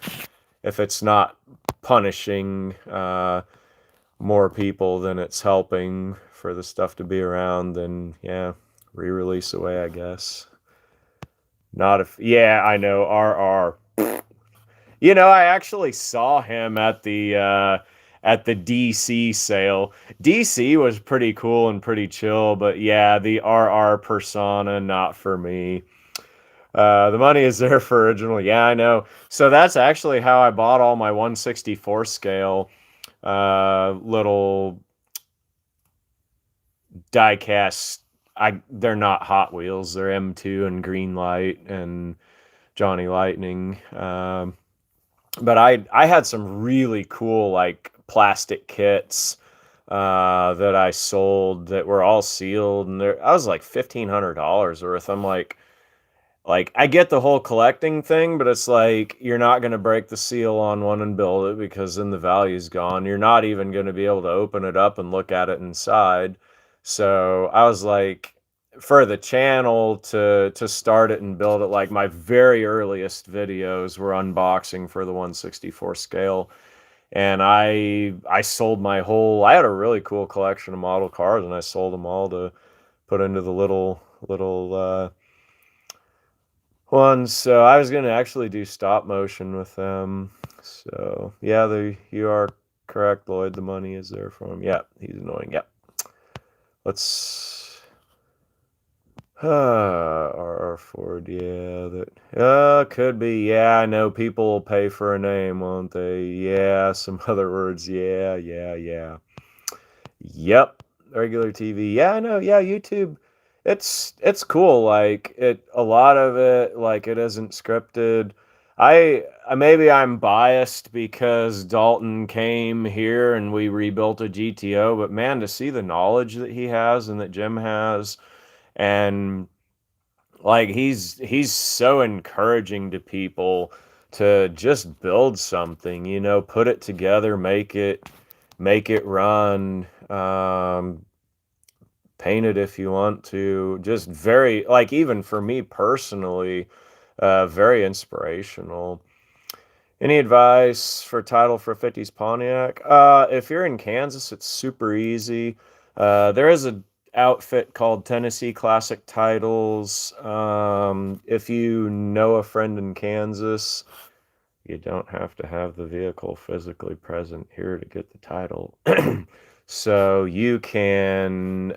if it's not punishing more people than it's helping for the stuff to be around, then yeah, re-release away, I guess. Not if, yeah, I know. RR. I actually saw him at the DC sale. DC was pretty cool and pretty chill, but yeah, the RR persona, not for me. The money is there for original. Yeah, I know. So that's actually how I bought all my 164 scale little diecast. They're not Hot Wheels. They're M2 and Greenlight and Johnny Lightning. But I had some really cool like plastic kits that I sold that were all sealed, and I was like $1,500 worth. I'm like I get the whole collecting thing, but it's like you're not going to break the seal on one and build it because then the value's gone. You're not even going to be able to open it up and look at it inside. So I was like, for the channel to start it and build it, like my very earliest videos were unboxing for the 164 scale. And I sold my whole, I had a really cool collection of model cars, and I sold them all to put into the little ones. So I was going to actually do stop motion with them. So yeah, you are correct, Lloyd. The money is there for him. Yeah, he's annoying. Yeah. Let's RR Ford, yeah, could be. Yeah, I know people will pay for a name, won't they? Yeah, some other words. Yeah, yeah, yeah. Yep, regular TV. Yeah, I know. Yeah, YouTube. It's cool. Like a lot of it, like it isn't scripted. Maybe I'm biased because Dalton came here and we rebuilt a GTO, but man, to see the knowledge that he has and that Jim has, and like he's so encouraging to people to just build something, put it together, make it run. paint it if you want to. Just very, like, even for me personally, very inspirational. Any advice for title for 50s Pontiac? If you're in Kansas, it's super easy. There is a outfit called Tennessee Classic Titles. If you know a friend in Kansas, you don't have to have the vehicle physically present here to get the title. So you can,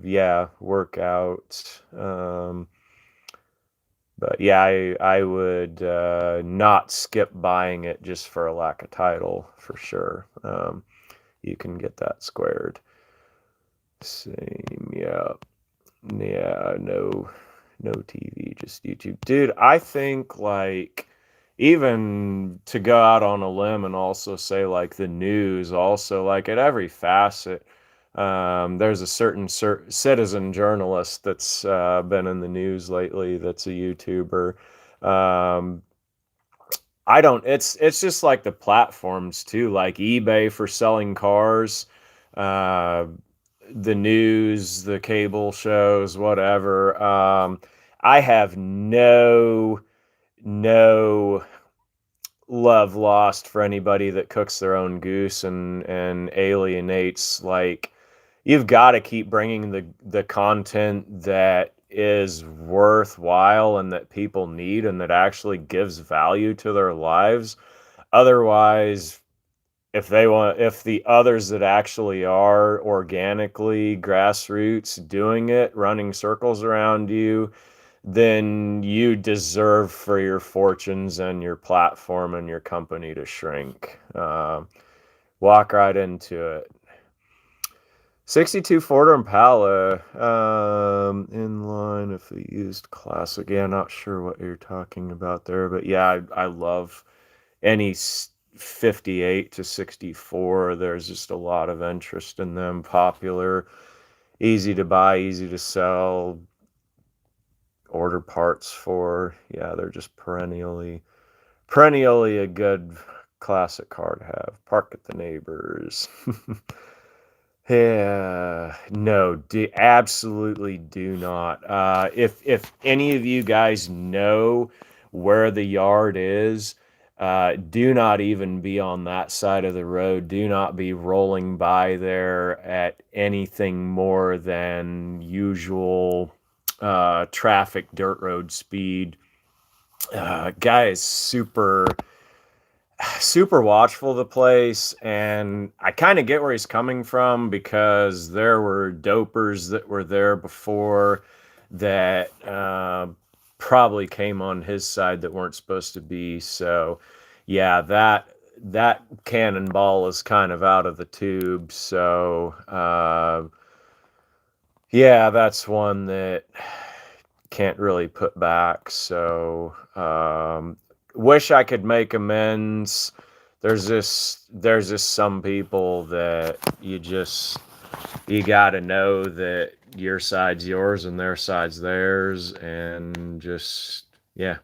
yeah, work out. But yeah, I would not skip buying it just for a lack of title for sure. You can get that squared. Same, yeah, yeah, no TV, just YouTube, dude. I think like even to go out on a limb and also say like the news, also like at every facet. There's a certain citizen journalist that's been in the news lately. That's a YouTuber. Um, I don't. It's just like the platforms too, like eBay for selling cars, uh, the news, the cable shows, whatever. I have no love lost for anybody that cooks their own goose and alienates. Like, you've got to keep bringing the content that is worthwhile and that people need and that actually gives value to their lives. Otherwise, if the others that actually are organically grassroots doing it, running circles around you, then you deserve for your fortunes and your platform and your company to shrink. Walk right into it. 62 Ford Impala, in line if the used classic. Yeah, not sure what you're talking about there, but yeah, I love any 58 to 64. There's just a lot of interest in them. Popular, easy to buy, easy to sell, order parts for. Yeah, they're just perennially a good classic car to have. Park at the neighbors. Yeah, no, absolutely do not. If any of you guys know where the yard is, do not even be on that side of the road. Do not be rolling by there at anything more than usual traffic dirt road speed. Guy is super watchful of the place, and I kind of get where he's coming from because there were dopers that were there before that probably came on his side that weren't supposed to be. So yeah, that cannonball is kind of out of the tube. So yeah, that's one that can't really put back. So wish I could make amends. There's just some people that you got to know that your side's yours and their side's theirs, and just yeah,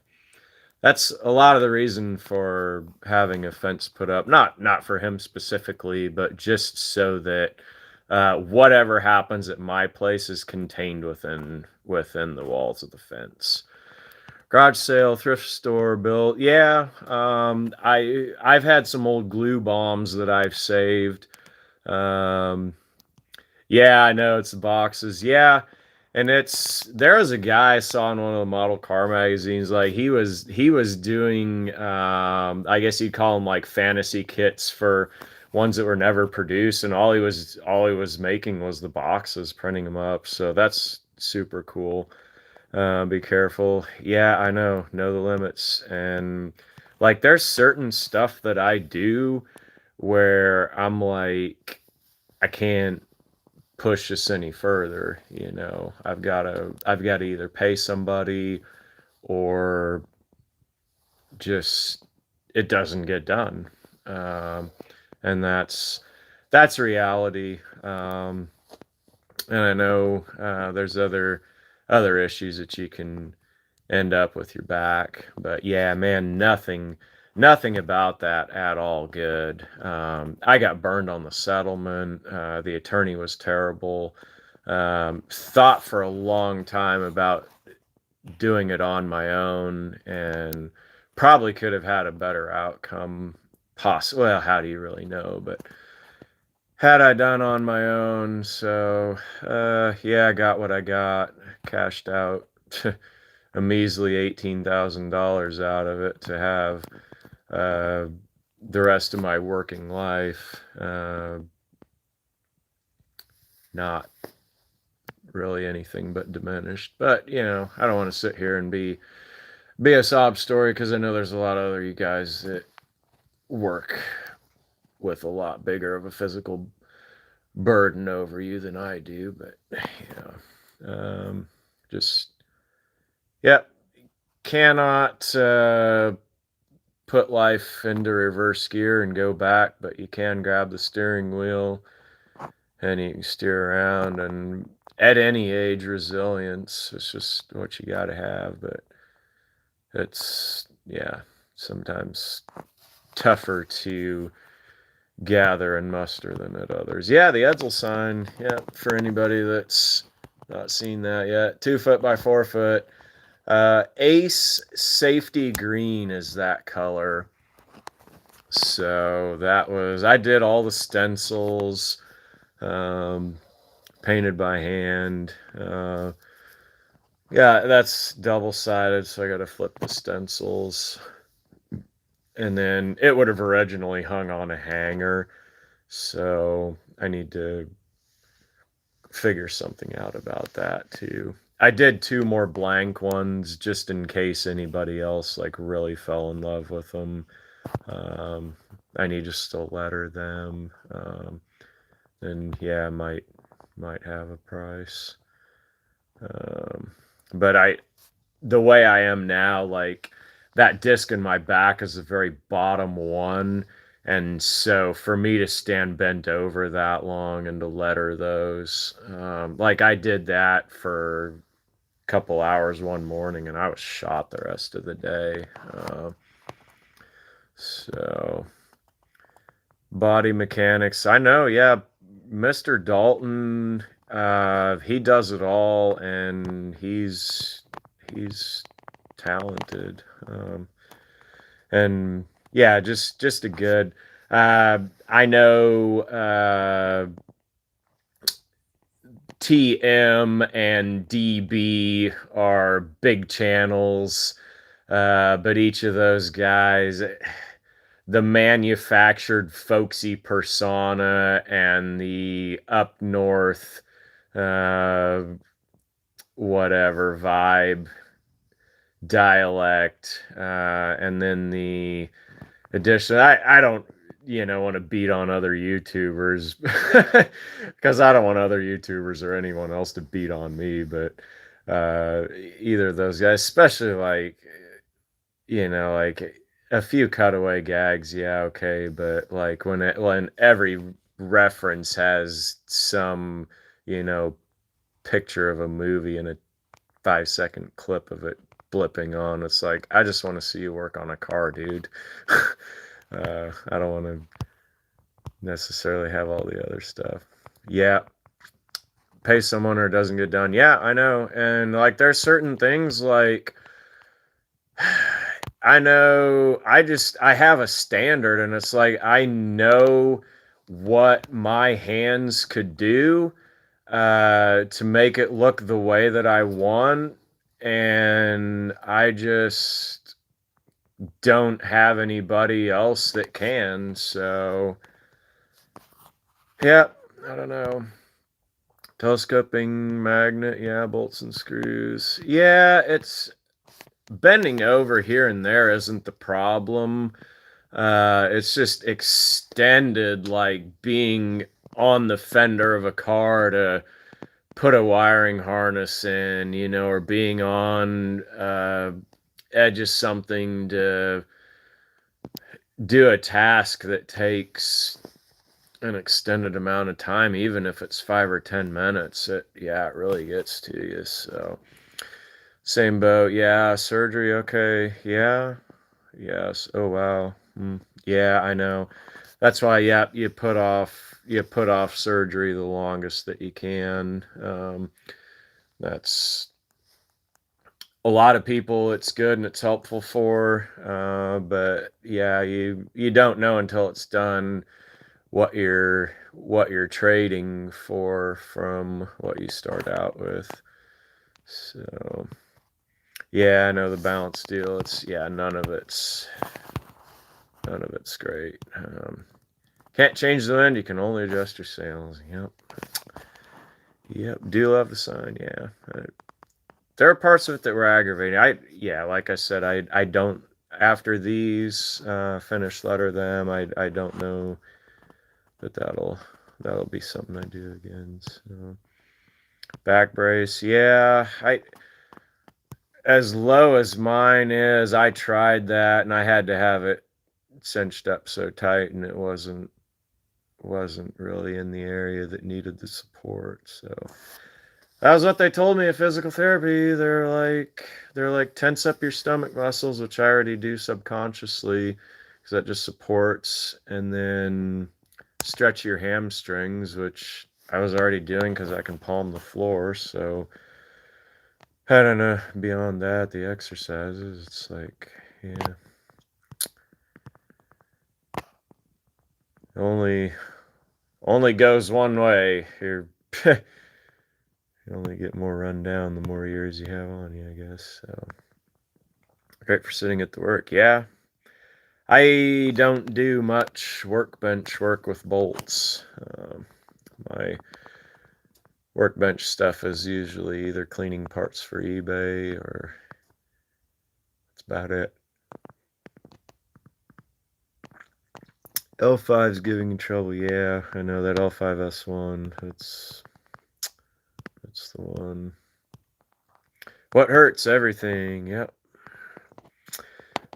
that's a lot of the reason for having a fence put up. Not for him specifically, but just so that whatever happens at my place is contained within the walls of the fence. Garage sale, thrift store built. Yeah, I've had some old glue bombs that I've saved. Um, yeah, I know it's the boxes. Yeah, and there was a guy I saw in one of the model car magazines. Like he was doing, I guess you'd call them like fantasy kits for ones that were never produced, and all he was making was the boxes, printing them up. So that's super cool. Be careful. Yeah, I know the limits, and like there's certain stuff that I do where I'm like I can't push this any further. I've got to either pay somebody or just it doesn't get done. Um, and that's reality. And I know there's other issues that you can end up with your back, but yeah, man, nothing about that at all good. I got burned on the settlement. The attorney was terrible. Thought for a long time about doing it on my own, and probably could have had a better outcome. Well, how do you really know? But had I done on my own, so yeah, I got what I got. Cashed out a measly $18,000 out of it to have uh, the rest of my working life. Not really anything but diminished. But I don't want to sit here and be a sob story, because I know there's a lot of other you guys that work with a lot bigger of a physical burden over you than I do. But just cannot put life into reverse gear and go back, but you can grab the steering wheel and you can steer around. And at any age, resilience is just what you got to have. But it's sometimes tougher to gather and muster than at others. Yeah, the Edsel sign. Yeah, for anybody that's not seen that yet, 2 foot by 4 foot. Ace safety green is that color. So I did all the stencils, painted by hand. Yeah, that's double-sided, so I got to flip the stencils. And then it would have originally hung on a hanger, so I need to figure something out about that too. I did 2 more blank ones just in case anybody else like really fell in love with them. I need to still letter them, and yeah, might have a price. But the way I am now, like that disc in my back is the very bottom one. And so for me to stand bent over that long and to letter those, like I did that for a couple hours one morning and I was shot the rest of the day. So body mechanics, I know, yeah, Mr. Dalton, he does it all, and he's talented. And yeah, just a good. I know TM and DB are big channels, but each of those guys, the manufactured folksy persona and the up north whatever vibe, dialect, and then the addition. I don't want to beat on other YouTubers because I don't want other YouTubers or anyone else to beat on me, but either of those guys, especially like like a few cutaway gags, yeah, okay, but like when every reference has some picture of a movie and a 5-second clip of it blipping on, it's like, I just want to see you work on a car, dude. I don't want to necessarily have all the other stuff. Yeah, pay someone or it doesn't get done. Yeah, I know. And like there's certain things like I know I have a standard, and it's like I know what my hands could do to make it look the way that I want, and I just don't have anybody else that can. So yeah, I don't know. Telescoping magnet, yeah, bolts and screws. Yeah, it's bending over here and there isn't the problem. It's just extended, like being on the fender of a car to put a wiring harness in, or being on edge of something to do a task that takes an extended amount of time, even if it's 5 or 10 minutes. It really gets to you. So same boat. Yeah, surgery. Okay. Yeah. Yes. Oh wow. Yeah, I know. That's why, yeah, you put off surgery the longest that you can. That's a lot of people. It's good and it's helpful for, but yeah, you don't know until it's done what you're trading for from what you start out with. So yeah, I know the balance deal. It's yeah, none of it's great. Can't change the wind. You can only adjust your sails. Yep. Do love the sign. Yeah. There are parts of it that were aggravating. Like I said, I don't. After these finish letter them, I don't know, but that'll be something I do again. So back brace. Yeah. I as low as mine is, I tried that and I had to have it cinched up so tight, and it wasn't really in the area that needed the support. So that was what they told me at physical therapy. They're like tense up your stomach muscles, which I already do subconsciously, because that just supports, and then stretch your hamstrings, which I was already doing because I can palm the floor. So I don't know. Beyond that, the exercises, it's like, yeah, only only goes one way. You only get more run down the more years you have on you, I guess. So great for sitting at the work. Yeah, I don't do much workbench work with bolts. My workbench stuff is usually either cleaning parts for eBay, or that's about it. L5's giving you trouble. Yeah, I know that L5S1. It's the one. What hurts? Everything. Yep.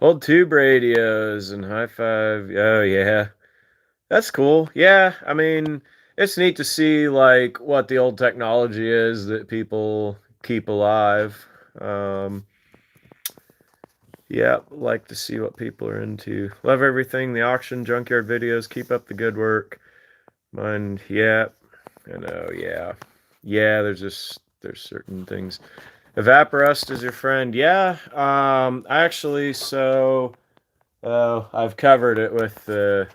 Old tube radios and high five. Oh yeah, that's cool. Yeah, I mean, it's neat to see like what the old technology is that people keep alive. Um, yeah, like to see what people are into. Love everything. The auction junkyard videos. Keep up the good work. Mine, yeah, I know. Yeah, yeah. There's certain things. Evaporust is your friend. Yeah. Actually, so I've covered it with the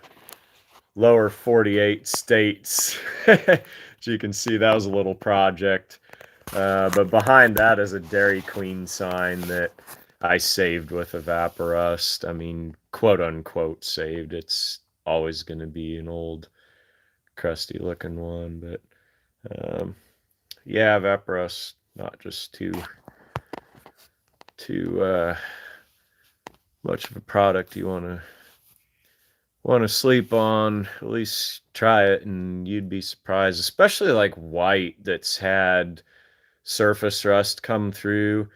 lower 48 states. As you can see, that was a little project. But behind that is a Dairy Queen sign that I saved with Evaporust. I mean, quote unquote saved. It's always going to be an old, crusty looking one. But yeah, Evaporust, not just too much of a product you want to sleep on. At least try it and you'd be surprised, especially like white that's had surface rust come through.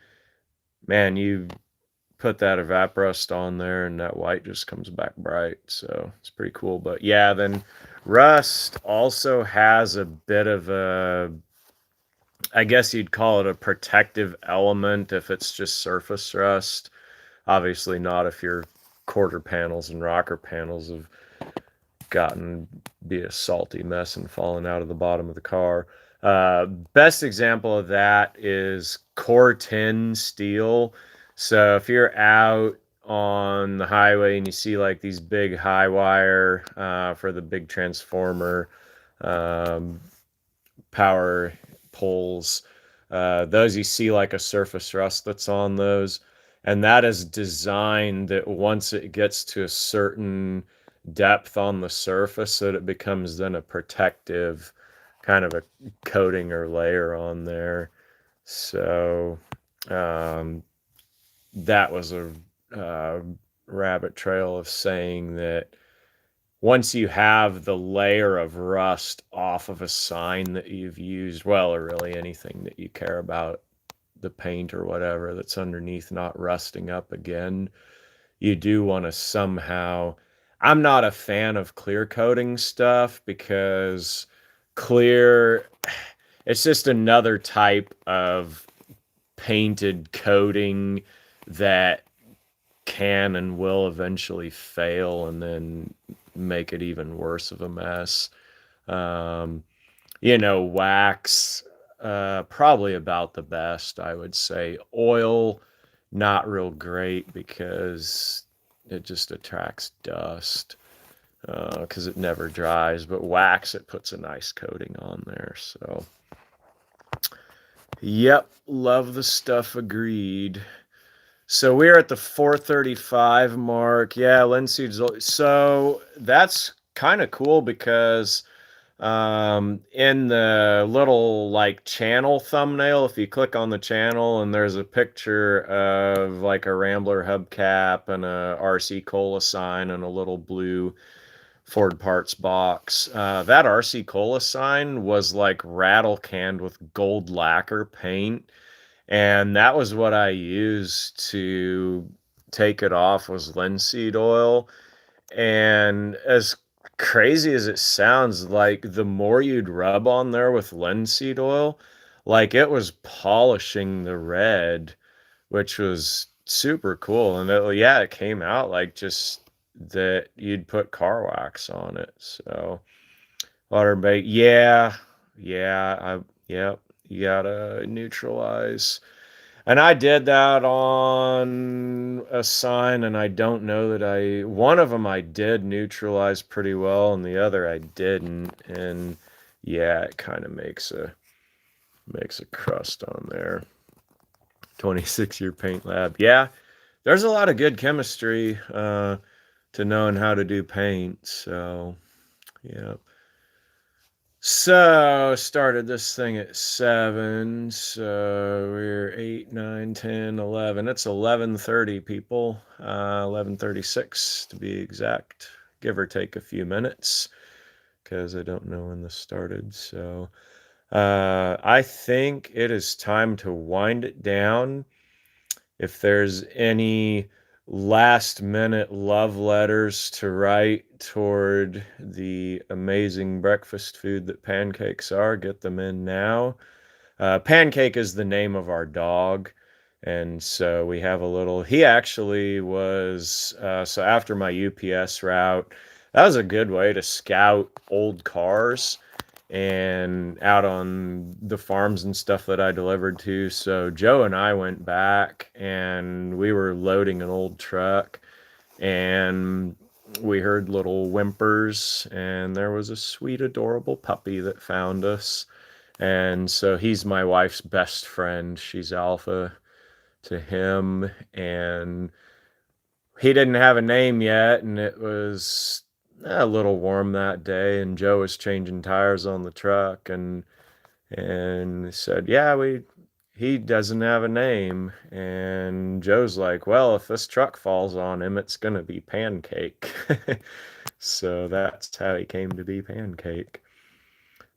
Man, you put that evaporust on there and that white just comes back bright. So it's pretty cool. But yeah, then rust also has a bit of a, I guess you'd call it a protective element if it's just surface rust. Obviously not if your quarter panels and rocker panels have gotten be a salty mess and fallen out of the bottom of the car. Best example of that is core tin steel. So if you're out on the highway and you see like these big high wire for the big transformer um, power poles, those you see like a surface rust that's on those. And that is designed that once it gets to a certain depth on the surface, that it becomes then a protective kind of a coating or layer on there. So that was a uh, rabbit trail of saying that once you have the layer of rust off of a sign that you've used, well, or really anything that you care about, the paint or whatever that's underneath not rusting up again, you do want to somehow. I'm not a fan of clear coating stuff because clear, it's just another type of painted coating that can and will eventually fail and then make it even worse of a mess. Um, Wax, probably about the best, I would say. Oil, not real great because it just attracts dust because it never dries. But wax, it puts a nice coating on there. So, yep, love the stuff. Agreed. So we're at the 435 mark. Yeah, linseed's. So that's kind of cool because in the little like channel thumbnail, if you click on the channel and there's a picture of like a Rambler hubcap and a RC Cola sign and a little blue Ford parts box, that RC Cola sign was like rattle canned with gold lacquer paint, and that was what I used to take it off, was linseed oil. And as crazy as it sounds, like the more you'd rub on there with linseed oil, like it was polishing the red, which was super cool. And yeah, it came out like just that you'd put car wax on it. So water bait, yeah, yeah, yep, you gotta neutralize. And I did that on a sign, and I don't know that one of them I did neutralize pretty well, and the other I didn't. And yeah, it kind of makes a crust on there. 26-year paint lab. Yeah, there's a lot of good chemistry to knowing how to do paint. So yeah. So started this thing at 7, so we're 8, 9, 10, 11. It's 11:30, people. 11:36 to be exact, give or take a few minutes, because I don't know when this started. So I think it is time to wind it down. If there's any last minute love letters to write toward the amazing breakfast food that pancakes are, get them in now. Pancake is the name of our dog. And so we have a little, he actually was, so after my UPS route, that was a good way to scout old cars and out on the farms and stuff that I delivered to. So Joe and I went back and we were loading an old truck, and we heard little whimpers, and there was a sweet, adorable puppy that found us. And so he's my wife's best friend. She's alpha to him, and he didn't have a name yet, and it was a little warm that day, and Joe was changing tires on the truck, and said, "Yeah, he doesn't have a name." And Joe's like, "Well, if this truck falls on him, it's gonna be Pancake." So that's how he came to be Pancake.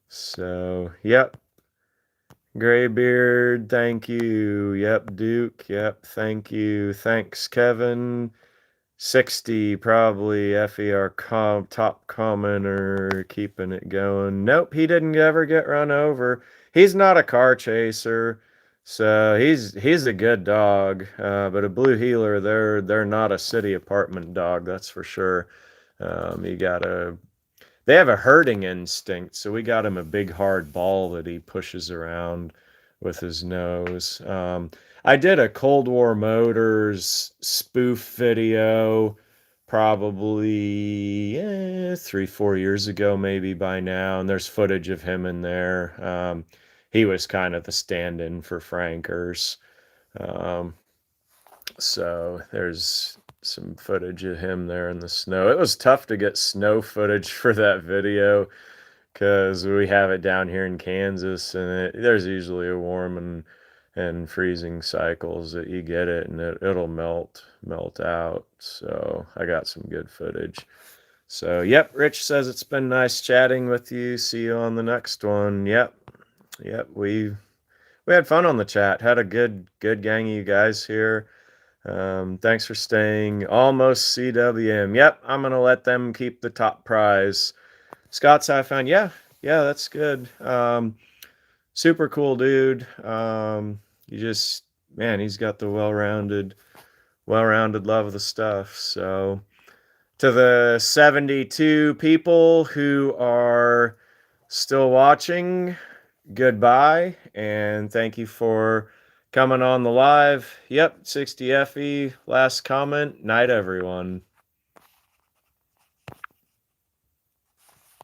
So, yep. Graybeard, thank you. Yep, Duke, yep, thank you. Thanks, Kevin. 60, probably FER top commenter, keeping it going. Nope, he didn't ever get run over. He's not a car chaser, so he's a good dog. But a blue heeler, they're not a city apartment dog, that's for sure. You gotta They have a herding instinct, so we got him a big hard ball that he pushes around with his nose. I did a Cold War Motors spoof video probably 3, 4 years ago, maybe by now, and there's footage of him in there. He was kind of the stand-in for Frankers. Um, so there's some footage of him there in the snow. It was tough to get snow footage for that video because we have it down here in Kansas, and there's usually a warm and freezing cycles that you get it, and it'll melt out. So I got some good footage. So yep, Rich says it's been nice chatting with you. See you on the next one. Yep, we had fun on the chat. Had a good gang of you guys here. Thanks for staying. Almost CWM. Yep, I'm gonna let them keep the top prize. Scott's I found. Yeah, that's good. Super cool dude. You just, man, he's got the well-rounded love of the stuff. So To the 72 people who are still watching, goodbye, and thank you for coming on the live. Yep, 60FE, last comment. Night, everyone.